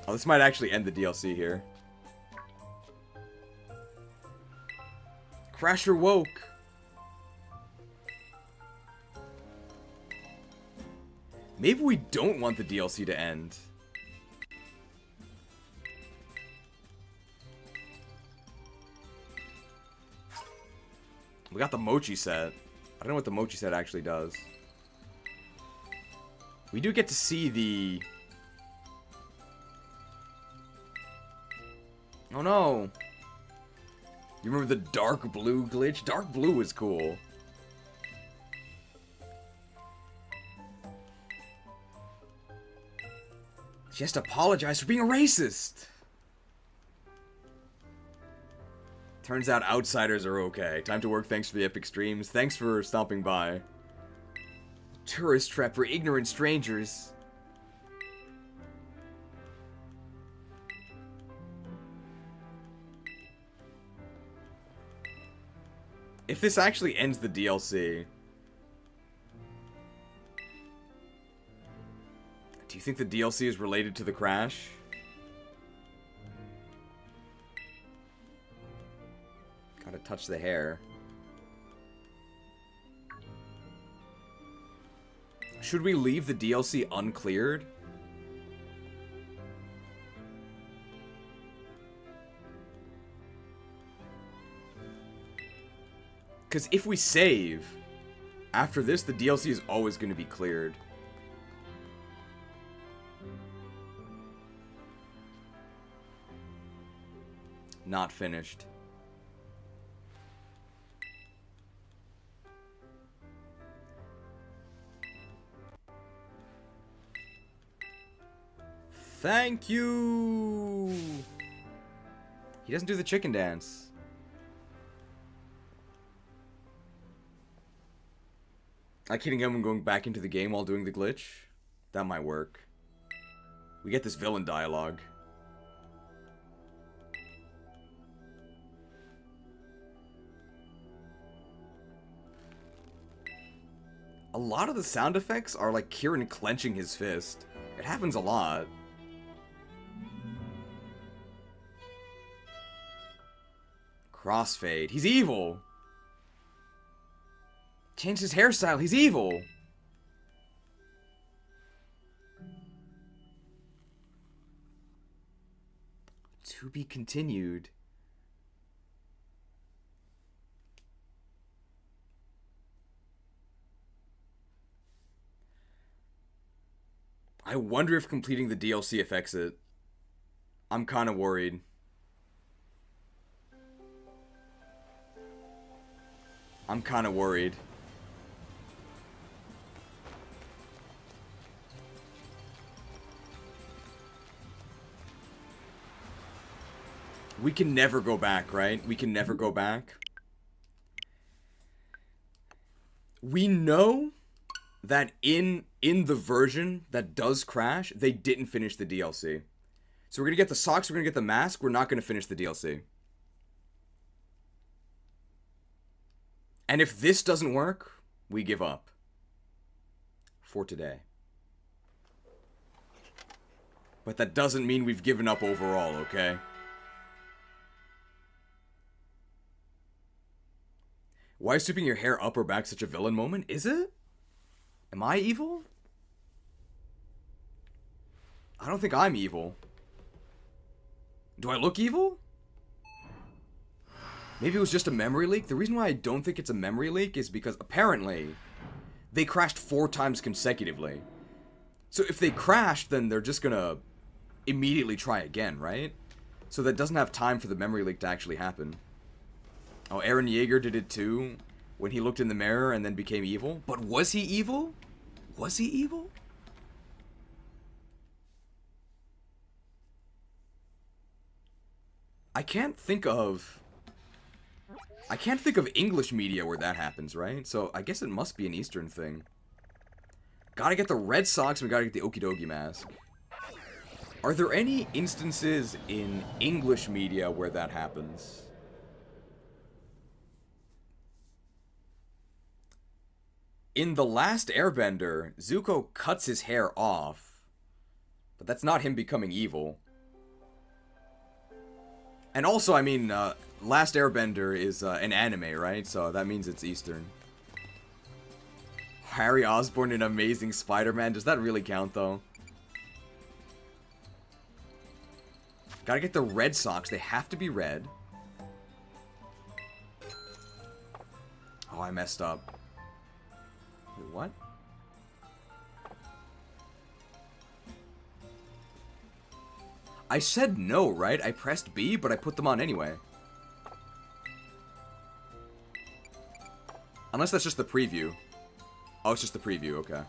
Oh, this might actually end the DLC here. Crasher woke. Maybe we don't want the DLC to end. We got the mochi set. I don't know what the mochi set actually does. We do get to see the... Oh no! You remember the dark blue glitch? Dark blue was cool. She has to apologize for being a racist! Turns out outsiders are okay. Time to work, thanks for the epic streams. Thanks for stopping by. Tourist trap for ignorant strangers. If this actually ends the DLC... Do you think the DLC is related to the crash? Gotta touch the hair. Should we leave the DLC uncleared? Because if we save, after this, the DLC is always going to be cleared. Not finished. Thank you! He doesn't do the chicken dance. Like hitting him and going back into the game while doing the glitch. That might work. We get this villain dialogue. A lot of the sound effects are like Kieran clenching his fist. It happens a lot. Crossfade. He's evil! Changed his hairstyle. He's evil! To be continued. I wonder if completing the DLC affects it. I'm kind of worried. I'm kind of worried. We can never go back, right? We can never go back. We know that in the version that does crash, they didn't finish the DLC. So we're gonna get the socks, we're gonna get the mask, we're not gonna finish the DLC. And if this doesn't work, we give up. For today. But that doesn't mean we've given up overall, okay? Why is sweeping your hair up or back such a villain moment? Is it? Am I evil? I don't think I'm evil. Do I look evil? Maybe it was just a memory leak. The reason why I don't think it's a memory leak is because apparently they crashed 4 times consecutively. So if they crashed, then they're just gonna immediately try again, right? So that doesn't have time for the memory leak to actually happen. Oh, Eren Yeager did it too, when he looked in the mirror and then became evil. But was he evil? Was he evil? I can't think of English media where that happens, right? So I guess it must be an Eastern thing. Gotta get the red socks, and we gotta get the Okie Dokie mask. Are there any instances in English media where that happens? In The Last Airbender, Zuko cuts his hair off. But that's not him becoming evil. And also, I mean, Last Airbender is an anime, right? So that means it's Eastern. Harry Osborn in Amazing Spider-Man. Does that really count, though? Gotta get the red socks. They have to be red. Oh, I messed up. Wait, what? I said no, right? I pressed B, but I put them on anyway. Unless that's just the preview. Oh, it's just the preview, okay.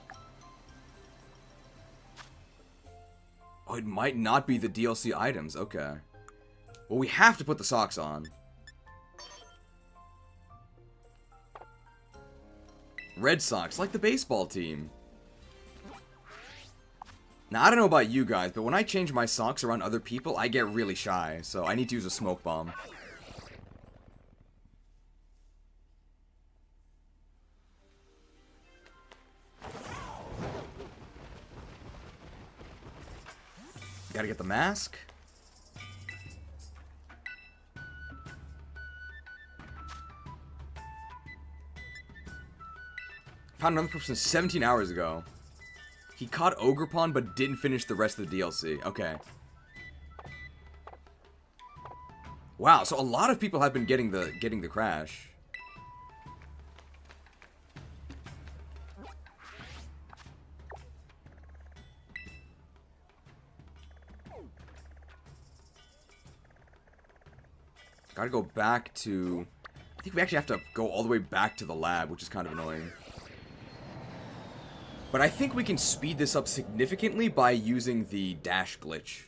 Oh, it might not be the DLC items, okay. Well, we have to put the socks on. Red socks, like the baseball team. Now, I don't know about you guys, but when I change my socks around other people, I get really shy, so I need to use a smoke bomb. Gotta get the mask. Found another person 17 hours ago. He caught Ogerpon but didn't finish the rest of the DLC. Okay. Wow, so a lot of people have been getting the crash. Gotta go back to... I think we actually have to go all the way back to the lab, which is kind of annoying. But I think we can speed this up significantly by using the dash glitch.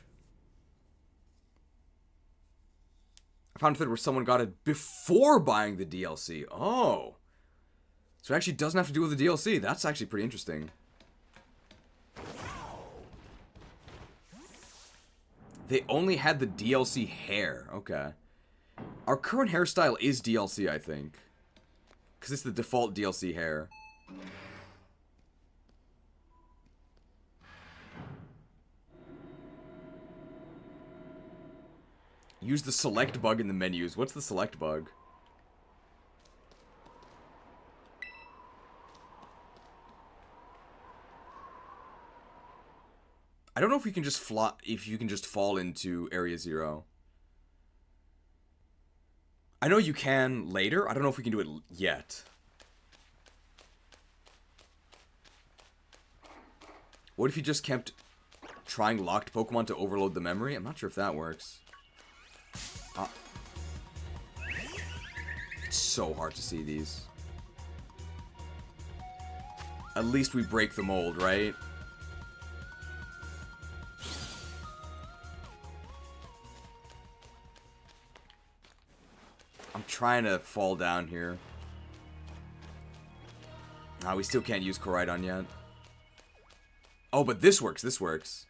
I found a thread where someone got it before buying the DLC. Oh. So it actually doesn't have to do with the DLC. That's actually pretty interesting. They only had the DLC hair. Okay. Our current hairstyle is DLC, I think. Because it's the default DLC hair. Use the select bug in the menus. What's the select bug? I don't know if you can just fall into Area 0. I know you can later. I don't know if we can do it yet. What if you just kept trying locked Pokemon to overload the memory? I'm not sure if that works. It's so hard to see these. At least we break the mold, right? I'm trying to fall down here. Ah, we still can't use Koraidon yet. Oh, but this works, this works.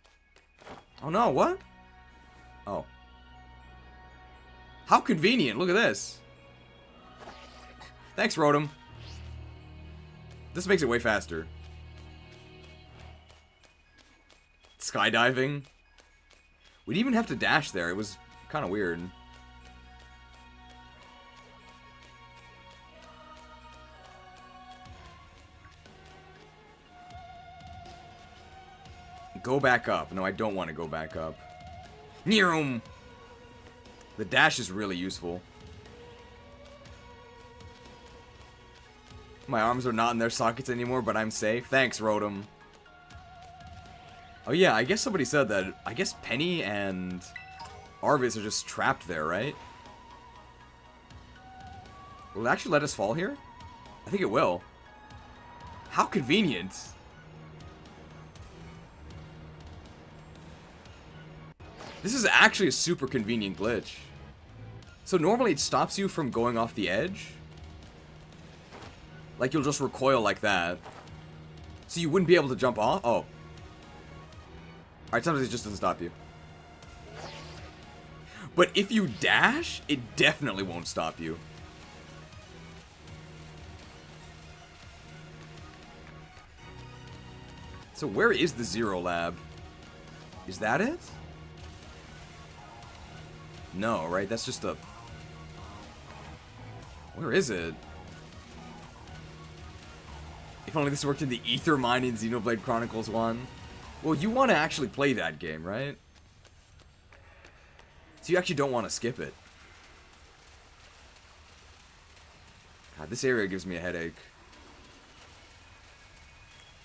Oh no, what? Oh. How convenient, look at this. Thanks, Rotom. This makes it way faster. Skydiving. We didn't even have to dash there, it was kind of weird. Go back up. No, I don't want to go back up. Neerum! The dash is really useful. My arms are not in their sockets anymore, but I'm safe. Thanks, Rotom. Oh yeah, I guess somebody said that. I guess Penny and Arvis are just trapped there, right? Will it actually let us fall here? I think it will. How convenient. This is actually a super convenient glitch. So normally it stops you from going off the edge. Like you'll just recoil like that. So you wouldn't be able to jump off? Oh. Alright, sometimes it just doesn't stop you. But if you dash, it definitely won't stop you. So where is the Zero Lab? Is that it? No, right? That's just a... Where is it? If only this worked in the Ether Mine in Xenoblade Chronicles 1. Well, you want to actually play that game, right? So you actually don't want to skip it. God, this area gives me a headache.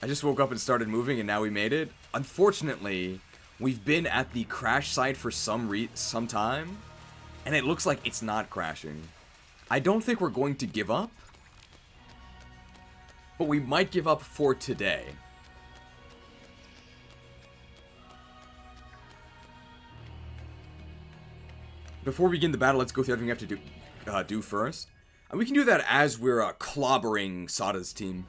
I just woke up and started moving and now we made it. Unfortunately, we've been at the crash site for some time, and it looks like it's not crashing. I don't think we're going to give up, but we might give up for today. Before we begin the battle, let's go through everything we have to do first. And we can do that as we're clobbering Sada's team.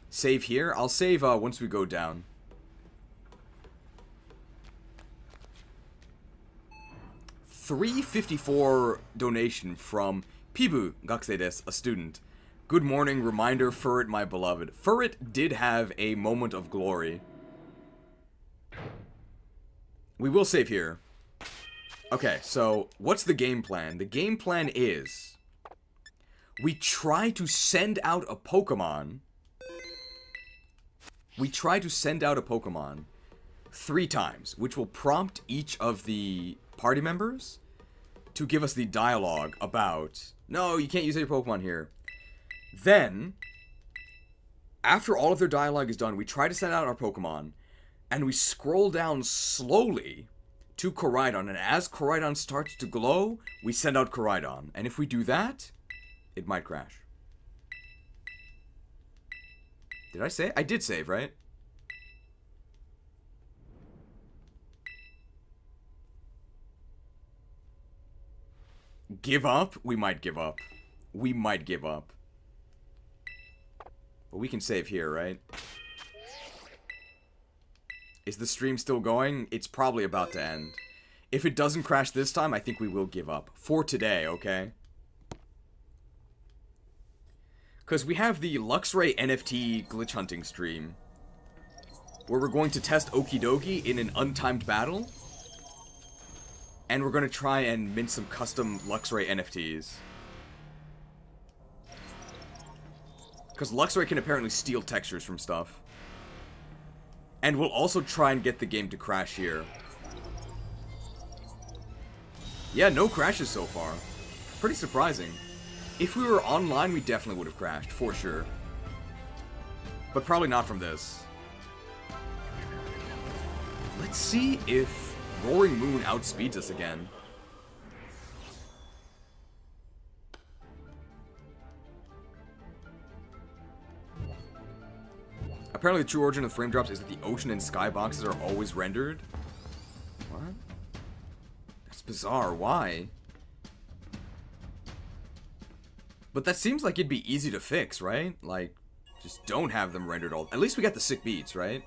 Save here. I'll save once we go down. $3.54 donation from Pibu Gakusei desu, a student. Good morning, reminder, Furret, my beloved. Furret did have a moment of glory. We will save here. Okay, so what's the game plan? The game plan is we try to send out a Pokemon. We try to send out a Pokemon 3 times, which will prompt each of the party members to give us the dialogue about, no, you can't use your Pokemon here. Then, after all of their dialogue is done, we try to send out our Pokemon, and we scroll down slowly to Koraidon, and as Koraidon starts to glow, we send out Koraidon. And if we do that, it might crash. Did I save? I did save, right? Give up? We might give up. We might give up. But we can save here, right? Is the stream still going? It's probably about to end. If it doesn't crash this time, I think we will give up. For today, okay? Because we have the Luxray NFT glitch hunting stream, where we're going to test Okidogi in an untimed battle, and we're going to try and mint some custom Luxray NFTs. Because Luxray can apparently steal textures from stuff. And we'll also try and get the game to crash here. Yeah, no crashes so far. Pretty surprising. If we were online, we definitely would have crashed, for sure. But probably not from this. Let's see if Roaring Moon outspeeds us again. Apparently the true origin of frame drops is that the ocean and sky boxes are always rendered. What? That's bizarre. Why? But that seems like it'd be easy to fix, right? Like, just don't have them rendered all... At least we got the sick beats, right?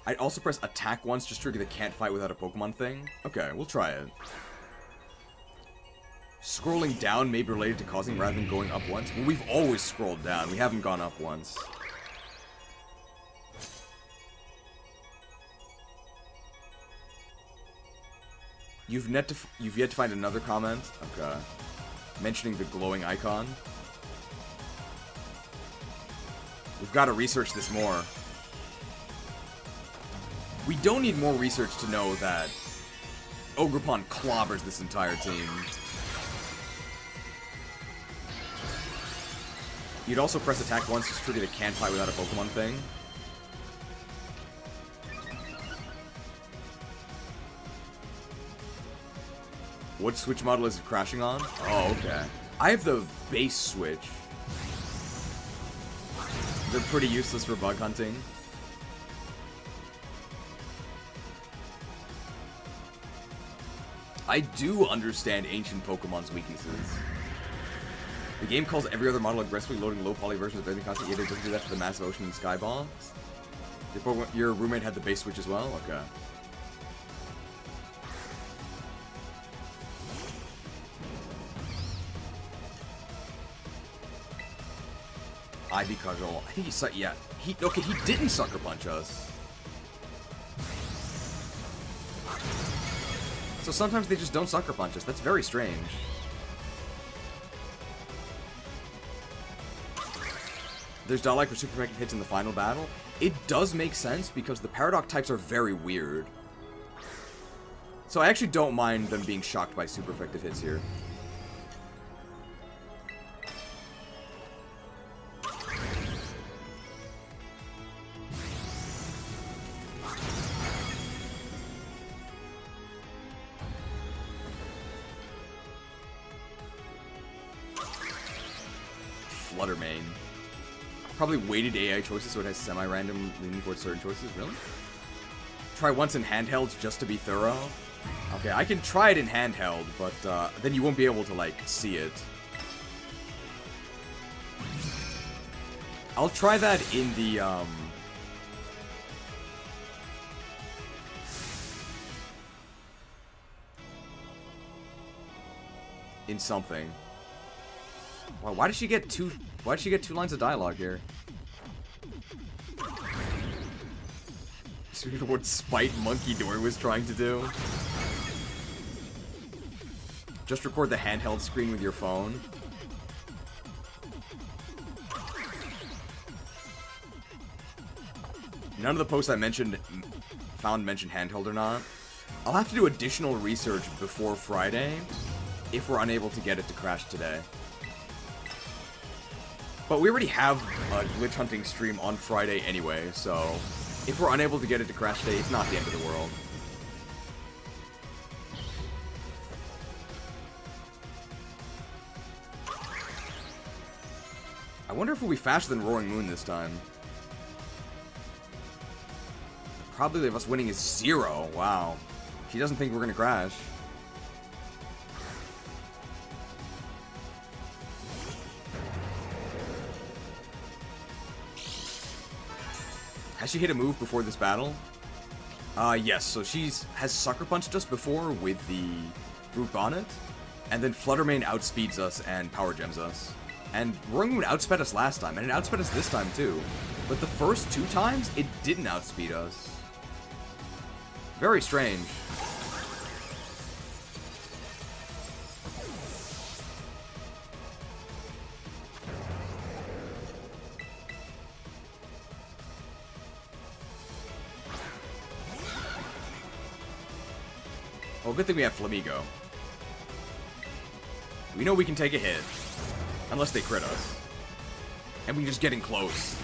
I'd also press attack once, just trigger the can't fight without a Pokemon thing. Okay, we'll try it. Scrolling down may be related to causing rather than going up once. Well, we've always scrolled down. We haven't gone up once. You've yet to find another comment? Okay. Mentioning the glowing icon. We've got to research this more. We don't need more research to know that Ogerpon clobbers this entire team. You'd also press attack once to trigger the can't fight without a Pokemon thing. What switch model is it crashing on? Oh, okay. I have the base switch. They're pretty useless for bug hunting. I do understand ancient Pokemon's weaknesses. The game calls every other model aggressively loading low poly versions of everything constantly, yet it doesn't do that to the massive ocean and sky boss. Your roommate had the base switch as well? Okay. Ivy Cudgel. I think he he didn't sucker punch us. So sometimes they just don't sucker punch us. That's very strange. There's Dialogue for super effective hits in the final battle. It does make sense because the Paradox types are very weird. So I actually don't mind them being shocked by super effective hits here. Fluttermane. Probably weighted AI choices, so it has semi-random leaning towards certain choices. Really? Try once in handheld just to be thorough. Okay, I can try it in handheld, but then you won't be able to, like, see it. I'll try that in the, in something. Wow, why did she get two lines of dialogue here? See what Spite Monkey Door was trying to do. Just record the handheld screen with your phone. None of the posts I mentioned mentioned handheld or not. I'll have to do additional research before Friday if we're unable to get it to crash today. But we already have a glitch hunting stream on Friday anyway, so if we're unable to get it to crash today, it's not the end of the world. I wonder if we'll be faster than Roaring Moon this time. The probability of us winning is 0. Wow. She doesn't think we're gonna crash. Has she hit a move before this battle? Yes. So has Sucker Punched us before with the Brute Bonnet, and then Fluttermane outspeeds us and Power Gems us. And Roaring Moon outsped us last time, and it outsped us this time too. But the first 2 times, it didn't outspeed us. Very strange. Oh, good thing we have Flamigo. We know we can take a hit. Unless they crit us. And we're just getting close.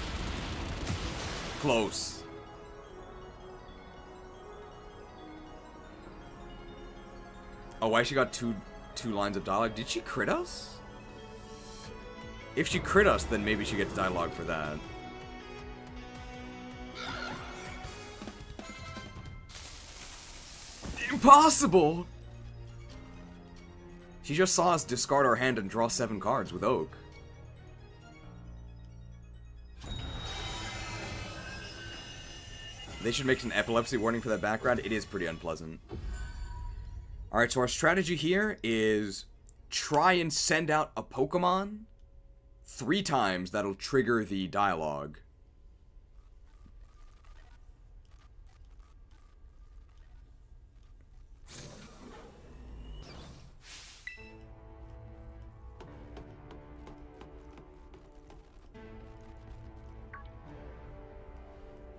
Close. Oh, why she got two lines of dialogue? Did she crit us? If she crit us, then maybe she gets dialogue for that. Impossible! She just saw us discard our hand and draw 7 cards with Oak. They should make an epilepsy warning for that background. It is pretty unpleasant. Alright, so our strategy here is try and send out a Pokemon 3 times that'll trigger the dialogue.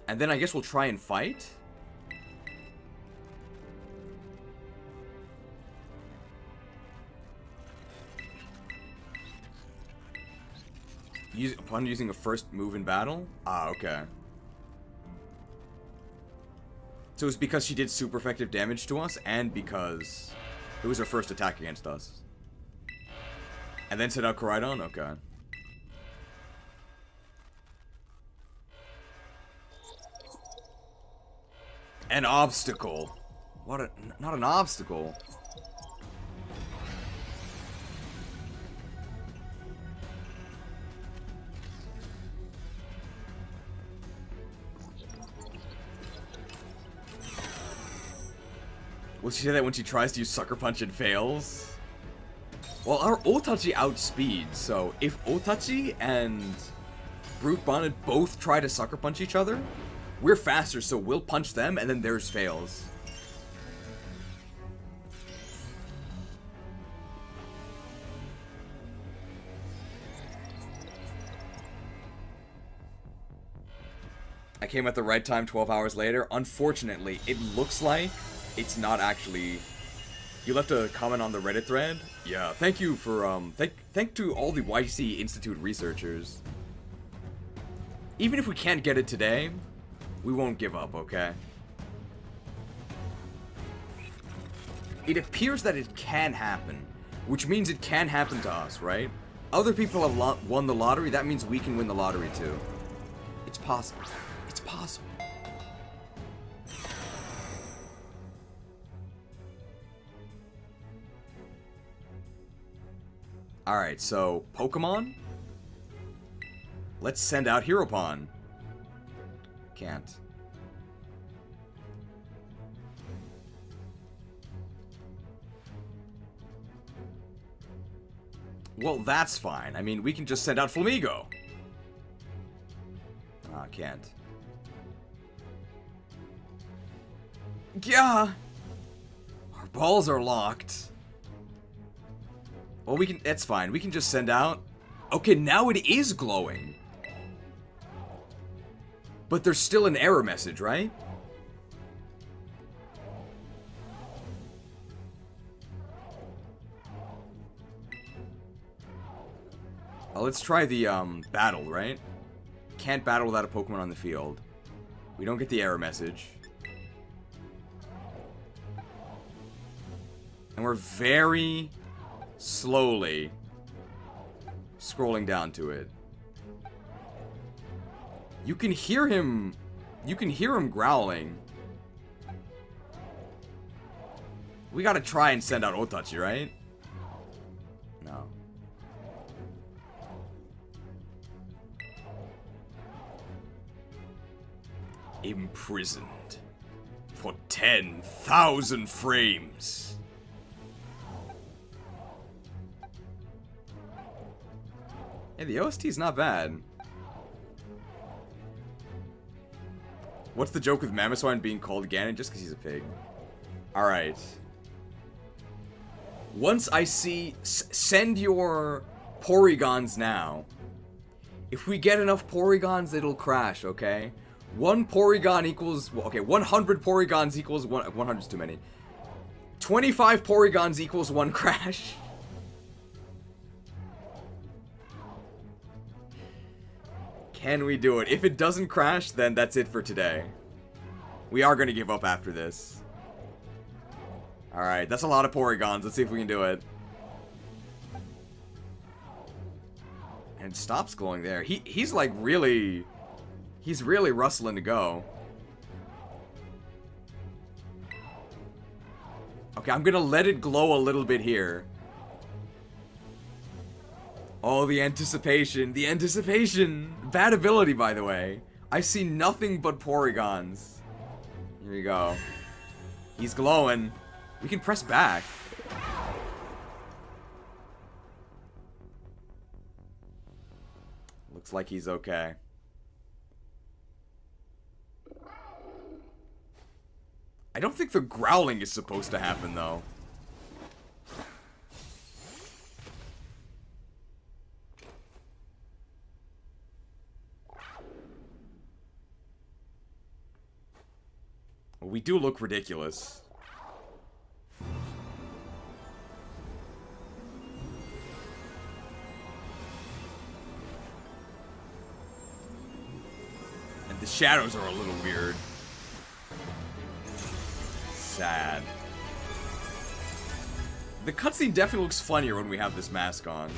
And then I guess we'll try and fight. Upon using a first move in battle? Ah, okay. So it's because she did super effective damage to us, and because it was her first attack against us. And then set out Koraidon? Okay. An obstacle. What a... Not an obstacle. Will she say that when she tries to use Sucker Punch and fails? Well, our OOTACHI outspeeds, so if OOTACHI and Brute Bonnet both try to Sucker Punch each other, we're faster, so we'll punch them, and then theirs fails. I came at the right time 12 hours later. Unfortunately, it looks like it's not actually... You left a comment on the Reddit thread? Yeah, thank you for, thank to all the YC Institute researchers. Even if we can't get it today, we won't give up, okay? It appears that it can happen, which means it can happen to us, right? Other people have won the lottery, that means we can win the lottery too. It's possible. It's possible. Alright, so, Pokemon? Let's send out Ogerpon. Can't. Well, that's fine. I mean, we can just send out Flamigo. Ah, can't. Yeah! Our balls are locked. Well, we can... That's fine. We can just send out... Okay, now it is glowing. But there's still an error message, right? Oh, let's try the, battle, right? Can't battle without a Pokemon on the field. We don't get the error message. And we're very slowly scrolling down to it. You can hear him. You can hear him growling. We gotta try and send out OOTACHI, right? No. Imprisoned for 10,000 frames. Yeah, the OST is not bad. What's the joke with Mamoswine being called Ganon just because he's a pig? Alright. Once I see... send your Porygons now. If we get enough Porygons, it'll crash, okay? 1 Porygon equals... Well, okay, 100 Porygons equals... 100's too many. 25 Porygons equals 1 crash. Can we do it? If it doesn't crash, then that's it for today. We are going to give up after this. Alright, that's a lot of Porygons. Let's see if we can do it. And it stops glowing there. He's like really... He's really rustling to go. Okay, I'm going to let it glow a little bit here. Oh, the anticipation. The anticipation. Bad ability, by the way. I see nothing but Porygons. Here we go. He's glowing. We can press back. Looks like he's okay. I don't think the growling is supposed to happen, though. We do look ridiculous. And the shadows are a little weird. Sad. The cutscene definitely looks funnier when we have this mask on.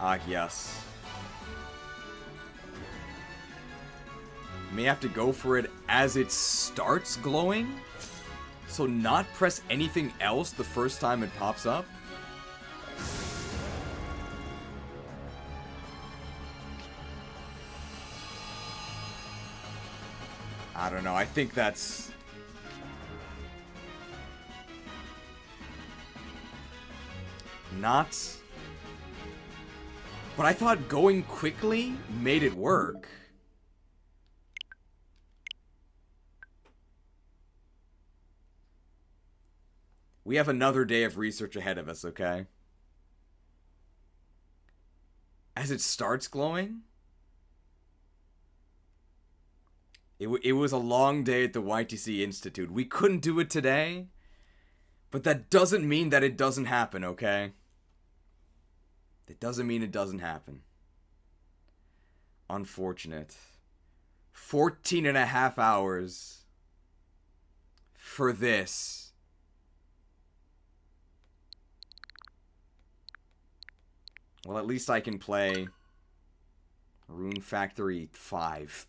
Ah, yes. May have to go for it as it starts glowing. So not press anything else the first time it pops up. I don't know, I think that's... not... But I thought going quickly made it work. We have another day of research ahead of us, okay? As it starts glowing? It was a long day at the YTC Institute. We couldn't do it today, but that doesn't mean that it doesn't happen, okay? It doesn't mean it doesn't happen. Unfortunate. 14.5 hours for this. Well, at least I can play Rune Factory 5.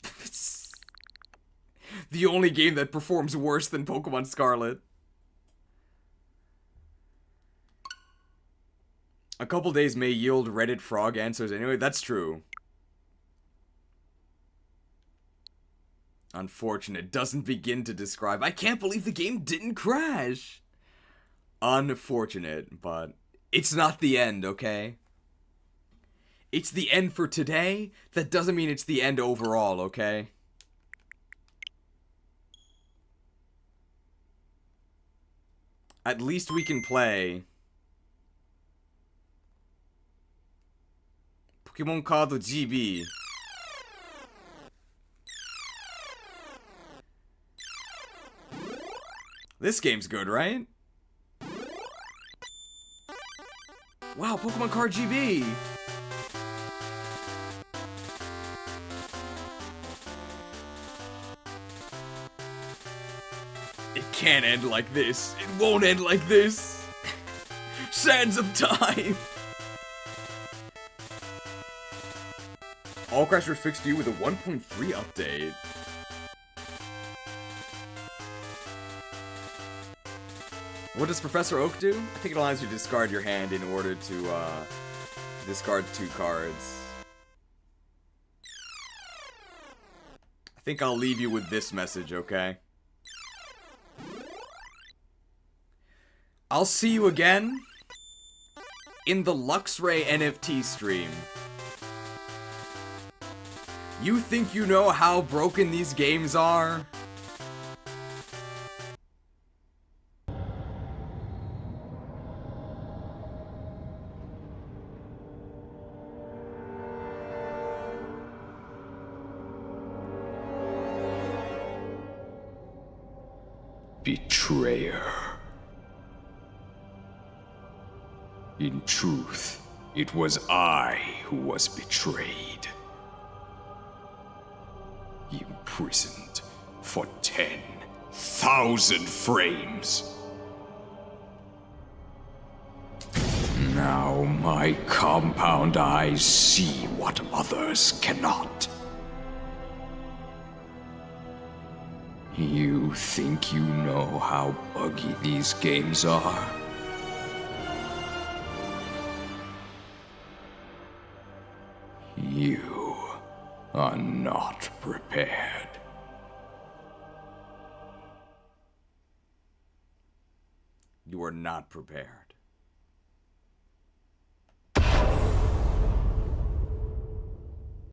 The only game that performs worse than Pokemon Scarlet. A couple days may yield Reddit frog answers anyway. That's true. Unfortunate. Doesn't begin to describe. I can't believe the game didn't crash. Unfortunate, but it's not the end, okay? It's the end for today. That doesn't mean it's the end overall, okay? At least we can play Pokemon Card GB. This game's good, right? Wow, Pokemon Card GB! It can't end like this. It won't end like this. Sands of time. All Crashers fixed you with a 1.3 update. What does Professor Oak do? I think it allows you to discard your hand in order to discard 2 cards. I think I'll leave you with this message, okay? I'll see you again in the Luxray NFT stream. You think you know how broken these games are? Betrayer. In truth, it was I who was betrayed. Imprisoned for 10,000 frames. Now my compound eyes see what others cannot. You think you know how buggy these games are? You are not prepared. You are not prepared.